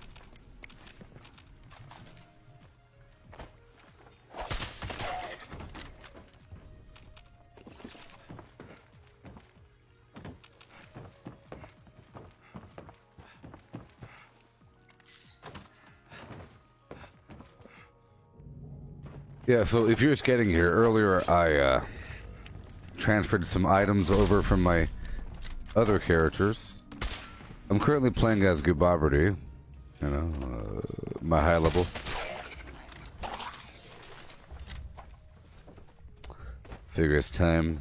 Yeah, so if you're just getting here, earlier I transferred some items over from my other characters. I'm currently playing as Gooboberty, you know, my high level. Figure it's time.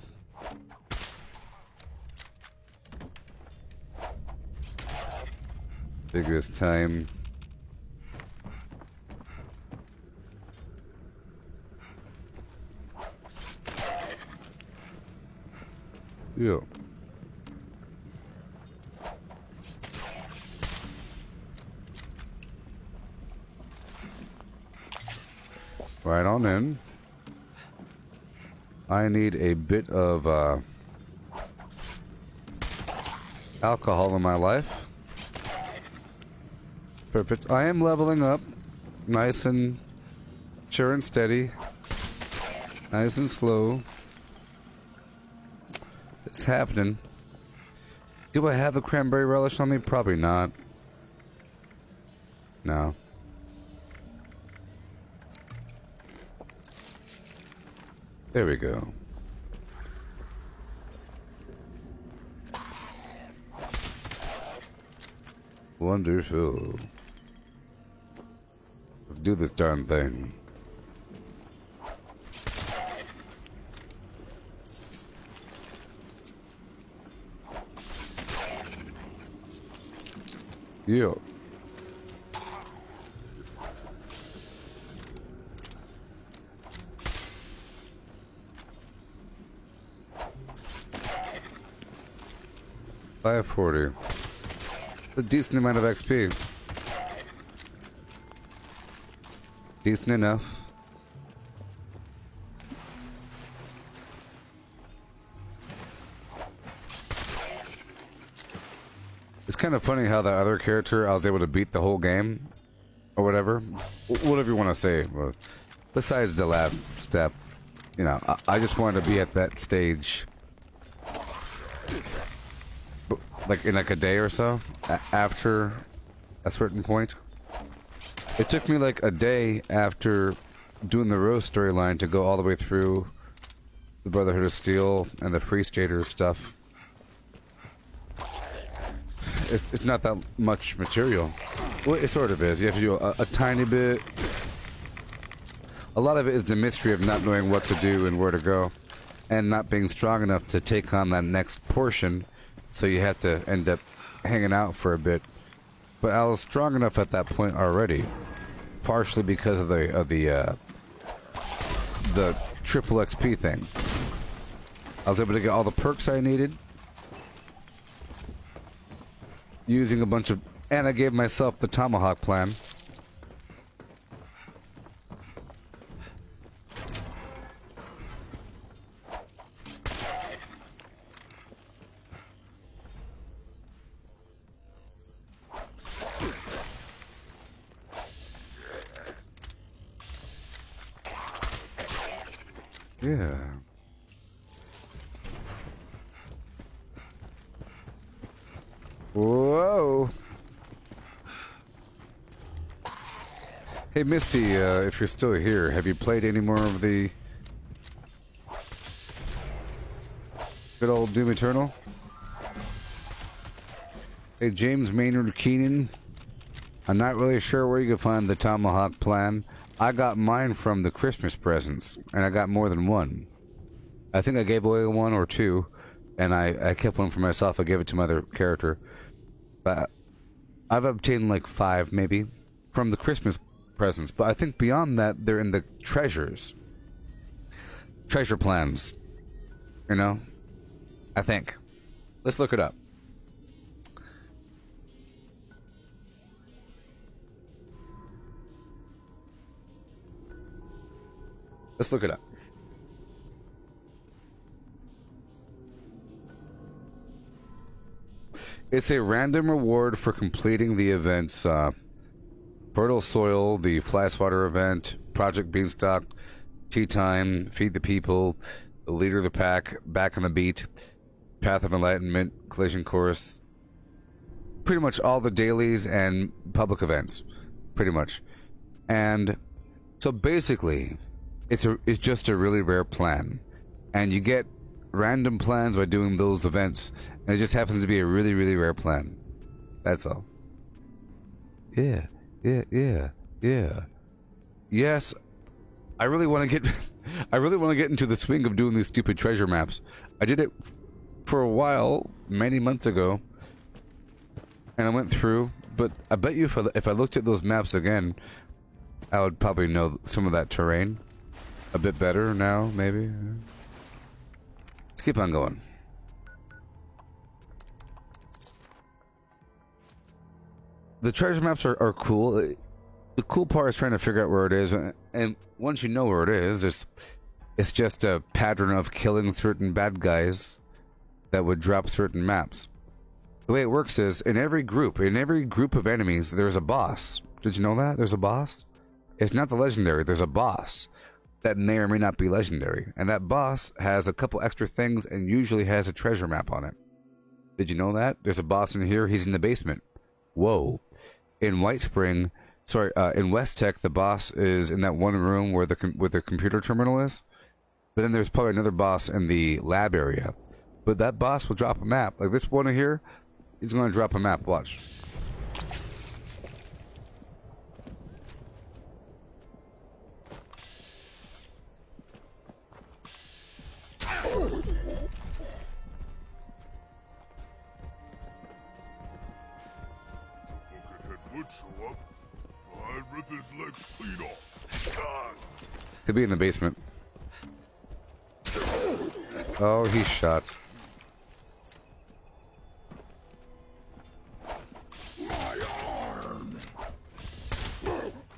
Figure it's time. Yeah. Right on in. I need a bit of alcohol in my life. Perfect. I am leveling up. Nice and sure and steady. Nice and slow. It's happening. Do I have a cranberry relish on me? Probably not. No. There we go. Wonderful. Let's do this darn thing. Yeah. $540. A decent amount of XP. Decent enough. It's kind of funny how the other character I was able to beat the whole game, or whatever, whatever you want to say. Besides the last step, you know, I just wanted to be at that stage, like in like a day or so after a certain point. It took me like a day after doing the Rose storyline to go all the way through the Brotherhood of Steel and the Free Staters stuff. It's not that much material. Well, it sort of is. You have to do a tiny bit. A lot of it is the mystery of not knowing what to do and where to go, and not being strong enough to take on that next portion, so you have to end up hanging out for a bit. But I was strong enough at that point already, partially because of the triple XP thing. I was able to get all the perks I needed, using a bunch of, and I gave myself the Tomahawk plan. Yeah. Whoa. Hey, Misty, if you're still here, have you played any more of the good old Doom Eternal? Hey, James Maynard Keenan, I'm not really sure where you can find the Tomahawk plan. I got mine from the Christmas presents, and I got more than one. I think I gave away one or two, and I kept one for myself. I gave it to my other character. But I've obtained like 5, maybe, from the Christmas presents. But I think beyond that, they're in the treasures. Treasure plans. You know? I think. Let's look it up. Let's look it up. It's a random reward for completing the events, Fertile Soil, the Fly Swatter event, Project Beanstalk, Tea Time, Feed the People, the Leader of the Pack, Back on the Beat, Path of Enlightenment, Collision Course. Pretty much all the dailies and public events. Pretty much. And so basically, it's just a really rare plan. And you get random plans by doing those events. And it just happens to be a really, really rare plan. That's all. Yeah. Yes, I really want to get into the swing of doing these stupid treasure maps. I did it for a while, many months ago, and I went through. But I bet you if I looked at those maps again, I would probably know some of that terrain a bit better now, maybe. Let's keep on going. The treasure maps are cool. The cool part is trying to figure out where it is, and once you know where it is, it's just a pattern of killing certain bad guys that would drop certain maps. The way it works is, in every group of enemies, there's a boss. Did you know that? There's a boss? It's not the legendary, there's a boss that may or may not be legendary. And that boss has a couple extra things and usually has a treasure map on it. Did you know that? There's a boss in here. He's in the basement. Whoa. In in West Tech, the boss is in that one room where the computer terminal is. But then there's probably another boss in the lab area. But that boss will drop a map. Like this one here, he's going to drop a map. Watch. Show up. I'd rip his legs clean off. He'll be in the basement. Oh, he's shot. My arm.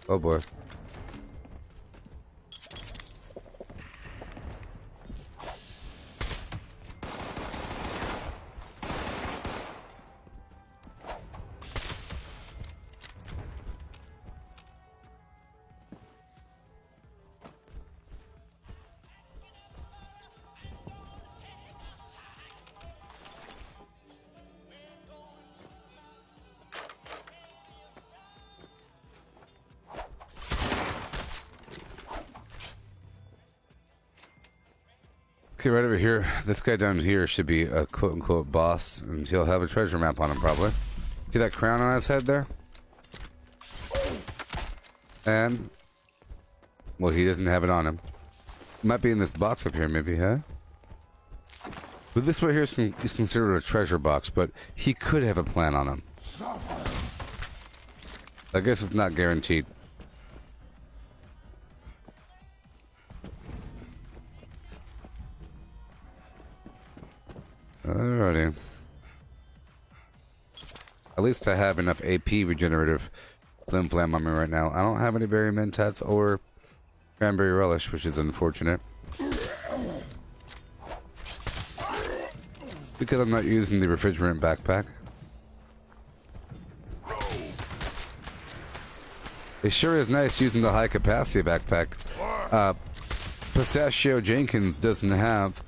Oh boy. Okay, right over here. This guy down here should be a quote-unquote boss, and he'll have a treasure map on him, probably. See that crown on his head there? And... well, he doesn't have it on him. Might be in this box up here, maybe, huh? But this right here is considered a treasure box, but he could have a plan on him. I guess it's not guaranteed. Alrighty. At least I have enough AP regenerative flim flam on me right now. I don't have any berry mentats or cranberry relish, which is unfortunate. Because I'm not using the refrigerant backpack. It sure is nice using the high capacity backpack. Pistachio Jenkins doesn't have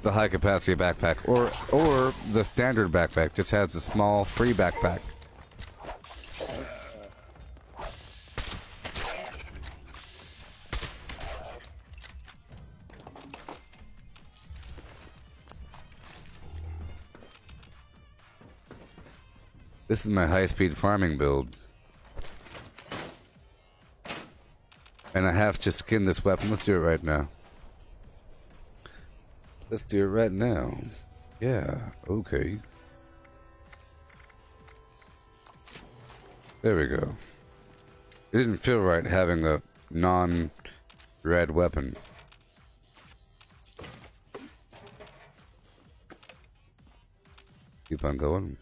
the high capacity backpack, or the standard backpack, just has a small free backpack. This is my high-speed farming build. And I have to skin this weapon. Let's do it right now. Let's do it right now. Yeah, okay. There we go. It didn't feel right having a non-red weapon. Keep on going.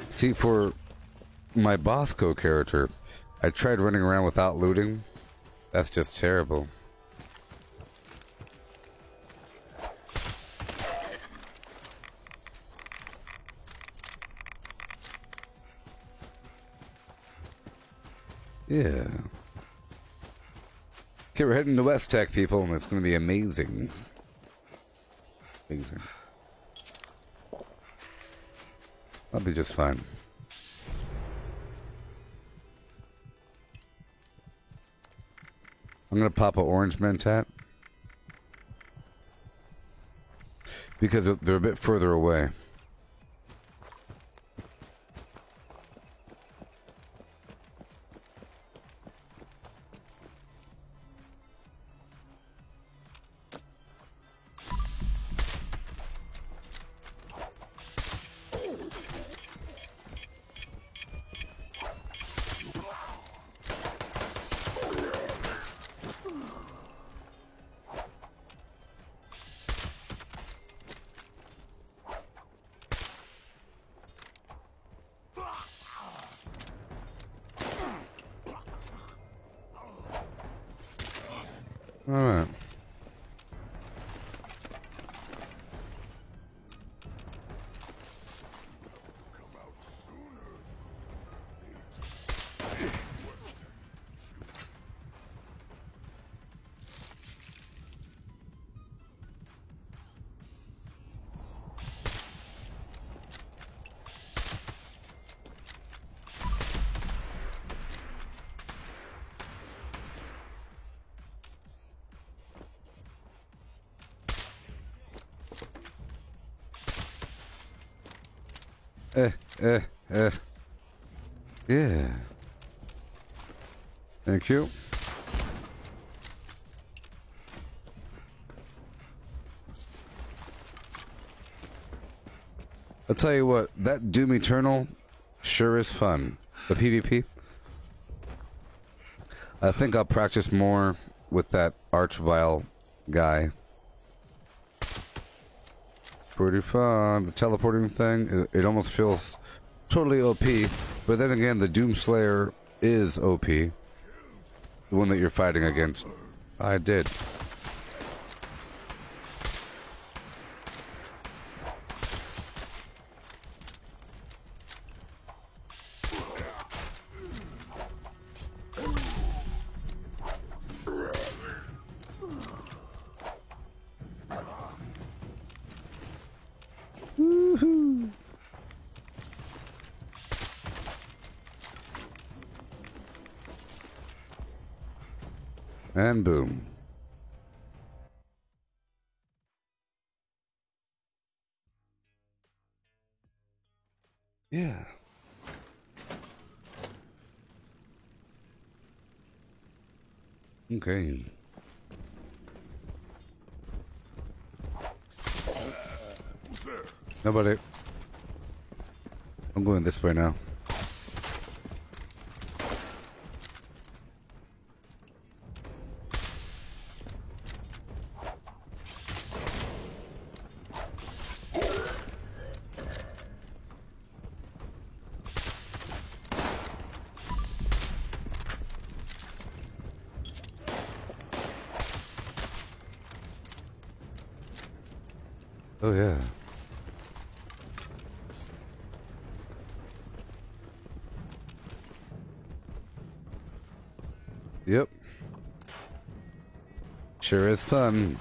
See, for my Bosco character, I tried running around without looting. That's just terrible. Yeah. Okay, we're heading to West Tech, people, and it's going to be amazing. Amazing. I'll be just fine. I'm going to pop an orange mentat. Because they're a bit further away. Alright. Eh, eh, eh. Yeah. Thank you. I'll tell you what, that Doom Eternal sure is fun. The PvP. I think I'll practice more with that Archvile guy. Pretty fun. The teleporting thing, it almost feels totally OP. But then again, the Doomslayer is OP. The one that you're fighting against. I did. Woohoo! And boom. Yeah. Okay. Nobody. I'm going this way now. Oh yeah. Yep. Sure is fun.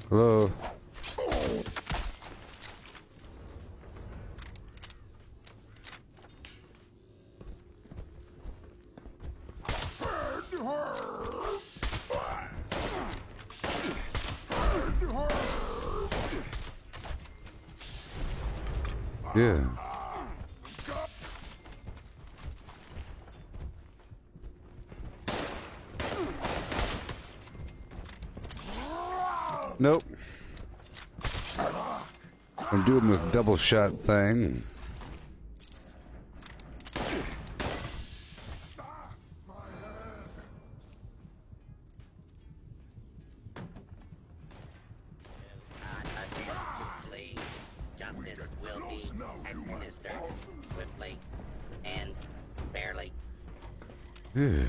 Hello. Yeah. Nope. I'm doing this double shot thing. Justice will be administered swiftly and fairly. Yeah.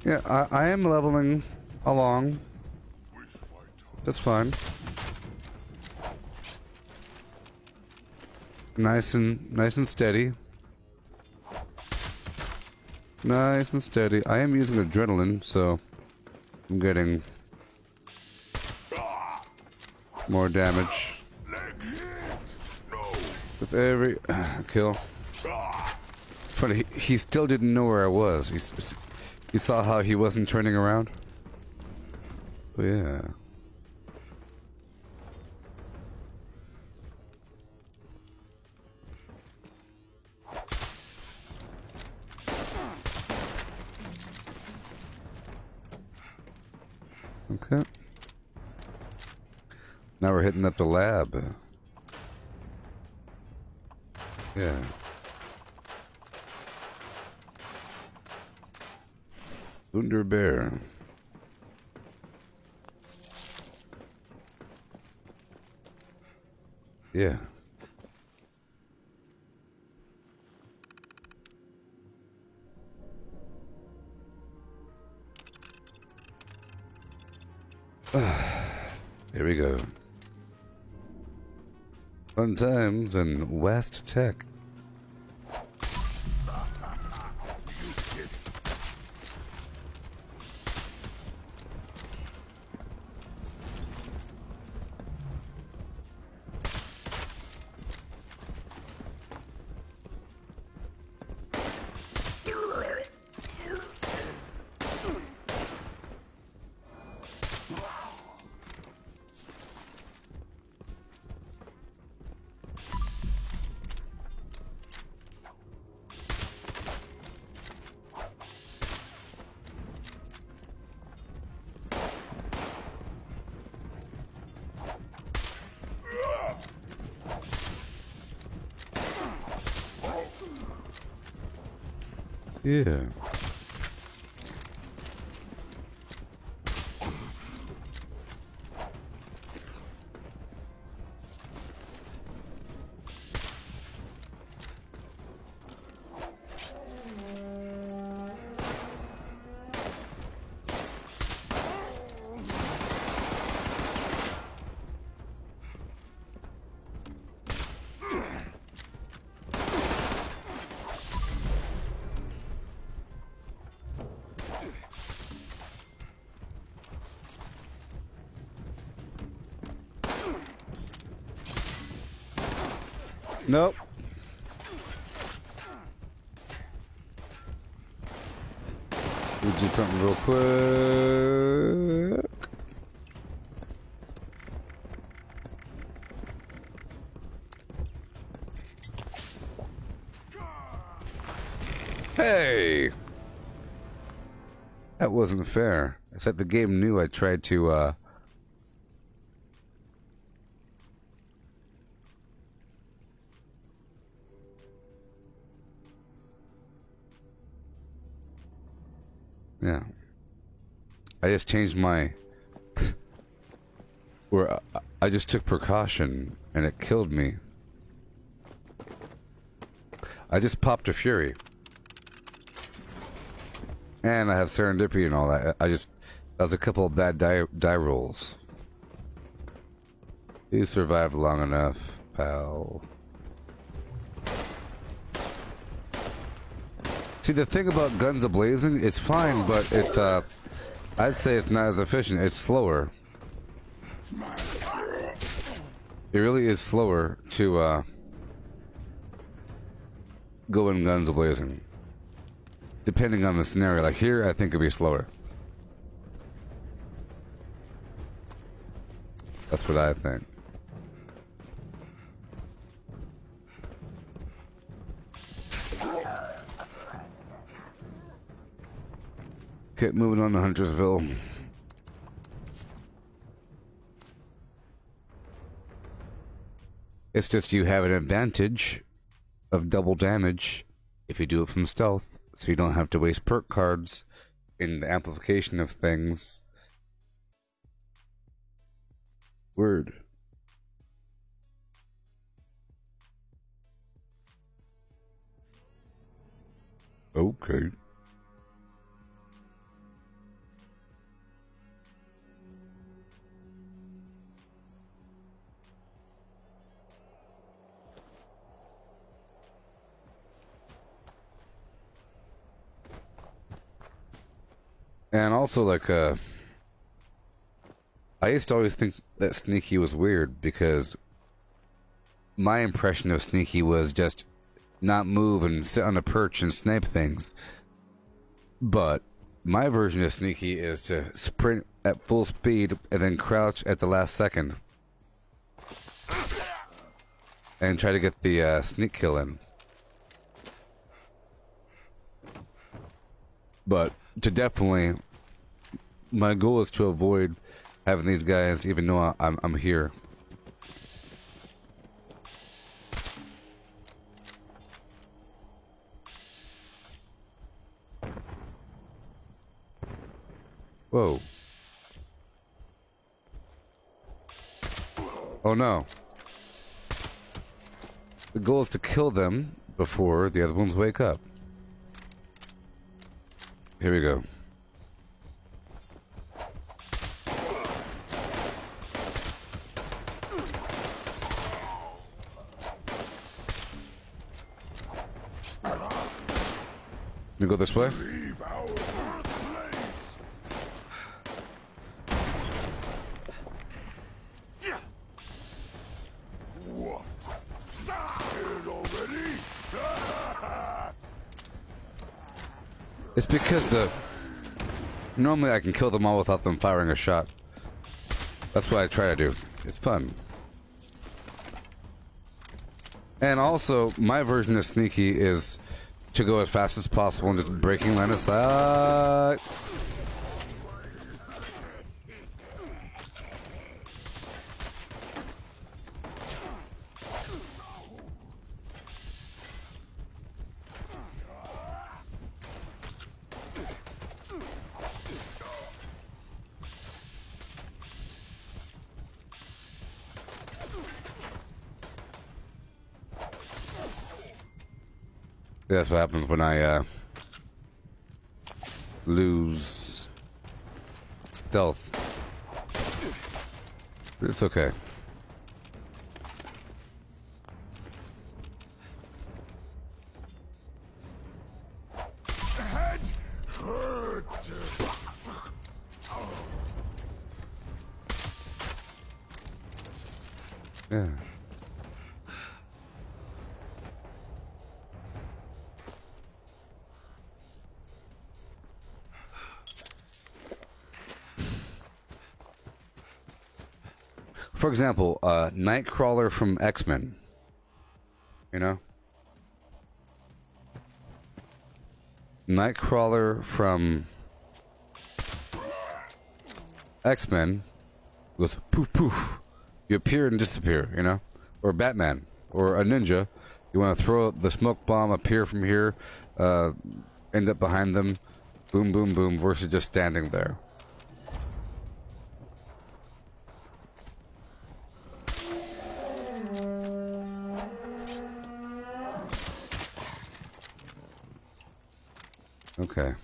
Yeah, I am leveling along. That's fine. Nice and steady. Nice and steady. I am using adrenaline, so I'm getting more damage with every kill. Funny, he still didn't know where I was. You saw how he wasn't turning around? But yeah. Okay. Now we're hitting up the lab. Yeah. Thunder Bear. Yeah. Here we go. Fun times in West Tech. Yeah. Nope. We'll do something real quick. Hey! That wasn't fair. I said the game knew I tried to, yeah. I just changed my... where I just took precaution and it killed me. I just popped a Fury. And I have Serendipity and all that. That was a couple of bad die rolls. You survived long enough, pal. See, the thing about Guns A-Blazing, it's fine, but I'd say it's not as efficient. It's slower. It really is slower to go in Guns A-Blazing. Depending on the scenario. Like here, I think it'd be slower. That's what I think. Okay, moving on to Huntersville. It's just you have an advantage of double damage if you do it from stealth, so you don't have to waste perk cards in the amplification of things. Word. Okay. And also, like, I used to always think that Sneaky was weird because my impression of Sneaky was just not move and sit on a perch and snipe things. But my version of Sneaky is to sprint at full speed and then crouch at the last second and try to get the sneak kill in. But to definitely, my goal is to avoid having these guys even know I'm here. Whoa. Oh no. The goal is to kill them before the other ones wake up. Here we go. We go this way. Leave our birthplace. What? Scared already? It's because normally I can kill them all without them firing a shot. That's what I try to do. It's fun. And also, my version of sneaky is to go as fast as possible and just breaking line of sight. That's what happens when I lose stealth. But it's okay. Head hurt. Yeah. For example, Nightcrawler from X-Men. You know? Nightcrawler from X-Men goes poof poof. You appear and disappear, you know? Or Batman. Or a ninja. You want to throw the smoke bomb, appear from here, end up behind them, boom boom boom, versus just standing there. Okay.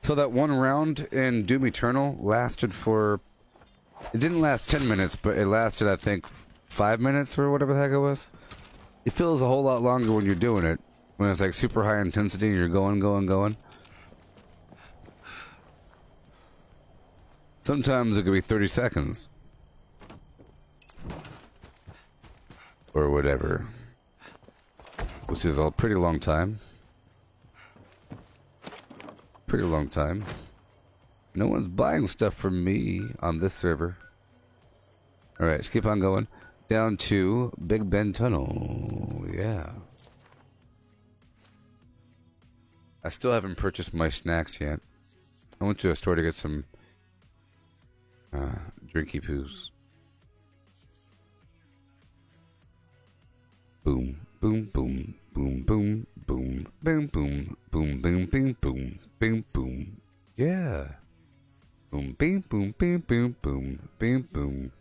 So that one round in Doom Eternal lasted for... It didn't last 10 minutes, but it lasted, I think, 5 minutes or whatever the heck it was. It feels a whole lot longer when you're doing it. When it's like super high intensity and you're going. Sometimes it could be 30 seconds. Or whatever. Which is a pretty long time. Pretty long time. No one's buying stuff from me on this server. Alright, let's keep on going. Down to Big Ben Tunnel. Yeah. I still haven't purchased my snacks yet. I went to a store to get some drinky poos. Boom, boom, boom, boom, boom, boom, boom, boom, boom, boom, boom, boom, boom, boom. Yeah. Boom, boom, boom, boom, boom, boom, boom, boom.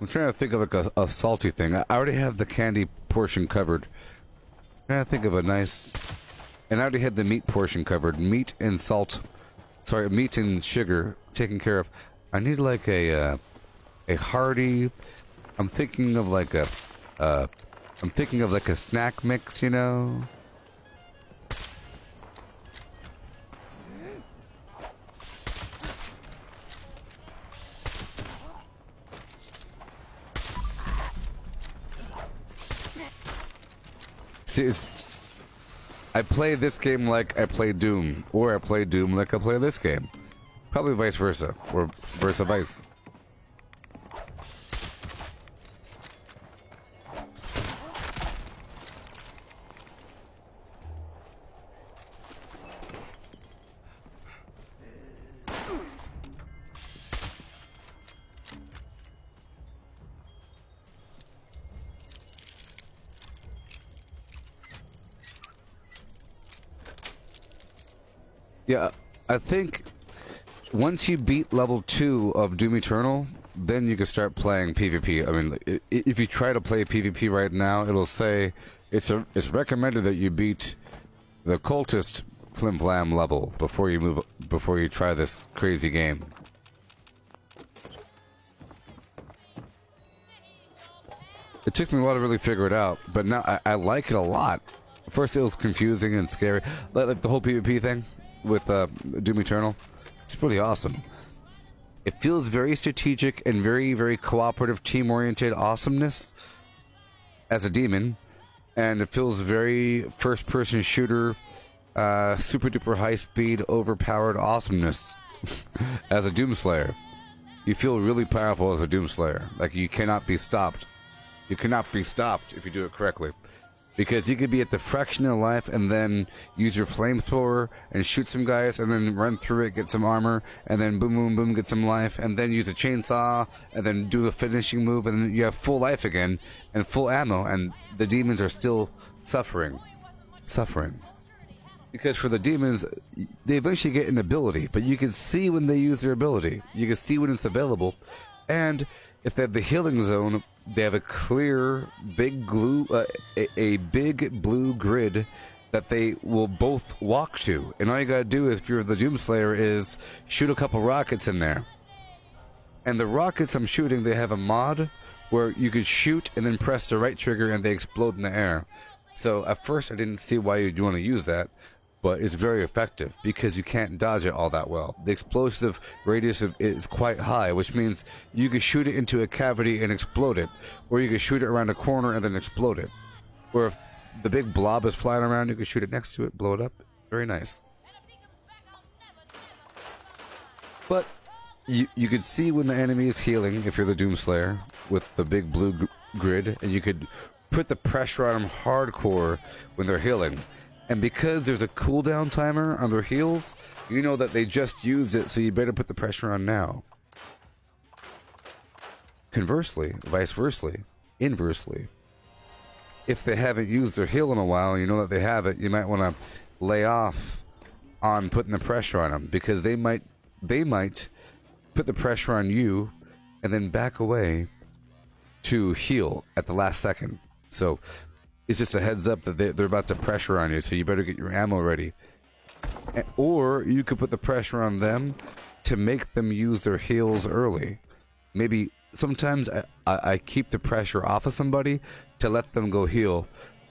I'm trying to think of like a salty thing. I already have the candy portion covered. I'm trying to think of a nice... And I already had the meat portion covered. Meat and salt. Sorry, meat and sugar taken care of. I need like a hearty... I'm thinking of like a snack mix, you know? See, I play this game like I play Doom, or I play Doom like I play this game. Probably vice versa, or versa vice. Yeah, I think once you beat level 2 of Doom Eternal, then you can start playing PvP. I mean, if you try to play PvP right now, it'll say it's recommended that you beat the cultist Flim Flam level before you try this crazy game. It took me a while to really figure it out, but now I like it a lot. First it was confusing and scary, like the whole PvP thing with Doom Eternal. It's really awesome. It feels very strategic and very, very cooperative, team-oriented awesomeness as a demon, and it feels very first-person shooter, super-duper high-speed, overpowered awesomeness as a Doomslayer. You feel really powerful as a Doomslayer. Like, you cannot be stopped. You cannot be stopped if you do it correctly. Because you could be at the fraction of life and then use your flamethrower and shoot some guys and then run through it, get some armor, and then boom, boom, boom, get some life, and then use a chainsaw and then do a finishing move, and then you have full life again and full ammo, and the demons are still suffering. Because for the demons, they eventually get an ability, but you can see when they use their ability. You can see when it's available. And if they have the healing zone, they have a clear, big a big blue grid that they will both walk to. And all you gotta do, if you're the Doomslayer, is shoot a couple rockets in there. And the rockets I'm shooting, they have a mod where you could shoot and then press the right trigger and they explode in the air. So at first I didn't see why you'd want to use that, but it's very effective because you can't dodge it all that well. The explosive radius is quite high, which means you can shoot it into a cavity and explode it, or you can shoot it around a corner and then explode it. Or if the big blob is flying around, you can shoot it next to it, blow it up. Very nice. But you could see when the enemy is healing, if you're the Doomslayer, with the big blue grid, and you could put the pressure on them hardcore when they're healing. And because there's a cooldown timer on their heals, you know that they just used it, so you better put the pressure on now. Conversely, inversely, if they haven't used their heal in a while, and you know that they have it, you might want to lay off on putting the pressure on them, because they might put the pressure on you and then back away to heal at the last second. So it's just a heads up that they're about to pressure on you, so you better get your ammo ready. Or you could put the pressure on them to make them use their heals early. Maybe sometimes I keep the pressure off of somebody to let them go heal,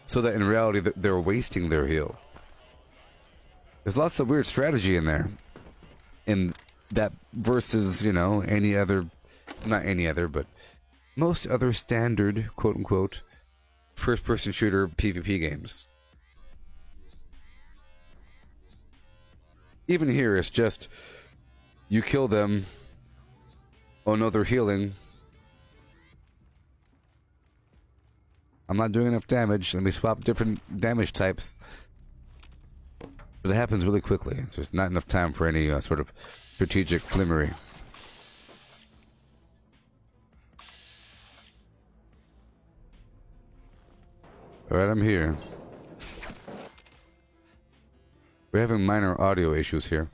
so that in reality they're wasting their heal. There's lots of weird strategy in there. In that versus, you know, any other, not any other, but most other standard, quote-unquote, first-person shooter PvP games. Even here, it's just you kill them. Oh no, they're healing. I'm not doing enough damage. Let me swap different damage types. But it happens really quickly. So there's not enough time for any sort of strategic flimmery. Alright, I'm here. We're having minor audio issues here.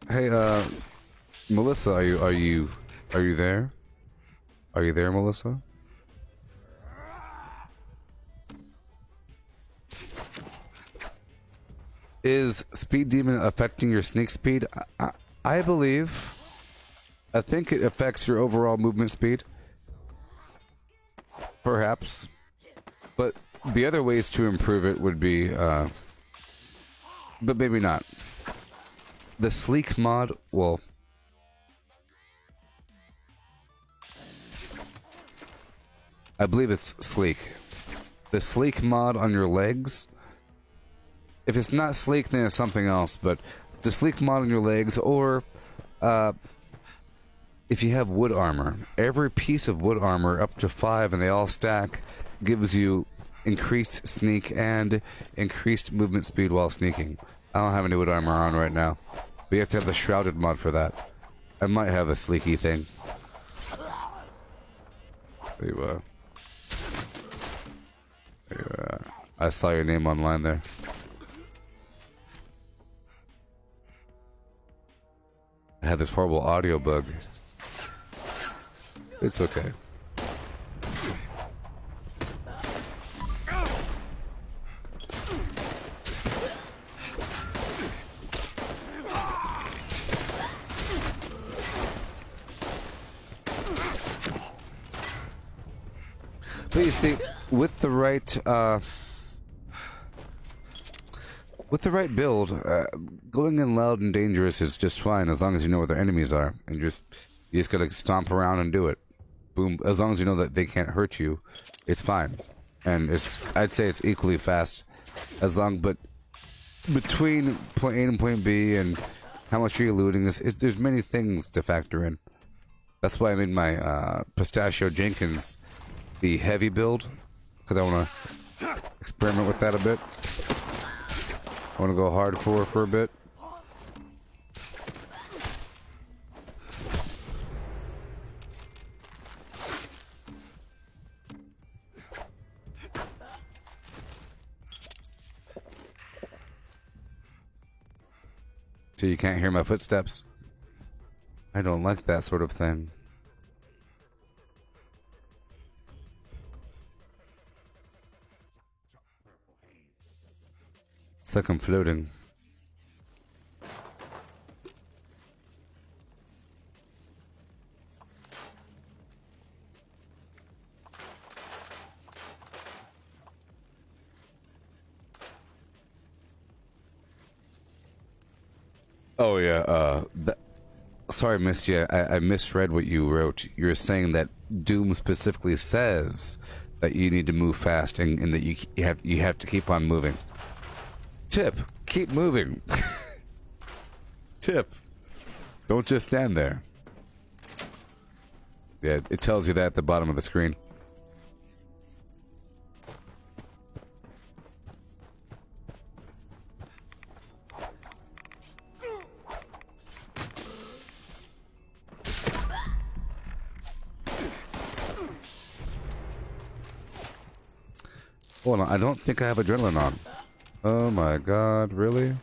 Hey, Melissa, are you there? Are you there, Melissa? Is Speed Demon affecting your sneak speed? I believe. I think it affects your overall movement speed. Perhaps. But the other ways to improve it would be, but maybe not. The sleek mod, well, I believe it's sleek. The sleek mod on your legs, if it's not sleek, then it's something else, but the sleek mod on your legs, or if you have wood armor, every piece of wood armor up to 5 and they all stack gives you increased sneak and increased movement speed while sneaking. I don't have any wood armor on right now, but you have to have the shrouded mod for that. I might have a sleeky thing. There I saw your name online there. I had this horrible audio bug. It's okay. But you see, with the right build, going in loud and dangerous is just fine as long as you know where their enemies are, and you just gotta stomp around and do it. Boom! As long as you know that they can't hurt you, it's fine, and I'd say it's equally fast, but between point A and point B, and how much are you looting there's many things to factor in. That's why I made my Pistachio Jenkins the heavy build, because I want to experiment with that a bit. I want to go hardcore for a bit. So you can't hear my footsteps. I don't like that sort of thing. It's like I'm floating. Oh yeah, sorry, Misty, I misread what you wrote. You're saying that Doom specifically says that you need to move fast and that you have to keep on moving. Tip, keep moving. Tip, don't just stand there. Yeah, it tells you that at the bottom of the screen. Hold on, I don't think I have adrenaline on. Oh my god, really?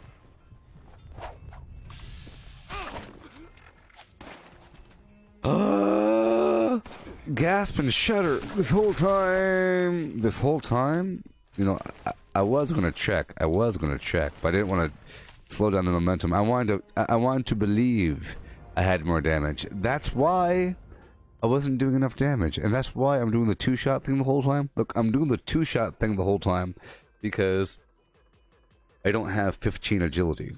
Gasp and shudder. This whole time, you know, I was gonna check, but I didn't want to slow down the momentum. I wanted to believe I had more damage. That's why I wasn't doing enough damage, and that's why I'm doing the two-shot thing the whole time. Look, I'm doing the two-shot thing the whole time because I don't have 15 agility.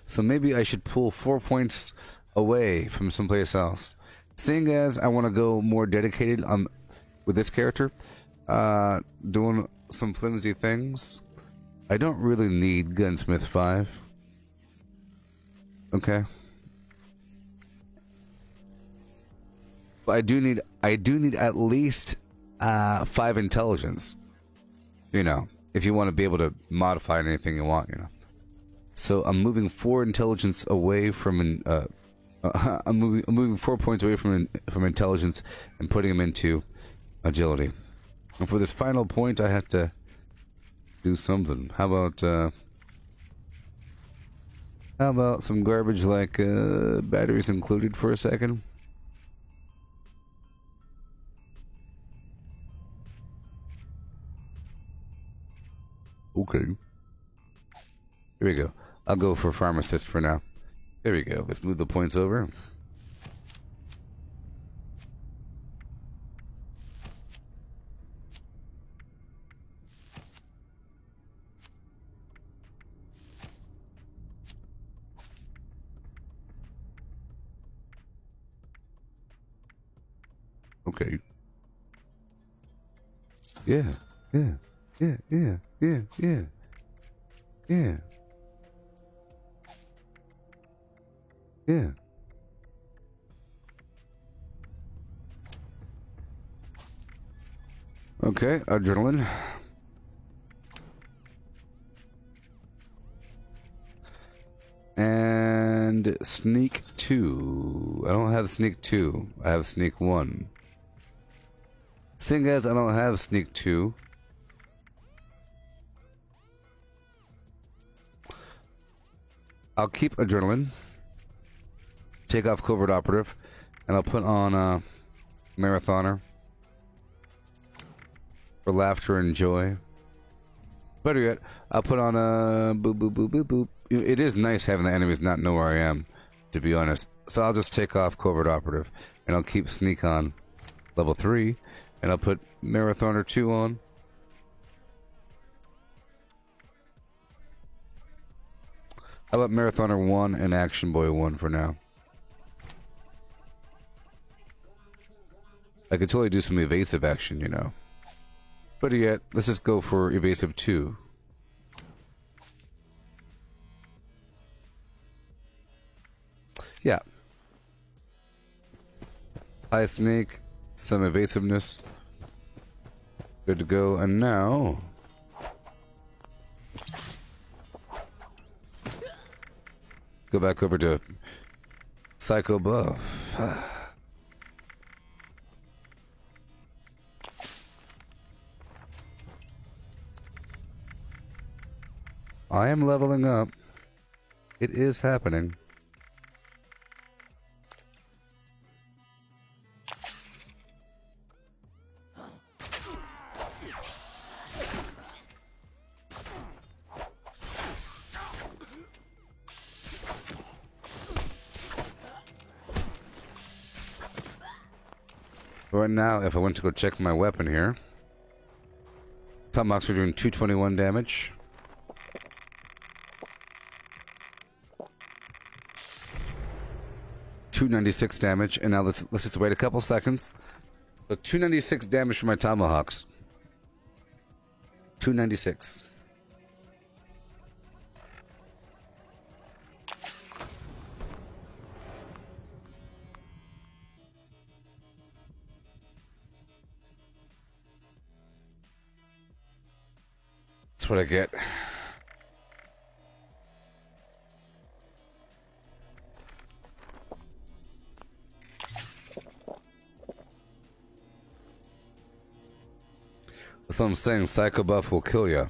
So maybe I should pull 4 points away from someplace else. Seeing as I want to go more dedicated with this character, doing some flimsy things, I don't really need Gunsmith 5. Okay. But I do need at least 5 intelligence. You know, if you want to be able to modify anything you want, you know. So I'm moving 4 intelligence away from I'm moving 4 points away from intelligence and putting them into agility. And for this final point, I have to do something. How about some garbage like batteries included for a second? Okay. Here we go. I'll go for pharmacist for now. There we go. Let's move the points over. Okay. Yeah. Yeah. Yeah. Yeah. Yeah. Yeah. Yeah. Yeah. Okay, adrenaline. And sneak 2. I don't have sneak 2. I have sneak 1. Seeing as I don't have Sneak 2, I'll keep Adrenaline, take off Covert Operative, and I'll put on Marathoner for laughter and joy. Better yet, I'll put on boop boop boop boop boop. It is nice having the enemies not know where I am, to be honest. So I'll just take off Covert Operative, and I'll keep Sneak on level 3, and I'll put Marathoner 2 on. How about Marathoner 1 and Action Boy 1 for now? I could totally do some evasive action, you know. Better yet, let's just go for evasive 2. Yeah. High Sneak, some evasiveness. Good to go. And now... go back over to Psycho Buff. I am leveling up. It is happening. Right now, if I went to go check my weapon here, Tomahawks are doing 221 damage. $296 damage, and now let's just wait a couple seconds. So 296 damage for my Tomahawks. 296. That's what I get. That's what I'm saying. Psycho Buff will kill ya.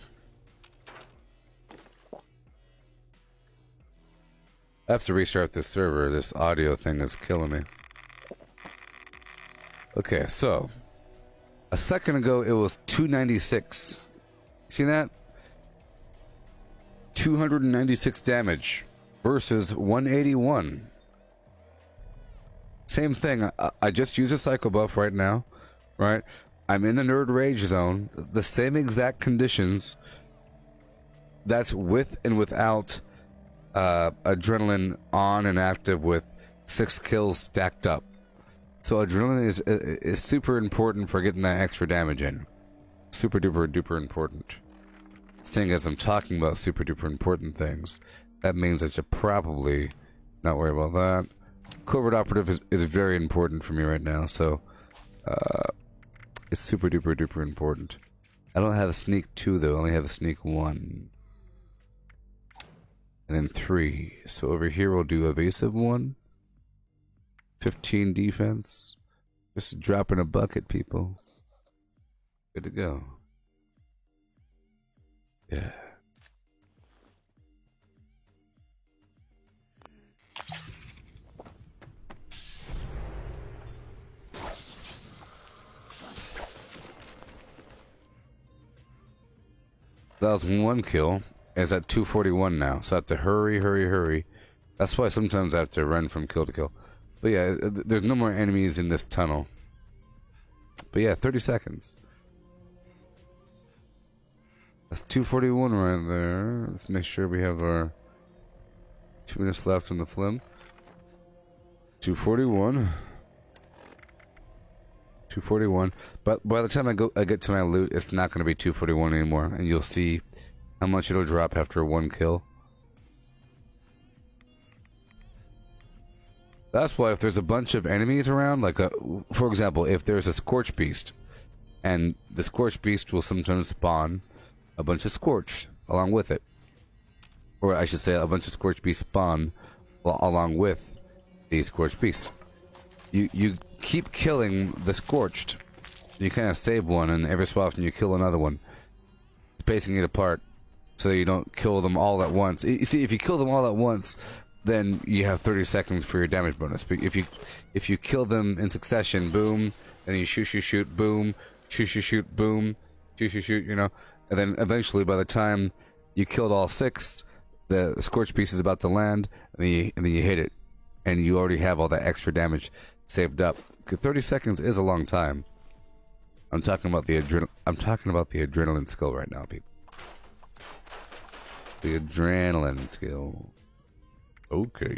I have to restart this server. This audio thing is killing me. Okay, so a second ago it was 296. See that? 296 damage versus 181. Same thing. I just use a Psycho Buff right now, right? I'm in the Nerd Rage zone. The same exact conditions. That's with and without Adrenaline on and active with 6 kills stacked up. So Adrenaline is super important for getting that extra damage in. Super duper duper important. Seeing as I'm talking about super duper important things, that means I should probably not worry about that. Covert Operative is very important for me right now, so it's super duper duper important. I don't have a Sneak 2 though, I only have a Sneak 1. And then 3. So over here we'll do Evasive 1. 15 defense. Just drop in a bucket, people. Good to go. Yeah. That was 1 kill. It's at 241 now, so I have to hurry, hurry, hurry. That's why sometimes I have to run from kill to kill. But yeah, there's no more enemies in this tunnel. But yeah, 30 seconds. That's 241 right there. Let's make sure we have our 2 minutes left on the film. 241. 241. But by the time I get to my loot, it's not going to be 241 anymore, and you'll see how much it'll drop after 1 kill. That's why if there's a bunch of enemies around, like for example, if there's a Scorch Beast, and the Scorch Beast will sometimes spawn a bunch of Scorch along with it. Or I should say a bunch of Scorch Beasts spawn along with the Scorch Beasts. You keep killing the Scorched You kind of save one, and every so often you kill another one, spacing it apart so you don't kill them all at once. You see, if you kill them all at once, then you have 30 seconds for your damage bonus. But if you kill them in succession, boom, and you shoot, boom, shoot, boom, shoot, you know, and then eventually by the time you killed all 6, the scorch piece is about to land, and then you hit it, and you already have all that extra damage saved up. 30 seconds is a long time. I'm talking about the adrenaline skill right now, people. The adrenaline skill. Okay.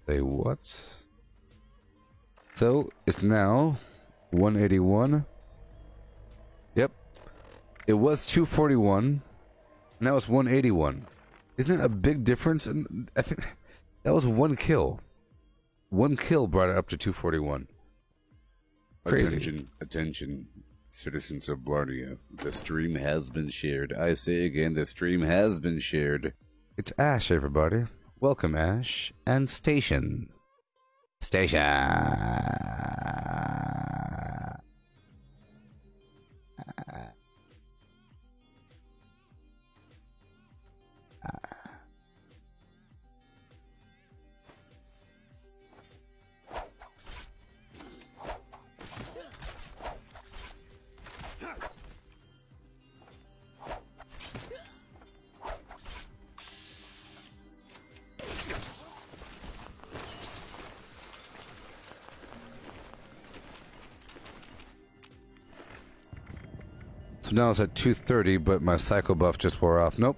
Say what? So it's now 181. Yep. It was 241. Now it's 181. Isn't it a big difference? And I think that was one kill. One kill brought it up to 241. Crazy. Attention, citizens of Bardia. The stream has been shared. I say again, the stream has been shared. It's Ash, everybody. Welcome, Ash. And Station. Station. So now it's at 230, but my psycho buff just wore off. Nope.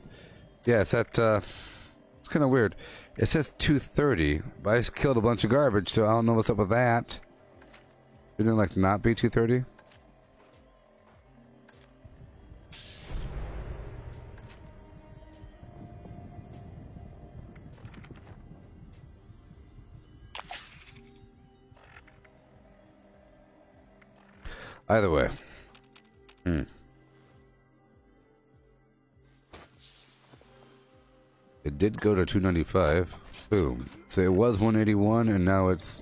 Yeah, it's at, it's kind of weird. It says 230, but I just killed a bunch of garbage, so I don't know what's up with that. Didn't it, like, not be 230? Either way. It did go to 295. Boom. So it was 181, and now it's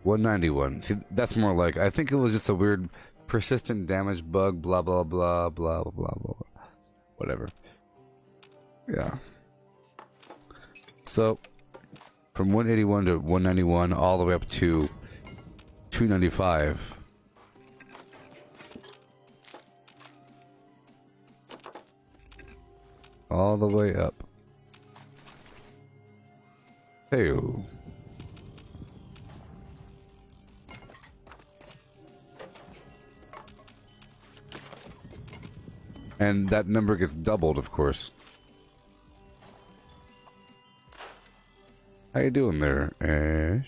191. See, that's more like... I think it was just a weird persistent damage bug, blah, blah, blah, blah, blah, blah, blah. Whatever. Yeah. So, from 181 to 191, all the way up to 295. All the way up. Hey-o. And that number gets doubled, of course. How you doing there, Ash?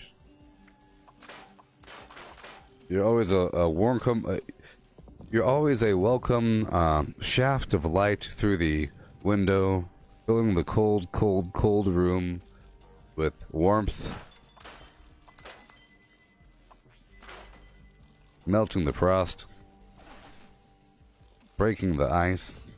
You're always you're always a welcome shaft of light through the window, filling the cold, cold, cold room with warmth, melting the frost, breaking the ice.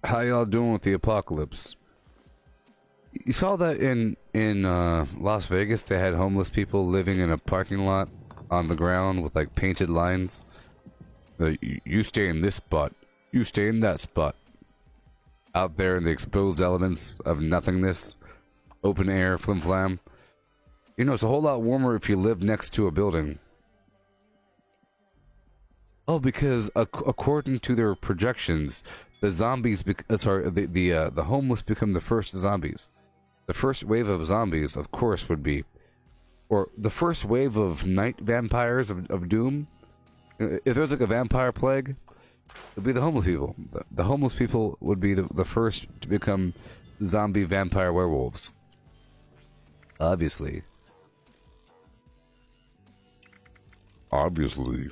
How y'all doing with the apocalypse? You saw that in Las Vegas, they had homeless people living in a parking lot on the ground with like painted lines. You stay in this spot. You stay in that spot. Out there in the exposed elements of nothingness, open air, flim flam. You know, it's a whole lot warmer if you live next to a building. Oh, because according to their projections, the zombies, the homeless become the first zombies. The first wave of zombies, of course, would be, or the first wave of night vampires of doom. If there's like a vampire plague, it'd be the homeless people. The homeless people would be the first to become zombie vampire werewolves. Obviously. Obviously.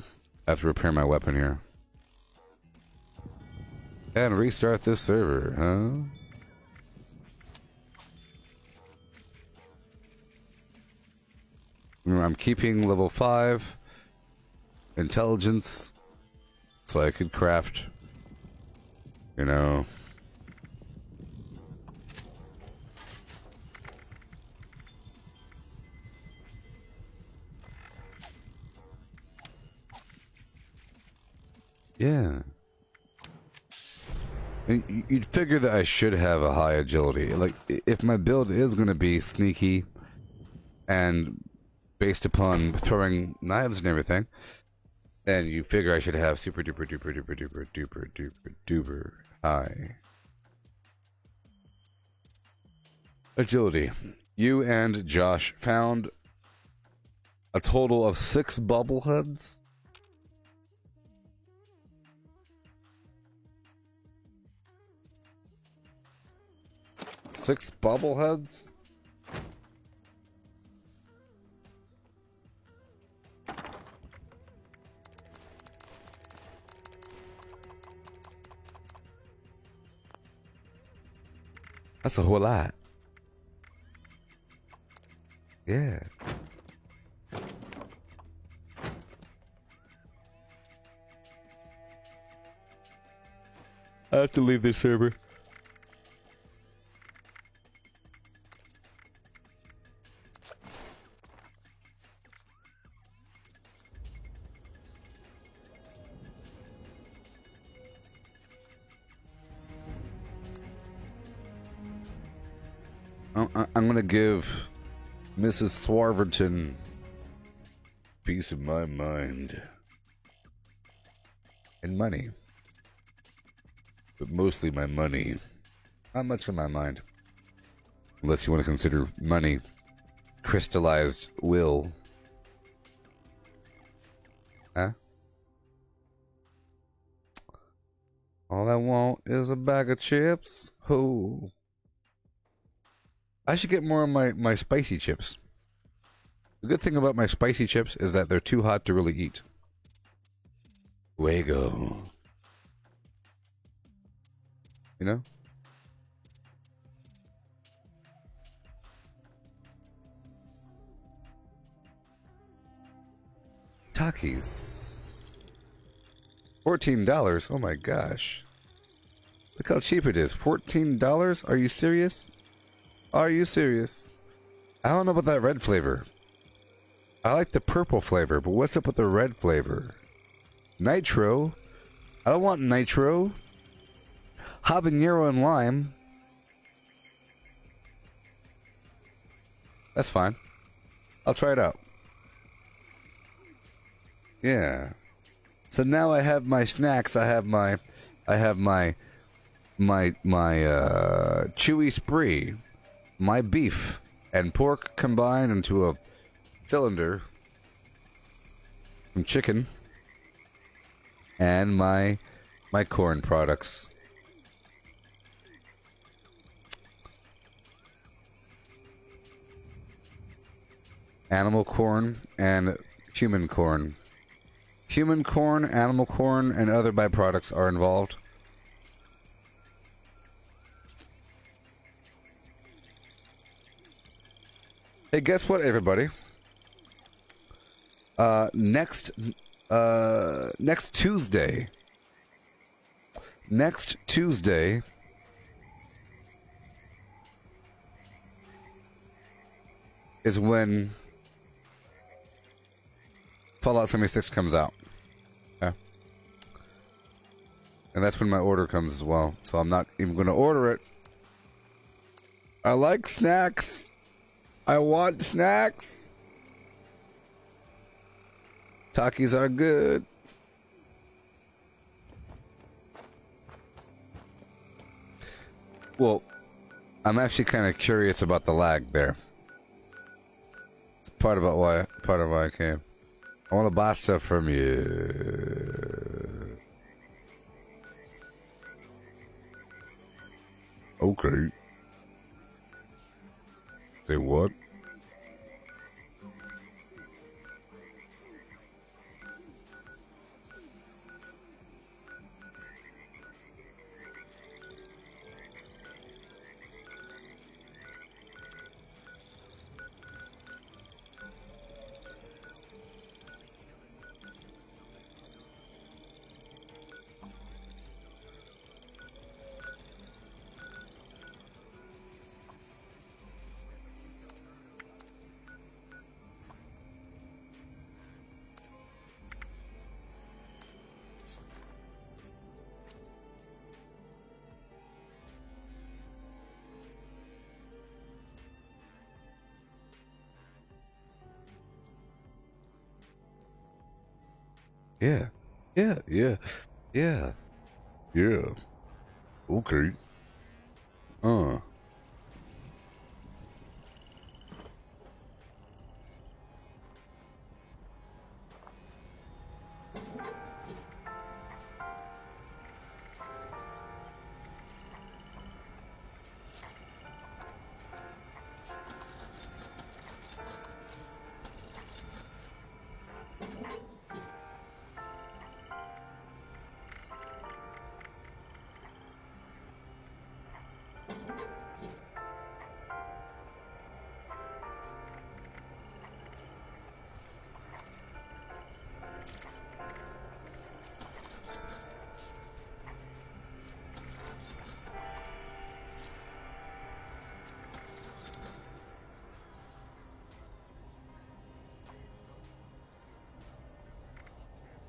I have to repair my weapon here. And restart this server, huh? Remember, I'm keeping level 5 intelligence so I could craft, you know. Yeah. And you'd figure that I should have a high agility. Like, if my build is going to be sneaky and based upon throwing knives and everything, then you figure I should have super duper duper duper duper duper duper duper high agility. You and Josh found a total of 6 bobbleheads. Six bobbleheads? That's a whole lot. Yeah. I have to leave this server. I'm gonna give Mrs. Swarverton peace of my mind and money, but mostly my money. Not much of my mind, unless you want to consider money crystallized will. Huh? All I want is a bag of chips. Oh. I should get more of my spicy chips. The good thing about my spicy chips is that they're too hot to really eat. Fuego. You know? Takis. $14. Oh my gosh. Look how cheap it is. $14? Are you serious? Are you serious? I don't know about that red flavor. I like the purple flavor, but what's up with the red flavor? Nitro? I don't want nitro. Habanero and lime. That's fine. I'll try it out. Yeah. So now I have my snacks. I have my chewy spree. My beef and pork combined into a cylinder from chicken, and my corn products. Animal corn and human corn. Human corn, animal corn, and other byproducts are involved. Hey, guess what, everybody? Next Tuesday. Next Tuesday is when Fallout 76 comes out. Yeah. And that's when my order comes as well. So I'm not even going to order it. I like snacks. I want snacks. Takis are good. Well, I'm actually kind of curious about the lag there. It's part of why I came. I want to buy stuff from you. Okay. Say what? Yeah. Yeah. Yeah. Yeah. Yeah. Okay.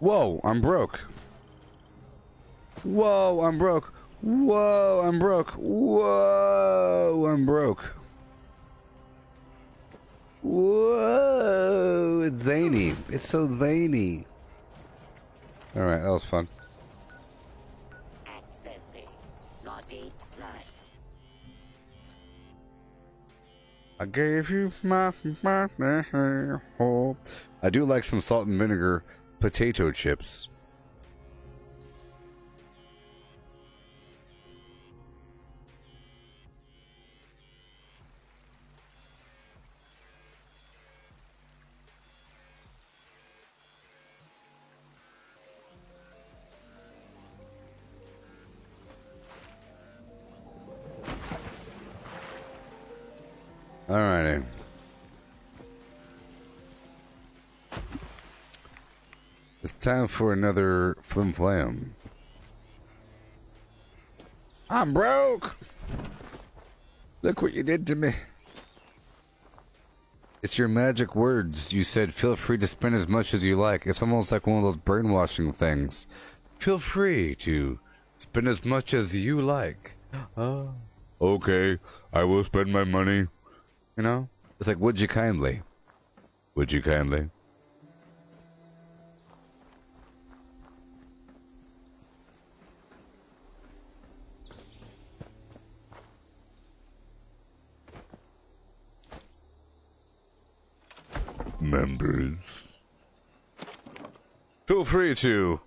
Whoa, I'm broke. Whoa, I'm broke. Whoa, I'm broke. Whoa, I'm broke. Whoa, it's zany. It's so zany. Alright, that was fun. Accessing Naughty Plus. I gave you my I do like some salt and vinegar potato chips. Alrighty. It's time for another flim flam. I'm broke! Look what you did to me. It's your magic words. You said feel free to spend as much as you like. It's almost like one of those brainwashing things. Feel free to spend as much as you like. Okay, I will spend my money. You know? It's like, would you kindly? Would you kindly? Members. Feel free to.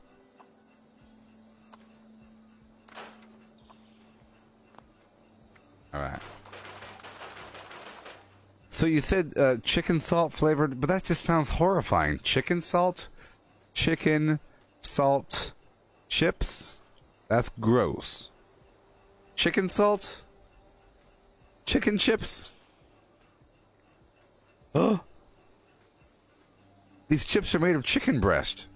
Alright. So you said chicken salt flavored, but that just sounds horrifying. Chicken salt? Chicken salt chips? That's gross. Chicken salt? Chicken chips? Oh. These chips are made of chicken breast.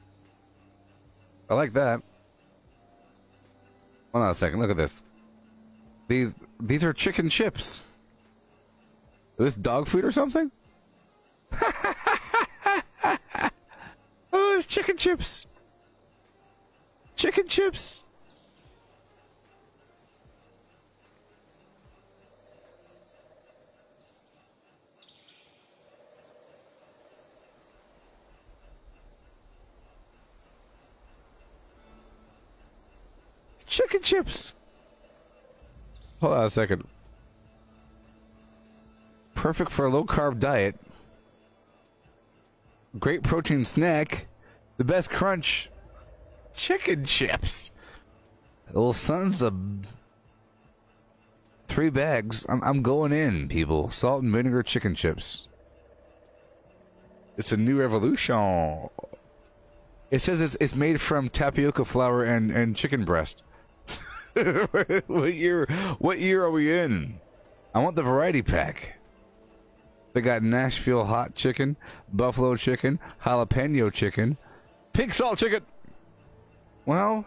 I like that. Hold on a second, look at this. These are chicken chips. Is this dog food or something? Oh, it's chicken chips. Chicken chips. Chicken chips. Hold on a second. Perfect for a low-carb diet. Great protein snack. The best crunch. Chicken chips. Little sons of 3 bags. I'm going in, people. Salt and vinegar chicken chips. It's a new revolution. It says it's made from tapioca flour and chicken breast. What year are we in? I want the variety pack. They got Nashville hot chicken, buffalo chicken, jalapeno chicken, pink salt chicken. Well,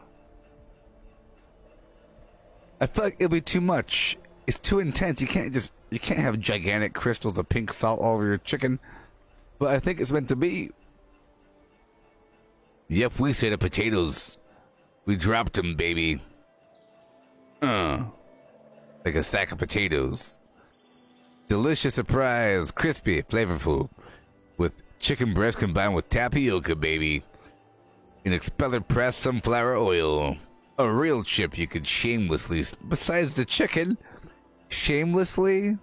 I feel like it'll be too much. It's too intense. You can't have gigantic crystals of pink salt all over your chicken. But I think it's meant to be. Yep, we said the potatoes. We dropped them, baby. Like a sack of potatoes. Delicious surprise, crispy, flavorful, with chicken breast combined with tapioca, baby. in expeller pressed sunflower oil. A real chip you could shamelessly, besides the chicken, shamelessly.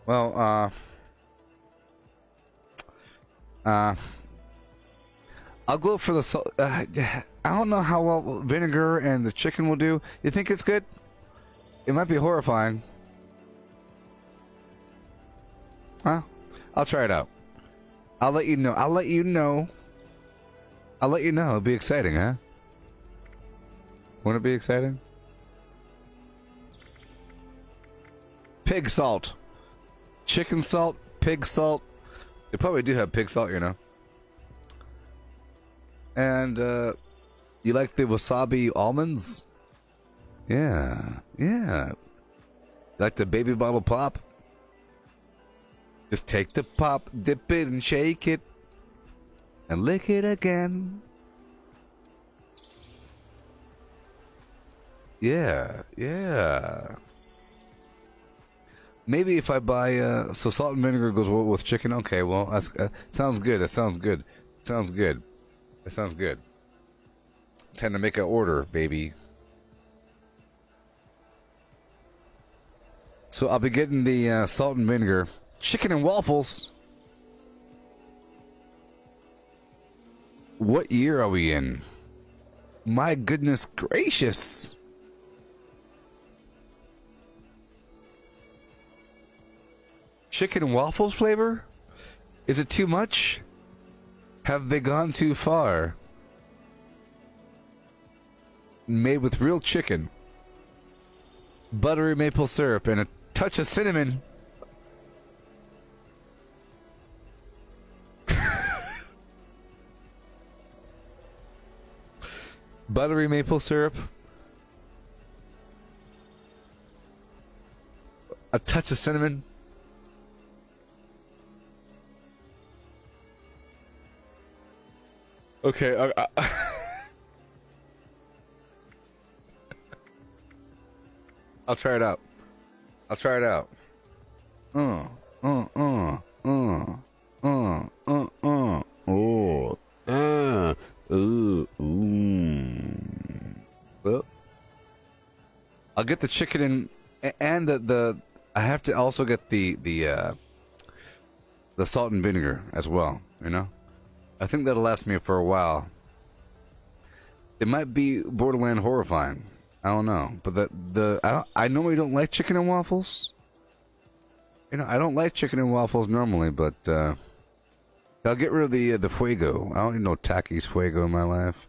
Well, I'll go for the salt. I don't know how well vinegar and the chicken will do. You think it's good? It might be horrifying. Huh? I'll try it out. I'll let you know. I'll let you know. It'll be exciting, huh? Won't it be exciting? Pig salt. Chicken salt, pig salt. They probably do have pig salt, you know. And you like the wasabi almonds? Yeah. You like the baby bottle pop? Just take the pop, dip it and shake it, and lick it again. Yeah. Maybe if I buy so salt and vinegar goes well with chicken. Okay, well that's, sounds good. That sounds good. Time to make an order, baby. So I'll be getting the salt and vinegar chicken and waffles. What year are we in? My goodness gracious. Chicken and waffles flavor? Is it too much? Have they gone too far? Made with real chicken, buttery maple syrup, and a touch of cinnamon. Buttery maple syrup, a touch of cinnamon. Okay, I'll try it out. Oh. Well, I'll get the chicken and the. I have to also get the salt and vinegar as well. You know. I think that'll last me for a while. It might be borderline horrifying. I don't know, but I normally don't like chicken and waffles. You know, I don't like chicken and waffles normally, but I'll get rid of the fuego. I don't need no Takis fuego in my life.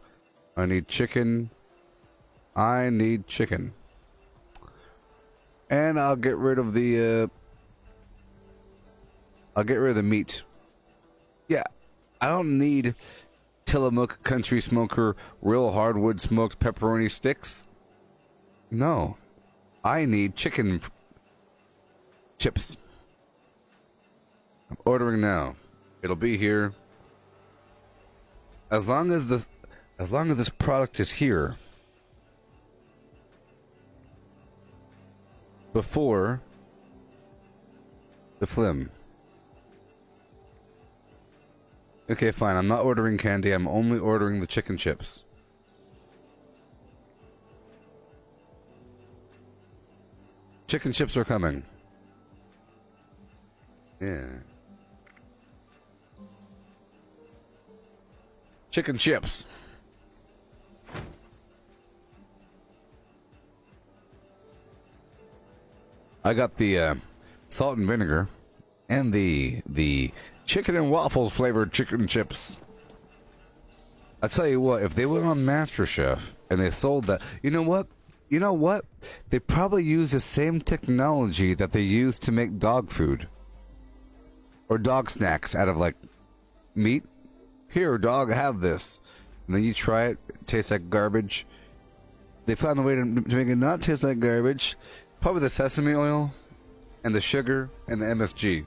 I need chicken. And I'll get rid of the meat. Yeah. I don't need Tillamook Country Smoker real hardwood smoked pepperoni sticks. No. I need chicken chips. I'm ordering now. It'll be here. As long as this product is here before the flim. Okay, fine. I'm not ordering candy. I'm only ordering the chicken chips. Chicken chips are coming. Yeah. Chicken chips. I got the salt and vinegar and the chicken and waffles flavored chicken chips. I tell you what, if they went on MasterChef and they sold that, you know what? They probably use the same technology that they use to make dog food or dog snacks out of like meat. Here, dog, have this, and then you try it. It tastes like garbage. They found a way to make it not taste like garbage. Probably the sesame oil and the sugar and the MSG.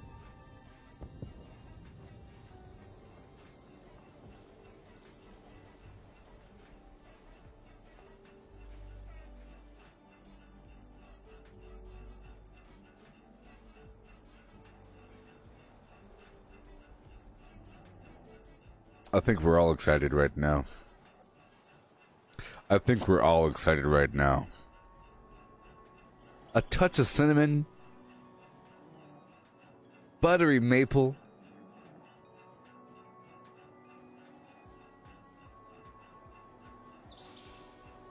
I think we're all excited right now. I think we're all excited right now. A touch of cinnamon, buttery maple,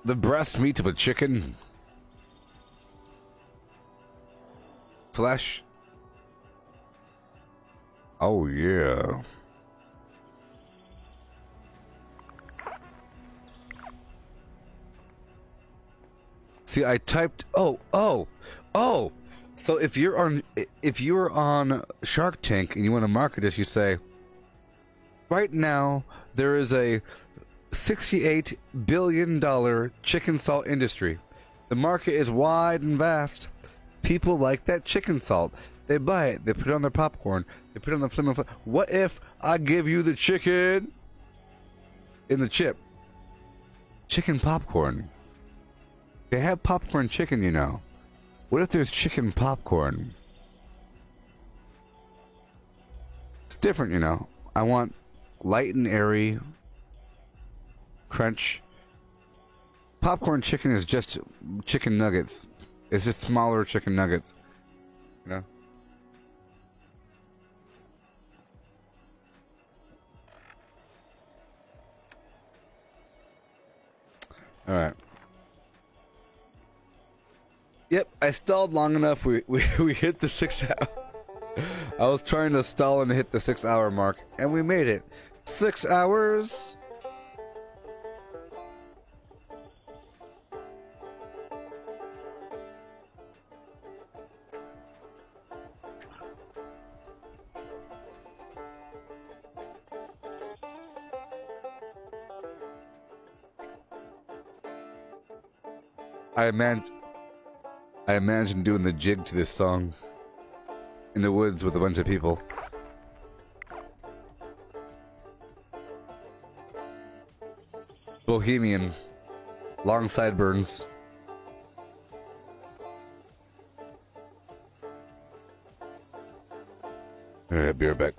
the breast meat of a chicken, flesh. Oh, yeah. See, I typed. Oh. So if you're on Shark Tank and you want to market this, you say, right now there is a $68 billion chicken salt industry. The market is wide and vast. People like that chicken salt. They buy it. They put it on their popcorn. They put it on the flaming. What if I give you the chicken in the chip? Chicken popcorn. They have popcorn chicken, you know. What if there's chicken popcorn? It's different, you know. I want light and airy crunch. Popcorn chicken is just chicken nuggets. It's just smaller chicken nuggets, you know. All right. Yep, I stalled long enough. We hit the 6 hour. I was trying to stall and hit the 6 hour mark, and we made it. 6 hours. I imagine doing the jig to this song in the woods with a bunch of people. Bohemian, long sideburns. Alright, be right back.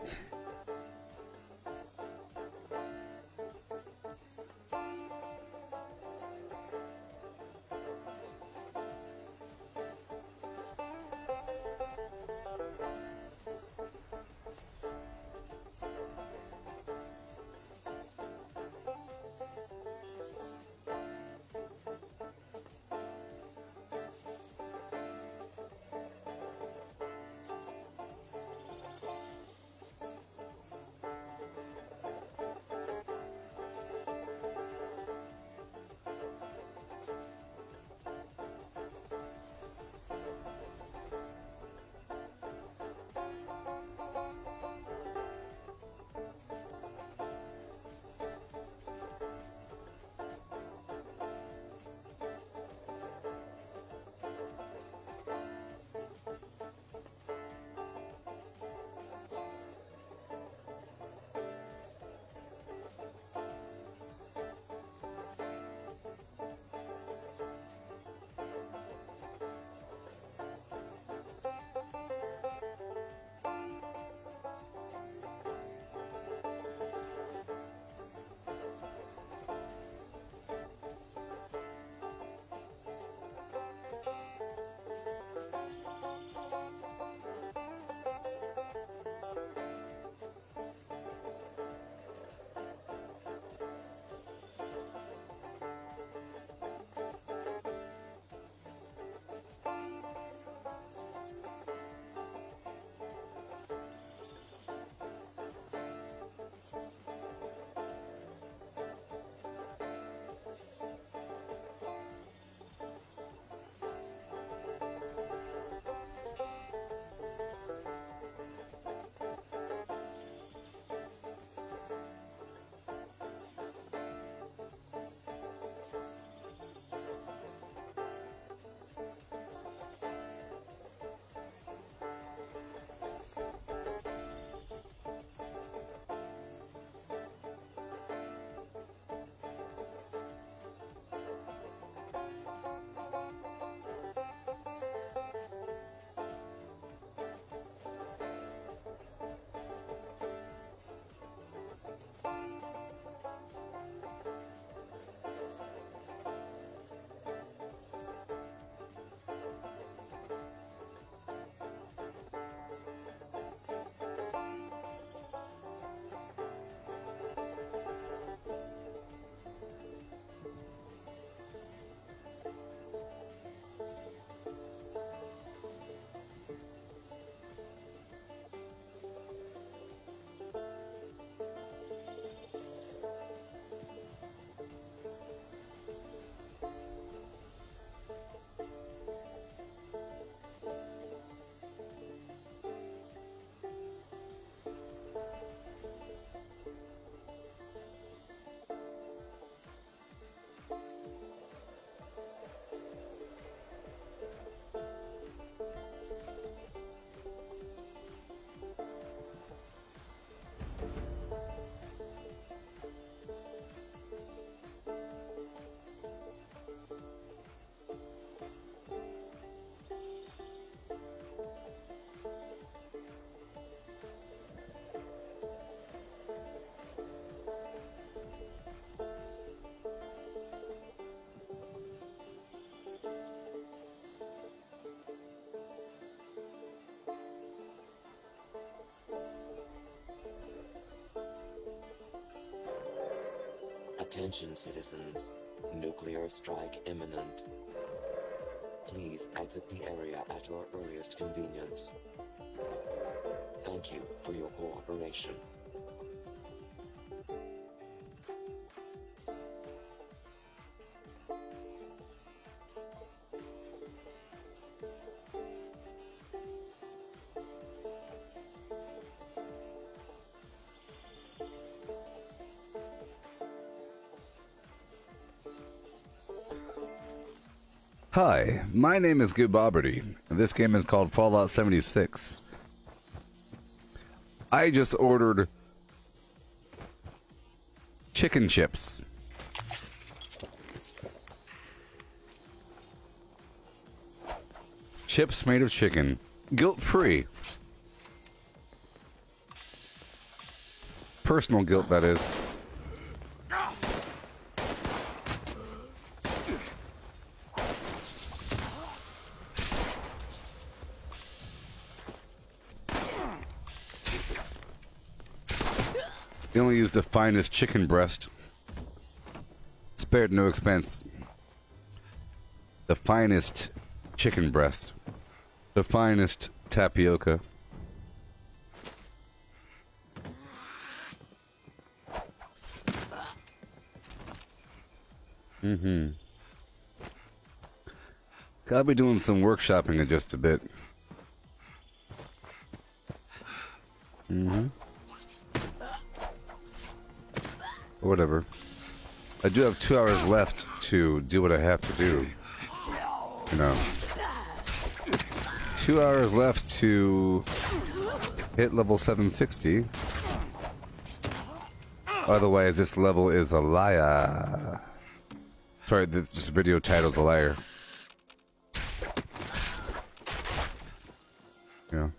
Attention citizens, nuclear strike imminent. Please exit the area at your earliest convenience. Thank you for your cooperation. Hi, my name is Good Bobberty, and this game is called Fallout 76. I just ordered chicken chips. Chips made of chicken. Guilt-free. Personal guilt, that is. They only used the finest chicken breast. Spared no expense. The finest chicken breast. The finest tapioca. Gotta be doing some workshopping in just a bit. Whatever. I do have 2 hours left to do what I have to do. You know. 2 hours left to hit level 760. Otherwise, this level is a liar. Sorry, this video title's a liar. Yeah.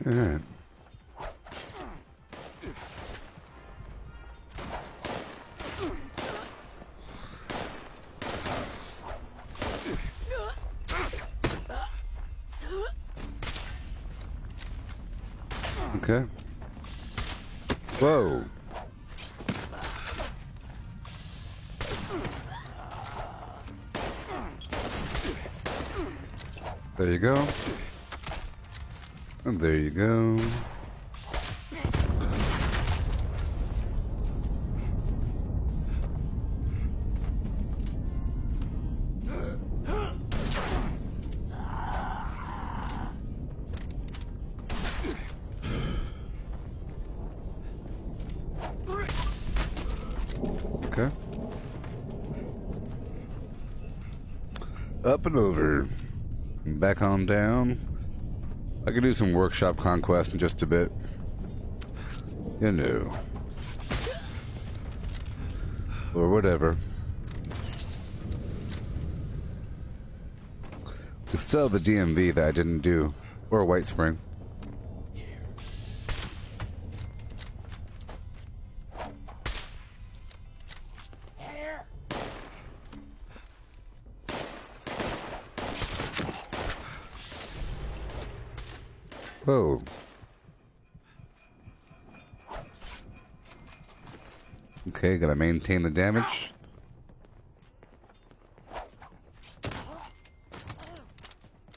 Alright. Okay. Whoa. There you go. And there you go. Okay. Up and over. Back on down. I can do some workshop conquest in just a bit. You know. Or whatever. We still have the DMV that I didn't do. Or White Spring. Whoa. Okay, gotta maintain the damage.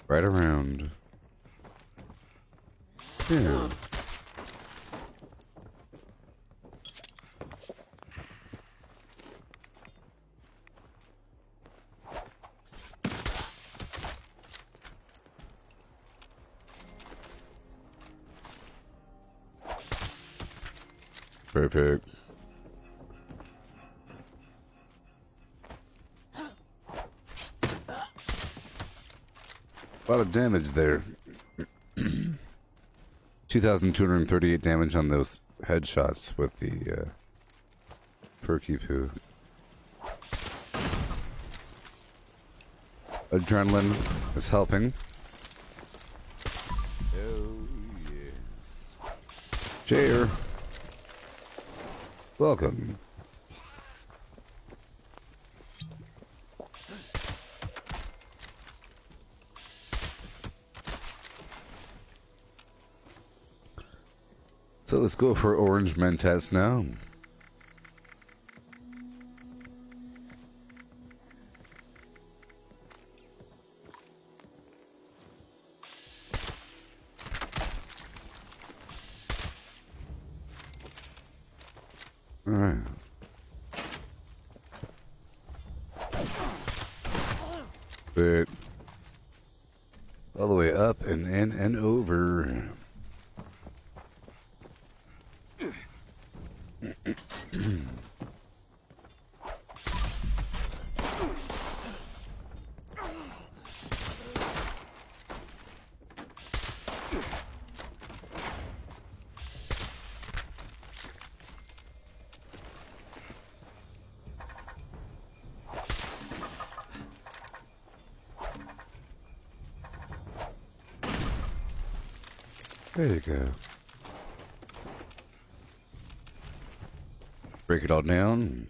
Right around. Yeah. Perfect. A lot of damage there. 2,238 damage on those headshots with the perky poo. Adrenaline is helping. Oh, yes. Jair. Welcome. So let's go for Orange Mentats now. Alright. But all the way up and in and over. There you go. Break it all down.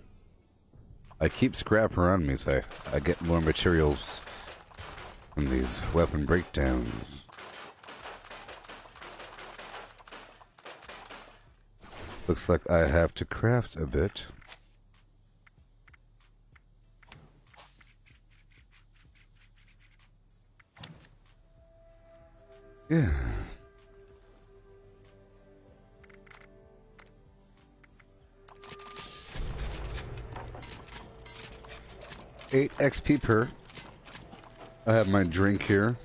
I keep scrap around me, so I get more materials from these weapon breakdowns. Looks like I have to craft a bit. Yeah. 8 XP per. I have my drink here.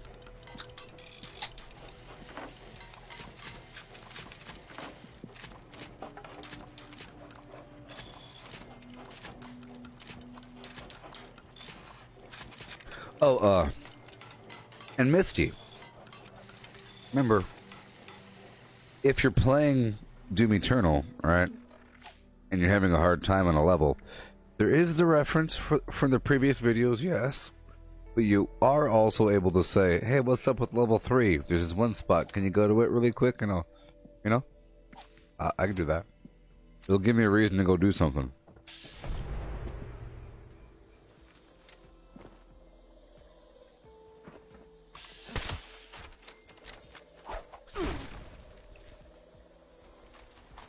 Oh, and Misty. Remember, if you're playing Doom Eternal, right, and you're having a hard time on a level, there is the reference from the previous videos, yes, but you are also able to say, hey, what's up with level 3? There's this one spot. Can you go to it really quick? And I'll, you know, I can do that. It'll give me a reason to go do something.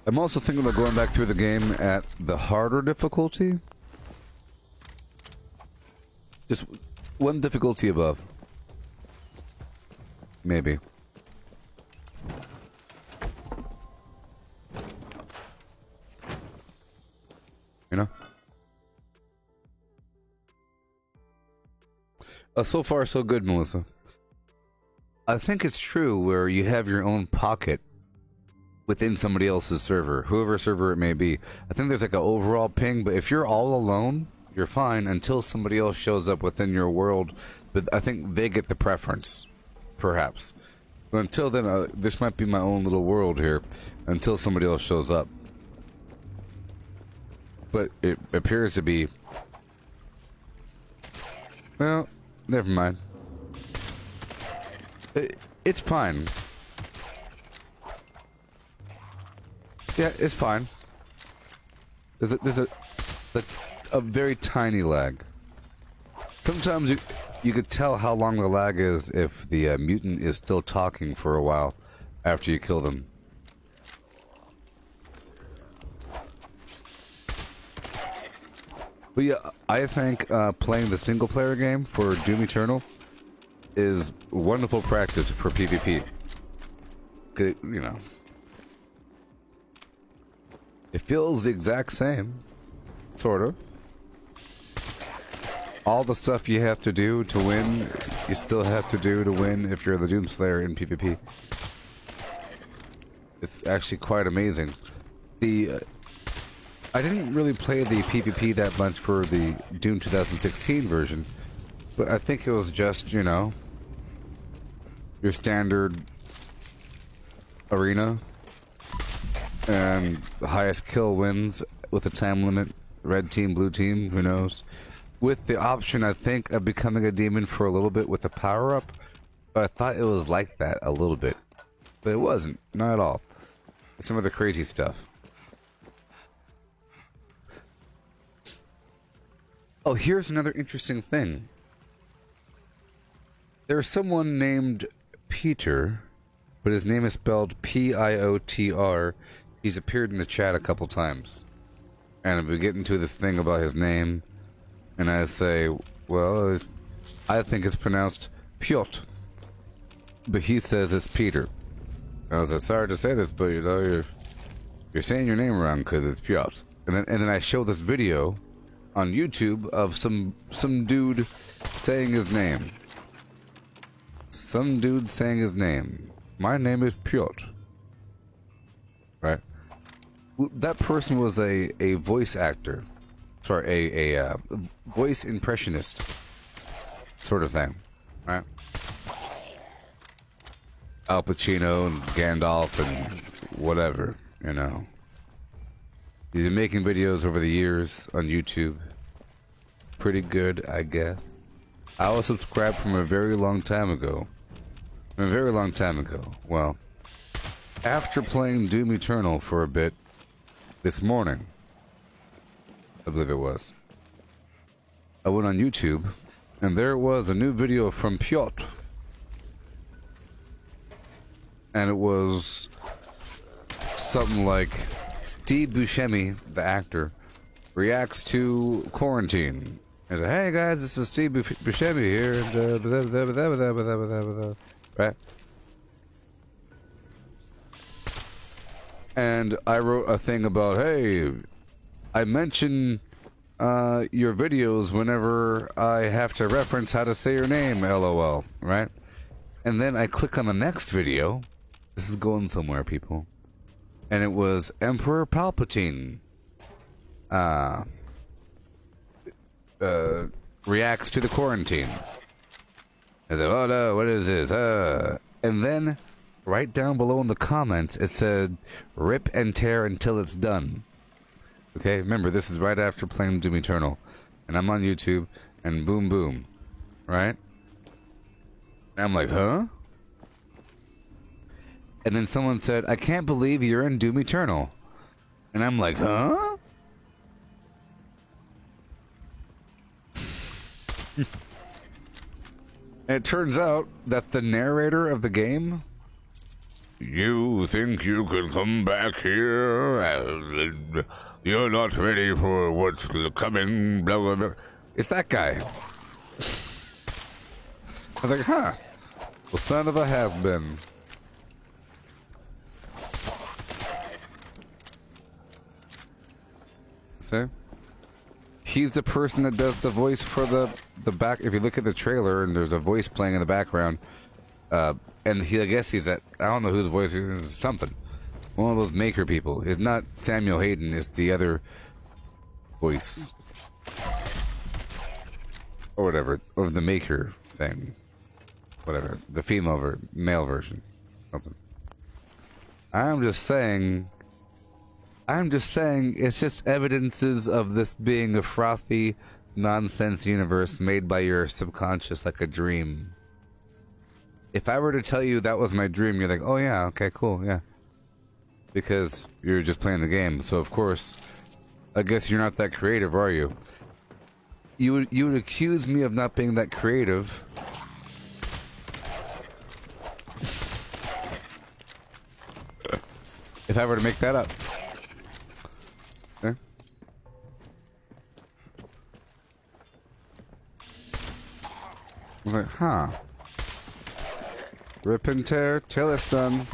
I'm also thinking about going back through the game at the harder difficulty. Just one difficulty above. Maybe. You know? So far, so good, Melissa. I think it's true where you have your own pocket within somebody else's server, whoever server it may be. I think there's like an overall ping, but if you're all alone, you're fine until somebody else shows up within your world. But I think they get the preference, perhaps. But until then, this might be my own little world here until somebody else shows up. But it appears to be... Well, never mind. It's fine. Yeah, it's fine. There's a very tiny lag. Sometimes you could tell how long the lag is if the mutant is still talking for a while after you kill them. But yeah, I think playing the single player game for Doom Eternal is wonderful practice for PvP. You know, it feels the exact same, sort of. All the stuff you have to do to win, you still have to do to win if you're the Doomslayer in PvP. It's actually quite amazing. I didn't really play the PvP that much for the Doom 2016 version, but I think it was just, you know, your standard arena, and the highest kill wins with a time limit, red team, blue team, who knows. With the option, I think, of becoming a demon for a little bit with a power-up, but I thought it was like that a little bit. But it wasn't, not at all. It's some of the crazy stuff. Oh, here's another interesting thing. There's someone named Peter but his name is spelled Piotr. He's appeared in the chat a couple times. And we get into this thing about his name, and I say, well, I think it's pronounced Piotr. But he says it's Peter. I was like, sorry to say this, but you know, you're saying your name wrong because it's Piotr. And then I show this video on YouTube of some dude saying his name. Some dude saying his name. My name is Piotr. Right? That person was a voice actor. Sorry, a voice impressionist. Sort of thing. Right? Al Pacino and Gandalf and whatever, you know. He's been making videos over the years on YouTube. Pretty good, I guess. I was subscribed from a very long time ago. From a very long time ago. Well, after playing Doom Eternal for a bit this morning, I believe it was, I went on YouTube, and there was a new video from Piotr. And it was something like Steve Buscemi, the actor, reacts to quarantine. He said, hey guys, this is Steve Buscemi here. Right? And I wrote a thing about, hey, I mention your videos whenever I have to reference how to say your name, LOL. Right? And then I click on the next video. This is going somewhere, people. And it was Emperor Palpatine reacts to the quarantine. And then, oh no, what is this? And then, right down below in the comments, it said, rip and tear until it's done. Okay, remember, this is right after playing Doom Eternal. And I'm on YouTube, and boom, boom. Right? And I'm like, huh? And then someone said, I can't believe you're in Doom Eternal. And I'm like, huh? And it turns out that the narrator of the game... You think you can come back here? You're not ready for what's coming, blah, blah, blah. It's that guy. I was like, huh. Well, son of a has-been. See? He's the person that does the voice for the back. If you look at the trailer and there's a voice playing in the background, and I guess he's at, I don't know whose voice it is, something. One of those maker people. It's not Samuel Hayden, it's the other voice. Or whatever. Or the maker thing. Whatever. The male version. Something. I'm just saying it's just evidences of this being a frothy, nonsense universe made by your subconscious like a dream. If I were to tell you that was my dream, you're like, oh yeah, okay, cool, yeah. Because you're just playing the game, so of course, I guess you're not that creative, are you? You would accuse me of not being that creative. If I were to make that up. Okay. I'm like, huh. Rip and tear till it's done.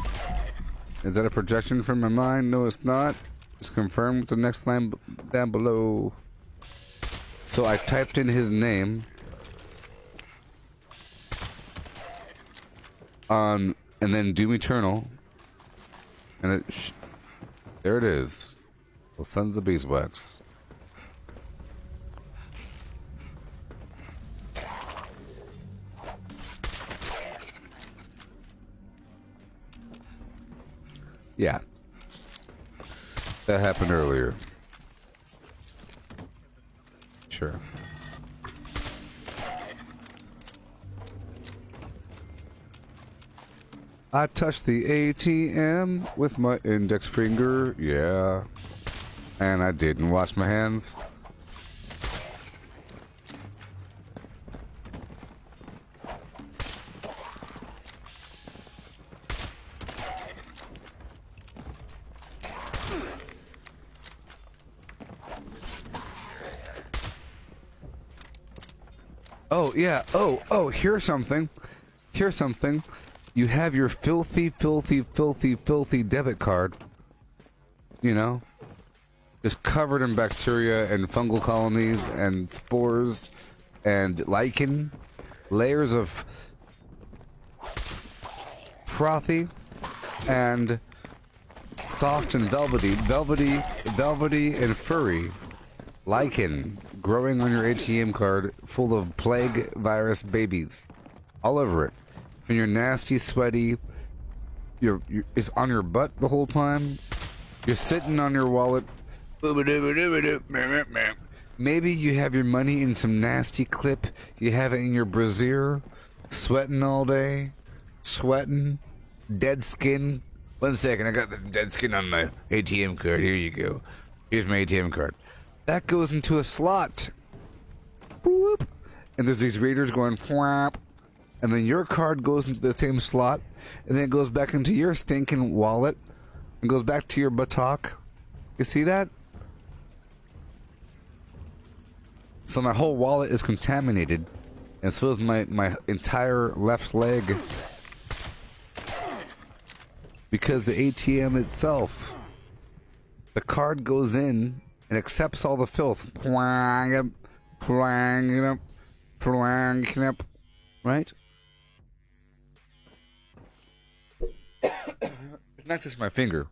Is that a projection from my mind? No, it's not. It's confirmed with the next line down below. So I typed in his name on, and then Doom Eternal, and it there it is. Well, Sons of Beeswax. Yeah. That happened earlier. Sure. I touched the ATM with my index finger, yeah. And I didn't wash my hands. Oh, yeah. Oh, here's something. Here's something. You have your filthy, filthy, filthy, filthy debit card. You know? Just covered in bacteria and fungal colonies and spores and lichen. Layers of frothy and soft and velvety and furry lichen growing on your ATM card full of plague virus babies all over it. And you're nasty, sweaty, it's on your butt the whole time. You're sitting on your wallet. Maybe you have your money in some nasty clip. You have it in your brassiere, sweating all day, sweating, dead skin. 1 second, I got this dead skin on my ATM card. Here you go. Here's my ATM card. That goes into a slot. Boop. And there's these readers going flap. And then your card goes into the same slot. And then it goes back into your stinking wallet. And goes back to your buttock. You see that? So my whole wallet is contaminated. And so is my entire left leg. Because the ATM itself, the card goes in and accepts all the filth. Right? It's not just my finger.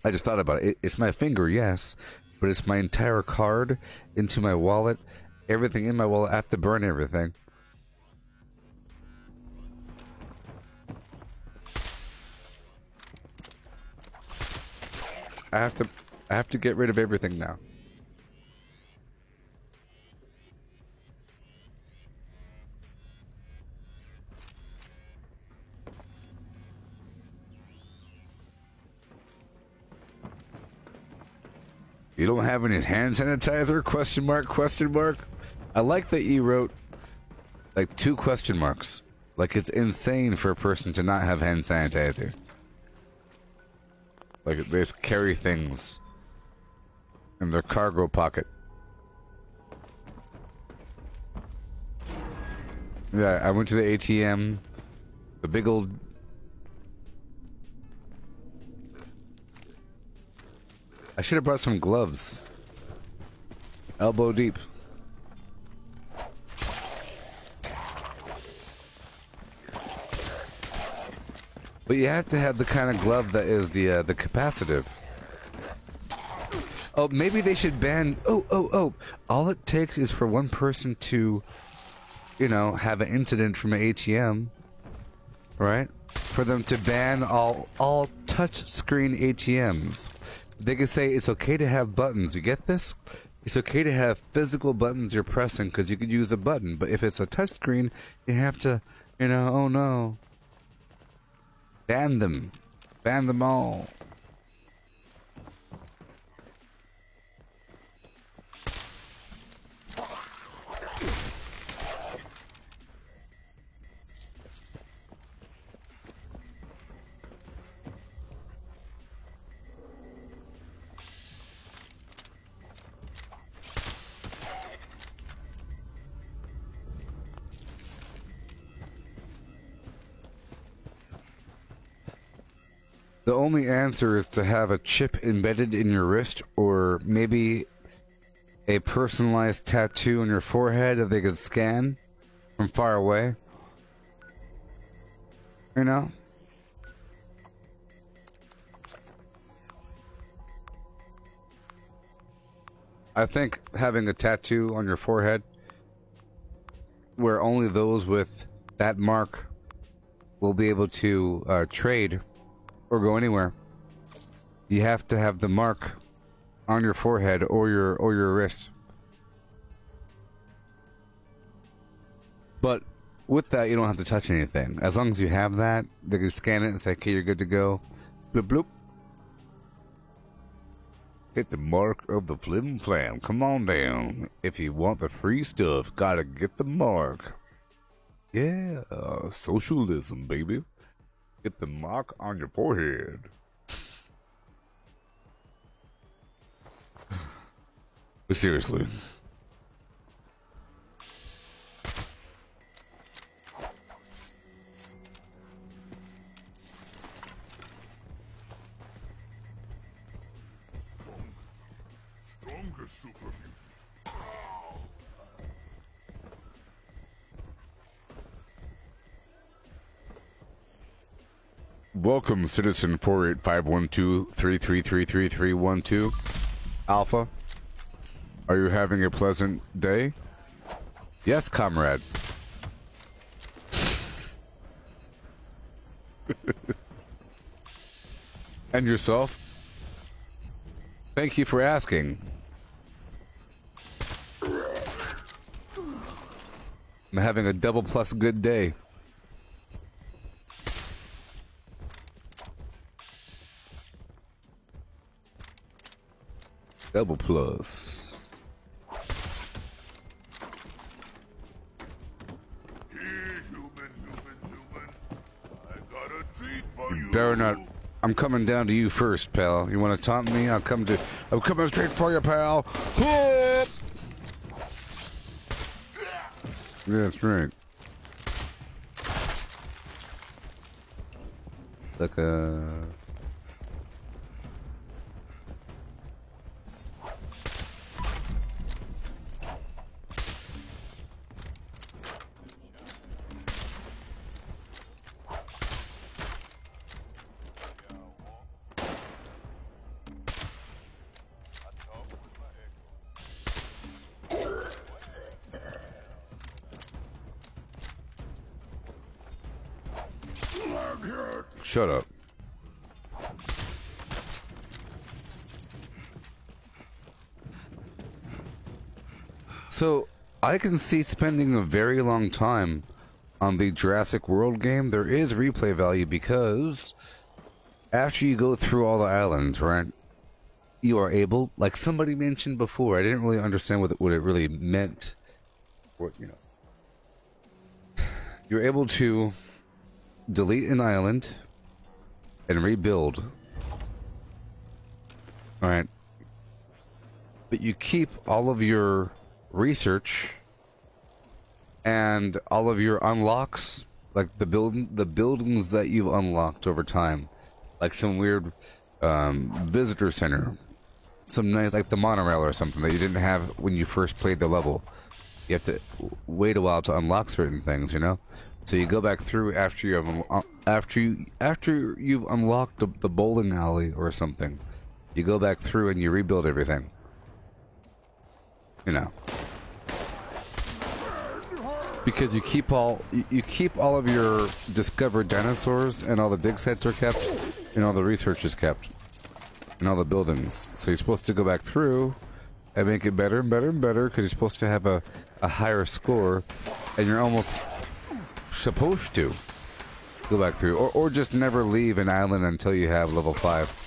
I just thought about it. It's my finger, yes, but it's my entire card into my wallet. Everything in my wallet. I have to burn everything. I have to get rid of everything now. You don't have any hand sanitizer? Question mark, question mark. I like that you wrote like 2 question marks. Like it's insane for a person to not have hand sanitizer. Like they carry things in their cargo pocket. Yeah, I went to the ATM. The big old... I should have brought some gloves. Elbow deep. But you have to have the kind of glove that is the capacitive. Oh, maybe they should ban... Oh. All it takes is for one person to, you know, have an incident from an ATM. Right? For them to ban all touch-screen ATMs. They could say it's okay to have buttons. You get this? It's okay to have physical buttons you're pressing because you could use a button. But if it's a touchscreen, you have to, you know, oh no. Ban them. Ban them all. The only answer is to have a chip embedded in your wrist, or maybe a personalized tattoo on your forehead that they could scan from far away. You know? I think having a tattoo on your forehead where only those with that mark will be able to trade or go anywhere. You have to have the mark on your forehead or your wrist. But with that, you don't have to touch anything. As long as you have that, they can scan it and say, okay, you're good to go. Bloop, bloop. Hit the mark of the flim flam. Come on down. If you want the free stuff, gotta get the mark. Yeah, socialism, baby. Get the mark on your forehead. But seriously. Welcome, Citizen 4851233333312. Alpha, are you having a pleasant day? Yes, comrade. And yourself? Thank you for asking. I'm having a double plus good day. Double plus. You better not. I'm coming down to you first, pal. You want to taunt me? I'm coming straight for you, pal. Yeah, that's right. Like a. Shut up. So, I can see spending a very long time on the Jurassic World game. There is replay value because after you go through all the islands, right, you are able, like somebody mentioned before, I didn't really understand what it really meant. What, you know, you're able to delete an island and rebuild. Alright. But you keep all of your research and all of your unlocks, like the buildings that you've unlocked over time. Like some weird visitor center. Some nice, like the monorail or something that you didn't have when you first played the level. You have to wait a while to unlock certain things, you know? So you go back through after you've unlocked the bowling alley or something. You go back through and you rebuild everything. You know, because you keep all of your discovered dinosaurs, and all the dig sites are kept, and all the research is kept, and all the buildings. So you're supposed to go back through and make it better and better and better, because you're supposed to have a higher score, and you're almost supposed to go back through, or just never leave an island until you have level 5.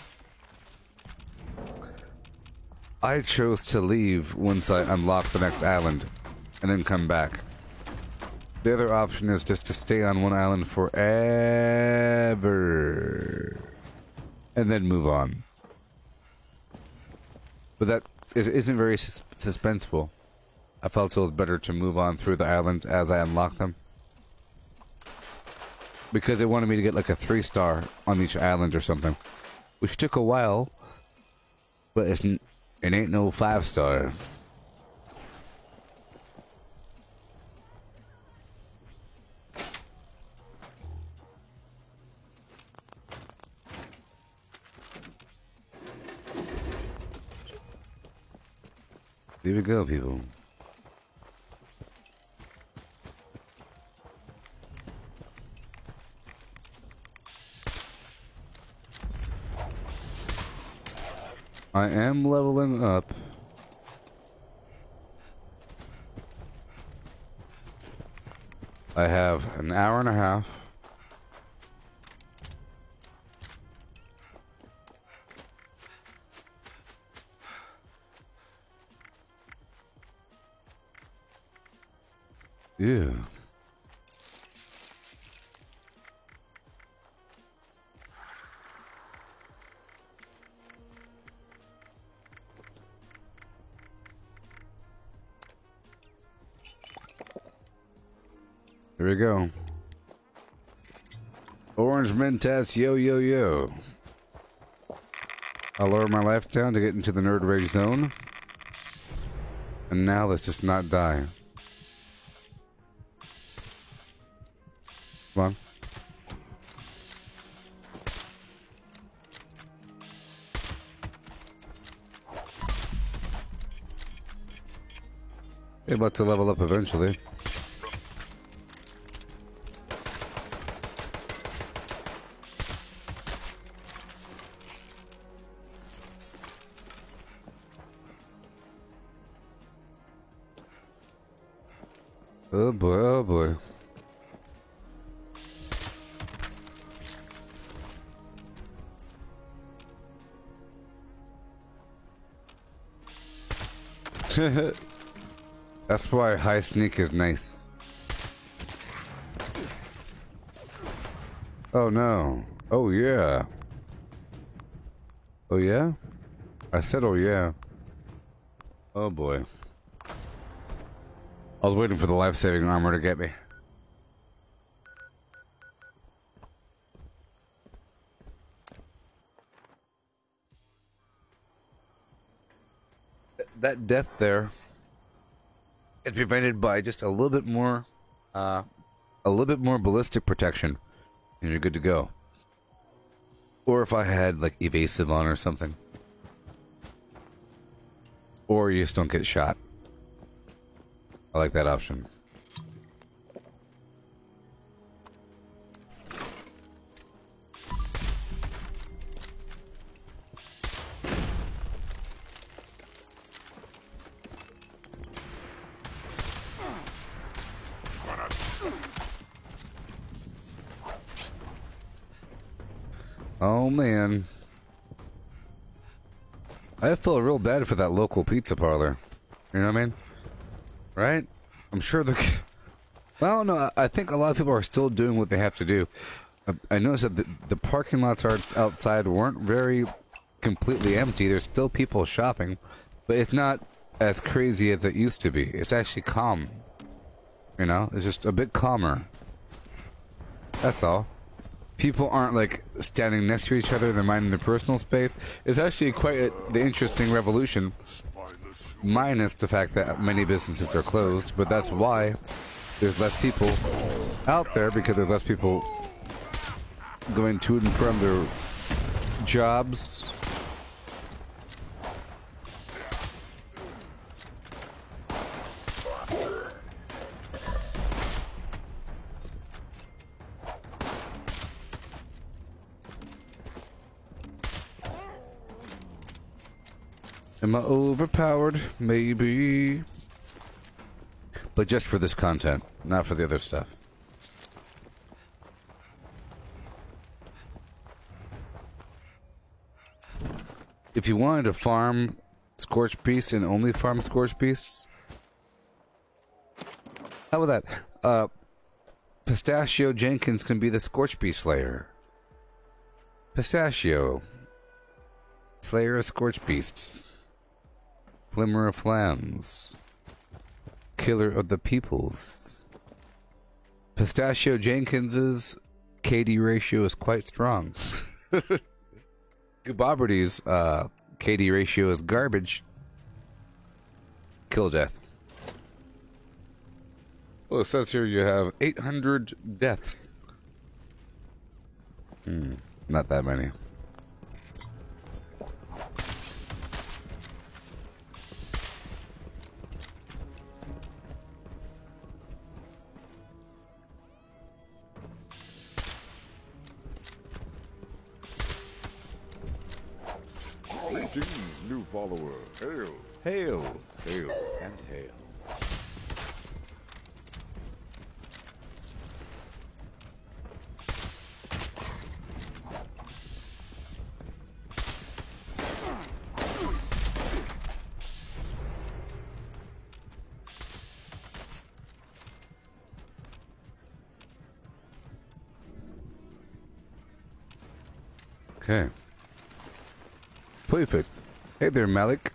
I chose to leave once I unlock the next island and then come back. The other option is just to stay on one island forever and then move on. But that isn't very suspenseful. I felt it was better to move on through the islands as I unlock them, because they wanted me to get like a 3-star on each island or something, which took a while, but it ain't no 5-star. Here we go, people. I am leveling up. I have an hour and a half. Yeah. Here we go. Orange Mentats, yo, yo, yo. I'll lower my life down to get into the nerd rage zone. And now let's just not die. Come on. You're about to level up eventually. Oh boy, oh boy. That's why high sneak is nice. Oh no. Oh yeah. Oh yeah? I said oh yeah. Oh boy. I was waiting for the life-saving armor to get me. That death there is prevented by just a little bit more ballistic protection, and you're good to go. Or if I had like evasive on or something, or you just don't get shot. I like that option. Oh man, I feel real bad for that local pizza parlor. You know what I mean? Right? I'm sure they're... Well, no, I think a lot of people are still doing what they have to do. I noticed that the parking lots outside weren't very completely empty. There's still people shopping, but it's not as crazy as it used to be. It's actually calm. You know? It's just a bit calmer. That's all. People aren't, like, standing next to each other. They're minding their personal space. It's actually quite the interesting revolution. Minus the fact that many businesses are closed, but that's why there's less people out there, because there's less people going to and from their jobs. Am I overpowered? Maybe. But just for this content, not for the other stuff. If you wanted to farm Scorched Beasts and only farm Scorched Beasts, how about that? Pistachio Jenkins can be the Scorched Beast Slayer. Pistachio, Slayer of Scorched Beasts. Glimmer of Flams, Killer of the Peoples. Pistachio Jenkins's KD ratio is quite strong. Goobobberty's KD ratio is garbage. Kill death. Well, it says here you have 800 deaths. Not that many. Greetings, new follower. Hail. Hail, hail, and hail. Okay. Perfect. Hey there, Malik.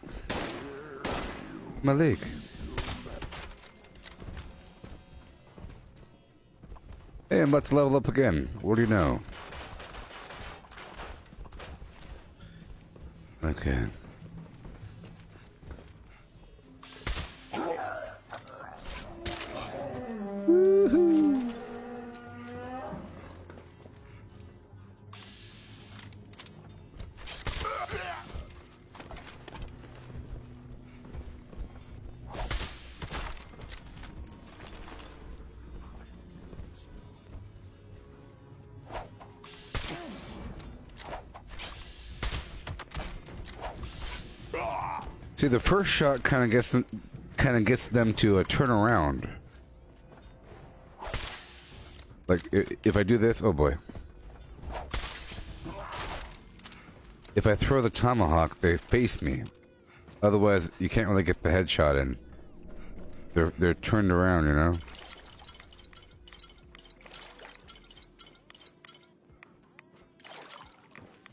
Malik. Hey, I'm about to level up again. What do you know? Okay. See, the first shot kind of gets them to turn around. Like if I do this, oh boy. If I throw the tomahawk, they face me. Otherwise, you can't really get the headshot in. They're turned around, you know.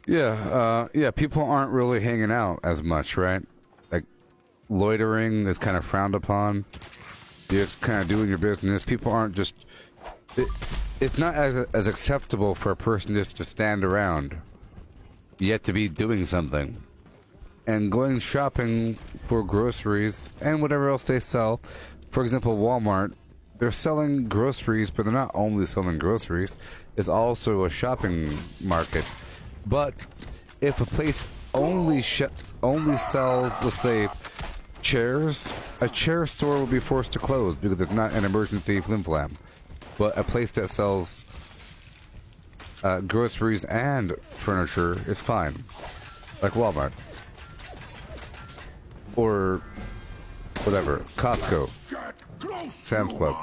Yeah, people aren't really hanging out as much, right? Like, loitering is kind of frowned upon. You're just kind of doing your business. People aren't just... It's not as acceptable for a person just to stand around, yet to be doing something. And going shopping for groceries and whatever else they sell. For example, Walmart, they're selling groceries, but they're not only selling groceries. It's also a shopping market. But if a place only sells, let's say, chairs, a chair store will be forced to close because it's not an emergency flim-flam. But a place that sells groceries and furniture is fine, like Walmart or whatever, Costco, Sam's Club.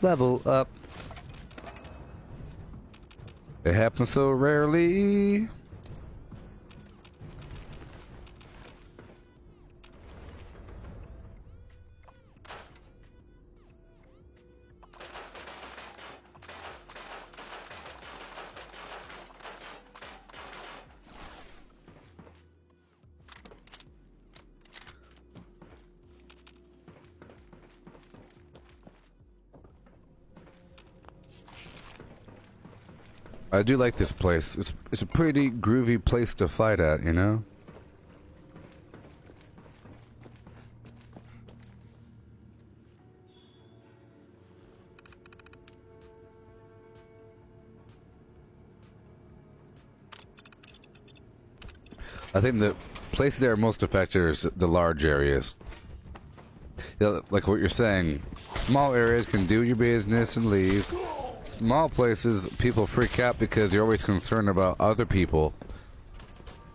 Level up. It happens so rarely. I do like this place. It's a pretty groovy place to fight at, you know? I think the places that are most affected are the large areas. Yeah, like what you're saying, small areas can do your business and leave. Small places, people freak out because you're always concerned about other people.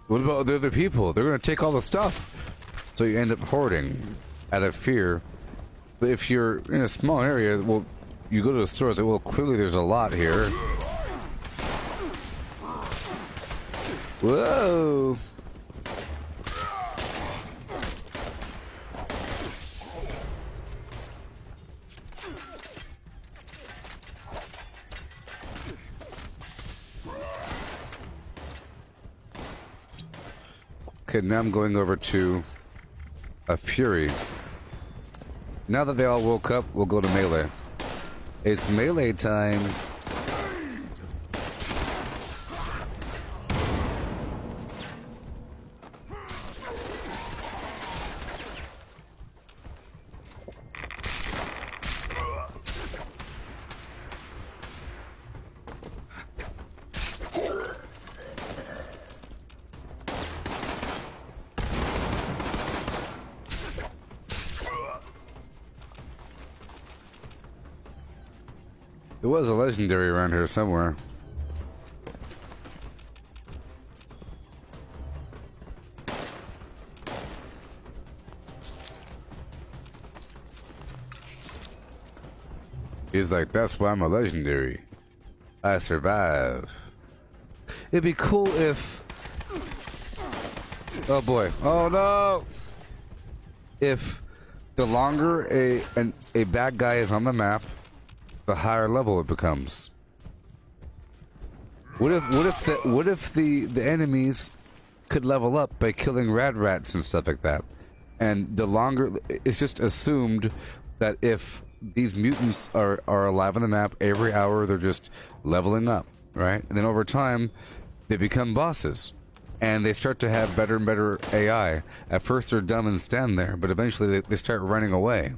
What about the other people? They're going to take all the stuff. So you end up hoarding out of fear. But if you're in a small area, well, you go to the store and say, well, clearly there's a lot here. Whoa! Okay, now I'm going over to a Fury. Now that they all woke up, we'll go to melee. It's melee time. There was a legendary around here somewhere. He's like, that's why I'm a legendary. I survive. It'd be cool if... Oh boy. Oh no! If the longer a bad guy is on the map, the higher level it becomes. What if the enemies could level up by killing rad rats and stuff like that? And the longer, it's just assumed that if these mutants are alive on the map, every hour they're just leveling up, right? And then over time, they become bosses. And they start to have better and better AI. At first they're dumb and stand there, but eventually they start running away.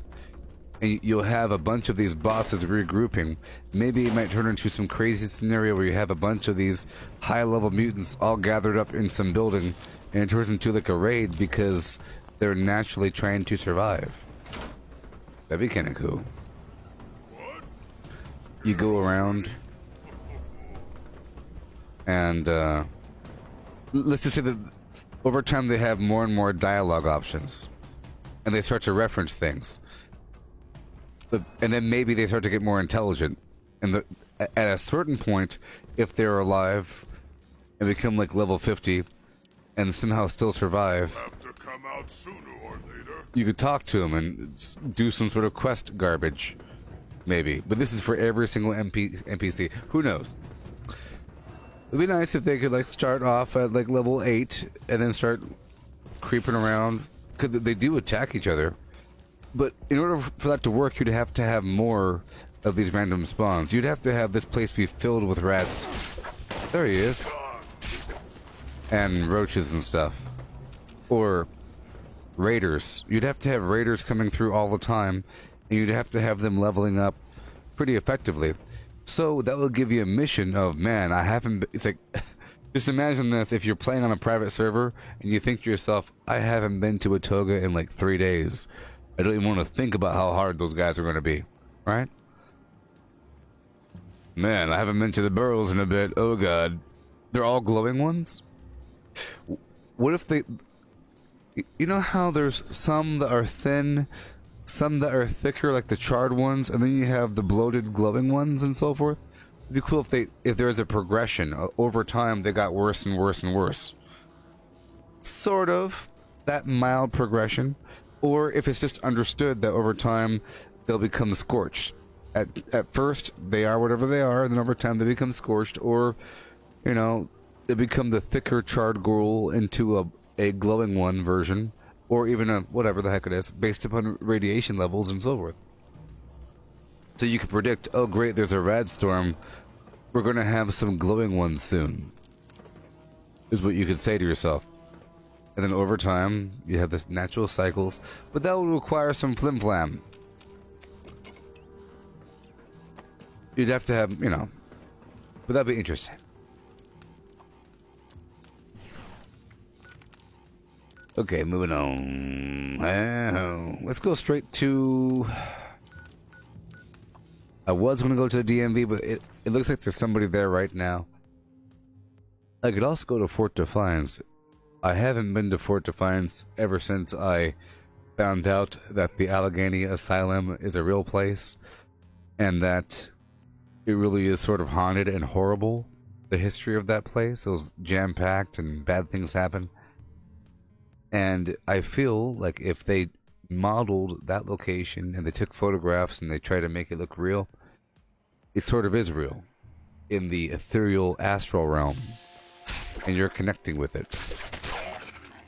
And you'll have a bunch of these bosses regrouping. Maybe it might turn into some crazy scenario where you have a bunch of these high-level mutants all gathered up in some building, and it turns into like a raid because they're naturally trying to survive. That'd be kind of cool. You go around, And let's just say that over time they have more and more dialogue options, and they start to reference things. And then maybe they start to get more intelligent. And at a certain point, if they're alive and become like level 50 and somehow still survive, Have to come out sooner or later. you could talk to them and do some sort of quest garbage. Maybe. But this is for every single NPC. Who knows? It'd be nice if they could like start off at like level 8 and then start creeping around. Because they do attack each other. But in order for that to work, you'd have to have more of these random spawns. You'd have to have this place be filled with rats. There he is. And roaches and stuff. Or raiders. You'd have to have raiders coming through all the time, and you'd have to have them leveling up pretty effectively. So that will give you a mission of, man, I haven't... It's like... Just imagine this, if you're playing on a private server, and you think to yourself, I haven't been to a toga in like 3 days. I don't even want to think about how hard those guys are going to be. Right? Man, I haven't been to the burrows in a bit. Oh god. They're all glowing ones? What if they... You know how there's some that are thin, some that are thicker, like the charred ones, and then you have the bloated glowing ones and so forth? It'd be cool if there was a progression. Over time, they got worse and worse and worse. Sort of. That mild progression. Or if it's just understood that over time, they'll become scorched. At first, they are whatever they are, and then over time, they become scorched. Or, you know, they become the thicker charred ghoul into a glowing one version. Or even a whatever the heck it is, based upon radiation levels and so forth. So you can predict, oh great, there's a rad storm. We're going to have some glowing ones soon. Is what you could say to yourself. And then over time, you have this natural cycles. But that will require some flim-flam. You'd have to have, you know. But that'd be interesting. Okay, moving on. Let's go straight to... I was going to go to the DMV, but it looks like there's somebody there right now. I could also go to Fort Defiance. I haven't been to Fort Defiance ever since I found out that the Allegheny Asylum is a real place, and that it really is sort of haunted and horrible. The history of that place, it was jam-packed and bad things happen. And I feel like if they modeled that location and they took photographs and they tried to make it look real, it sort of is real in the ethereal astral realm, and you're connecting with it.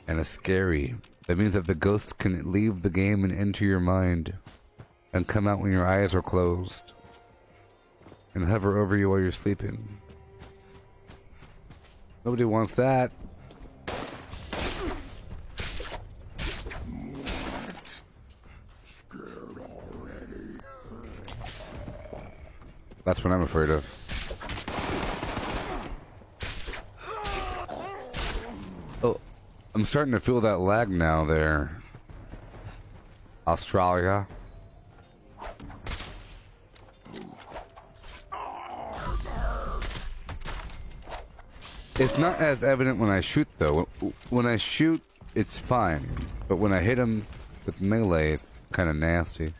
And it's scary. That means that the ghosts can leave the game and enter your mind and come out when your eyes are closed and hover over you while you're sleeping. Nobody wants that. That's what I'm afraid of. Oh, I'm starting to feel that lag now there. Australia. It's not as evident when I shoot though. When I shoot, it's fine. But when I hit him with melee, it's kind of nasty.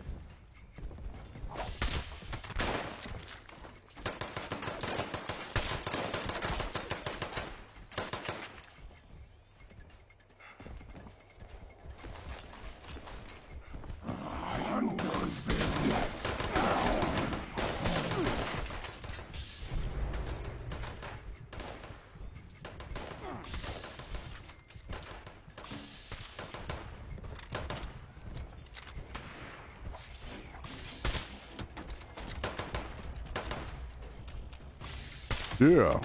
Yeah.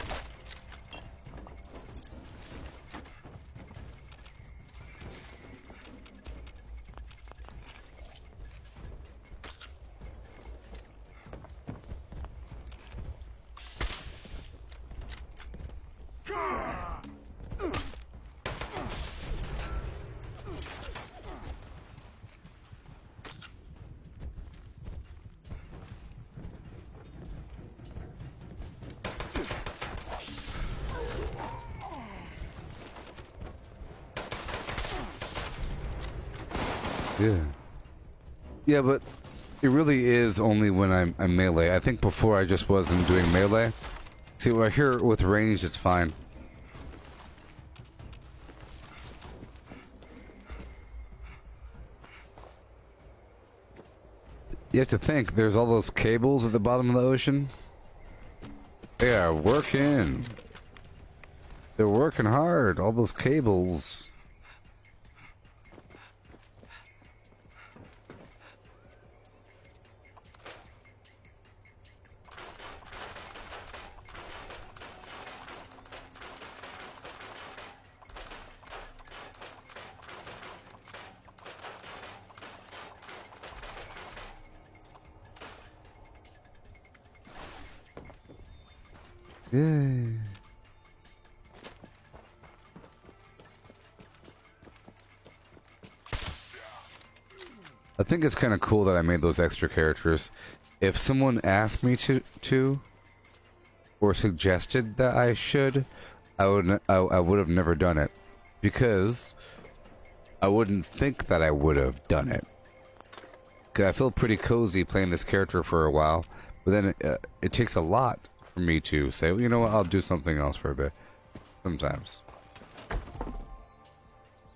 Yeah. Yeah, but it really is only when I'm melee. I think before I just wasn't doing melee. See, right here with range, it's fine. You have to think, there's all those cables at the bottom of the ocean. They are working. They're working hard, all those cables. Yay. I think it's kind of cool that I made those extra characters. If someone asked me to or suggested that I should, I would have never done it because I wouldn't think that I would have done it. 'Cause I feel pretty cozy playing this character for a while, but then it takes a lot for me to say, well, you know what, I'll do something else for a bit. Sometimes.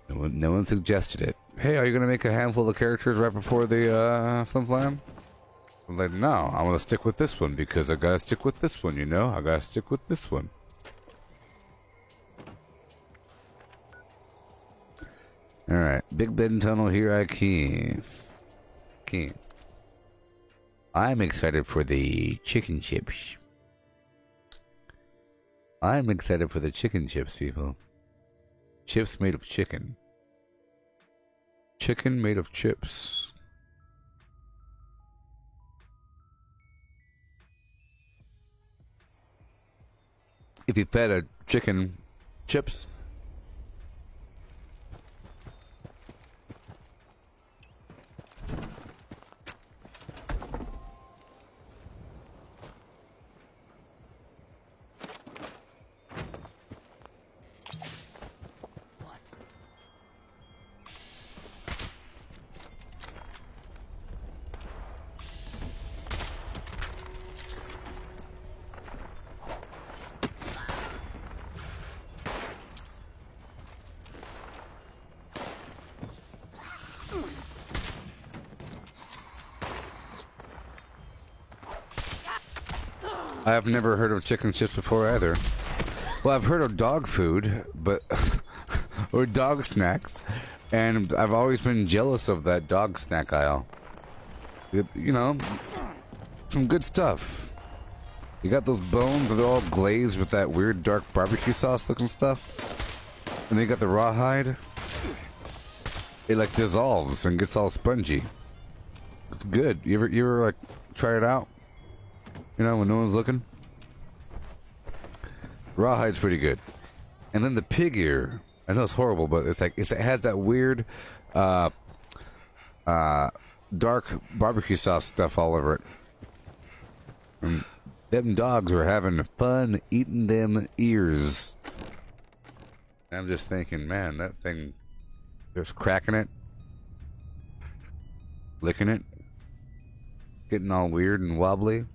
No one suggested it. Hey, are you gonna make a handful of characters right before the Flim Flam? I'm like, no, I'm gonna stick with this one because I gotta stick with this one, you know? I gotta stick with this one. Alright, Big Ben Tunnel, here I came. I'm excited for the chicken chips. I'm excited for the chicken chips, people. Chips made of chicken. Chicken made of chips. If you fed a chicken chips, I have never heard of chicken chips before either. Well, I've heard of dog food, but or dog snacks, and I've always been jealous of that dog snack aisle. You know, some good stuff. You got those bones that are all glazed with that weird dark barbecue sauce looking stuff, and then you got the rawhide. It like dissolves and gets all spongy. It's good. You ever like try it out? You know, when no one's looking. Rawhide's pretty good. And then the pig ear. I know it's horrible, but it's like it has that weird dark barbecue sauce stuff all over it. And them dogs were having fun eating them ears. I'm just thinking, man, that thing, just cracking it, licking it, getting all weird and wobbly.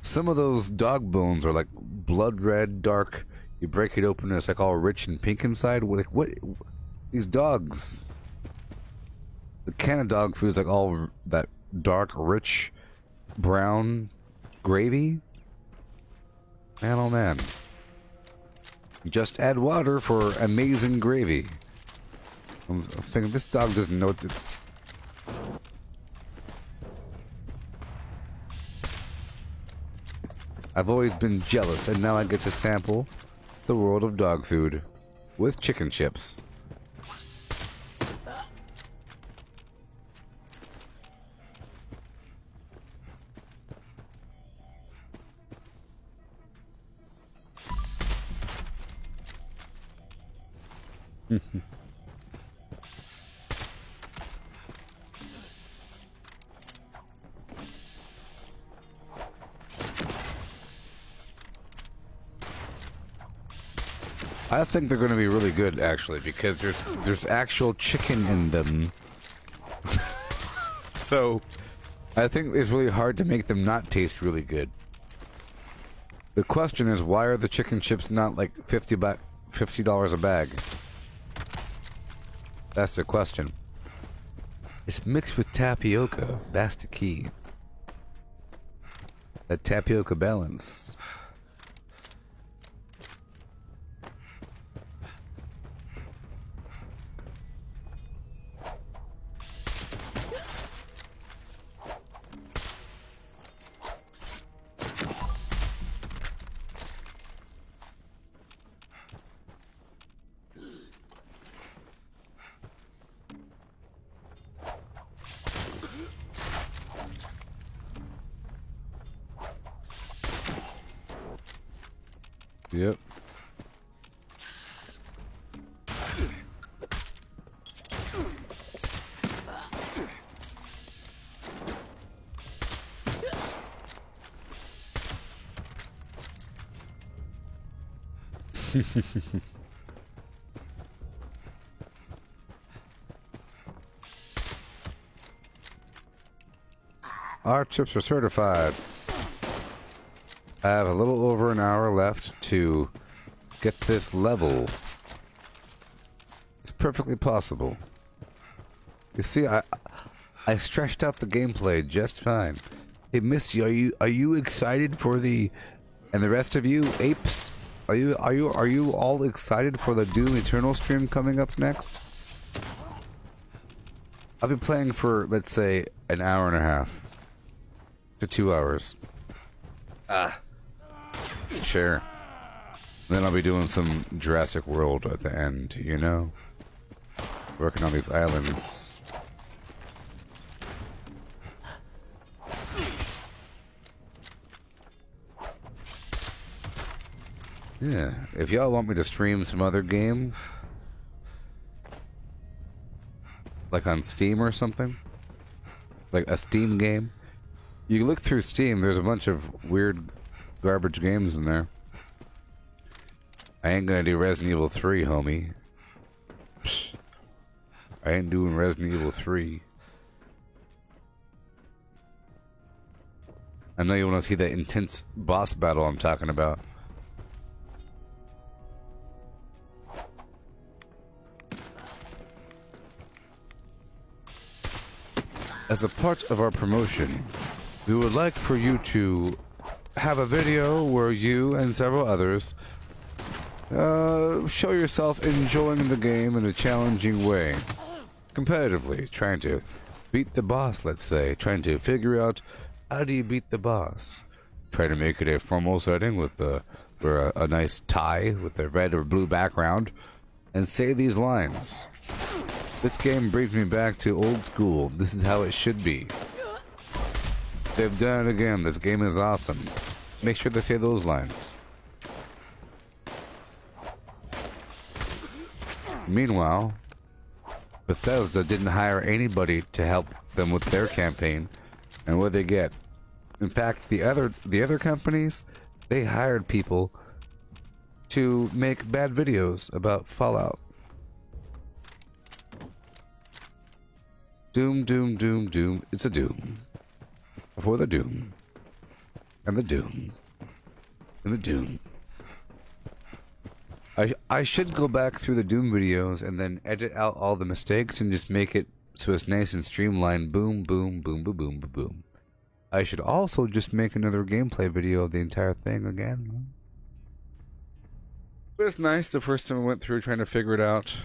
Some of those dog bones are like blood red, dark. You break it open and it's like all rich and pink inside. What? These dogs. The can of dog food is like all that dark, rich, brown gravy. Man, oh man. Just add water for amazing gravy. I'm thinking this dog doesn't know what to... I've always been jealous, and now I get to sample the world of dog food with chicken chips. I think they're going to be really good, actually, because there's actual chicken in them. So, I think it's really hard to make them not taste really good. The question is, why are the chicken chips not like $50 a bag? That's the question. It's mixed with tapioca. That's the key. That tapioca balance. Yep. Our chips are certified. I have a little over an hour left to get this level. It's perfectly possible. You see, I stretched out the gameplay just fine. Hey, Misty, are you excited for the, and the rest of you apes? Are you all excited for the Doom Eternal stream coming up next? I'll be playing for, let's say, an hour and a half to 2 hours. Sure. Then I'll be doing some Jurassic World at the end, you know? Working on these islands. Yeah, if y'all want me to stream some other game, like on Steam or something, like a Steam game, you look through Steam, there's a bunch of weird garbage games in there. I ain't gonna do Resident Evil 3, homie. Psh, I ain't doing Resident Evil 3. I know you want to see that intense boss battle I'm talking about. As a part of our promotion, we would like for you to have a video where you and several others show yourself enjoying the game in a challenging way. Competitively, trying to beat the boss, let's say. Trying to figure out how do you beat the boss. Try to make it a formal setting with a nice tie with a red or blue background. And say these lines. This game brings me back to old school. This is how it should be. They've done it again. This game is awesome. Make sure to say those lines. Meanwhile, Bethesda didn't hire anybody to help them with their campaign, and what they get. In fact, the other companies, they hired people to make bad videos about Fallout. Doom, doom, doom, doom. It's a doom. Before the doom. And the doom. And the doom. I should go back through the Doom videos and then edit out all the mistakes and just make it so it's nice and streamlined. Boom, boom, boom, boom, boom, boom, boom. I should also just make another gameplay video of the entire thing again. But it's nice the first time I went through trying to figure it out.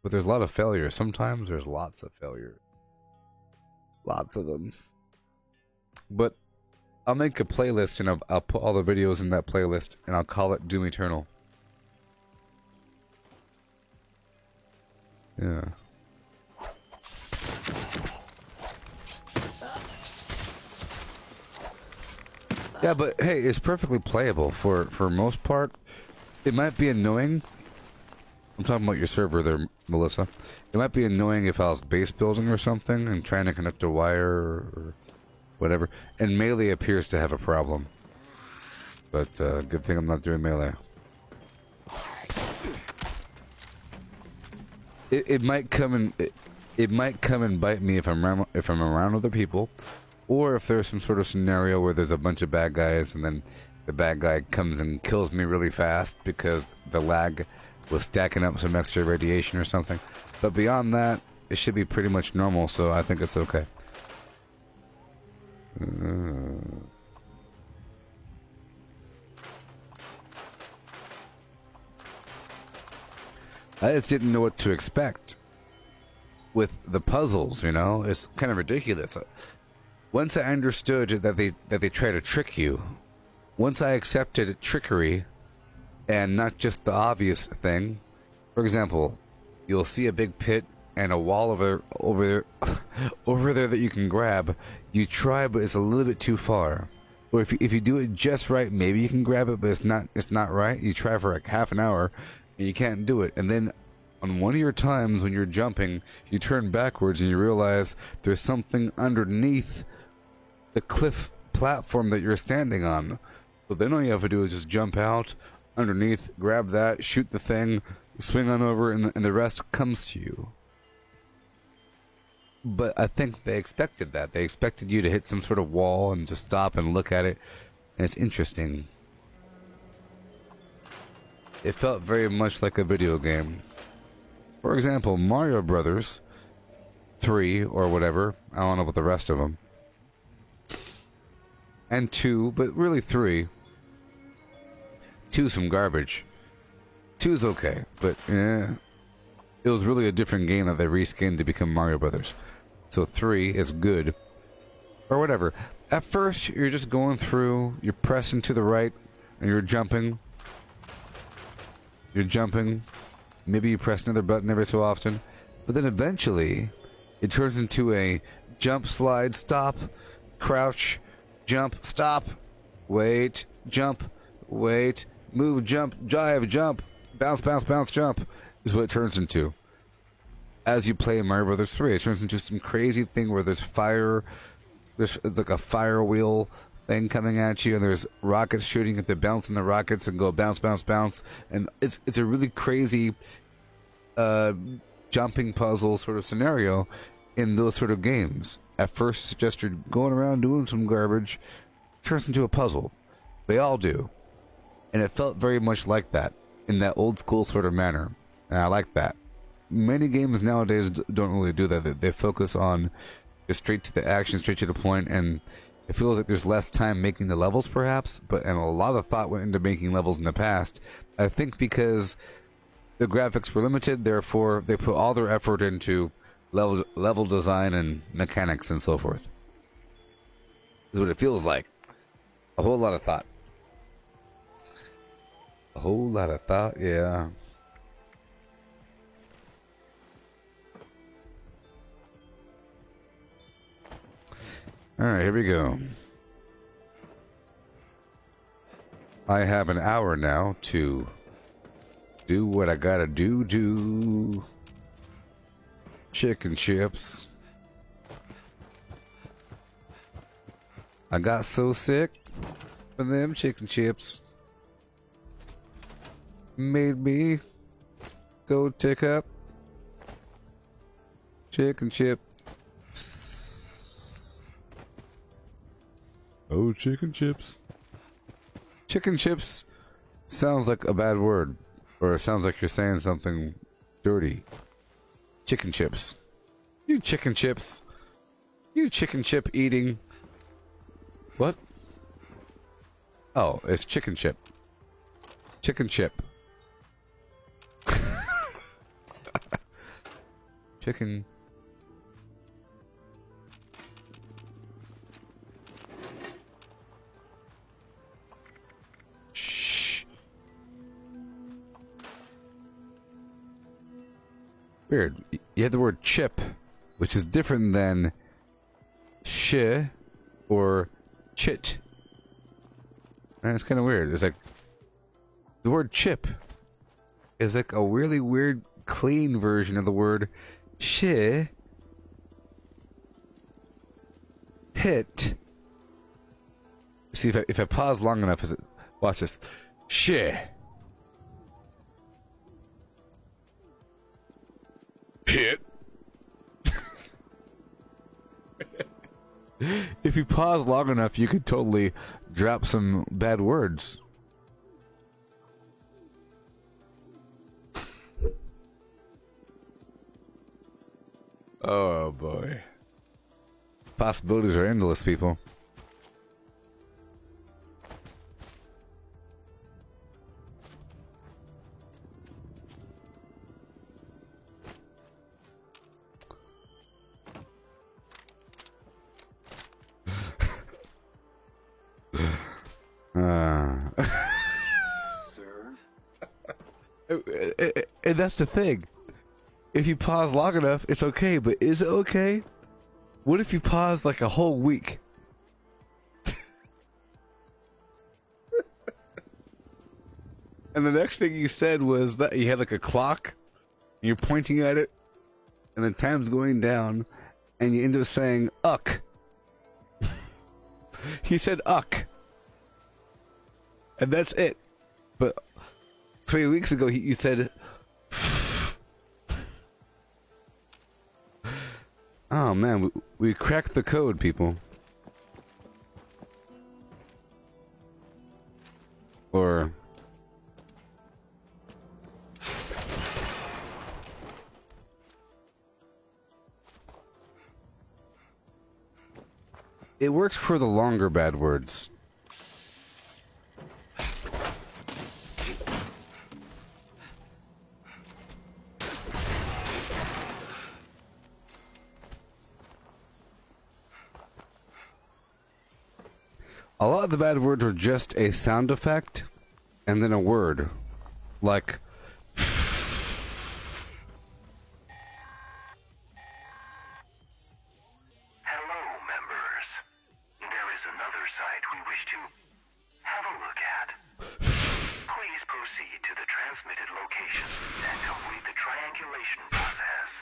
But there's a lot of failures. Sometimes there's lots of failures. Lots of them. But I'll make a playlist and I'll put all the videos in that playlist and I'll call it Doom Eternal. Yeah. Yeah, but hey, it's perfectly playable for most part. It might be annoying. I'm talking about your server there, Melissa. It might be annoying if I was base building or something and trying to connect a wire or whatever. And Melee appears to have a problem. But good thing I'm not doing Melee. it might come and it might come and bite me if I'm around other people, or if there's some sort of scenario where there's a bunch of bad guys and then the bad guy comes and kills me really fast because the lag was stacking up some extra radiation or something. But beyond that, it should be pretty much normal, so I think it's okay. I just didn't know what to expect with the puzzles, you know? It's kind of ridiculous. Once I understood that they try to trick you, once I accepted trickery and not just the obvious thing. For example, you'll see a big pit and a wall over there that you can grab. You try, but it's a little bit too far. Or if you do it just right, maybe you can grab it, but it's not right. You try for like half an hour and you can't do it. And then on one of your times when you're jumping, you turn backwards and you realize there's something underneath the cliff platform that you're standing on. So then all you have to do is just jump out underneath, grab that, shoot the thing, swing on over, and the rest comes to you. But I think they expected that. They expected you to hit some sort of wall and just stop and look at it. And it's interesting. It felt very much like a video game. For example, Mario Brothers 3 or whatever. I don't know about the rest of them. And 2, but really 3. 2's some garbage. 2's okay, but it was really a different game that they reskinned to become Mario Brothers. So 3 is good. Or whatever. At first, you're just going through, you're pressing to the right, and you're jumping. You're jumping. Maybe you press another button every so often. But then eventually, it turns into a jump, slide, stop, crouch, jump, stop, wait, jump, wait, move, jump, jive, jump, bounce, bounce, bounce, jump, is what it turns into. As you play Mario Brothers 3, it turns into some crazy thing where there's fire, there's like a fire wheel thing coming at you, and there's rockets shooting. You have to bounce in the rockets and go bounce, bounce, bounce, and it's a really crazy jumping puzzle sort of scenario in those sort of games. At first, it's just you're going around doing some garbage, turns into a puzzle. They all do. And it felt very much like that, in that old school sort of manner. And I like that. Many games nowadays don't really do that. They focus on just straight to the action, straight to the point, and it feels like there's less time making the levels, perhaps, and a lot of thought went into making levels in the past. I think because the graphics were limited, therefore they put all their effort into level design and mechanics and so forth. Is what it feels like. A whole lot of thought. A whole lot of thought, yeah. Alright, here we go. I have an hour now to do what I gotta do. Chicken chips. I got so sick of them chicken chips. Made me go tick up chicken chip. Oh, chicken chips. Chicken chips sounds like a bad word, or it sounds like you're saying something dirty. Chicken chips. You chicken chips. You chicken chip eating. What? Oh, it's chicken chip. Chicken chip. Chicken. Weird. You have the word chip, which is different than sh or chit. And it's kind of weird. It's like the word chip is like a really weird, clean version of the word sh. Hit. See if I pause long enough, is it? Watch this. Sh. Hit. If you pause long enough, you could totally drop some bad words. Oh boy. Possibilities are endless, people. Sir? And that's the thing. If you pause long enough, it's okay, but is it okay? What if you pause like a whole week? And the next thing you said was that you had like a clock, and you're pointing at it, and the time's going down, and you end up saying, uck. He said uck. And that's it. But 3 weeks ago, you said... Oh man, we cracked the code, people. Or... It works for the longer bad words. A lot of the bad words were just a sound effect and then a word. Like... Hello, members. There is another site we wish to have a look at. Please proceed to the transmitted location and complete the triangulation process.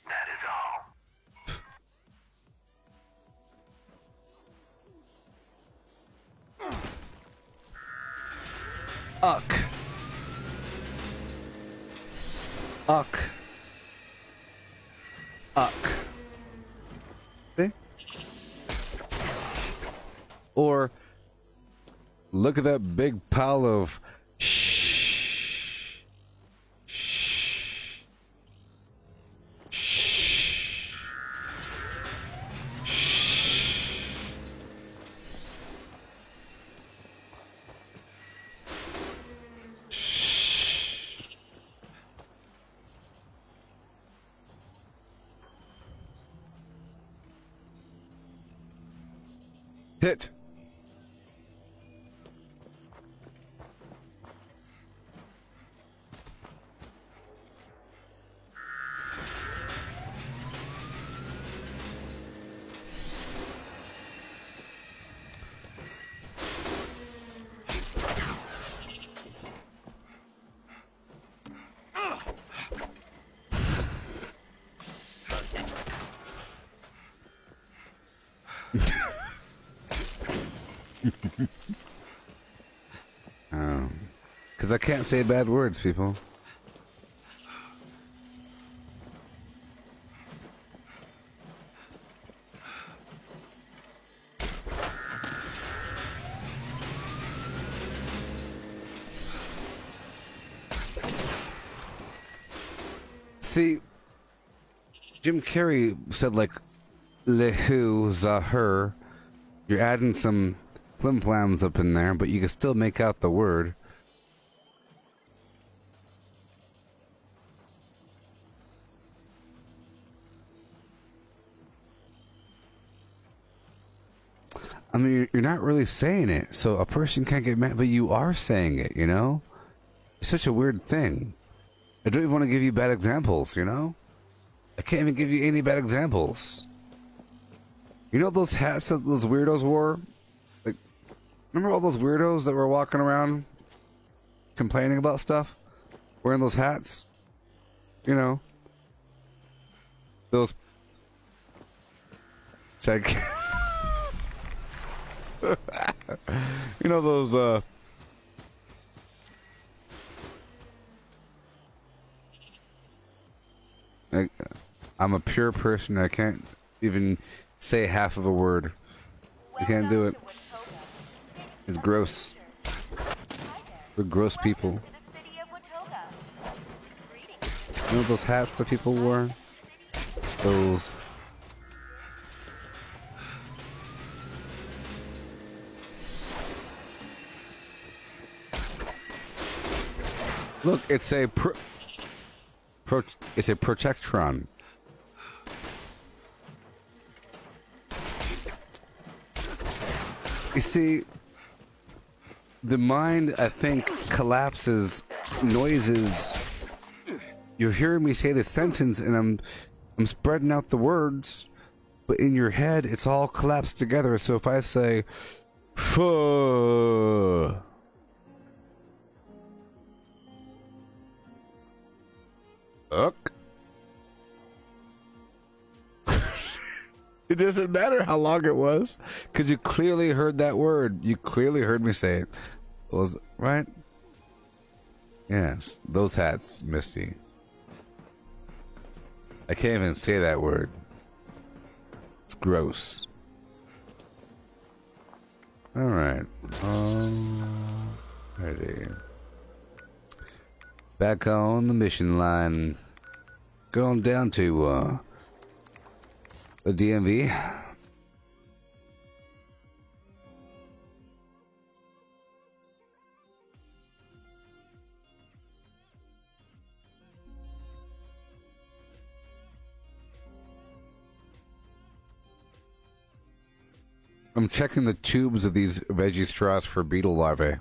That is all. Uck. Uck. Uck. See? Or look at that big pile of shh. Shh. Shh. Shh. Hit. Because I can't say bad words, people. See, Jim Carrey said like, "Lehu Zahur." You're adding some flim-flams up in there, but you can still make out the word. I mean, you're not really saying it, so a person can't get mad, but you are saying it, you know? It's such a weird thing. I don't even want to give you bad examples, you know? I can't even give you any bad examples. You know those hats that those weirdos wore? Like, remember all those weirdos that were walking around complaining about stuff? Wearing those hats? You know? Those... It's like... you know those, I'm a pure person. I can't even say half of a word. I can't do it. It's gross. We're gross people. You know those hats that people wore? Those. Look, it's a it's a Protectron. You see, the mind, I think, collapses noises. You're hearing me say this sentence, and I'm spreading out the words, but in your head, it's all collapsed together. So if I say, "Fuh," it doesn't matter how long it was, because you clearly heard that word. You clearly heard me say it. Was right? Yes, those hats, Misty. I can't even say that word. It's gross. All right. Ready. Back on the mission line. Going down to the DMV. I'm checking the tubes of these veggie straws for beetle larvae.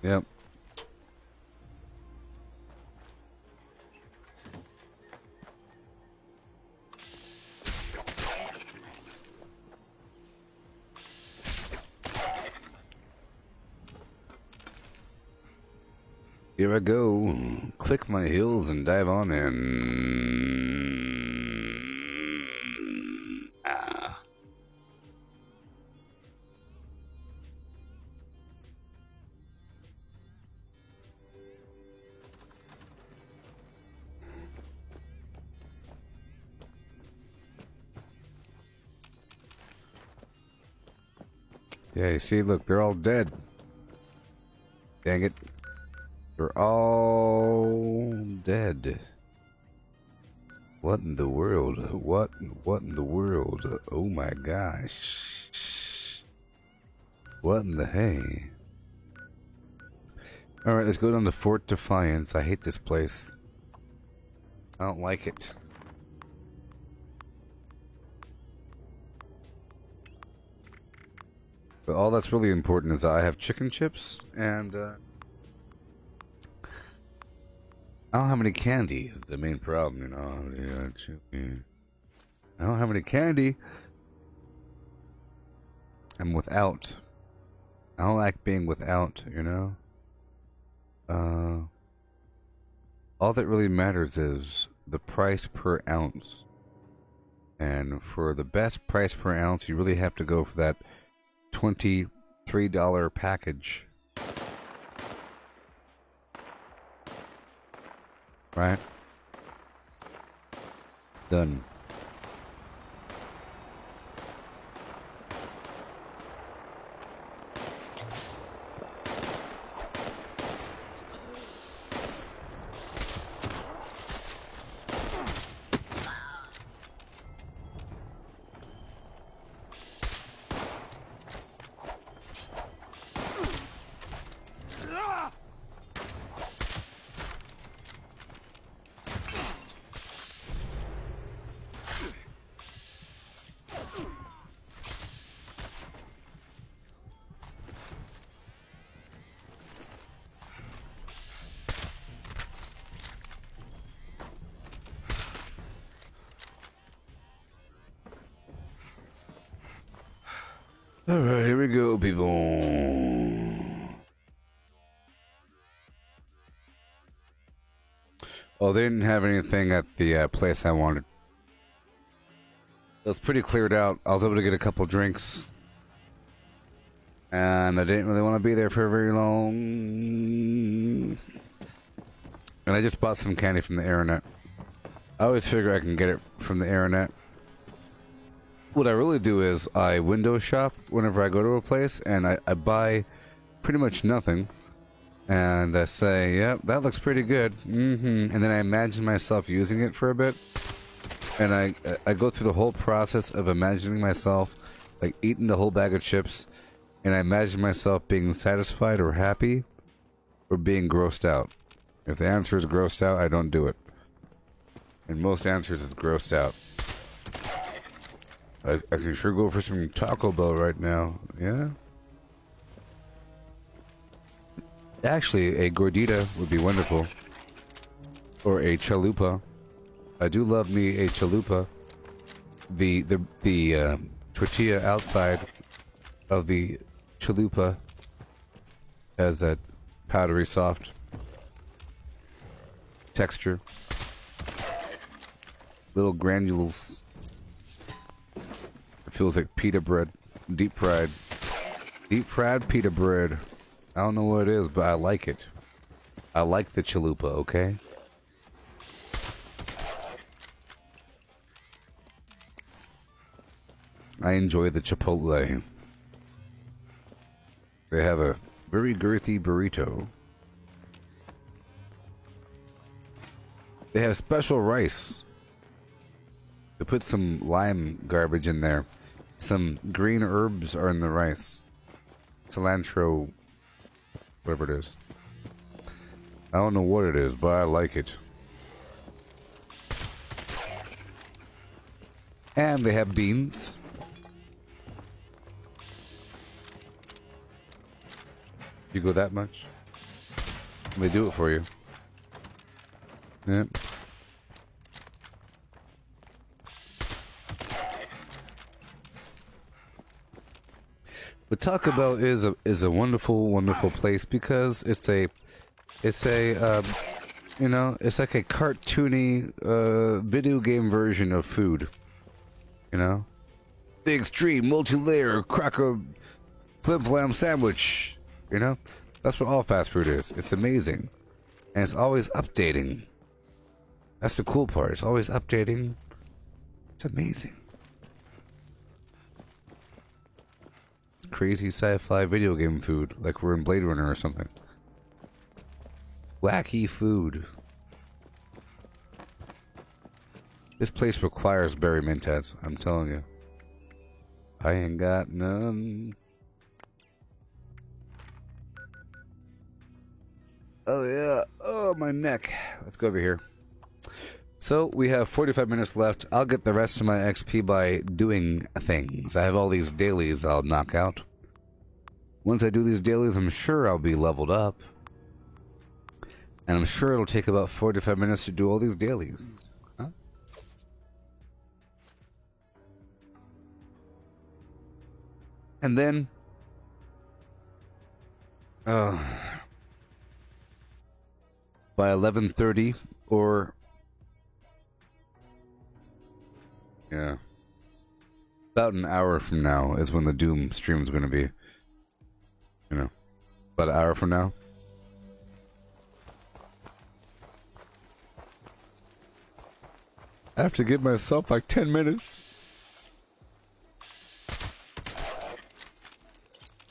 Yep. Here I go. Click my heels and dive on in. Ah. Yeah, you see, look, they're all dead. Dang it. They're all dead. What in the world? What in the world? Oh my gosh. What in the hay? Alright, let's go down to Fort Defiance. I hate this place. I don't like it. But all that's really important is I have chicken chips and I don't have any candy is the main problem, you know. I don't have any candy. I'm without. I don't like being without, you know. All that really matters is the price per ounce. And for the best price per ounce, you really have to go for that $23 package. Right? Done. All right, here we go, people. Oh, they didn't have anything at the place I wanted. It was pretty cleared out. I was able to get a couple drinks. And I didn't really want to be there for very long. And I just bought some candy from the Aeronet. I always figure I can get it from the Aeronet. What I really do is I window shop whenever I go to a place, and I buy pretty much nothing. And I say, yep, that looks pretty good. And then I imagine myself using it for a bit. And I go through the whole process of imagining myself, like, eating the whole bag of chips. And I imagine myself being satisfied or happy or being grossed out. If the answer is grossed out, I don't do it. And most answers is grossed out. I can sure go for some Taco Bell right now. Yeah? Actually, a gordita would be wonderful. Or a chalupa. I do love me a chalupa. The tortilla outside of the chalupa has that powdery soft texture. Little granules. It feels like pita bread. Deep fried. Deep fried pita bread. I don't know what it is, but I like it. I like the chalupa, okay? I enjoy the Chipotle. They have a very girthy burrito. They have special rice. They put some lime garbage in there. Some green herbs are in the rice. Cilantro, whatever it is. I don't know what it is, but I like it. And they have beans. You go that much? They do it for you. Yep. But Taco Bell is a wonderful, wonderful place because it's a you know, it's like a cartoony video game version of food. You know, the extreme multi-layer cracker flim flam sandwich. You know, that's what all fast food is. It's amazing, and it's always updating. That's the cool part. It's always updating. It's amazing. Crazy sci-fi video game food, like we're in Blade Runner or something. Wacky food. This place requires Barry Mintaz, I'm telling you. I ain't got none. Oh yeah, oh my neck. Let's go over here. So we have 45 minutes left. I'll get the rest of my XP by doing things. I have all these dailies I'll knock out. Once I do these dailies, I'm sure I'll be leveled up. And I'm sure it'll take about 45 minutes to do all these dailies. Huh? And then... by 11:30 or... yeah. About an hour from now is when the Doom stream is going to be. You know. About an hour from now. I have to give myself like 10 minutes.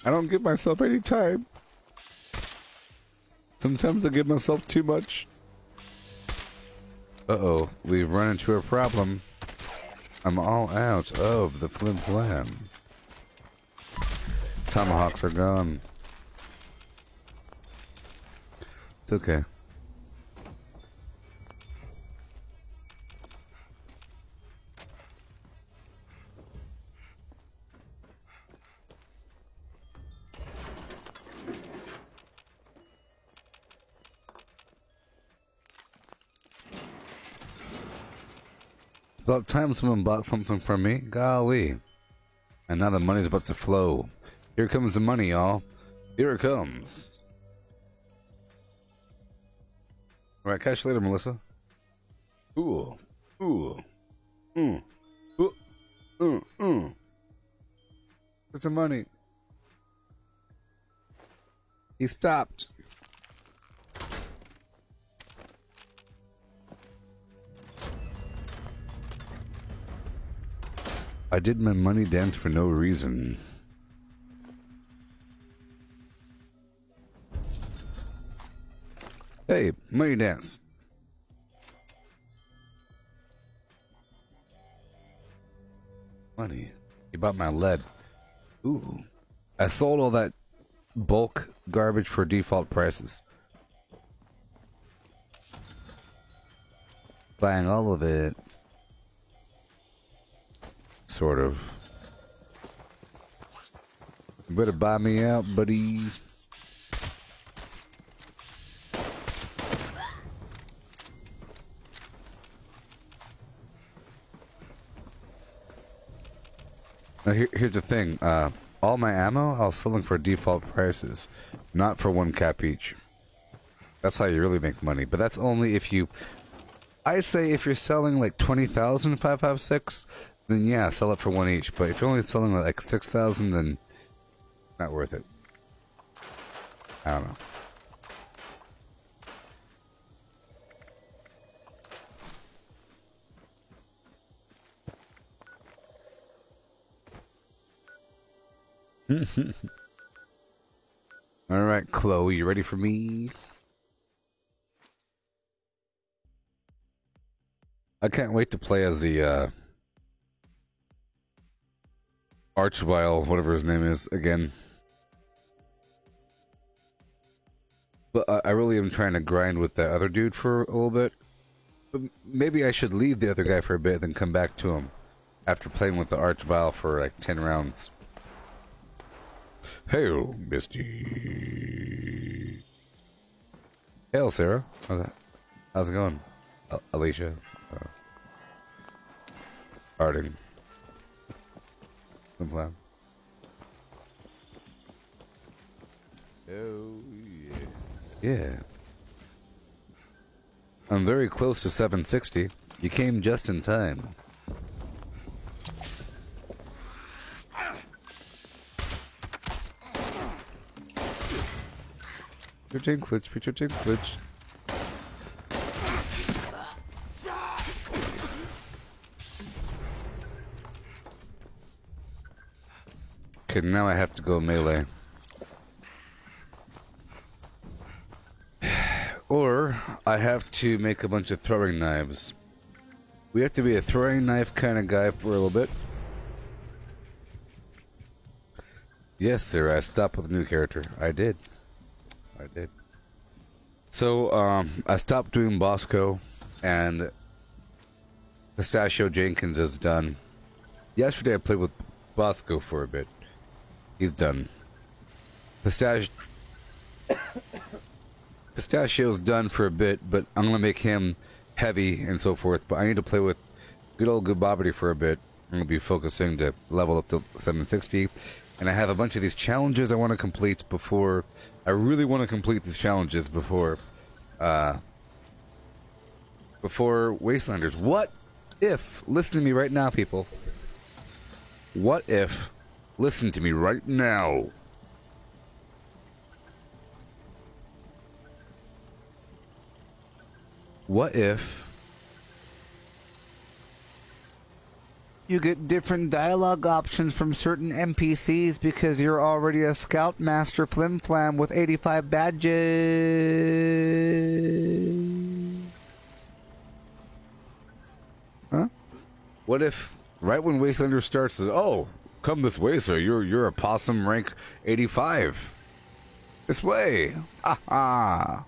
I don't give myself any time. Sometimes I give myself too much. Uh-oh, we've run into a problem. I'm all out of the flim flam. Tomahawks are gone. It's okay. About time someone bought something from me. Golly. And now the money's about to flow. Here comes the money, y'all. Here it comes. Alright, catch you later, Melissa. Ooh. Ooh. What's the money? He stopped. I did my money dance for no reason. Hey, money dance. Money. You bought my lead. Ooh. I sold all that bulk garbage for default prices. Buying all of it. Sort of. You better buy me out, buddy. Now here's the thing. All my ammo, I was selling for default prices, not for 1 cap each. That's how you really make money. But that's only if you... I say if you're selling like 20,000 5.56, then yeah, sell it for 1 each. But if you're only selling like 6,000, then not worth it. I don't know. Alright, Chloe, you ready for me? I can't wait to play as the Archvile, whatever his name is, again. But I really am trying to grind with that other dude for a little bit. But maybe I should leave the other guy for a bit, then come back to him after playing with the Archvile for like 10 rounds. Hail, Misty. Hail, Sarah. How's it going? Alicia. Harding. No plan. Oh, yes. Yeah. I'm very close to 760. You came just in time. Peter Dinklage, Peter Dinklage. Okay, now I have to go melee. Or I have to make a bunch of throwing knives. We have to be a throwing knife kind of guy for a little bit. Yes, sir, I stopped with a new character. I did. So, I stopped doing Bosco, and Pistachio Jenkins is done. Yesterday I played with Bosco for a bit. He's done. Pistachio's done for a bit, but I'm gonna make him heavy and so forth. But I need to play with good old Goobobity for a bit. I'm gonna be focusing to level up to 760. And I have a bunch of these challenges I want to complete before... I really want to complete these challenges before Wastelanders. What if... Listen to me right now, people. What if... Listen to me right now. What if... you get different dialogue options from certain NPCs because you're already a Scoutmaster Flim-Flam with 85 badges. Huh? What if, right when Wastelander starts, oh, come this way, sir. You're a possum rank 85. This way. Ha.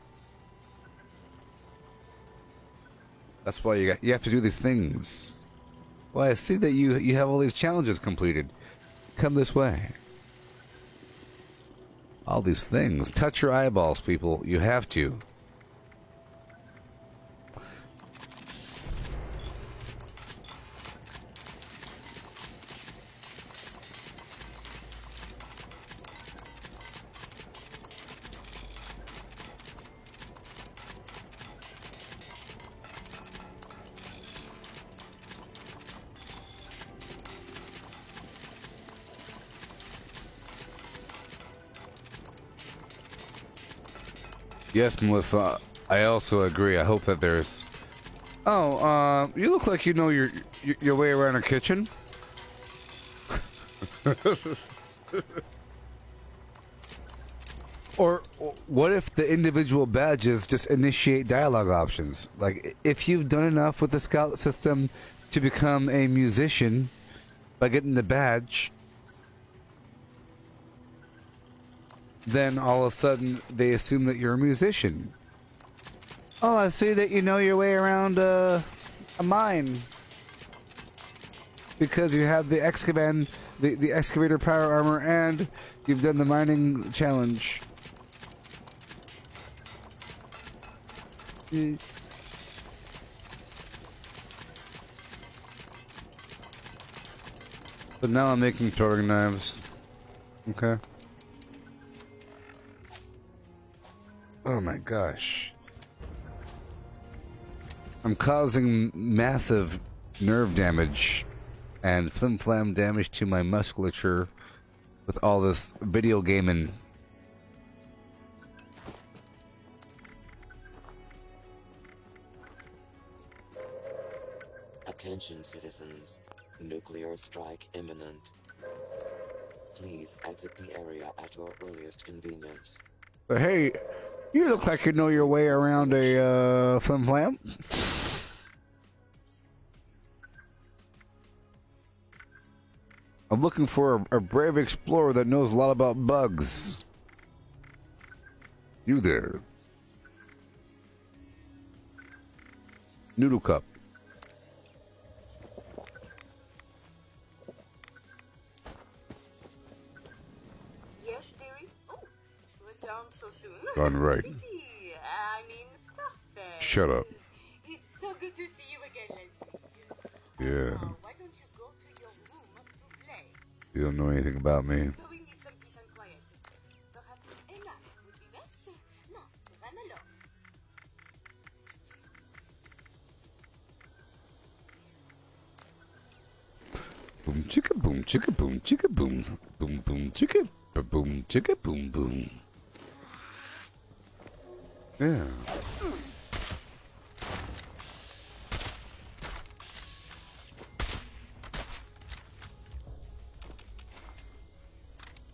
That's why you have to do these things. Well, I see that you have all these challenges completed. Come this way. All these things. Touch your eyeballs, people. You have to. Yes, Melissa. I also agree. I hope that there's. Oh, you look like you know your way around a kitchen. Or what if the individual badges just initiate dialogue options? Like, if you've done enough with the scout system to become a musician by getting the badge, then all of a sudden they assume that you're a musician. Oh, I see that you know your way around a mine because you have the excavator power armor and you've done the mining challenge. But now I'm making throwing knives. Okay. Oh my gosh. I'm causing massive nerve damage and flim-flam damage to my musculature with all this video gaming. Attention citizens, nuclear strike imminent. Please exit the area at your earliest convenience. But hey, you look like you know your way around a flim-flam. I'm looking for a brave explorer that knows a lot about bugs. You there. Noodle cup. Yes, dearie? Oh, you went down so soon. Done right. Pity. I mean, perfect. Shut up. It's so good to see you again, Leslie. Yeah. Why don't you go to your room to play? You don't know anything about me. So we need some peace and quiet. Perhaps Ella would be best. No, run along. Boom chicka boom chicka boom chicka boom boom boom chicka boom chicka boom boom. Yeah.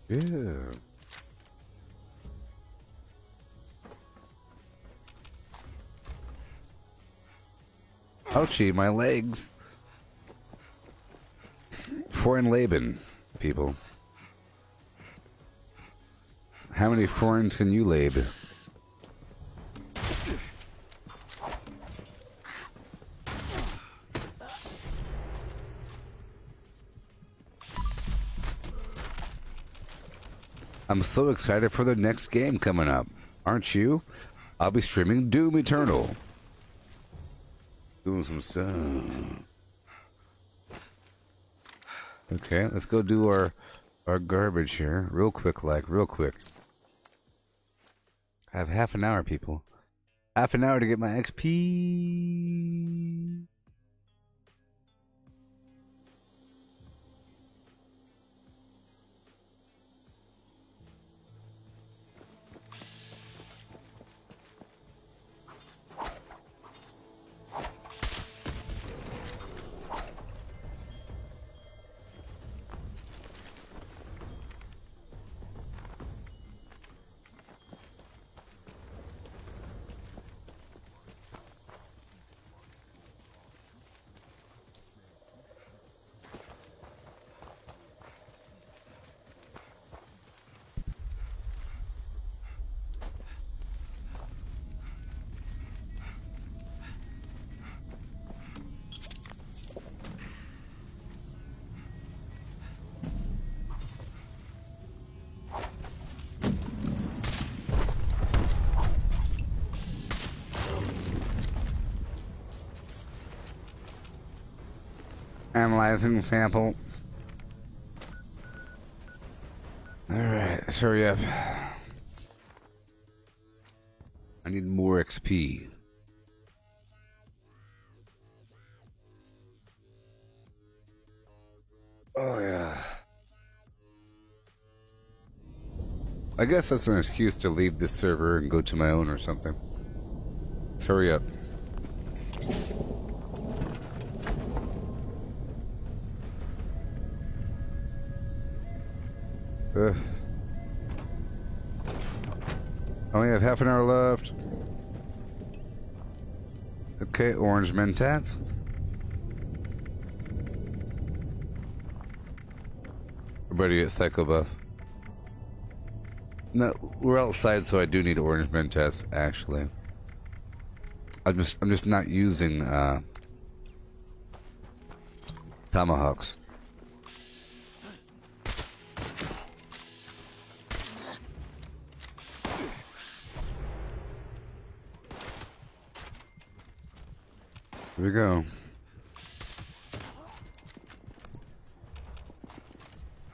Yeah. Ouchie, my legs. Foreign Laban, people. How many foreigns can you lab? I'm so excited for the next game coming up. Aren't you? I'll be streaming Doom Eternal. Doing some stuff. Okay, let's go do our garbage here. Real quick, real quick. I have half an hour, people. Half an hour to get my XP. Analyzing sample. Alright, let's hurry up. I need more XP. Oh yeah. I guess that's an excuse to leave this server and go to my own or something. Let's hurry up. I only have half an hour left. Okay, orange mentats. Everybody at Psycho Buff. No, we're outside, so I do need orange mentats. Actually, I'm just not using tomahawks. Here we go.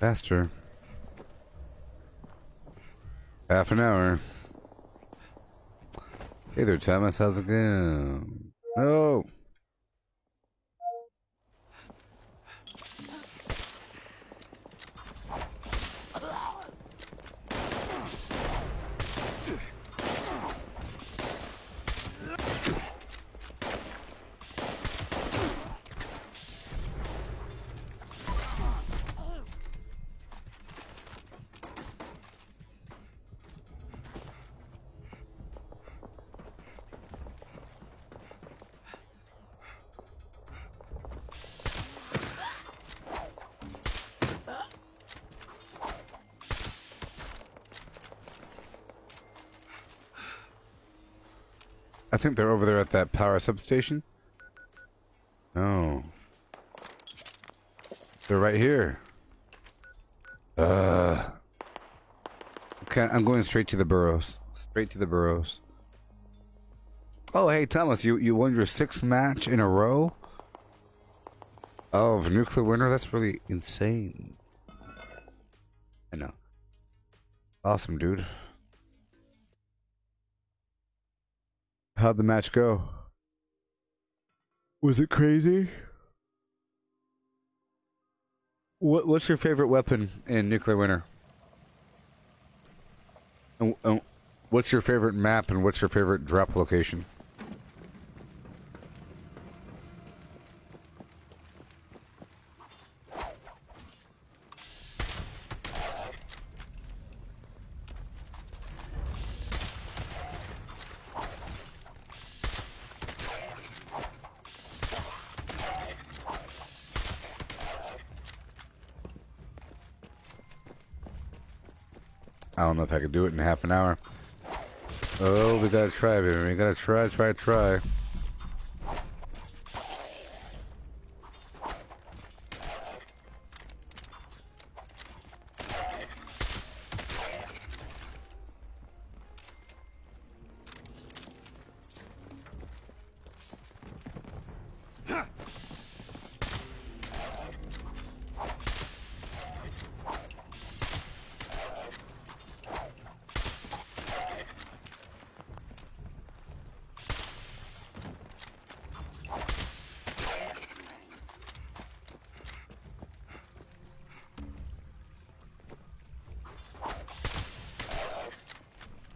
Faster. Half an hour. Hey there, Thomas. How's it going? No. I think they're over there at that power substation. No. They're right here. Okay, I'm going straight to the burrows. Straight to the burrows. Oh, hey, Thomas, you won your 6th match in a row? Of Nuclear Winter? That's really insane. I know. Awesome, dude. How'd the match go? Was it crazy? What's your favorite weapon in Nuclear Winter? And what's your favorite map and what's your favorite drop location? I don't know if I could do it in half an hour. Oh, we gotta try, baby. We gotta try.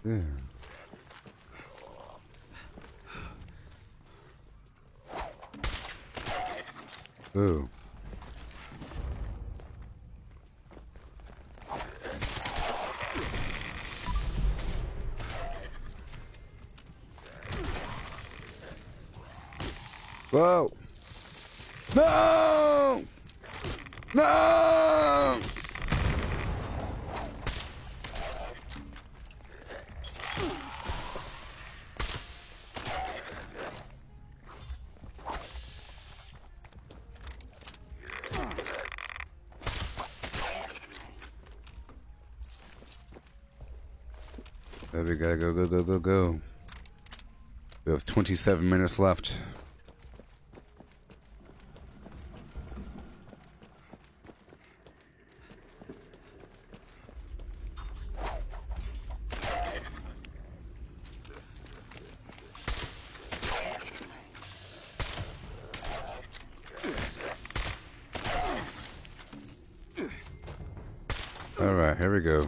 Yeah. Ooh. Whoa. No! No! We gotta go. We have 27 minutes left. All right, here we go.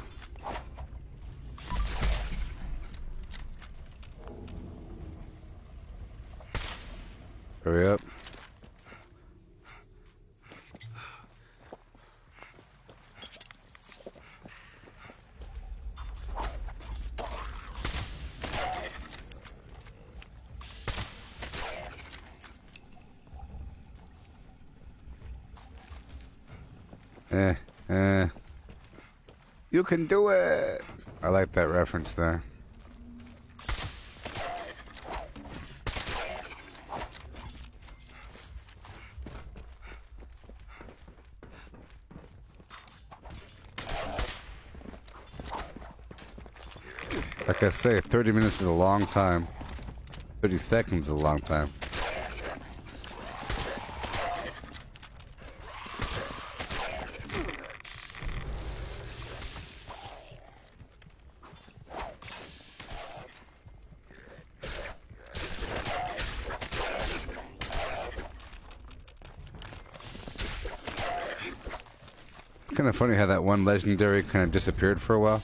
Eh, eh. You can do it! I like that reference there. Like I say, 30 minutes is a long time. 30 seconds is a long time. It's kind of funny how that one legendary kind of disappeared for a while.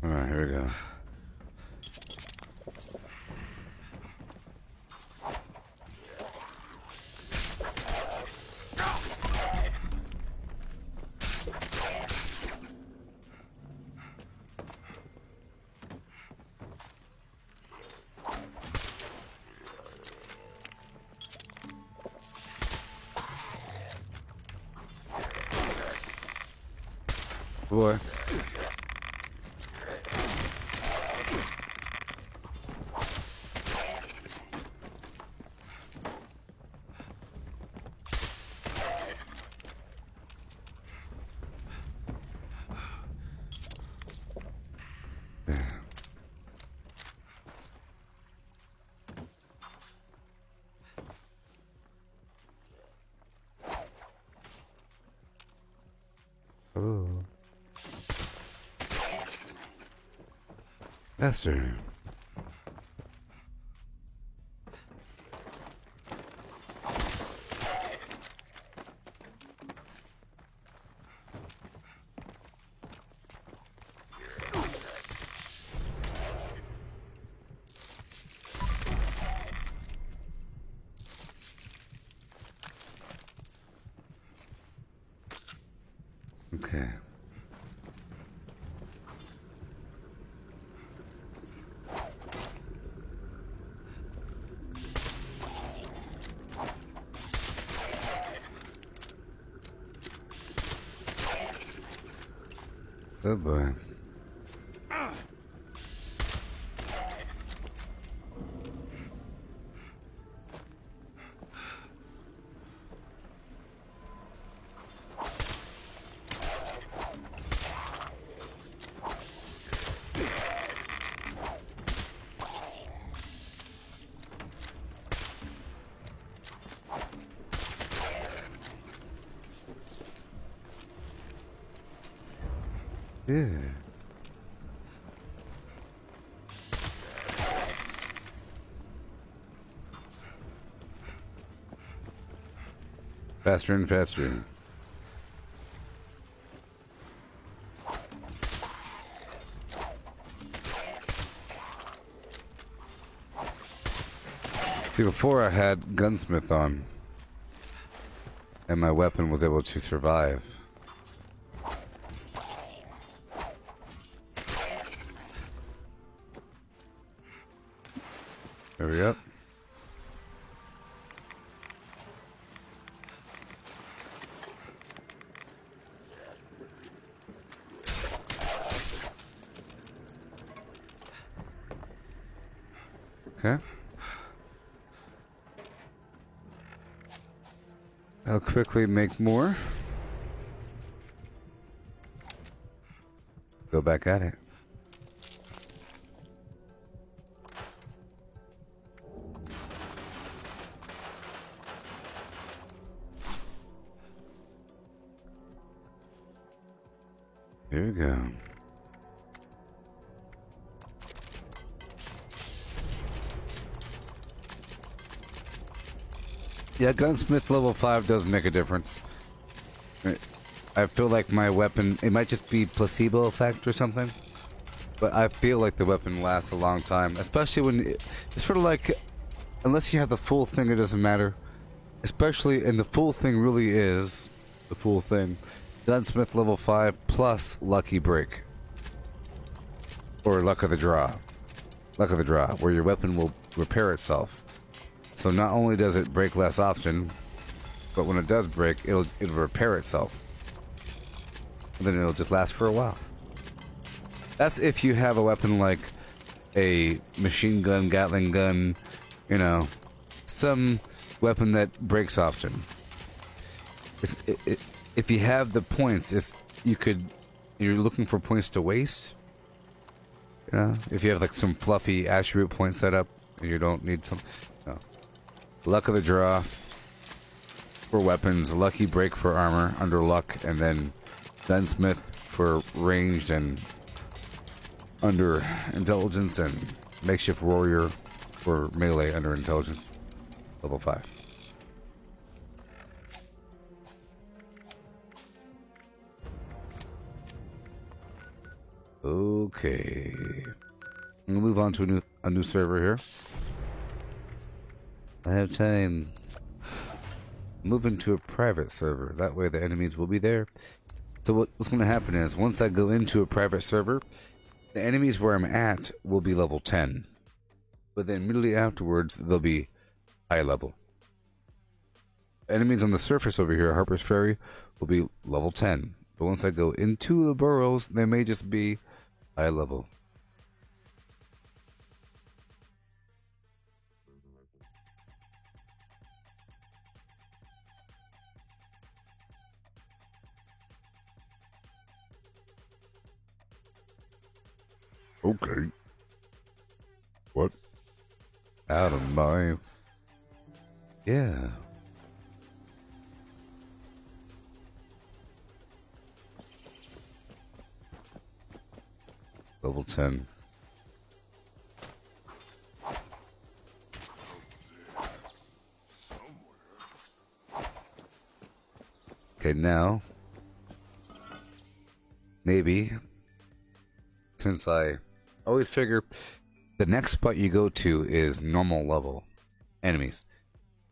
Alright, here we go. Boy. Oh. Faster. Okay. Oh boy. Yeah. Faster and faster. See, before I had Gunsmith on, and my weapon was able to survive. Hurry up. Okay. I'll quickly make more. Go back at it. Here we go. Yeah, Gunsmith level 5 does make a difference. I feel like my weapon, it might just be placebo effect or something, but I feel like the weapon lasts a long time, especially when it's sort of like, unless you have the full thing, it doesn't matter. Especially, and the full thing really is the full thing. Gunsmith level 5 plus Lucky Break. or luck of the draw. Luck of the draw, where your weapon will repair itself. So not only does it break less often, but when it does break, it'll repair itself. And then it'll just last for a while. That's if you have a weapon like a machine gun, Gatling gun, you know, some weapon that breaks often. If you have the points, you're looking for points to waste. You know, if you have like some fluffy attribute point set up and you don't need some. No. Luck of the draw for weapons, lucky break for armor under luck, and then gunsmith for ranged and under intelligence, and makeshift warrior for melee under intelligence, level 5. Okay, I'm gonna move on to a new server here. I have time. Move into a private server. That way the enemies will be there. So what's going to happen is, once I go into a private server, the enemies where I'm at will be level 10. But then immediately afterwards, they'll be high level. Enemies on the surface over here, Harper's Ferry, will be level 10. But once I go into the burrows, they may just be high level. Okay. What? Out of my... Yeah. Level 10. Okay, now... maybe... since I always figure the next spot you go to is normal level enemies.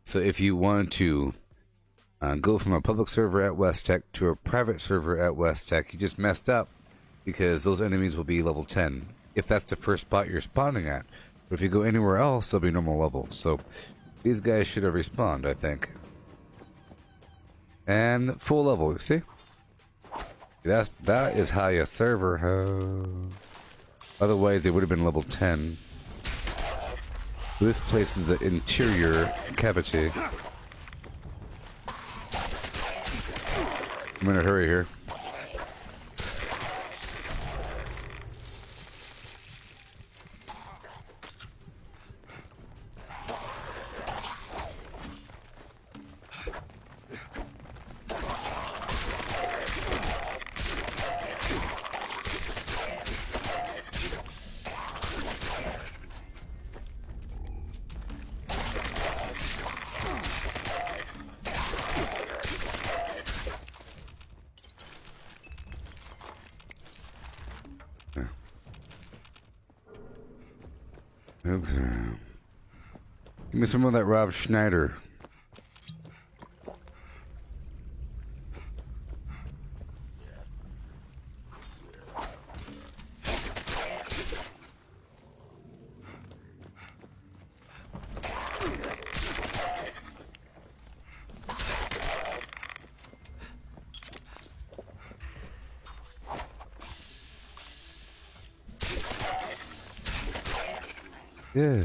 So if you want to go from a public server at West Tech to a private server at West Tech, you just messed up, because those enemies will be level 10 if that's the first spot you're spawning at. But if you go anywhere else, they'll be normal level. So these guys should have respawned, I think. And full level, you see? That is how you server ho. Otherwise, it would have been level 10. This place is an interior cavity. I'm in a hurry here. Okay. Give me some of that Rob Schneider. Yeah.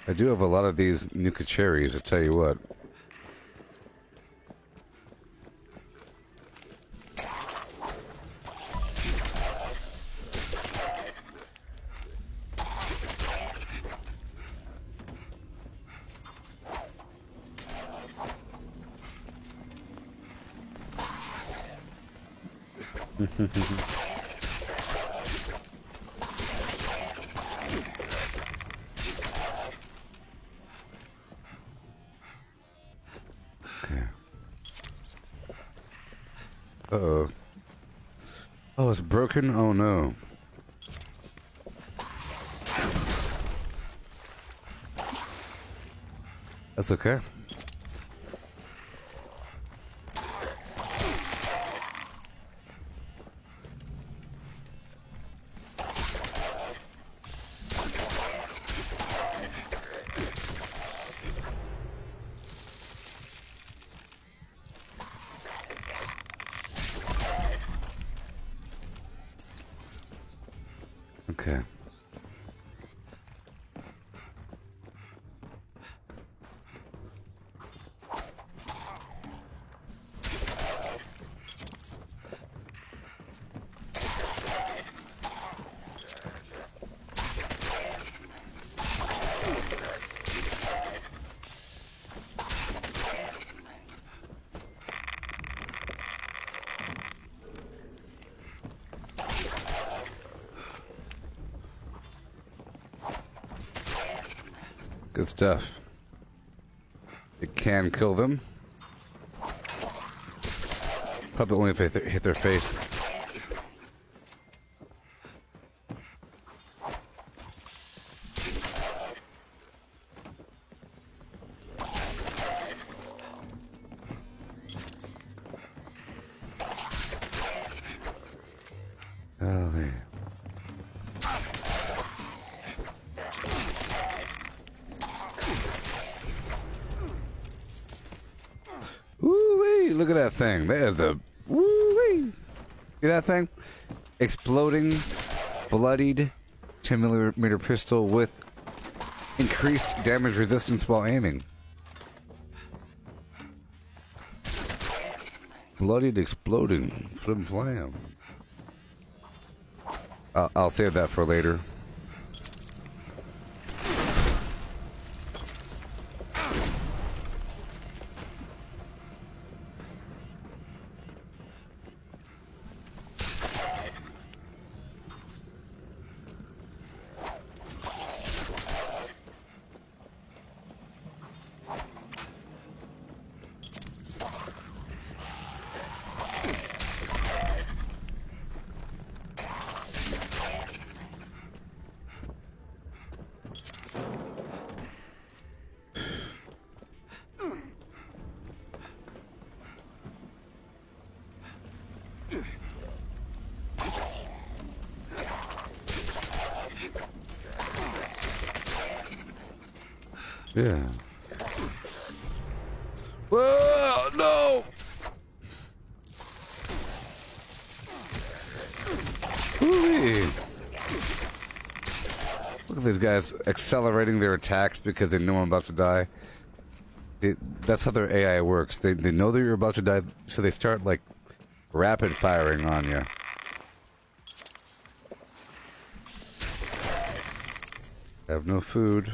I do have a lot of these Nuka cherries, I tell you what. Uh-oh. Oh, it's broken? Oh, no. That's okay. Okay. Good stuff. It can kill them. Probably only if they hit their face. Oh, there. Woo-wee! Look at that thing. There's a woo-wee! See that thing? Exploding, bloodied 10mm pistol with increased damage resistance while aiming. Bloodied, exploding, flim flam. I'll save that for later. Yeah. Whoa, no! Ooh-wee. Look at these guys accelerating their attacks because they know I'm about to die. That's how their AI works. They know that you're about to die, so they start, like, rapid firing on you. Have no food.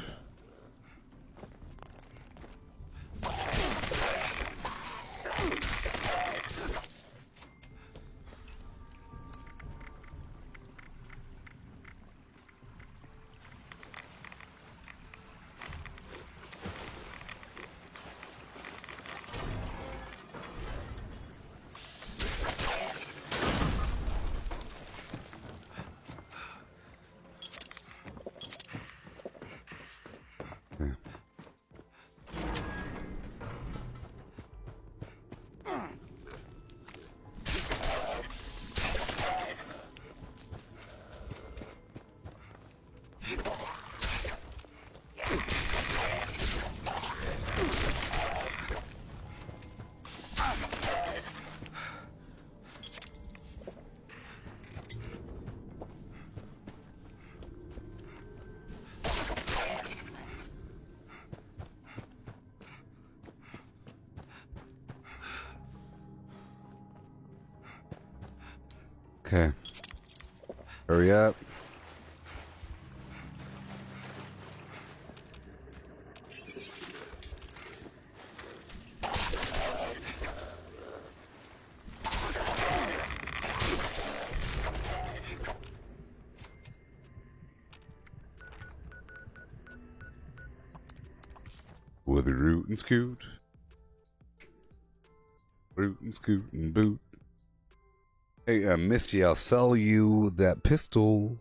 Okay. Hurry up. With a root and scoot. Root and scoot and boot. Hey, Misty, I'll sell you that pistol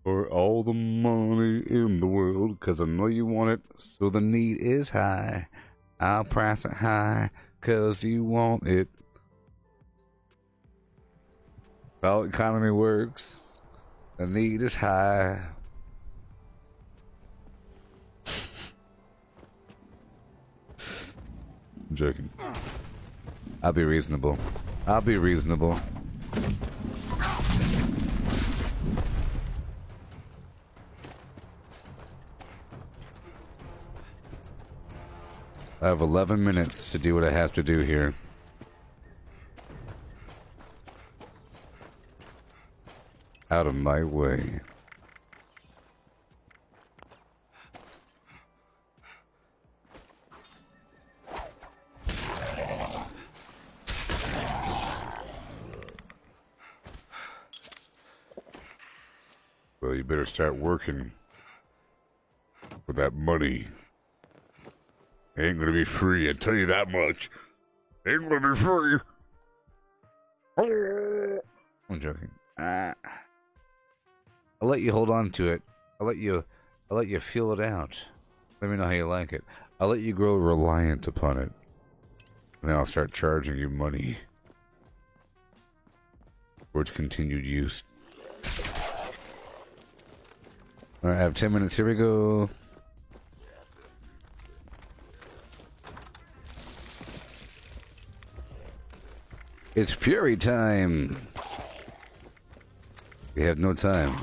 for all the money in the world, because I know you want it, so the need is high. I'll price it high, because you want it. How economy works, the need is high. I'm joking. I'll be reasonable. I'll be reasonable. I have 11 minutes to do what I have to do here. Out of my way. Well, you better start working for that money. It ain't gonna be free, I tell you that much. It ain't gonna be free. I'm joking. I'll let you hold on to it. I'll let you feel it out. Let me know how you like it. I'll let you grow reliant upon it. And then I'll start charging you money for its continued use. Alright, I have 10 minutes. Here we go. It's Fury time. We have no time.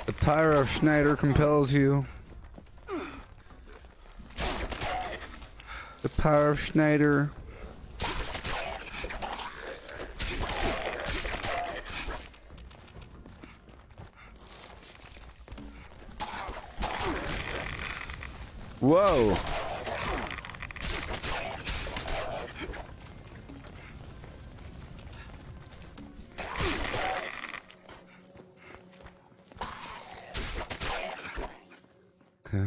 The power of Schneider compels you. The power of Schneider. Whoa. Okay.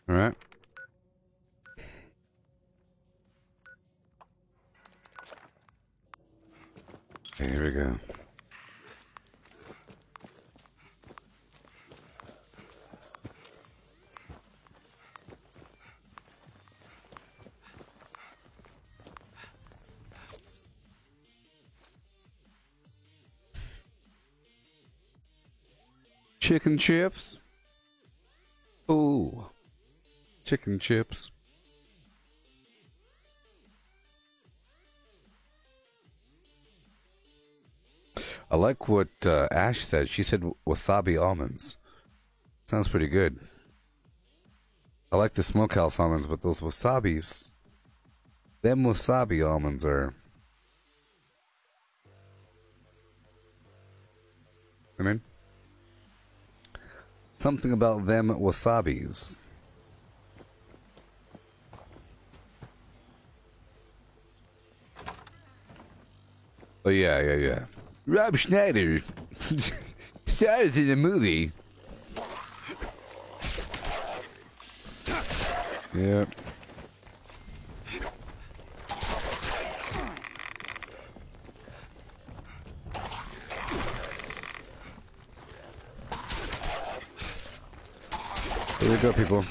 All right. Okay, here we go. Chicken chips. Ooh. Chicken chips. I like what Ash said. She said wasabi almonds. Sounds pretty good. I like the smokehouse almonds, but those wasabis, them wasabi almonds are... I mean, something about them wasabis. Oh yeah. Rob Schneider stars in a movie. Yep. Here we go, people.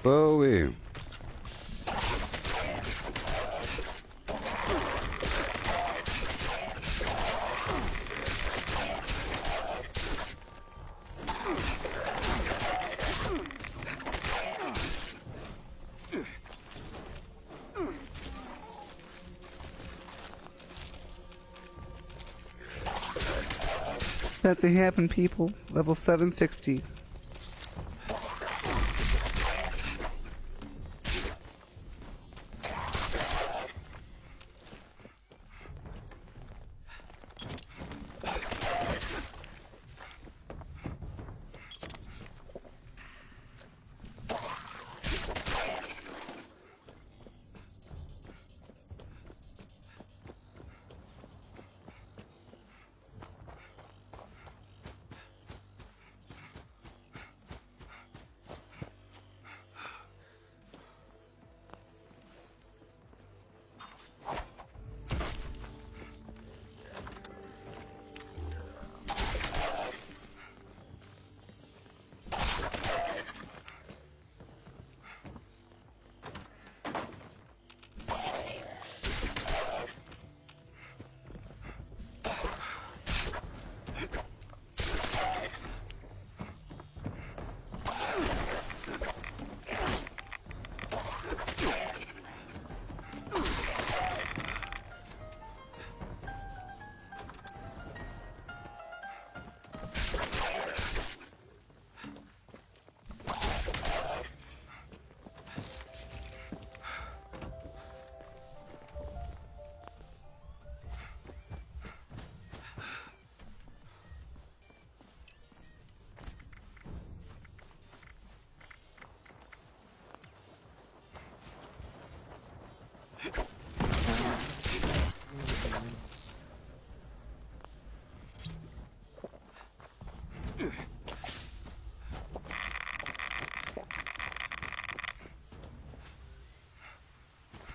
Bowie. About to happen, people. Level 760.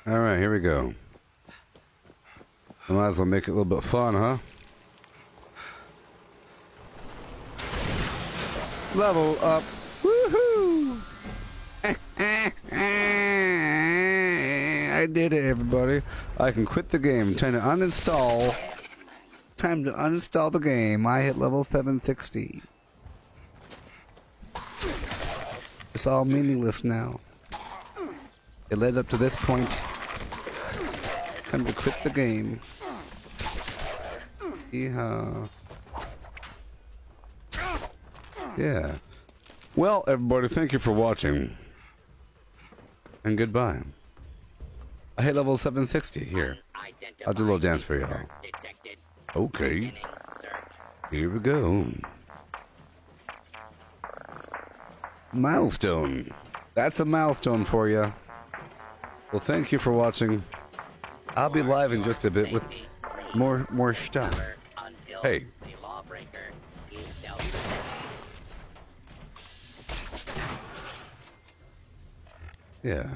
Alright, here we go. I might as well make it a little bit fun, huh? Level up. Woohoo! I did it, everybody. I can quit the game. Time to uninstall. Time to uninstall the game. I hit level 760. It's all meaningless now. It led up to this point. Time to quit the game. Yeehaw. Yeah. Well, everybody, thank you for watching. And goodbye. I hit level 760 here. I'll do a little dance for y'all. Okay. Here we go. Milestone. That's a milestone for you. Well, thank you for watching. I'll be live in just a bit with more stuff. Hey. Yeah.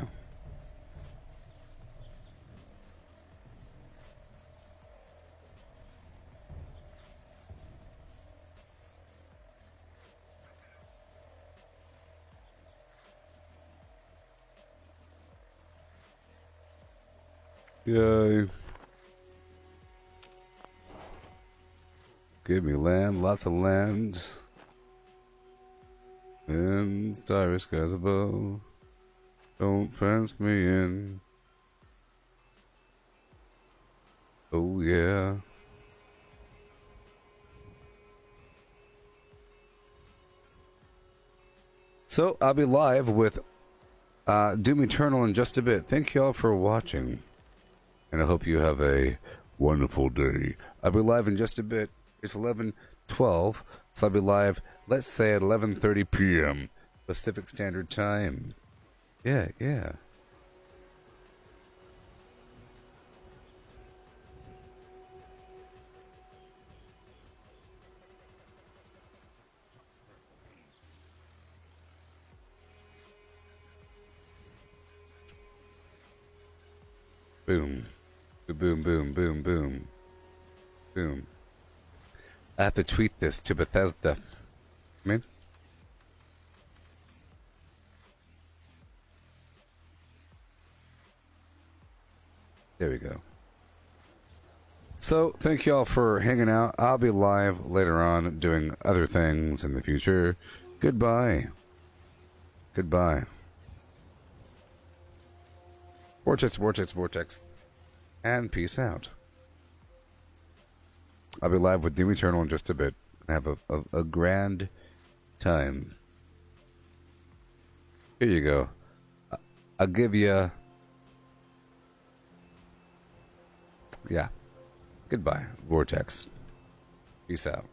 Yay. Give me land, lots of land. And starry skies above. Don't fence me in. Oh yeah. So I'll be live with Doom Eternal in just a bit. Thank you all for watching. And I hope you have a wonderful day. I'll be live in just a bit. It's 11:12, so I'll be live, let's say at 11:30 p.m. Pacific Standard Time. Yeah, yeah. Boom. Boom, boom, boom, boom. Boom. I have to tweet this to Bethesda. Man. There we go. So, thank you all for hanging out. I'll be live later on doing other things in the future. Goodbye. Goodbye. Vortex, vortex, vortex. And peace out. I'll be live with Doom Eternal in just a bit. Have a grand time. Here you go. I'll give you... Yeah. Goodbye, Vortex. Peace out.